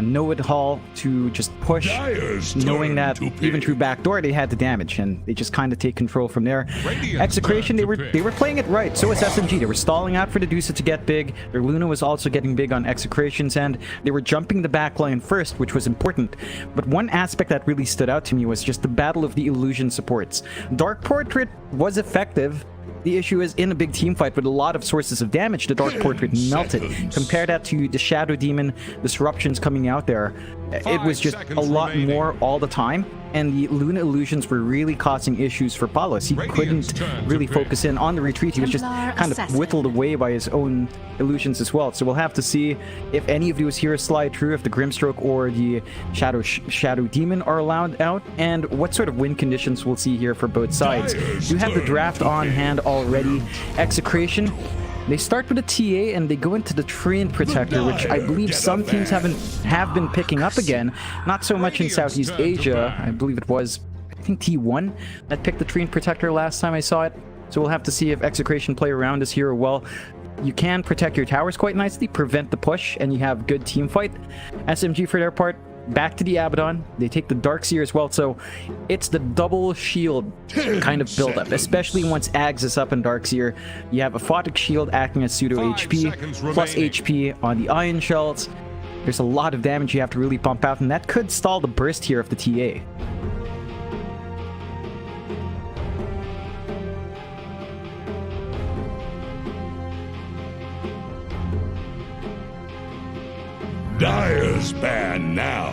know-it-all to just push, knowing that even through backdoor they had the damage, and they just kind of take control from there. Execration, they were playing it right. So was SMG. They were stalling out for the Dusa to get big. Their Luna was also getting big on Execration's end. They were jumping the backline first, which was important. But one aspect that really stood out to me was just the battle of the illusion supports. Dark Portrait was effective. The issue is, in a big team fight with a lot of sources of damage, the Dark Portrait melted. Compare that to the Shadow Demon disruptions coming out there. It was just a lot more all the time, and the Luna illusions were really causing issues for Palos. He couldn't really focus in on the retreat. He was just kind of whittled away by his own illusions as well. So we'll have to see if any of those heroes slide through, if the Grimstroke or the Shadow Demon are allowed out, and what sort of win conditions we'll see here for both sides. You have the draft on hand already. Execration, they start with a TA and they go into the Train Protector, which I believe some teams have been picking up again. Not so much in Southeast Asia. I believe it was, I think, T1 that picked the Train Protector last time I saw it. So we'll have to see if Execration play around this hero well. You can protect your towers quite nicely, prevent the push, and you have good team fight. SMG, for their part, back to the Abaddon. They take the Darkseer as well, so it's the double shield kind of build-up, especially once Ags is up in Darkseer. You have a Photic Shield acting as pseudo HP, plus HP on the Ion Shells. There's a lot of damage you have to really pump out, and that could stall the burst here of the TA. Dyer's ban now.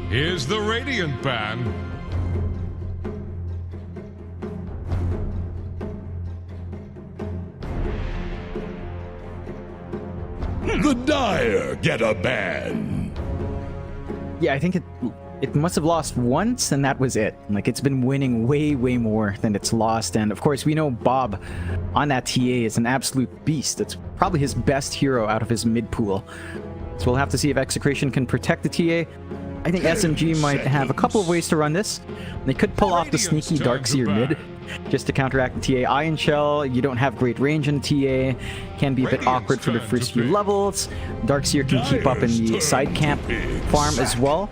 Here's the Radiant ban. The Dyer get a ban. Yeah, I think it must have lost once, and that was it. Like, it's been winning way more than it's lost. And of course, we know Bob on that TA is an absolute beast. It's probably his best hero out of his mid pool. So we'll have to see if Execration can protect the TA. I think SMG might have a couple of ways to run this. They could pull off the sneaky Darkseer mid just to counteract the TA. Ion Shell, you don't have great range in TA. Can be a bit awkward for the first few levels. Darkseer can keep up in the side camp farm as well.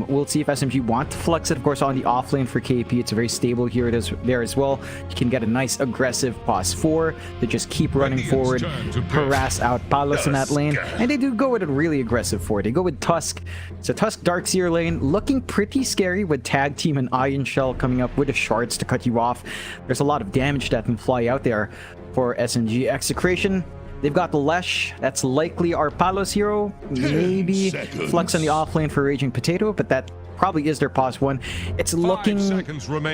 We'll see if SMG want to flex it. Of course, on the offlane for KP, it's a very stable hero there as well. You can get a nice aggressive pause 4 to just keep running forward, harass out Palos in that lane. And they do go with a really aggressive 4. They go with Tusk. It's a Tusk Darkseer lane, looking pretty scary with Tag Team and Ion Shell coming up with the shards to cut you off. There's a lot of damage that can fly out there for SMG. Execration, they've got the Lesh. That's likely our Palos hero. Maybe Flux on the offlane for Raging Potato, but that probably is their pause 1. It's looking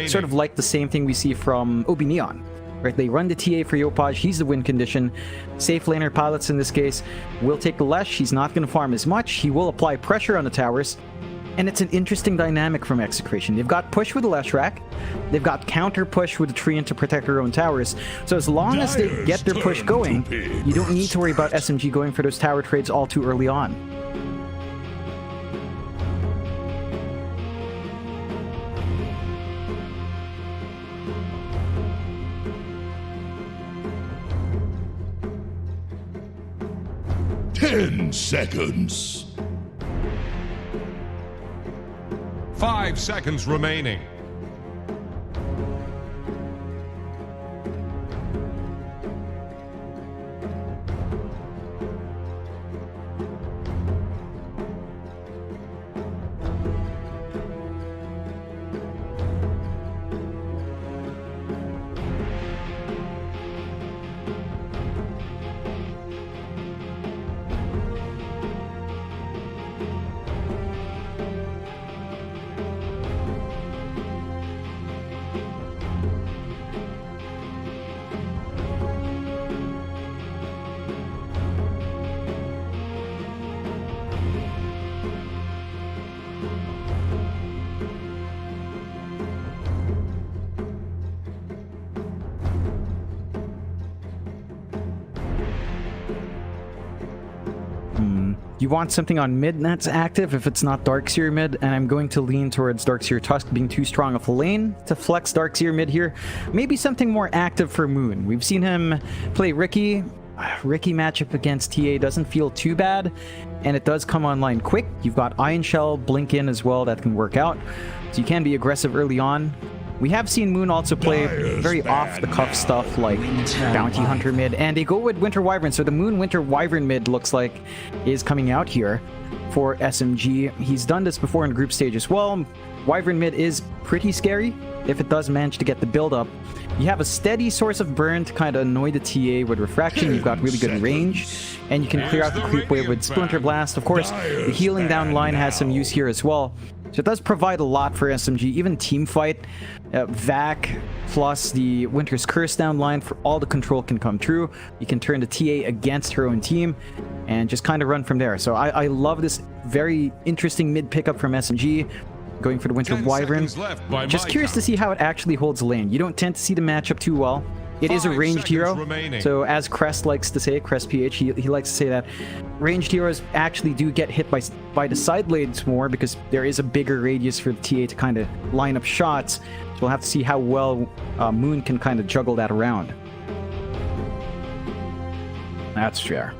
sort of like the same thing we see from Obi Neon. Right, they run the TA for Yopaj. He's the win condition. Safe laner pilots in this case will take the Lesh. He's not going to farm as much. He will apply pressure on the towers. And it's an interesting dynamic from Execration. They've got push with the Lesh rack. They've got counter push with the Treant to protect their own towers. So as long as they get their push going, you don't need to worry about SMG going for those tower trades all too early on. Ten seconds. 5 seconds remaining. You want something on mid that's active if it's not Darkseer mid, and I'm going to lean towards Darkseer Tusk being too strong of a lane to flex Darkseer mid here. Maybe something more active for Moon. We've seen him play Ricky. Ricky matchup against TA doesn't feel too bad, and it does come online quick. You've got Iron Shell, Blink in as well, that can work out. So you can be aggressive early on. We have seen Moon also play very off-the-cuff stuff like Bounty Hunter mid, and they go with Winter Wyvern, so the Moon Winter Wyvern mid looks like is coming out here for SMG. He's done this before in group stage as well. Wyvern mid is pretty scary if it does manage to get the build-up. You have a steady source of burn to kind of annoy the TA with Refraction. You've got really good range, and you can clear out the creep wave with Splinter Blast. Of course, the healing down line has some use here as well. So it does provide a lot for SMG, even Teamfight, Vac, plus the Winter's Curse down line for all the control can come true. You can turn the TA against her own team and just kind of run from there. So I love this very interesting mid pickup from SMG, going for the Winter Wyvern. Just curious to see how it actually holds lane. You don't tend to see the matchup too well. It is a ranged hero, so as Crest likes to say, Crest PH, he likes to say that ranged heroes actually do get hit by the side blades more because there is a bigger radius for the TA to kind of line up shots. So we'll have to see how well Moon can kind of juggle that around. That's fair.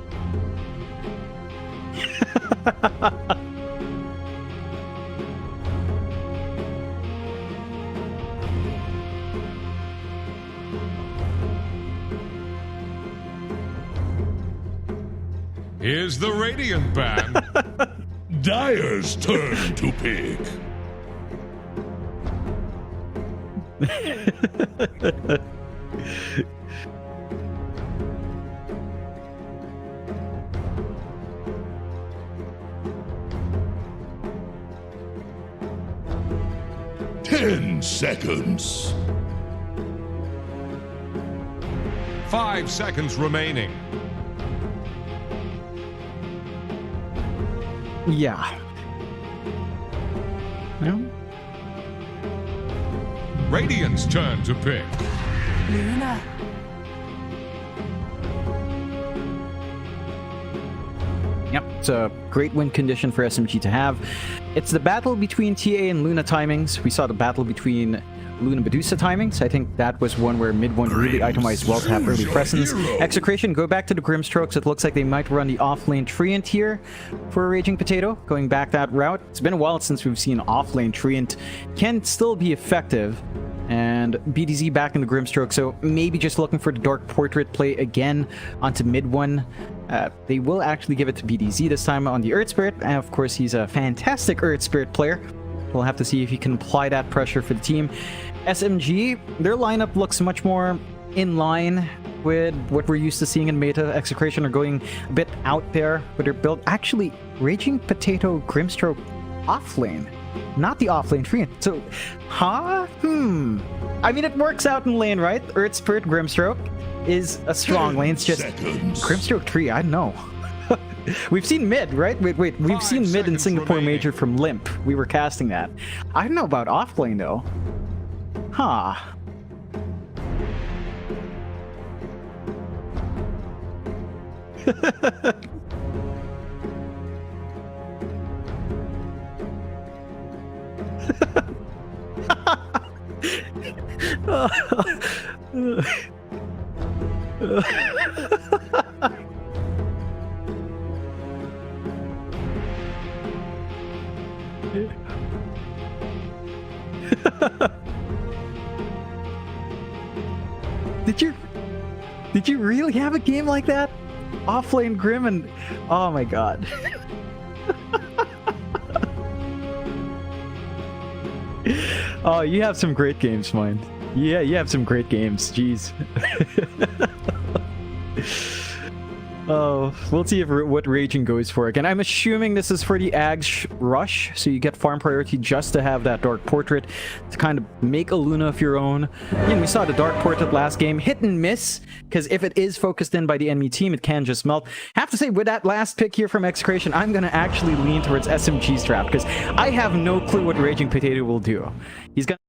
Here's the Radiant band. Dire's turn to pick. Ten seconds. 5 seconds remaining. Yeah. No? Radiant's turn to pick. Luna. Yep, it's a great win condition for SMG to have. It's the battle between TA and Luna timings. We saw the battle between Luna Medusa timings. I think that was one where mid one really itemized well to have early presence. Execration, go back to the Grimstrokes. It looks like they might run the off-lane Treant here for a Raging Potato, going back that route. It's been a while since we've seen off-lane Treant. Can still be effective. And BDZ back in the Grimstroke, so maybe just looking for the Dark Portrait play again onto mid one. They will actually give it to BDZ this time on the Earth Spirit, and of course he's a fantastic Earth Spirit player. We'll have to see if he can apply that pressure for the team. SMG, their lineup looks much more in line with what we're used to seeing in meta. Execration are going a bit out there with their build. Actually, Raging Potato Grimstroke off lane. not the offlane tree. So, huh? I mean, it works out in lane, right? Earth Spirit Grimstroke is a strong lane. It's just Grimstroke tree. I don't know. We've seen mid, right? Wait. We've seen mid in Singapore Major from Limp. We were casting that. I don't know about offlane though. Huh. Did you really have a game like that? Offlane Grim and oh my god. Oh, you have some great games, Mind. Yeah, you have some great games. Jeez. Oh, we'll see what Raging goes for again. I'm assuming this is for the Ags Rush, so you get farm priority just to have that Dark Portrait to kind of make a Luna of your own. You know, we saw the Dark Portrait last game, hit and miss, because if it is focused in by the enemy team, it can just melt. Have to say, with that last pick here from Execration, I'm going to actually lean towards SMG Strap, because I have no clue what Raging Potato will do. He's going to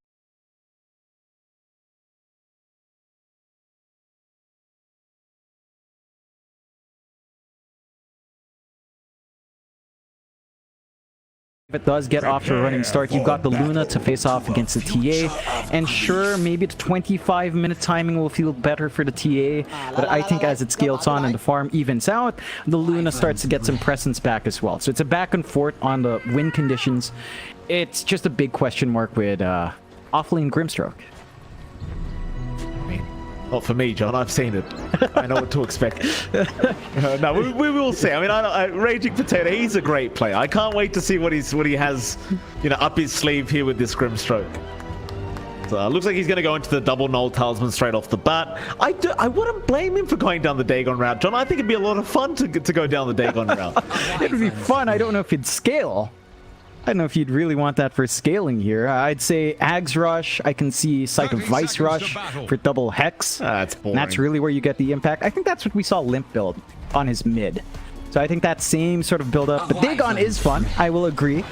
if it does get off to a running start, you've got the Luna to face off against the TA. And sure, maybe the 25-minute timing will feel better for the TA, but I think as it scales on and the farm evens out, the Luna starts to get some presence back as well. So it's a back and forth on the win conditions. It's just a big question mark with offlane Grimstroke. Not for me, John. I've seen it. I know what to expect. No, we will see. I mean, Raging Potato, he's a great player. I can't wait to see what he has, you know, up his sleeve here with this Grimstroke. So looks like he's going to go into the double null talisman straight off the bat. I wouldn't blame him for going down the Dagon route, John. I think it'd be a lot of fun to go down the Dagon route. It would be fun. I don't know if it'd scale. I don't know if you'd really want that for scaling here. I'd say Ags Rush. I can see Sight of Vice Rush for double Hex. That's boring. And that's really where you get the impact. I think that's what we saw Limp build on his mid. So I think that same sort of build up. But Dagon is fun. I will agree.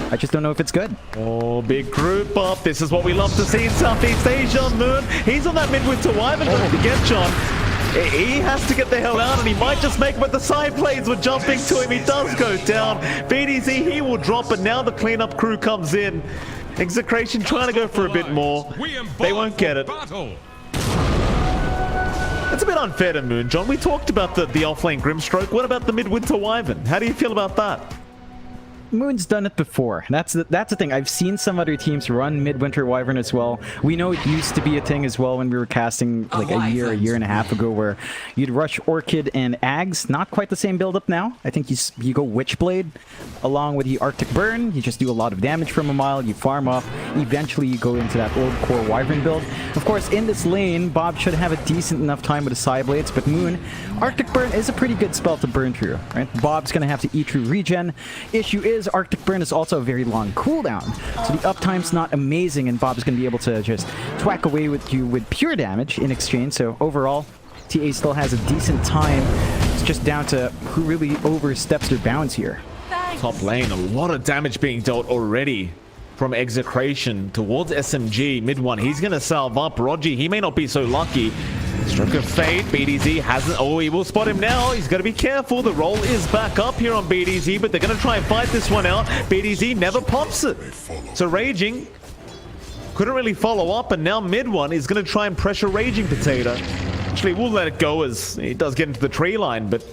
I just don't know if it's good. Oh, big group up. This is what we love to see in Southeast Asia. Moon, he's on that mid with Wyvern. Don't forget, John. He has to get the hell out, and he might just make it, but the side plays were jumping to him. He does go down. BDZ, he will drop, but now the cleanup crew comes in. Execration trying to go for a bit more. They won't get it. That's a bit unfair to Moon, John. We talked about the offlane Grimstroke. What about the Midwinter Wyvern? How do you feel about that? Moon's done it before. That's the thing. I've seen some other teams run Midwinter Wyvern as well. We know it used to be a thing as well when we were casting like a year and a half ago, where you'd rush Orchid and Ags. Not quite the same build-up now. I think you go Witchblade along with the Arctic Burn. You just do a lot of damage from a mile. You farm off. Eventually, you go into that old core Wyvern build. Of course, in this lane, Bob should have a decent enough time with the side blades, but Moon, Arctic Burn is a pretty good spell to burn through. Right? Bob's gonna have to eat through regen. Issue is Arctic Burn is also a very long cooldown, so the uptime's not amazing, and Bob's going to be able to just thwack away with you with pure damage in exchange. So overall, TA still has a decent time. It's just down to who really oversteps their bounds here. Top lane, a lot of damage being dealt already from Execration towards SMG. Mid one, he's going to salve up. Rogi, he may not be so lucky. Stroke of Fate, BDZ hasn't... Oh, he will spot him now. He's got to be careful. The roll is back up here on BDZ, but they're going to try and fight this one out. BDZ never pops it. So Raging couldn't really follow up, and now mid one is going to try and pressure Raging Potato. Actually, we'll let it go as he does get into the tree line, but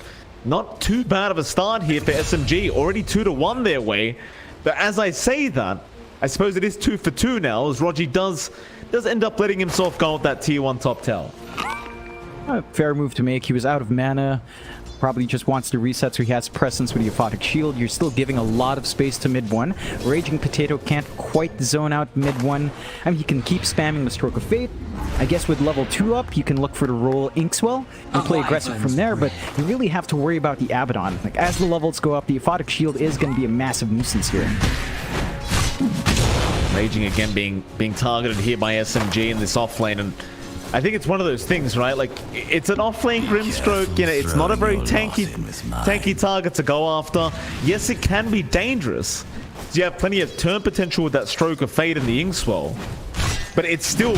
not too bad of a start here for SMG. Already 2-1 their way. But as I say that, I suppose it is 2 for 2 now, as Rogi does end up letting himself go with that tier 1 top tower. Fair move to make. He was out of mana. Probably just wants to reset so he has presence with the Aphotic Shield. You're still giving a lot of space to mid 1. Raging Potato can't quite zone out mid 1. I mean, he can keep spamming the Stroke of Fate. I guess with level 2 up, you can look for the roll Inkswell and play aggressive from there, but you really have to worry about the Abaddon. Like, as the levels go up, the Aphotic Shield is going to be a massive nuisance here. Raging again being targeted here by SMG in this offlane, and I think it's one of those things, right? Like, it's an offlane Grimstroke, you know, it's not a very tanky target to go after. Yes, it can be dangerous. You have plenty of turn potential with that Stroke of Fate and the Inkswell, but it's still,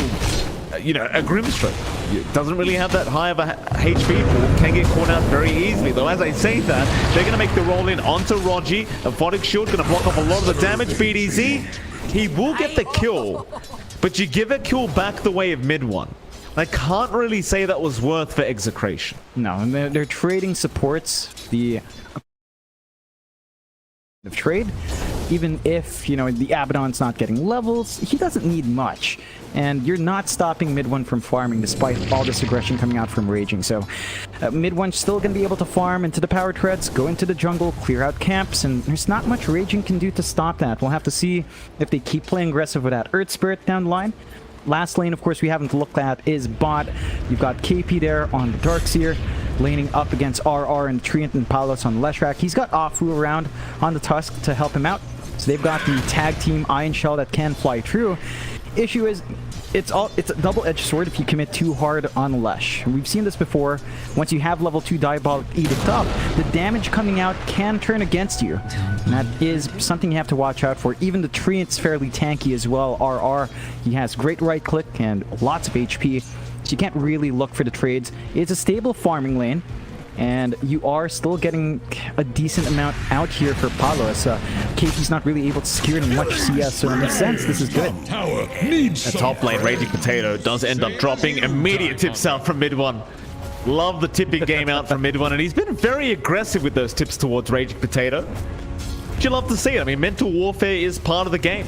you know, a Grimstroke. It doesn't really have that high of a HP pool, can get caught out very easily. Though as I say that, they're going to make the roll in onto Rogi. A Photic Shield going to block off a lot of the damage. BDZ, he will get the kill, but you give a kill back the way of mid one. I can't really say that was worth for Execration. No, and they're trading supports. The trade, even if, you know, the Abaddon's not getting levels, he doesn't need much. And you're not stopping mid one from farming despite all this aggression coming out from Raging. So mid one's still going to be able to farm into the power treads, go into the jungle, clear out camps, and there's not much Raging can do to stop that. We'll have to see if they keep playing aggressive with that Earth Spirit down the line. Last lane, of course, we haven't looked at is bot. You've got KP there on the Darkseer, laning up against RR and Treant and Palos on the Leshrac. He's got Afu around on the Tusk to help him out. So they've got the tag team Iron Shell that can fly through. Issue is, it's a double-edged sword if you commit too hard on Lesh. We've seen this before. Once you have level 2 Diabolic Edict up, the damage coming out can turn against you. And that is something you have to watch out for. Even the Treant's fairly tanky as well. RR, he has great right-click and lots of HP, so you can't really look for the trades. It's a stable farming lane, and you are still getting a decent amount out here for Palos. KP's not really able to secure much CS, so in a sense, this is good. The top lane, Raging Potato, does end up dropping. Immediate tips out from mid one. Love the tipping game out from mid one, and he's been very aggressive with those tips towards Raging Potato. But you love to see it. I mean, mental warfare is part of the game.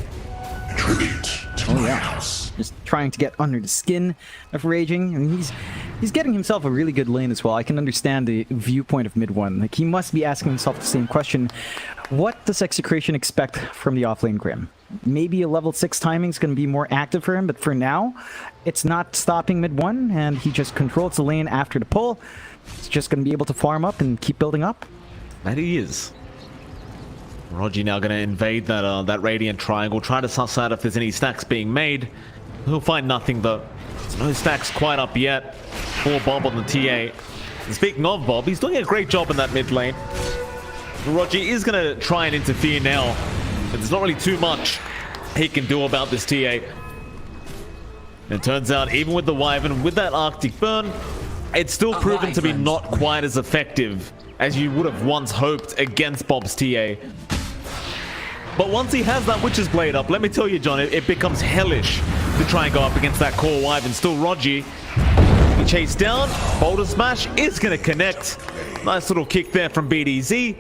Oh yeah, just trying to get under the skin of Raging. I mean, he's getting himself a really good lane as well. I can understand the viewpoint of mid one. Like, he must be asking himself the same question. What does Execration expect from the offlane Grim? Maybe a level 6 timing is going to be more active for him, but for now, it's not stopping mid one, and he just controls the lane after the pull. He's just going to be able to farm up and keep building up. That he is. Rogi now going to invade that Radiant Triangle, try to suss out if there's any stacks being made. He'll find nothing though. There's no stacks quite up yet for Bob on the TA. And speaking of Bob, he's doing a great job in that mid lane. Rogi is going to try and interfere now, but there's not really too much he can do about this TA. And it turns out, even with the Wyvern, with that Arctic Burn, it's still proven to be not quite as effective as you would have once hoped against Bob's TA. But once he has that Witch's Blade up, let me tell you, John, it becomes hellish to try and go up against that core Wyvern. Still Rogi. He chased down. Boulder Smash is going to connect. Nice little kick there from BDZ.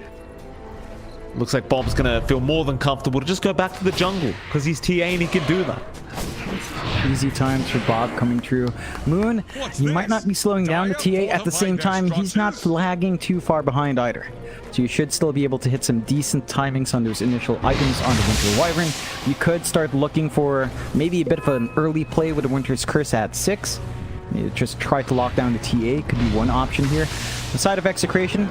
Looks like Bob's going to feel more than comfortable to just go back to the jungle, because he's TA and he can do that. Easy times for Bob coming through. Moon, he might not be slowing down the TA. At the same time, he's not lagging too far behind either. So you should still be able to hit some decent timings on those initial items on the Winter Wyvern. You could start looking for maybe a bit of an early play with the Winter's Curse at 6. Maybe just try to lock down the TA, could be one option here. The side of Execration,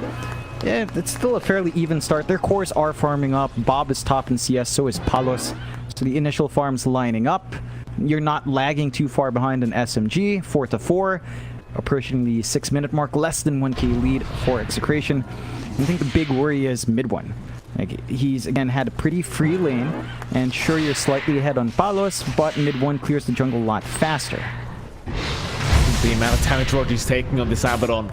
yeah, it's still a fairly even start. Their cores are farming up. Bob is top in CS, so is Palos. So the initial farms lining up. You're not lagging too far behind an SMG, 4-4, approaching the 6-minute mark, less than 1k lead for Execration. I think the big worry is mid one. Like, he's again had a pretty free lane, and sure, you're slightly ahead on Palos, but mid one clears the jungle a lot faster. The amount of damage Rogi's taking on this Abaddon.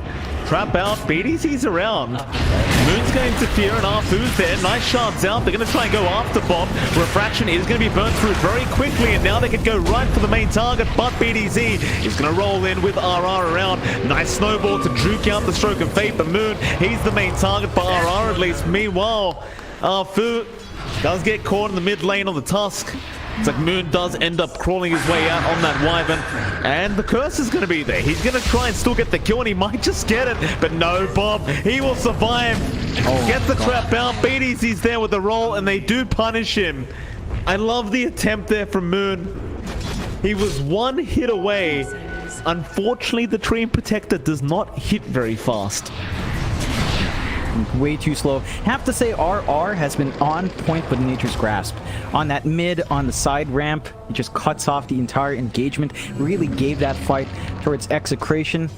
Trap out, BDC's around. Moon's going to interfere and Arfu's there. Nice shards out. They're going to try and go after Bob. Refraction is going to be burnt through very quickly, and now they can go right for the main target, but BDZ is going to roll in with RR around. Nice snowball to juke out the Stroke of Fate, but Moon, he's the main target for RR at least. Meanwhile, Arfu does get caught in the mid lane on the Tusk. It's like Moon does end up crawling his way out on that Wyvern, and the curse is going to be there. He's going to try and still get the kill, and he might just get it, but no, Bob, he will survive. Gets the trap out. BDC's there with the roll, and they do punish him. I love the attempt there from Moon. He was one hit away. Unfortunately, the Treant Protector does not hit very fast. way too slow. Have to say RR has been on point with Nature's Grasp. On that mid, on the side ramp, it just cuts off the entire engagement. Really gave that fight towards Execration.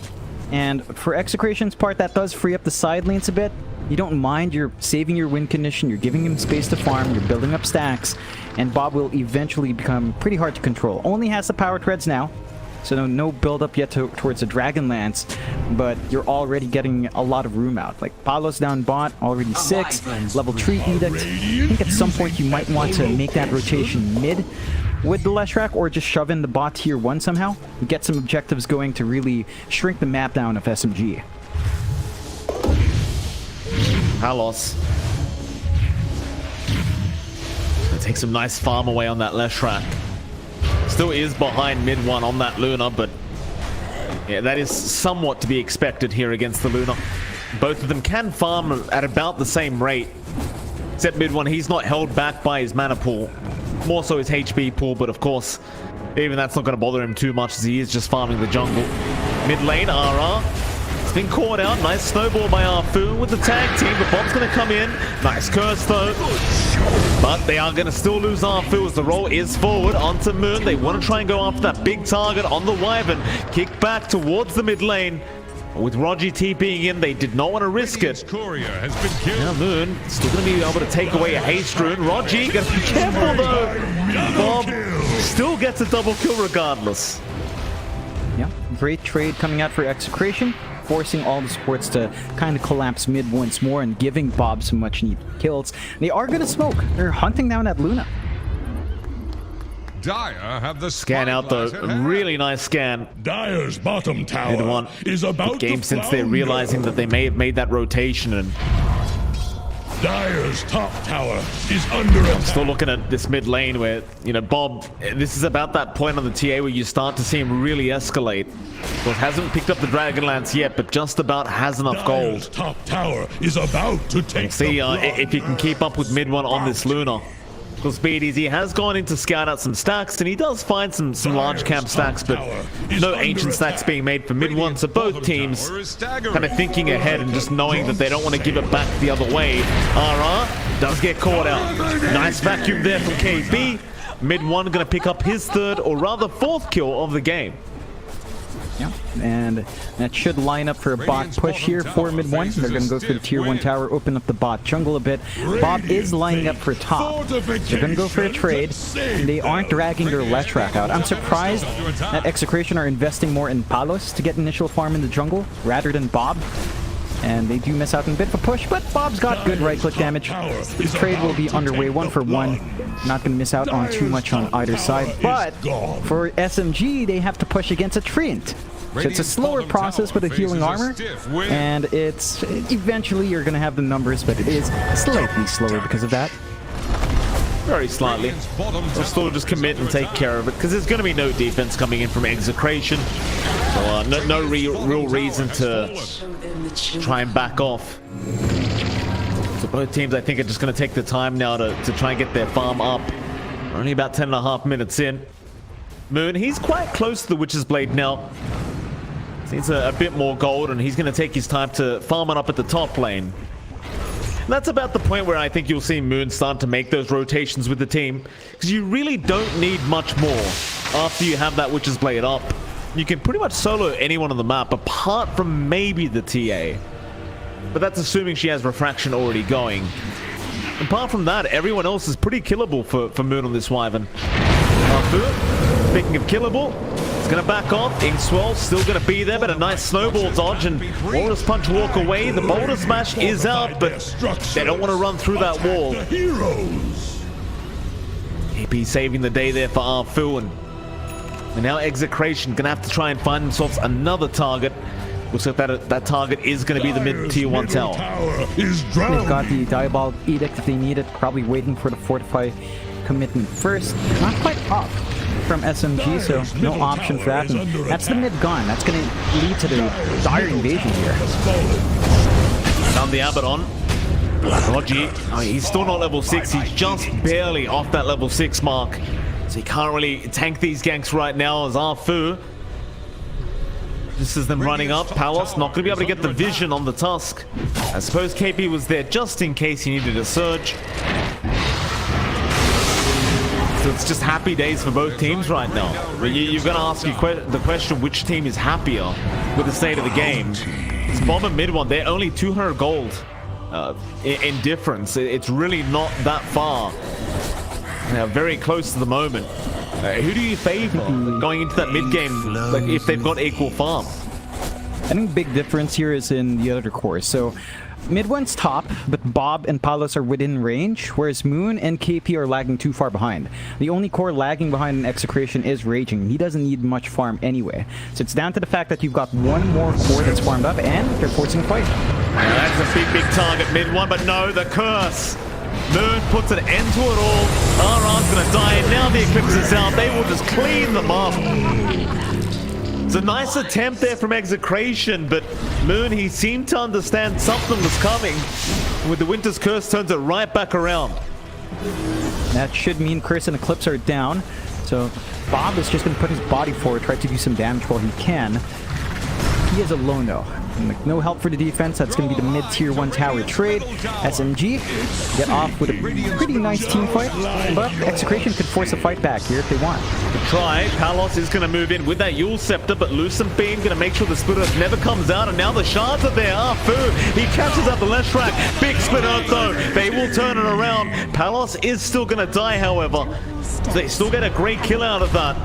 And for Execration's part, that does free up the side lanes a bit. You don't mind, you're saving your win condition, you're giving him space to farm, you're building up stacks, and Bob will eventually become pretty hard to control. Only has the power treads now, so no build up yet towards the Dragon Lance, but you're already getting a lot of room out. Like Palos down bot, already 6, level 3 Edict. I think at some point you might want to make that rotation mid with the Leshrac, or just shove in the bot tier 1 somehow. Get some objectives going to really shrink the map down of SMG. Palos. Gonna take some nice farm away on that Leshrac. Still is behind mid 1 on that Luna, but yeah, that is somewhat to be expected here against the Luna. Both of them can farm at about the same rate, except mid 1, he's not held back by his mana pool. More so his HP pool, but of course, even that's not going to bother him too much as he is just farming the jungle. Mid lane, RR. It's been caught out. Nice snowball by Arfu with the tag team. The bot's going to come in. Nice curse though. But they are going to still lose Arfu as the roll is forward onto Moon. They want to try and go after that big target on the Wyvern. Kick back towards the mid lane. With Rogi TPing in, they did not want to risk it. Courier has been killed. Now Moon still going to be able to take away a haste rune. Rogi, got to be careful though. Bob still gets a double kill regardless. Yeah, great trade coming out for Execration, forcing all the supports to kind of collapse mid once more and giving Bob some much needed kills. They are going to smoke. They're hunting down that Luna. Dire have the Scan out though, a really nice scan. Dire's bottom tower is about game to since they're flounder. realizing that they may have made that rotation, and Dire's top tower is under attack. still looking at this mid lane where, you know, Bob, this is about that point on the TA where you start to see him really escalate. Well, hasn't picked up the Dragonlance yet, but just about has enough Dire's gold. top tower is about to take See the if you can keep up with mid 1 on this Luna. Because Speedies, he has gone in to scout out some stacks, and he does find some large camp stacks, but no ancient stacks being made for mid 1, so both teams kind of thinking ahead and just knowing that they don't want to give it back the other way. RR does get caught out. Nice vacuum there from KB. Mid 1 going to pick up his 3rd, or rather 4th kill of the game. Yeah, and that should line up for a bot push here for mid 1. They're going to go for the tier 1 tower, open up the bot jungle a bit. Bob is lining up for top. They're going to go for a trade, and they aren't dragging their Leshrac out. I'm surprised that Execration are investing more in Palos to get initial farm in the jungle rather than Bob. And they do miss out on a bit of a push, but Bob's got good right-click damage. This trade will be underway 1 for 1. Not going to miss out on too much on either side. But for SMG, they have to push against a Treant. So it's a slower process with a healing armor, and it's eventually you're going to have the numbers, but it is slightly slower because of that. Very slightly. They'll still just commit and take care of it, because there's going to be no defense coming in from Execration. So no real reason to try and back off. So both teams, I think, are just going to take the time now to try and get their farm up. We're only about 10.5 minutes in. Moon, he's quite close to the Witch's Blade now. Needs a bit more gold, and he's going to take his time to farm it up at the top lane. And that's about the point where I think you'll see Moon start to make those rotations with the team, because you really don't need much more after you have that Witch's Blade up. You can pretty much solo anyone on the map, apart from maybe the TA. But that's assuming she has Refraction already going. Apart from that, everyone else is pretty killable for Moon on this Wyvern. Speaking of killable, it's going to back off. Ingswell still going to be there, but a nice snowball dodge, and Walrus Punch walk away. The Boulder Smash is out, but they don't want to run through that wall. AP saving the day there for Arfu, and now Execration going to have to try and find themselves another target. Looks like that target is going to be the mid tier 1 tower. They've got the Diabolic Edict if they need it, probably waiting for the Fortify commitment first. Not quite up from SMG, so no option for that. And that's the mid gun. That's going to lead to the Dire invasion here. Found the Abaddon. Rogi, he's still not level 6. He's just barely off that level 6 mark. So he can't really tank these ganks right now as Arfu This is them running up. Palos not going to be able to get the vision on the Tusk. I suppose KP was there just in case he needed a surge. So it's just happy days for both teams right now. You're going to ask the question, which team is happier with the state of the game? It's Bob and mid one. They're only 200 gold in difference. It's really not that far. They're very close to the moment. Who do you favor going into that mid game, like if they've got equal farm? I think the big difference here is in the other cores. So mid one's top, but Bob and Palos are within range, whereas Moon and KP are lagging too far behind. The only core lagging behind in Execration is Raging. He doesn't need much farm anyway. So it's down to the fact that you've got one more core that's farmed up, and they're forcing a fight. That's a big target mid one, but no, the curse. Moon puts an end to it all. RR's gonna die, and now the Eclipse is out. They will just clean them up. It's a nice attempt there from Execration, but Moon, he seemed to understand something was coming. With the Winter's Curse, turns it right back around. That should mean Curse and Eclipse are down. So Bob is just going to put his body forward, try to do some damage while he can. He is alone though. And no help for the defense. That's going to be the mid-tier 1 tower trade. SMG get off with a pretty nice team fight, but Execration could force a fight back here if they want. Try. Palos is going to move in with that Yule Scepter, but Lucent Beam going to make sure the Split Earth never comes out, and now the shards are there. Fu, he catches up the left track. Big Split Earth though. They will turn it around. Palos is still going to die, however. So they still get a great kill out of that.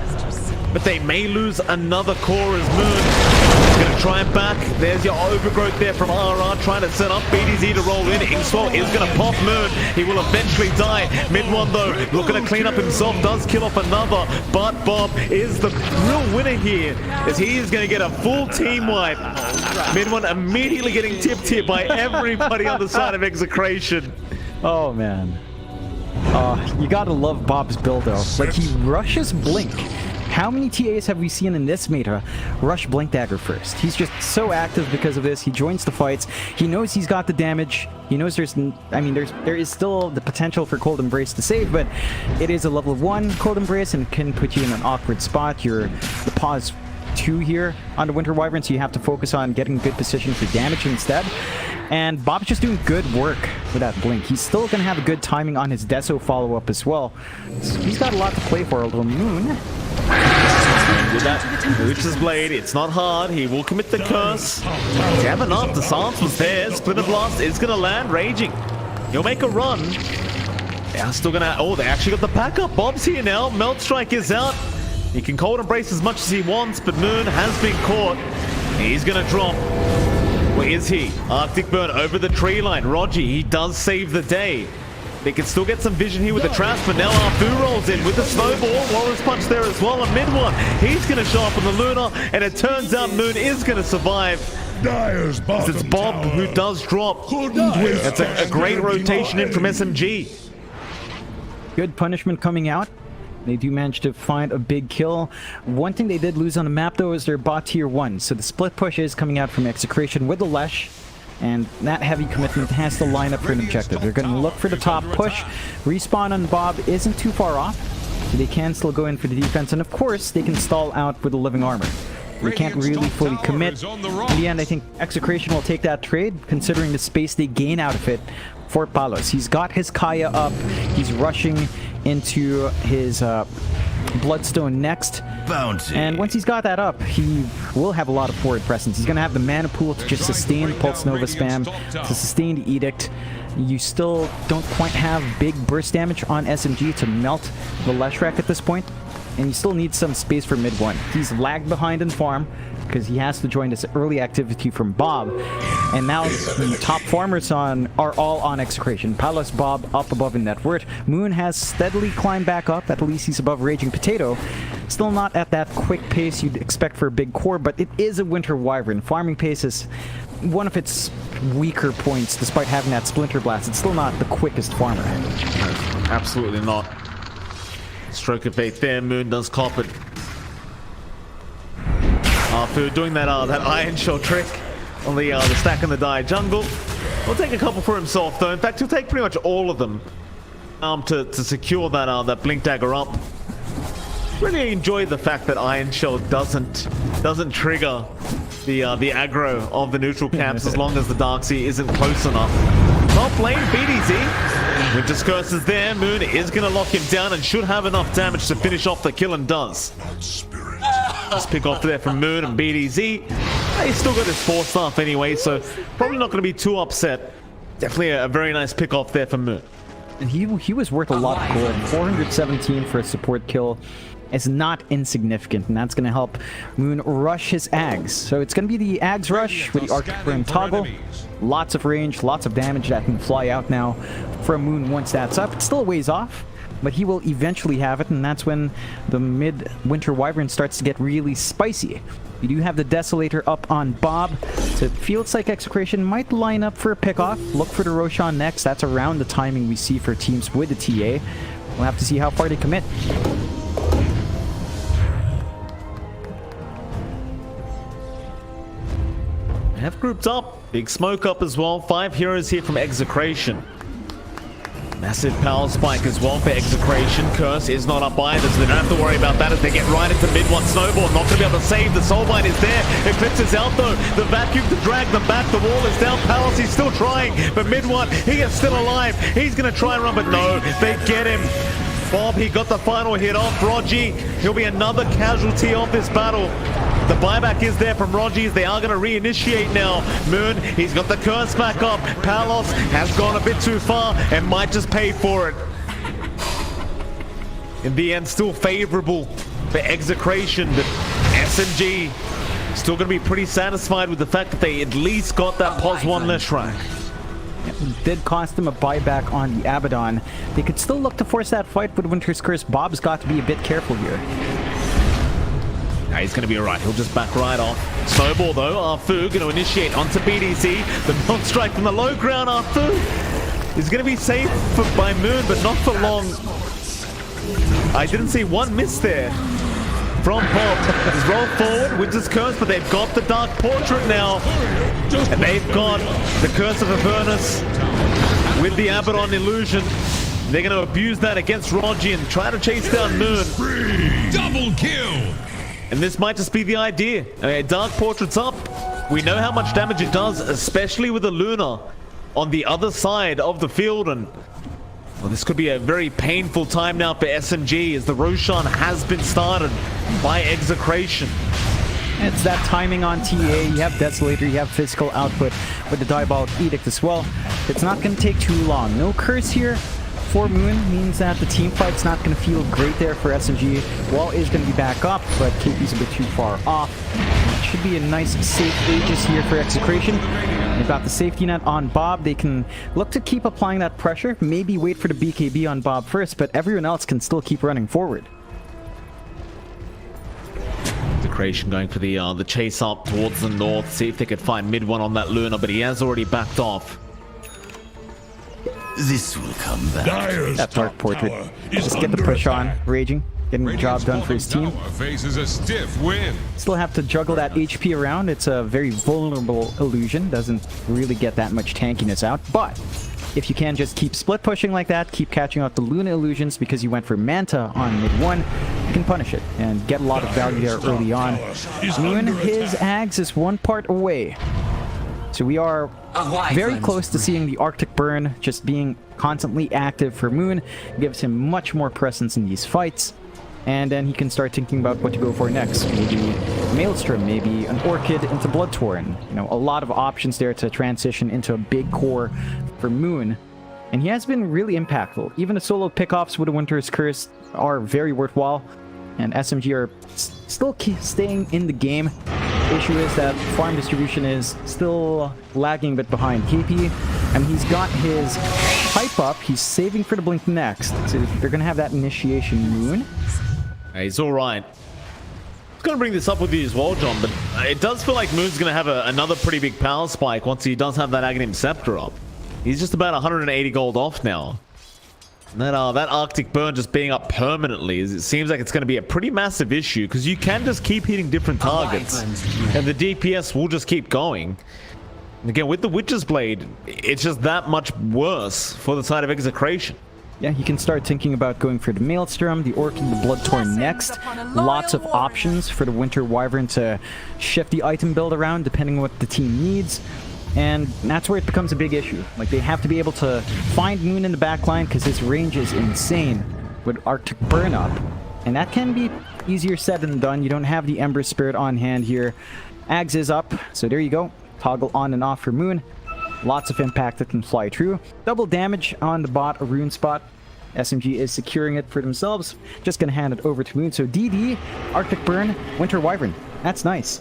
But they may lose another core as Moon is going to try and back. There's your overgrowth there from RR trying to set up BDZ to roll in. Inkswell is going to pop Moon. He will eventually die. Mid one though, looking to clean up himself, does kill off another. But Bob is the real winner here as he is going to get a full team wipe. Mid one immediately getting tipped here by everybody on the side of Execration. Oh man. You gotta love Bob's build though. Like, he rushes Blink. How many TAs have we seen in this meta rush Blink Dagger first? He's just so active because of this. He joins the fights. He knows he's got the damage. He knows there is still the potential for Cold Embrace to save, but it is a level 1 Cold Embrace and can put you in an awkward spot. You're the pause 2 here on the Winter Wyvern, so you have to focus on getting good position for damage instead. And Bob's just doing good work with that Blink. He's still going to have a good timing on his Deso follow-up as well. So he's got a lot to play for. A little Moon. With that Witch's Blade, it's not hard. He will commit the curse. Damn enough, the silence was there. Splinter Blast is going to land. Raging. He'll make a run. They're still going to... Oh, they actually got the backup. Bob's here now. Melt Strike is out. He can Cold Embrace as much as he wants, but Moon has been caught. He's going to drop. Where is he? Arctic Burn over the tree line. Roger, he does save the day. They can still get some vision here with the traps, but now Arfu rolls in with the snowball. Walrus Punch there as well. A mid one. He's going to show up on the Luna, and it turns out Moon is going to survive. Dyer's bottom It's Bob tower. who does drop. That's a great rotation in from SMG. Good punishment coming out. They do manage to find a big kill. One thing they did lose on the map though is their bot tier 1. So the split push is coming out from Execration with the Lesh. And that heavy commitment has to line up for an objective. They're going to look for the top push. Respawn on Bob isn't too far off. So they can still go in for the defense. And of course, they can stall out with the living armor. They can't really fully commit. In the end, I think Execration will take that trade, considering the space they gain out of it for Palos. He's got his Kaya up. He's rushing into his Bloodstone next. Bounty. And once he's got that up, he will have a lot of forward presence. He's going to have the mana pool to just sustain Pulse Nova spam, to sustain the Edict. You still don't quite have big burst damage on SMG to melt the Leshrac at this point. And you still need some space for mid one. He's lagged behind in farm because he has to join this early activity from Bob. And now the top farmers are all on Execration. Palos, Bob up above in net worth. Moon has steadily climbed back up. At least he's above Raging Potato. Still not at that quick pace you'd expect for a big core, but it is a Winter Wyvern. Farming pace is one of its weaker points, despite having that Splinter Blast. It's still not the quickest farmer. Absolutely not. Stroke of fate there. Moon does cop it. After doing that Iron Shell trick on the stack and the die jungle. He'll take a couple for himself though. In fact, he'll take pretty much all of them to secure that Blink Dagger up. Really enjoy the fact that Iron Shell doesn't trigger the aggro of the neutral camps as long as the Darkseid isn't close enough. Top lane, BDZ. Winter's Curse is there. Moon is going to lock him down and should have enough damage to finish off the kill, and does. Just pick off there from Moon and BDZ. He's still got his 4-staff anyway, so probably not going to be too upset. Definitely a very nice pick off there from Moon. And he was worth a lot of gold. 417 for a support kill is not insignificant, and that's going to help Moon rush his Ags. So it's going to be the Ags rush with the Arctic Burn toggle. Lots of range, lots of damage that can fly out now from Moon once that's up. It's still a ways off, but he will eventually have it, and that's when the mid-winter Wyvern starts to get really spicy. You do have the Desolator up on Bob, so it feels like Execration might line up for a pickoff. Look for the Roshan next. That's around the timing we see for teams with the TA. We'll have to see how far they commit. Have grouped up. Big smoke up as well. 5 heroes here from Execration. Massive power spike as well for Execration. Curse is not up either, so they don't have to worry about that as they get right into mid one. Snowball not going to be able to save. The Soulbind is there. Eclipse is out though. The vacuum to drag them back. The wall is down. Palace, he's still trying, but mid one, he is still alive. He's going to try and run, but no, they get him. Bob, he got the final hit off. Rogi, he'll be another casualty of this battle. The buyback is there from Rogi's. They are going to reinitiate now. Moon, he's got the curse back up. Palos has gone a bit too far and might just pay for it. In the end, still favorable for Execration, but SMG still going to be pretty satisfied with the fact that they at least got that pos 1 Leshrac. It did cost them a buyback on the Abaddon. They could still look to force that fight with Winter's Curse. Bob's got to be a bit careful here. Nah, he's going to be alright. He'll just back right off. Snowball, though. Arfu going to initiate onto BDZ. The knock strike from the low ground. Arfu is going to be safe by Moon, but not for long. I didn't see one miss there from Bob. He's rolled forward. Winter's Curse, but they've got the Dark Portrait now. And they've got the Curse of Avernus with the Abaddon Illusion. They're going to abuse that against Rogi and try to chase down Moon. Double kill! And this might just be the idea. Dark Portrait's up. We know how much damage it does, especially with the Luna on the other side of the field. And well, this could be a very painful time now for SMG as the Roshan has been started by Execration. It's that timing on TA. You have Desolator, you have physical output with the Diabolic Edict as well. It's not going to take too long. No curse here for Moon means that the team fight's not going to feel great there for SMG. Wall is going to be back up, but KP's a bit too far off. It should be a nice safe Aegis here for Execration. They've got the safety net on Bob. They can look to keep applying that pressure, maybe wait for the BKB on Bob first, but everyone else can still keep running forward. Execration going for the chase up towards the north, see if they could find mid one on that Luna, but he has already backed off. This will come back. Dire's that Dark Portrait. Just get the push on, raging, getting the job done for his team. Faces a stiff win. Still have to juggle that HP around. It's a very vulnerable illusion. Doesn't really get that much tankiness out. But if you can just keep split pushing like that, keep catching out the Luna illusions because you went for Manta on mid one, you can punish it and get a lot of value there early on. Moon, his Ags is one part away. So we are very close to seeing the Arctic Burn just being constantly active for Moon. Gives him much more presence in these fights. And then he can start thinking about what to go for next. Maybe Maelstrom, maybe an Orchid into Bloodtorn. You know, a lot of options there to transition into a big core for Moon. And he has been really impactful. Even the solo pickoffs with the Winter's Curse are very worthwhile. And SMG are still staying in the game. The issue is that farm distribution is still lagging a bit behind KP. And he's got his pipe up. He's saving for the blink next. So they're going to have that initiation Moon. He's alright. I was going to bring this up with you as well, John, but it does feel like Moon's going to have another pretty big power spike once he does have that Aghanim Scepter up. He's just about 180 gold off now. And that Arctic Burn just being up permanently, it seems like it's going to be a pretty massive issue because you can just keep hitting different targets and the DPS will just keep going. And again, with the Witch's Blade, it's just that much worse for the side of Execration. Yeah, you can start thinking about going for the Maelstrom, the Orchid, the Bloodthorn next. Lots of options for the Winter Wyvern to shift the item build around depending on what the team needs. And that's where it becomes a big issue. Like, they have to be able to find Moon in the backline because his range is insane with Arctic Burn up. And that can be easier said than done. You don't have the Ember Spirit on hand here. Ags is up, so there you go. Toggle on and off for Moon. Lots of impact that can fly through. Double damage on the bot, a rune spot. SMG is securing it for themselves. Just gonna hand it over to Moon. So DD, Arctic Burn, Winter Wyvern. That's nice.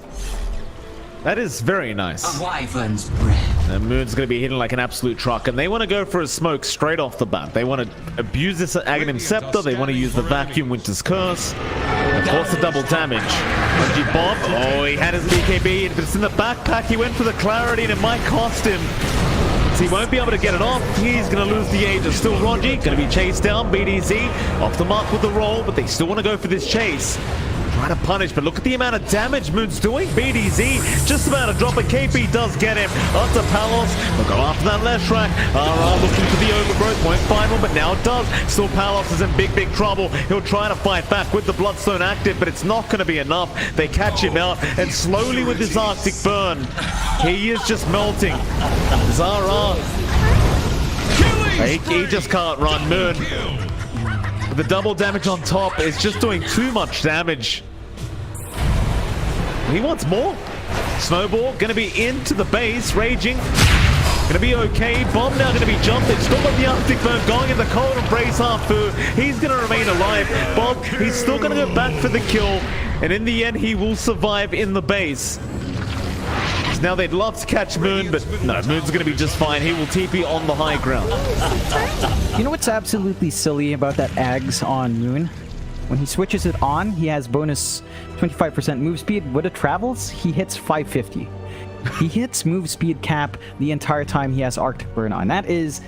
That is very nice. A wyvern's breath. And Moon's going to be hitting like an absolute truck, and they want to go for a smoke straight off the bat. They want to abuse this Aghanim Scepter. They want to use the Vacuum Winter's Curse. Of course, the double damage. Bungie Bob. Oh, he had his BKB, but it's in the backpack. He went for the clarity, and it might cost him. So he won't be able to get it off. He's going to lose the Aegis. Still Ronji, going to be chased down. BDZ off the mark with the roll, but they still want to go for this chase. Trying to punish, but look at the amount of damage Moon's doing. BDZ just about to drop it. KP does get him. Up to Palos. We'll go after that Leshrac. RR looking for the overgrowth. Won't find one, but now it does. Still Palos is in big, big trouble. He'll try to fight back with the Bloodstone active, but it's not going to be enough. They catch him out, and slowly with his Arctic Burn, he is just melting. Zara. He just can't run. Moon. The double damage on top is just doing too much damage. He wants more. Snowball gonna be into the base, raging. Gonna be okay. Bomb now gonna be jumped. It's still got the Arctic Burn going in the cold embrace Harfu. He's gonna remain alive. Bob, he's still gonna go back for the kill. And in the end, he will survive in the base. Now they'd love to catch Moon, but no, Moon's going to be just fine. He will TP on the high ground. You know what's absolutely silly about that Ags on Moon? When he switches it on, he has bonus 25% move speed. When it travels, he hits 550. He hits move speed cap the entire time he has Arctic Burn on. That is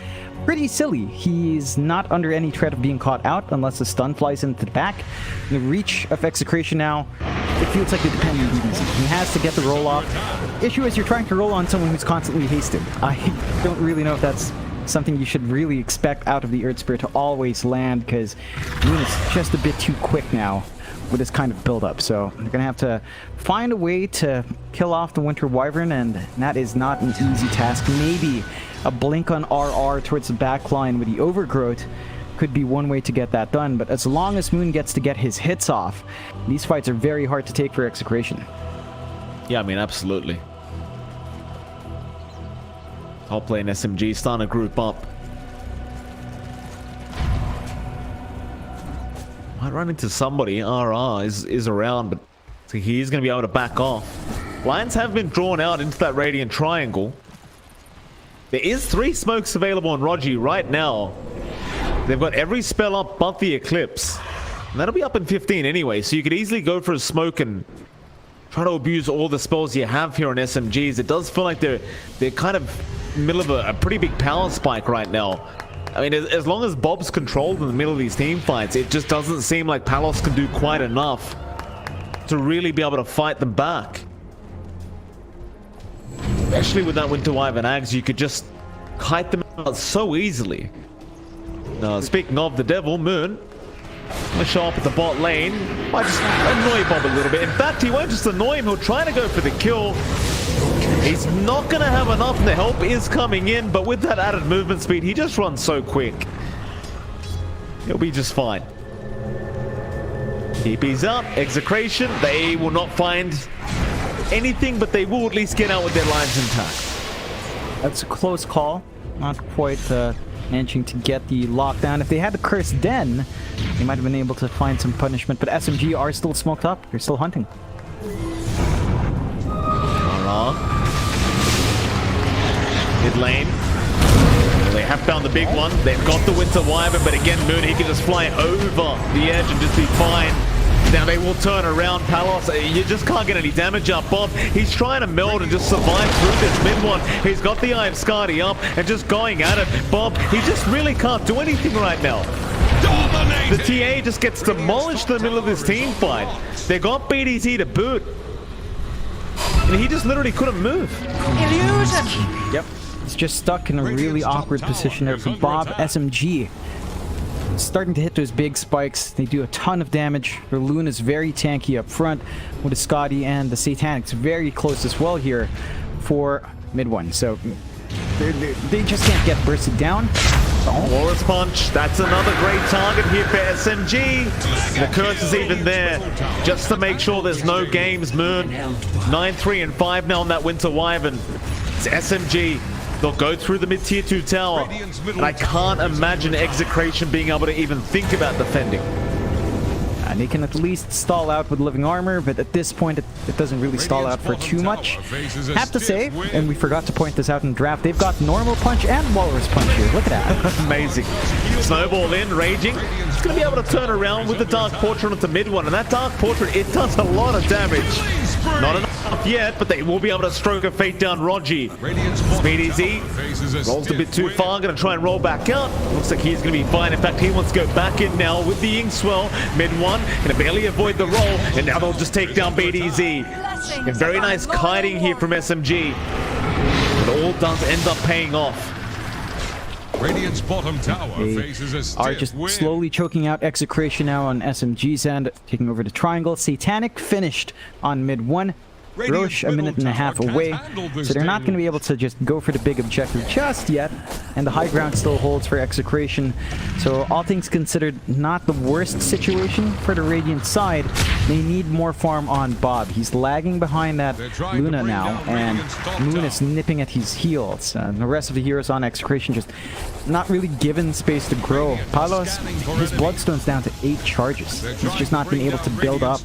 pretty silly. He's not under any threat of being caught out unless the stun flies into the back. The reach of Execration now, it feels like a dependent BDZ. He has to get the roll off. Issue is you're trying to roll on someone who's constantly hasted. I don't really know if that's something you should really expect out of the Earth Spirit to always land, because Moon is just a bit too quick now with this kind of build-up. So they're gonna have to find a way to kill off the Winter Wyvern, and that is not an easy task. Maybe a blink on RR towards the back line with the overgrowth could be one way to get that done, but as long as Moon gets to get his hits off, these fights are very hard to take for Execration. Yeah, I mean, absolutely. Top lane SMG starting to group up. Might run into somebody. RR is around, but he's going to be able to back off. Lions have been drawn out into that Radiant Triangle. There is 3 smokes available on Rogi right now. They've got every spell up but the Eclipse. And that'll be up in 15 anyway, so you could easily go for a smoke and try to abuse all the spells you have here on SMGs. It does feel like they're kind of middle of a pretty big power spike right now. I mean, as long as Bob's controlled in the middle of these team fights, it just doesn't seem like Palos can do quite enough to really be able to fight them back. Especially with that Winter Wyvern Ags, you could just kite them out so easily. Now, speaking of the devil, Moon, gonna show up at the bot lane. Might just annoy Bob a little bit. In fact, he won't just annoy him, he'll try to go for the kill. He's not gonna have enough, and the help is coming in, but with that added movement speed, he just runs so quick. He'll be just fine. TP's up, Execration, they will not find anything, but they will at least get out with their lives intact. That's a close call. Not quite managing to get the lockdown. If they had the Cursed Den, they might have been able to find some punishment, but SMG are still smoked up. They're still hunting. Mid lane. They have found the big one. They've got the Winter Wyvern, but again, Moon, he can just fly over the edge and just be fine. Now they will turn around. Palos, you just can't get any damage up. Bob, he's trying to meld and just survive through this mid one. He's got the Eye of Skadi up and just going at it. Bob, he just really can't do anything right now. The TA just gets demolished in the middle of this team fight. They got BDZ to boot. And he just literally couldn't move. Yep. He's just stuck in a really awkward position there for Bob. SMG starting to hit those big spikes. They do a ton of damage. Their Luna is very tanky up front, with the Scotty and the Satanic's very close as well here for mid one. So they just can't get bursted down. Walrus Punch, that's another great target here for SMG. The curse is even there, just to make sure there's no games. Moon, 9-3 and 5 now on that Winter Wyvern. It's SMG. They'll go through the mid-tier 2 tower, and I can't imagine Execration being able to even think about defending. And they can at least stall out with living armor, but at this point it doesn't really stall out for too much. Have to say, and we forgot to point this out in draft, they've got normal punch and walrus punch here. Look at that. Amazing. Snowball in, raging. It's going to be able to turn around with the Dark Portrait onto mid one, and that Dark Portrait, it does a lot of damage. Not enough yet, but they will be able to stroke a fate down Rogi. Speedy Z rolls a bit too far, going to try and roll back out. Looks like he's going to be fine. In fact, he wants to go back in now with the Inkswell. Mid one, going to barely avoid the roll, and now they'll just take down BDZ. A very nice kiting here from SMG. It all does end up paying off. Radiant's bottom tower faces a stiff Are just wind. slowly choking out Execration now on SMG's end, taking over the triangle. Satanic finished on mid one. Roche a minute and a half away, so they're not going to be able to just go for the big objective just yet, and the high ground still holds for Execration. So all things considered, not the worst situation for the Radiant side. They need more farm on Bob. He's lagging behind that Luna now, and Moon is nipping at his heels. The rest of the heroes on Execration just not really given space to grow. Palos, his Bloodstone's down to 8 charges. He's just not been able to build up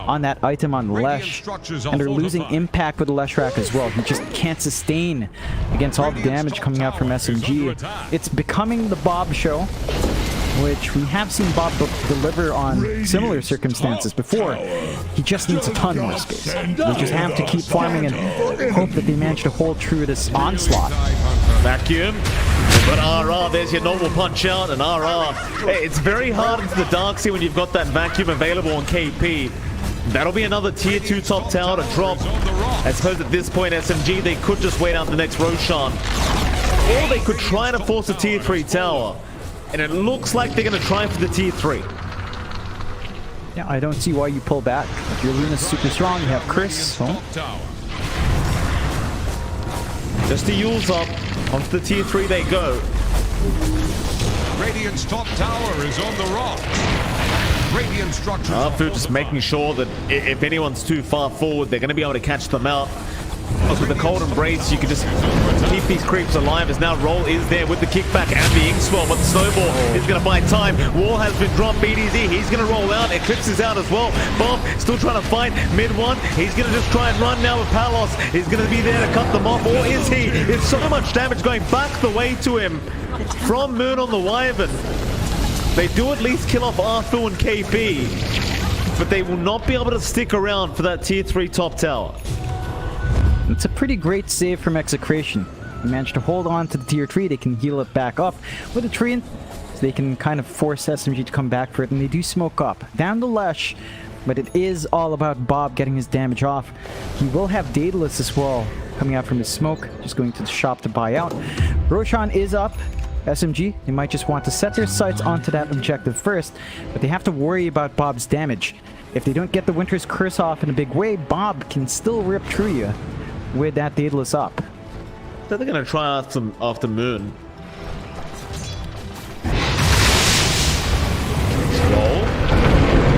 on that item on Lesh, and they're losing impact with the Leshrac as well. He just can't sustain against all the damage coming out from SMG. It's becoming the Bob show, which we have seen Bob deliver on similar circumstances before. He just needs a ton more space. They just have to keep farming and hope that they manage to hold true to this onslaught. Vacuum. But RR, there's your normal punch out, and RR. Hey, it's very hard into the Darkseid when you've got that vacuum available on KP. That'll be another tier 2 top tower to drop. I suppose at this point, SMG, they could just wait out the next Roshan. Or they could try to force a tier 3 tower. And it looks like they're going to try for the tier 3. Yeah, I don't see why you pull back. If your Luna's super strong, you have Chris. Just the Yules up. Onto the tier 3 they go. Radiant's top tower is on the rocks. Radiant structures. Arfu just making sure that if anyone's too far forward, they're going to be able to catch them out. Because with the Cold Embrace, you can just keep these creeps alive, as now Roll is there with the kickback and the Inkswell, but the Snowball is going to buy time. Wall has been dropped. BDZ, he's going to roll out. Eclipse is out as well. Bob still trying to fight mid one. He's going to just try and run now with Palos. He's going to be there to cut them off, or is he? It's so much damage going back the way to him from Moon on the Wyvern. They do at least kill off Arfu and KP, but they will not be able to stick around for that tier 3 top tower. It's a pretty great save from Execration. They managed to hold on to the tier 3. They can heal it back up with a Treant, so they can kind of force SMG to come back for it, and they do smoke up. Down the Lesh, but it is all about Bob getting his damage off. He will have Daedalus as well coming out from his smoke, just going to the shop to buy out. Roshan is up. SMG, they might just want to set their sights onto that objective first, but they have to worry about Bob's damage. If they don't get the Winter's Curse off in a big way, Bob can still rip through you with that Daedalus up. So they're going to try after Moon. Roll.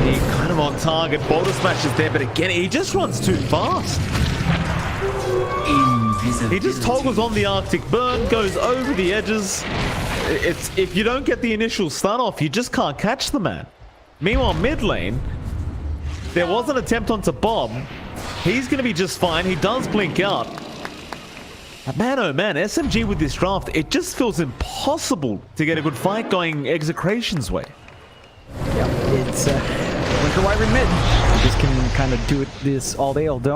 He kind of on target. Boulder Smash is there, but again, he just runs too fast. He just toggles on the Arctic Burn, goes over the edges. If you don't get the initial stun off, you just can't catch the man. Meanwhile, mid lane, there was an attempt onto Bob. He's going to be just fine. He does blink out. But man, oh man, SMG with this draft, it just feels impossible to get a good fight going Execration's way. Yeah, it's Winter Wyvern mid. Just can kind of do this all day, all day.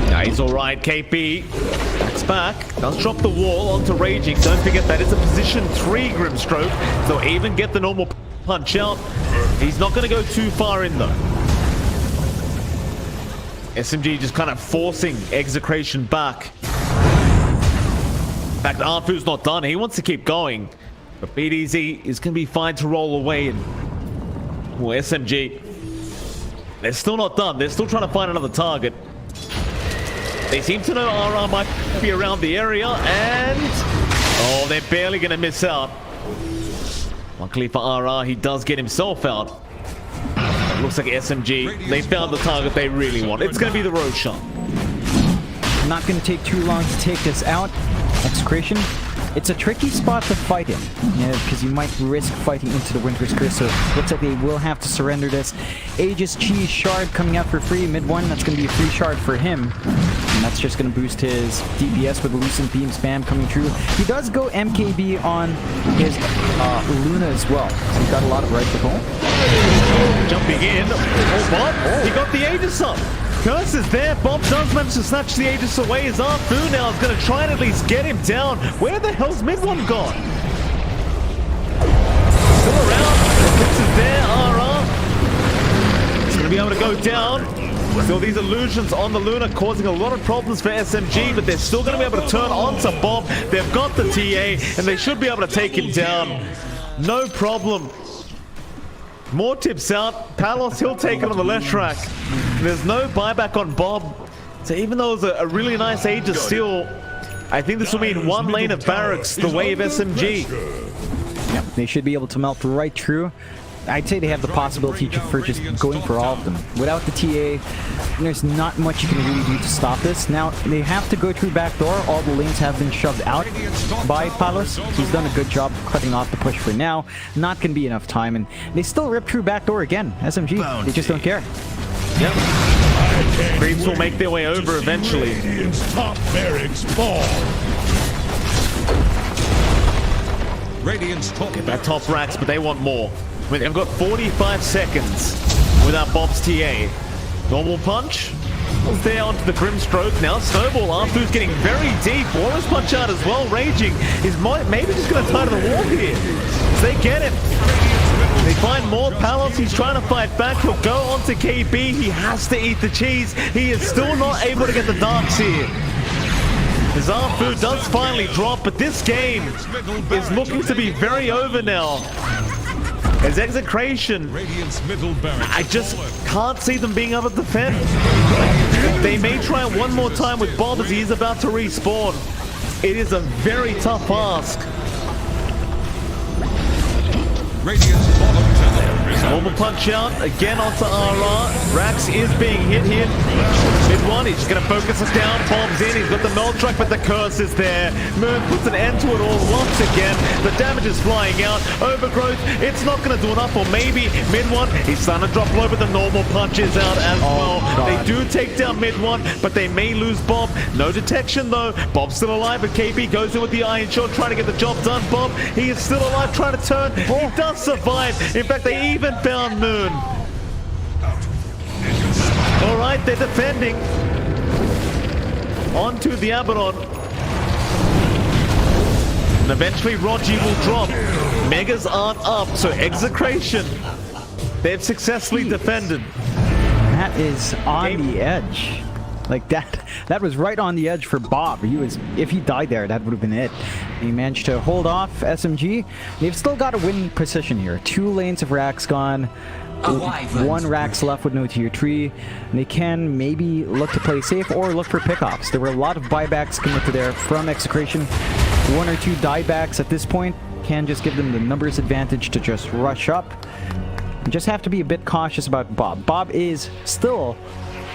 Yeah, he's alright. KP backs back. Does drop the wall onto Raging. Don't forget that is a position 3 Grimstroke. So even get the normal punch out. He's not going to go too far in though. SMG just kind of forcing Execration back. In fact, Arfu's not done. He wants to keep going. But BDZ is going to be fine to roll away. And well, SMG, they're still not done. They're still trying to find another target. They seem to know RR might be around the area, and oh, they're barely going to miss out. Luckily for RR, he does get himself out. It looks like SMG, they found the target they really want. It's going to be the Roshan. Not going to take too long to take this out. Execration. It's a tricky spot to fight in, because you might risk fighting into the Winter's Curse, so looks like they will have to surrender this. Aegis Cheese Shard coming out for free, mid one, that's going to be a free shard for him. And that's just going to boost his DPS with the Lucent Beam spam coming true. He does go MKB on his Luna as well, so he's got a lot of right to pull. Jumping in, he got the Aegis up. Curse is there. Bob does manage to snatch the Aegis away. His Arfu now is going to try and at least get him down. Where the hell's mid one gone? Still around. Curse is there. RR. He's going to be able to go down. Still these illusions on the Luna causing a lot of problems for SMG, but they're still going to be able to turn onto Bob. They've got the TA, and they should be able to take him down. No problem. More tips out. Palos, he'll take it on the left track. There's no buyback on Bob. So even though it was a really nice Aegis steal, I think this will mean one lane of barracks the way of SMG. Yeah, they should be able to melt right through. I'd say they have the possibility for just going for all of them. Without the TA, there's not much you can really do to stop this. Now, they have to go through back door. All the lanes have been shoved out by Palos. He's done a good job cutting off the push for now. Not going to be enough time, and they still rip through back door again. SMG, they just don't care. Yep. Creeps will make their way over eventually. Top barracks fall. Radiant's top. Get back top racks, but they want more. I mean, they've got 45 seconds without Bob's TA. Normal punch. There onto the Grim Stroke now. Snowball, Arthur's getting very deep. Walrus punch out as well, raging. He's maybe just going to tie to the wall here. As they get him. They find more Palos. He's trying to fight back. He'll go onto KB. He has to eat the cheese. He is still not able to get the darks here. His Arfu does finally drop, but this game is looking to be very over now. As Execration, I just can't see them being able to defend. They may try one more time with Bob as he is about to respawn. It is a very tough ask. Radiant's bottom tower is Normal punch out, again onto RR. Rax is being hit here. Mid one, he's just going to focus us down. Bombs in, he's got the melt track, but the curse is there. Moon puts an end to it all once again. The damage is flying out. Overgrowth, it's not going to do enough, or maybe mid one, he's starting to drop low, but the normal punch is out as well. God. They do take down mid one, but they may lose Bob. No detection though. Bob's still alive, but KB goes in with the Iron Shot, trying to get the job done. Bob, he is still alive, trying to turn. He does survive. In fact, they even found Moon. All right, they're defending. Onto the Abaddon. And eventually Rogi will drop. Megas aren't up, so Execration, they've successfully defended. That is on the edge. Like that was right on the edge for Bob. If he died there, that would have been it. He managed to hold off SMG. They've still got a win position here. 2 lanes of racks gone. 1 racks left with no tier 3. They can maybe look to play safe or look for pickoffs. There were a lot of buybacks committed there from Execration. 1 or 2 diebacks at this point can just give them the numbers advantage to just rush up. You just have to be a bit cautious about Bob. Bob is still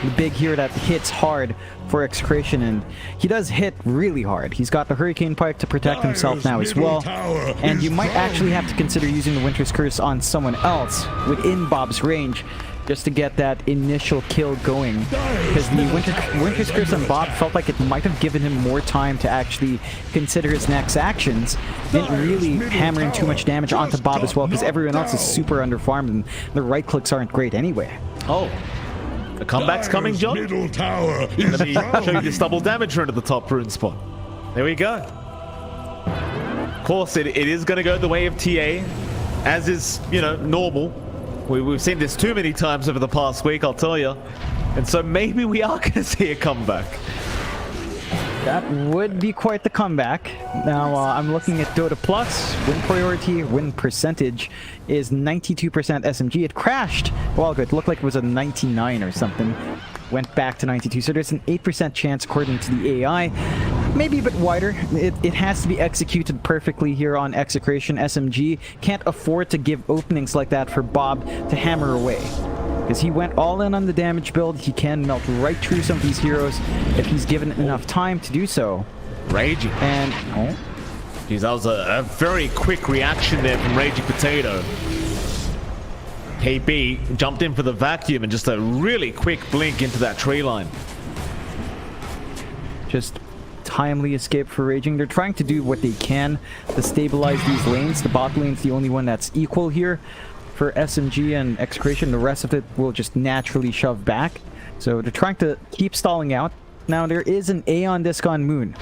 the big hero that hits hard for Execration, and he does hit really hard. He's got the Hurricane Pike to protect himself now as well, and you might actually have to consider using the Winter's Curse on someone else within Bob's range just to get that initial kill going, because the Winter's Curse on Bob felt like it might have given him more time to actually consider his next actions. Didn't really hammer in too much damage onto Bob as well, because everyone else is super underfarmed and the right clicks aren't great anyway. Oh. The comeback's coming, John. Middle tower Let me show you this double damage rune at the top rune spot. There we go. Of course, it is going to go the way of TA, as is, normal. We've seen this too many times over the past week, I'll tell you. And so maybe we are going to see a comeback. That would be quite the comeback. Now, I'm looking at Dota Plus. Win priority, win percentage is 92% SMG. It crashed a while ago. It looked like it was a 99 or something. Went back to 92. So there's an 8% chance according to the AI. Maybe a bit wider. It has to be executed perfectly here on Execration. SMG can't afford to give openings like that for Bob to hammer away. Because he went all in on the damage build. He can melt right through some of these heroes if he's given enough time to do so. Raging. And oh, geez, that was a very quick reaction there from Raging Potato. KB jumped in for the vacuum and just a really quick blink into that tree line. Just timely escape for Raging. They're trying to do what they can to stabilize these lanes. The bot lane's the only one that's equal here for SMG and Execration. The rest of it will just naturally shove back. So they're trying to keep stalling out. Now there is an Aeon Disc on Moon,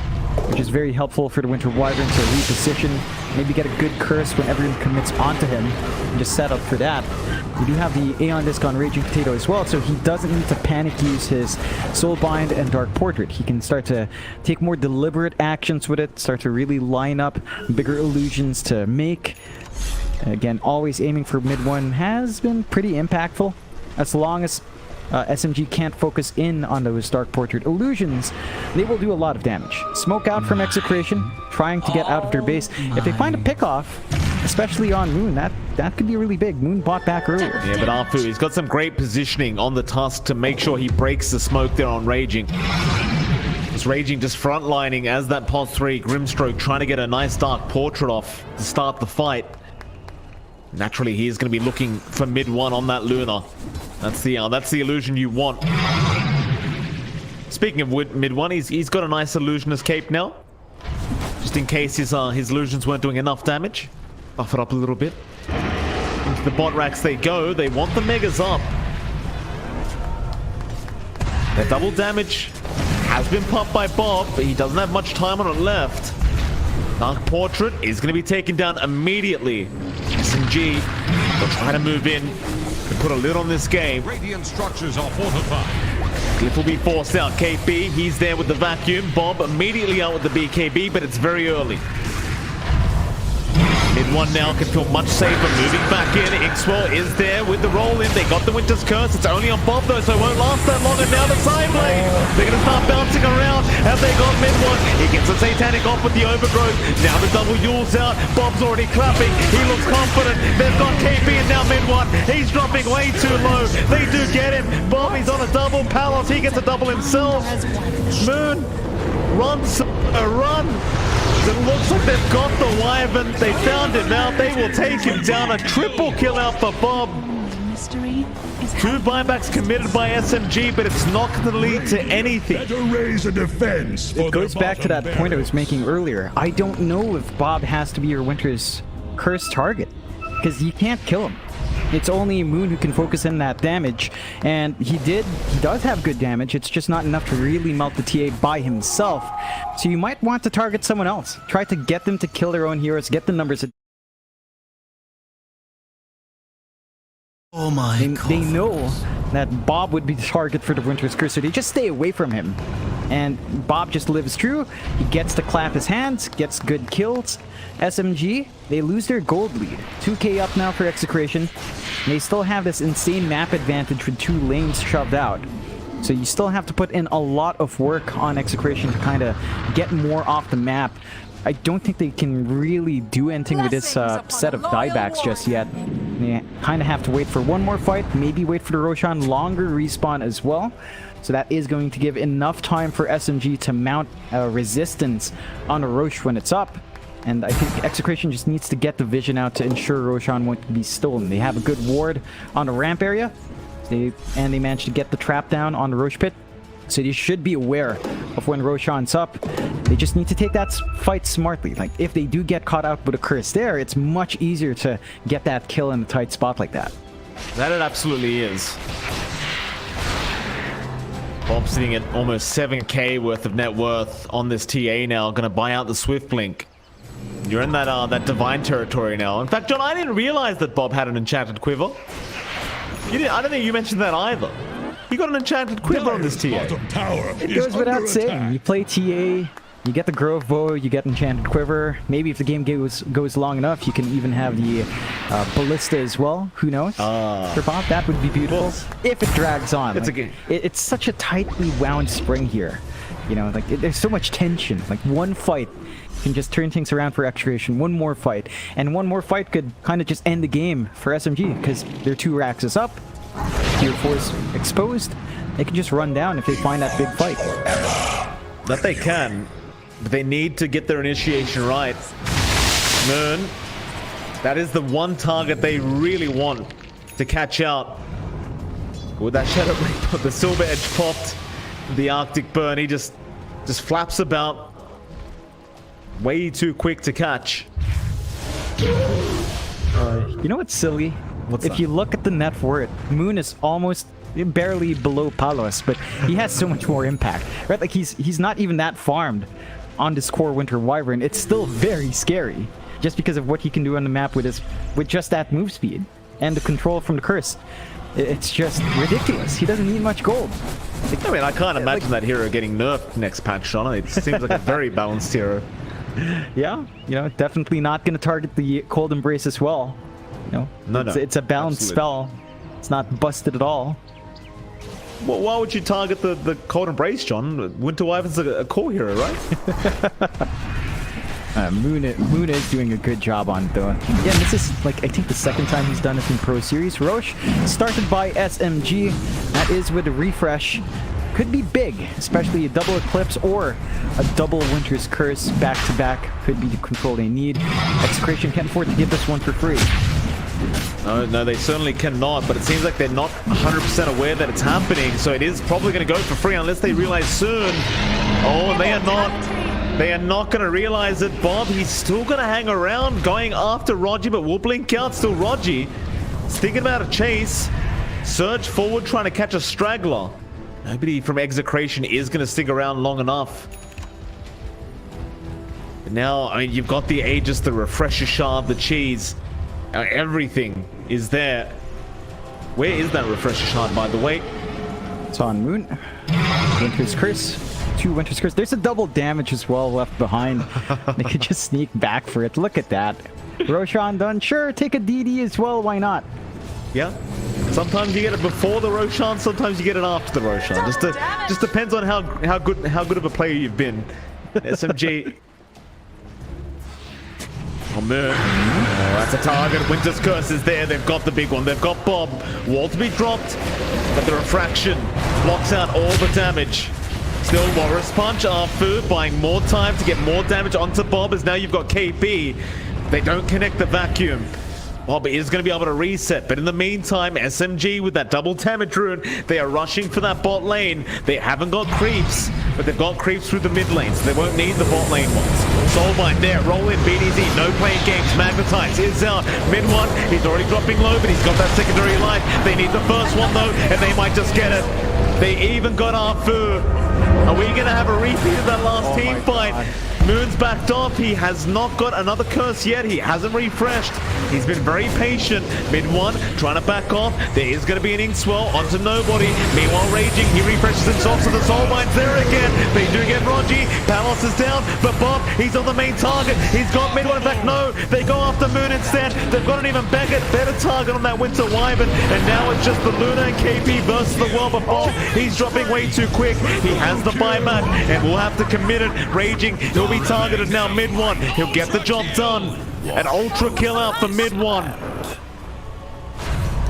which is very helpful for the Winter Wyvern to reposition, maybe get a good curse when everyone commits onto him, and just set up for that. We do have the Aeon Disc on Raging Potato as well, so he doesn't need to panic use his Soulbind and Dark Portrait. He can start to take more deliberate actions with it, start to really line up bigger illusions to make. Again, always aiming for mid one has been pretty impactful. As long as SMG can't focus in on those Dark Portrait illusions, they will do a lot of damage. Smoke out from Execration, trying to get out of their base. If they find a pickoff, especially on Moon, that could be really big. Moon bought back earlier. Yeah, but Arfu, he's got some great positioning on the Tusk to make sure he breaks the smoke there on Raging. It's Raging just frontlining as that Pod 3 Grimstroke, trying to get a nice Dark Portrait off to start the fight. Naturally, he is going to be looking for mid one on that Luna. That's the illusion you want. Speaking of mid one, he's got a nice illusionist cape now, just in case his illusions weren't doing enough damage. Buff it up a little bit. Into the bot racks they go. They want the megas up. The double damage has been popped by Bob, but he doesn't have much time on it left. Dark Portrait is going to be taken down immediately. SMG will try to move in and put a lid on this game. Radiant structures are fortified. Glyph will be forced out. KP, he's there with the vacuum. Bob immediately out with the BKB, but it's very early. Mid one now can feel much safer. Moving back in. Ixwell is there with the roll in. They got the Winter's Curse. It's only on Bob though, so it won't last that long. And now the side blade. They're going to start bouncing around. Have they got mid one? He gets a Satanic off with the Overgrowth. Now the double Yule's out. Bob's already clapping. He looks confident. They've got KP and now mid one. He's dropping way too low. They do get him. Bob, he's on a double. Palos, he gets a double himself. Moon runs a run. It looks like they've got the Wyvern. They found him out. They will take him down. A triple kill out for Bob. Two buybacks committed by SMG, but it's not going to lead to anything. Better raise a defense. It goes back to that point I was making earlier. I don't know if Bob has to be your Winter's Curse target, because you can't kill him. It's only Moon who can focus in that damage, and he does have good damage. It's just not enough to really melt the TA by himself. So you might want to target someone else. Try to get them to kill their own heroes, get the numbers. Oh my God. They know that Bob would be the target for the Winter's Curse, so they just stay away from him. And Bob just lives through. He gets to clap his hands, gets good kills. SMG, they lose their gold lead. 2k up now for Execration. They still have this insane map advantage with 2 lanes shoved out. So you still have to put in a lot of work on Execration to kind of get more off the map. I don't think they can really do anything with this set of diebacks just yet. They kind of have to wait for one more fight, maybe wait for the Roshan longer respawn as well. So that is going to give enough time for SMG to mount resistance on a Rosh when it's up. And I think Execration just needs to get the vision out to ensure Roshan won't be stolen. They have a good ward on the ramp area, and they managed to get the trap down on the Rosh pit. So they should be aware of when Roshan's up. They just need to take that fight smartly. Like, if they do get caught out with a curse there, it's much easier to get that kill in a tight spot like that. That it absolutely is. Bob sitting at almost 7k worth of net worth on this TA now. Gonna buy out the Swift Blink. You're in that divine territory now. In fact, John, I didn't realize that Bob had an enchanted quiver. I don't think you mentioned that either. You got an enchanted quiver on this TA. Bottom tower It is goes without under saying. attack. You play TA, you get the Grove Bow, you get Enchanted Quiver. Maybe if the game goes long enough, you can even have the Ballista as well. Who knows? For Bob, that would be beautiful. If it drags on. It's Like, it's such a tightly wound spring here. You know, like there's so much tension. Like one fight can just turn things around for Execration. One more fight. And one more fight could kind of just end the game for SMG because their 2 racks is up. Tier 4's exposed. They can just run down if they find that big fight. That they can, but they need to get their initiation right. Moon, that is the one target they really want to catch out. With that Shadow Blade, the Silver Edge popped, the Arctic Burn, he just flaps about. Way too quick to catch. You know what's silly? What's if that? you look at the net worth, Moon is almost barely below Palos, but he has so much more impact, right? Like he's not even that farmed on this core Winter Wyvern. It's still very scary, just because of what he can do on the map with just that move speed and the control from the curse. It's just ridiculous. He doesn't need much gold. I mean, I can't imagine that hero getting nerfed next patch, Sean. It seems like a very balanced hero. Yeah, you know, definitely not going to target the Cold Embrace as well. You know, it's a balanced spell. It's not busted at all. Well, why would you target the Cold Embrace, John? Winter Wyvern's a core hero, right? Moon is doing a good job on it, though. Yeah, and this is, like, I think the second time he's done it in Pro Series. Roche, started by SMG. That is with a refresh. Could be big, especially a double Eclipse or a double Winter's Curse back-to-back. Could be the control they need. Execration can't afford to give this one for free. No, they certainly cannot, but it seems like they're not 100% aware that it's happening, so it is probably going to go for free unless they realize soon. Oh, they are not. They are not going to realize it. Bob, he's still going to hang around going after Rogi, but will blink out. Still Rogi. He's thinking about a chase. Surge forward, trying to catch a straggler. Nobody from Execration is going to stick around long enough. But now, I mean, you've got the Aegis, the Refresher Shard, the Cheese. Everything is there. Where is that Refresher Shard, by the way? It's on Moon. Winter's Curse. 2 Winter's Curse. There's a double damage as well left behind. They could just sneak back for it. Look at that. Roshan done. Sure, take a DD as well. Why not? Yeah. Sometimes you get it before the Roshan, sometimes you get it after the Roshan. Just depends on how good of a player you've been. SMG. Oh, man. Oh, that's a target. Winter's Curse is there. They've got the big one. They've got Bob. Wall to be dropped. But the refraction blocks out all the damage. Still Walrus Punch. Arfu buying more time to get more damage onto Bob, as now you've got KP. They don't connect the vacuum. Bob is going to be able to reset, but in the meantime, SMG with that double damage rune, they are rushing for that bot lane. They haven't got creeps, but they've got creeps through the mid lane, so they won't need the bot lane ones. Soulbind there, roll in, BDZ, no playing games, Magnetize is out. Mid one, he's already dropping low, but he's got that secondary life. They need the first one though, and they might just get it. They even got Arfu. Are we going to have a repeat of that last team fight? Moon's backed off. He has not got another curse yet. He hasn't refreshed. He's been very patient. Mid one, trying to back off. There is going to be an ink swell onto nobody. Meanwhile, Raging, he refreshes himself, so the Soulbind's there again. They do get Rogi. Palos is down, but Bob, he's on the main target. He's got mid one. In fact, no, they go after Moon instead. They've got an even better target on that Winter Wyvern, and now it's just the Luna and KP versus the world. But Bob, he's dropping way too quick. He has the buyback, and we'll have to commit it. Raging, he'll be targeted now mid one. He'll get the job done. An ultra kill out for mid one.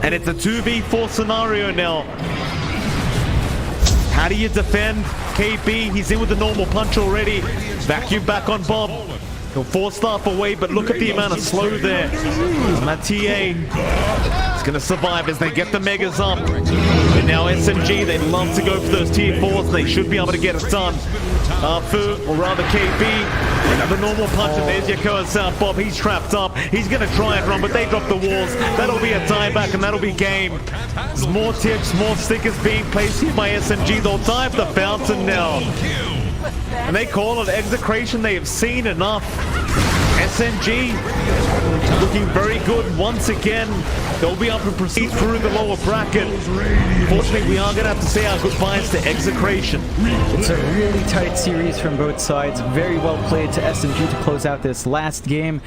And it's a 2v4 scenario now. How do you defend KP? He's in with the normal punch already. Vacuum back on Bob. He'll force staff away, but look at the amount of slow there on that TA. It's gonna survive as they get the megas up. And now SMG, they'd love to go for those tier 4s. They should be able to get it done. Fu, or rather KP, another normal punch, and there's your curse out. Bob, he's trapped up. He's gonna try and run, but they drop the walls. That'll be a dieback, and that'll be game. There's more tips, more stickers being placed here by SMG. They'll dive the fountain now. And they call it Execration. They have seen enough. SMG looking very good once again. They'll be able to proceed through the lower bracket. Fortunately, we are going to have to say our goodbyes to Execration. It's a really tight series from both sides. Very well played to SMG to close out this last game.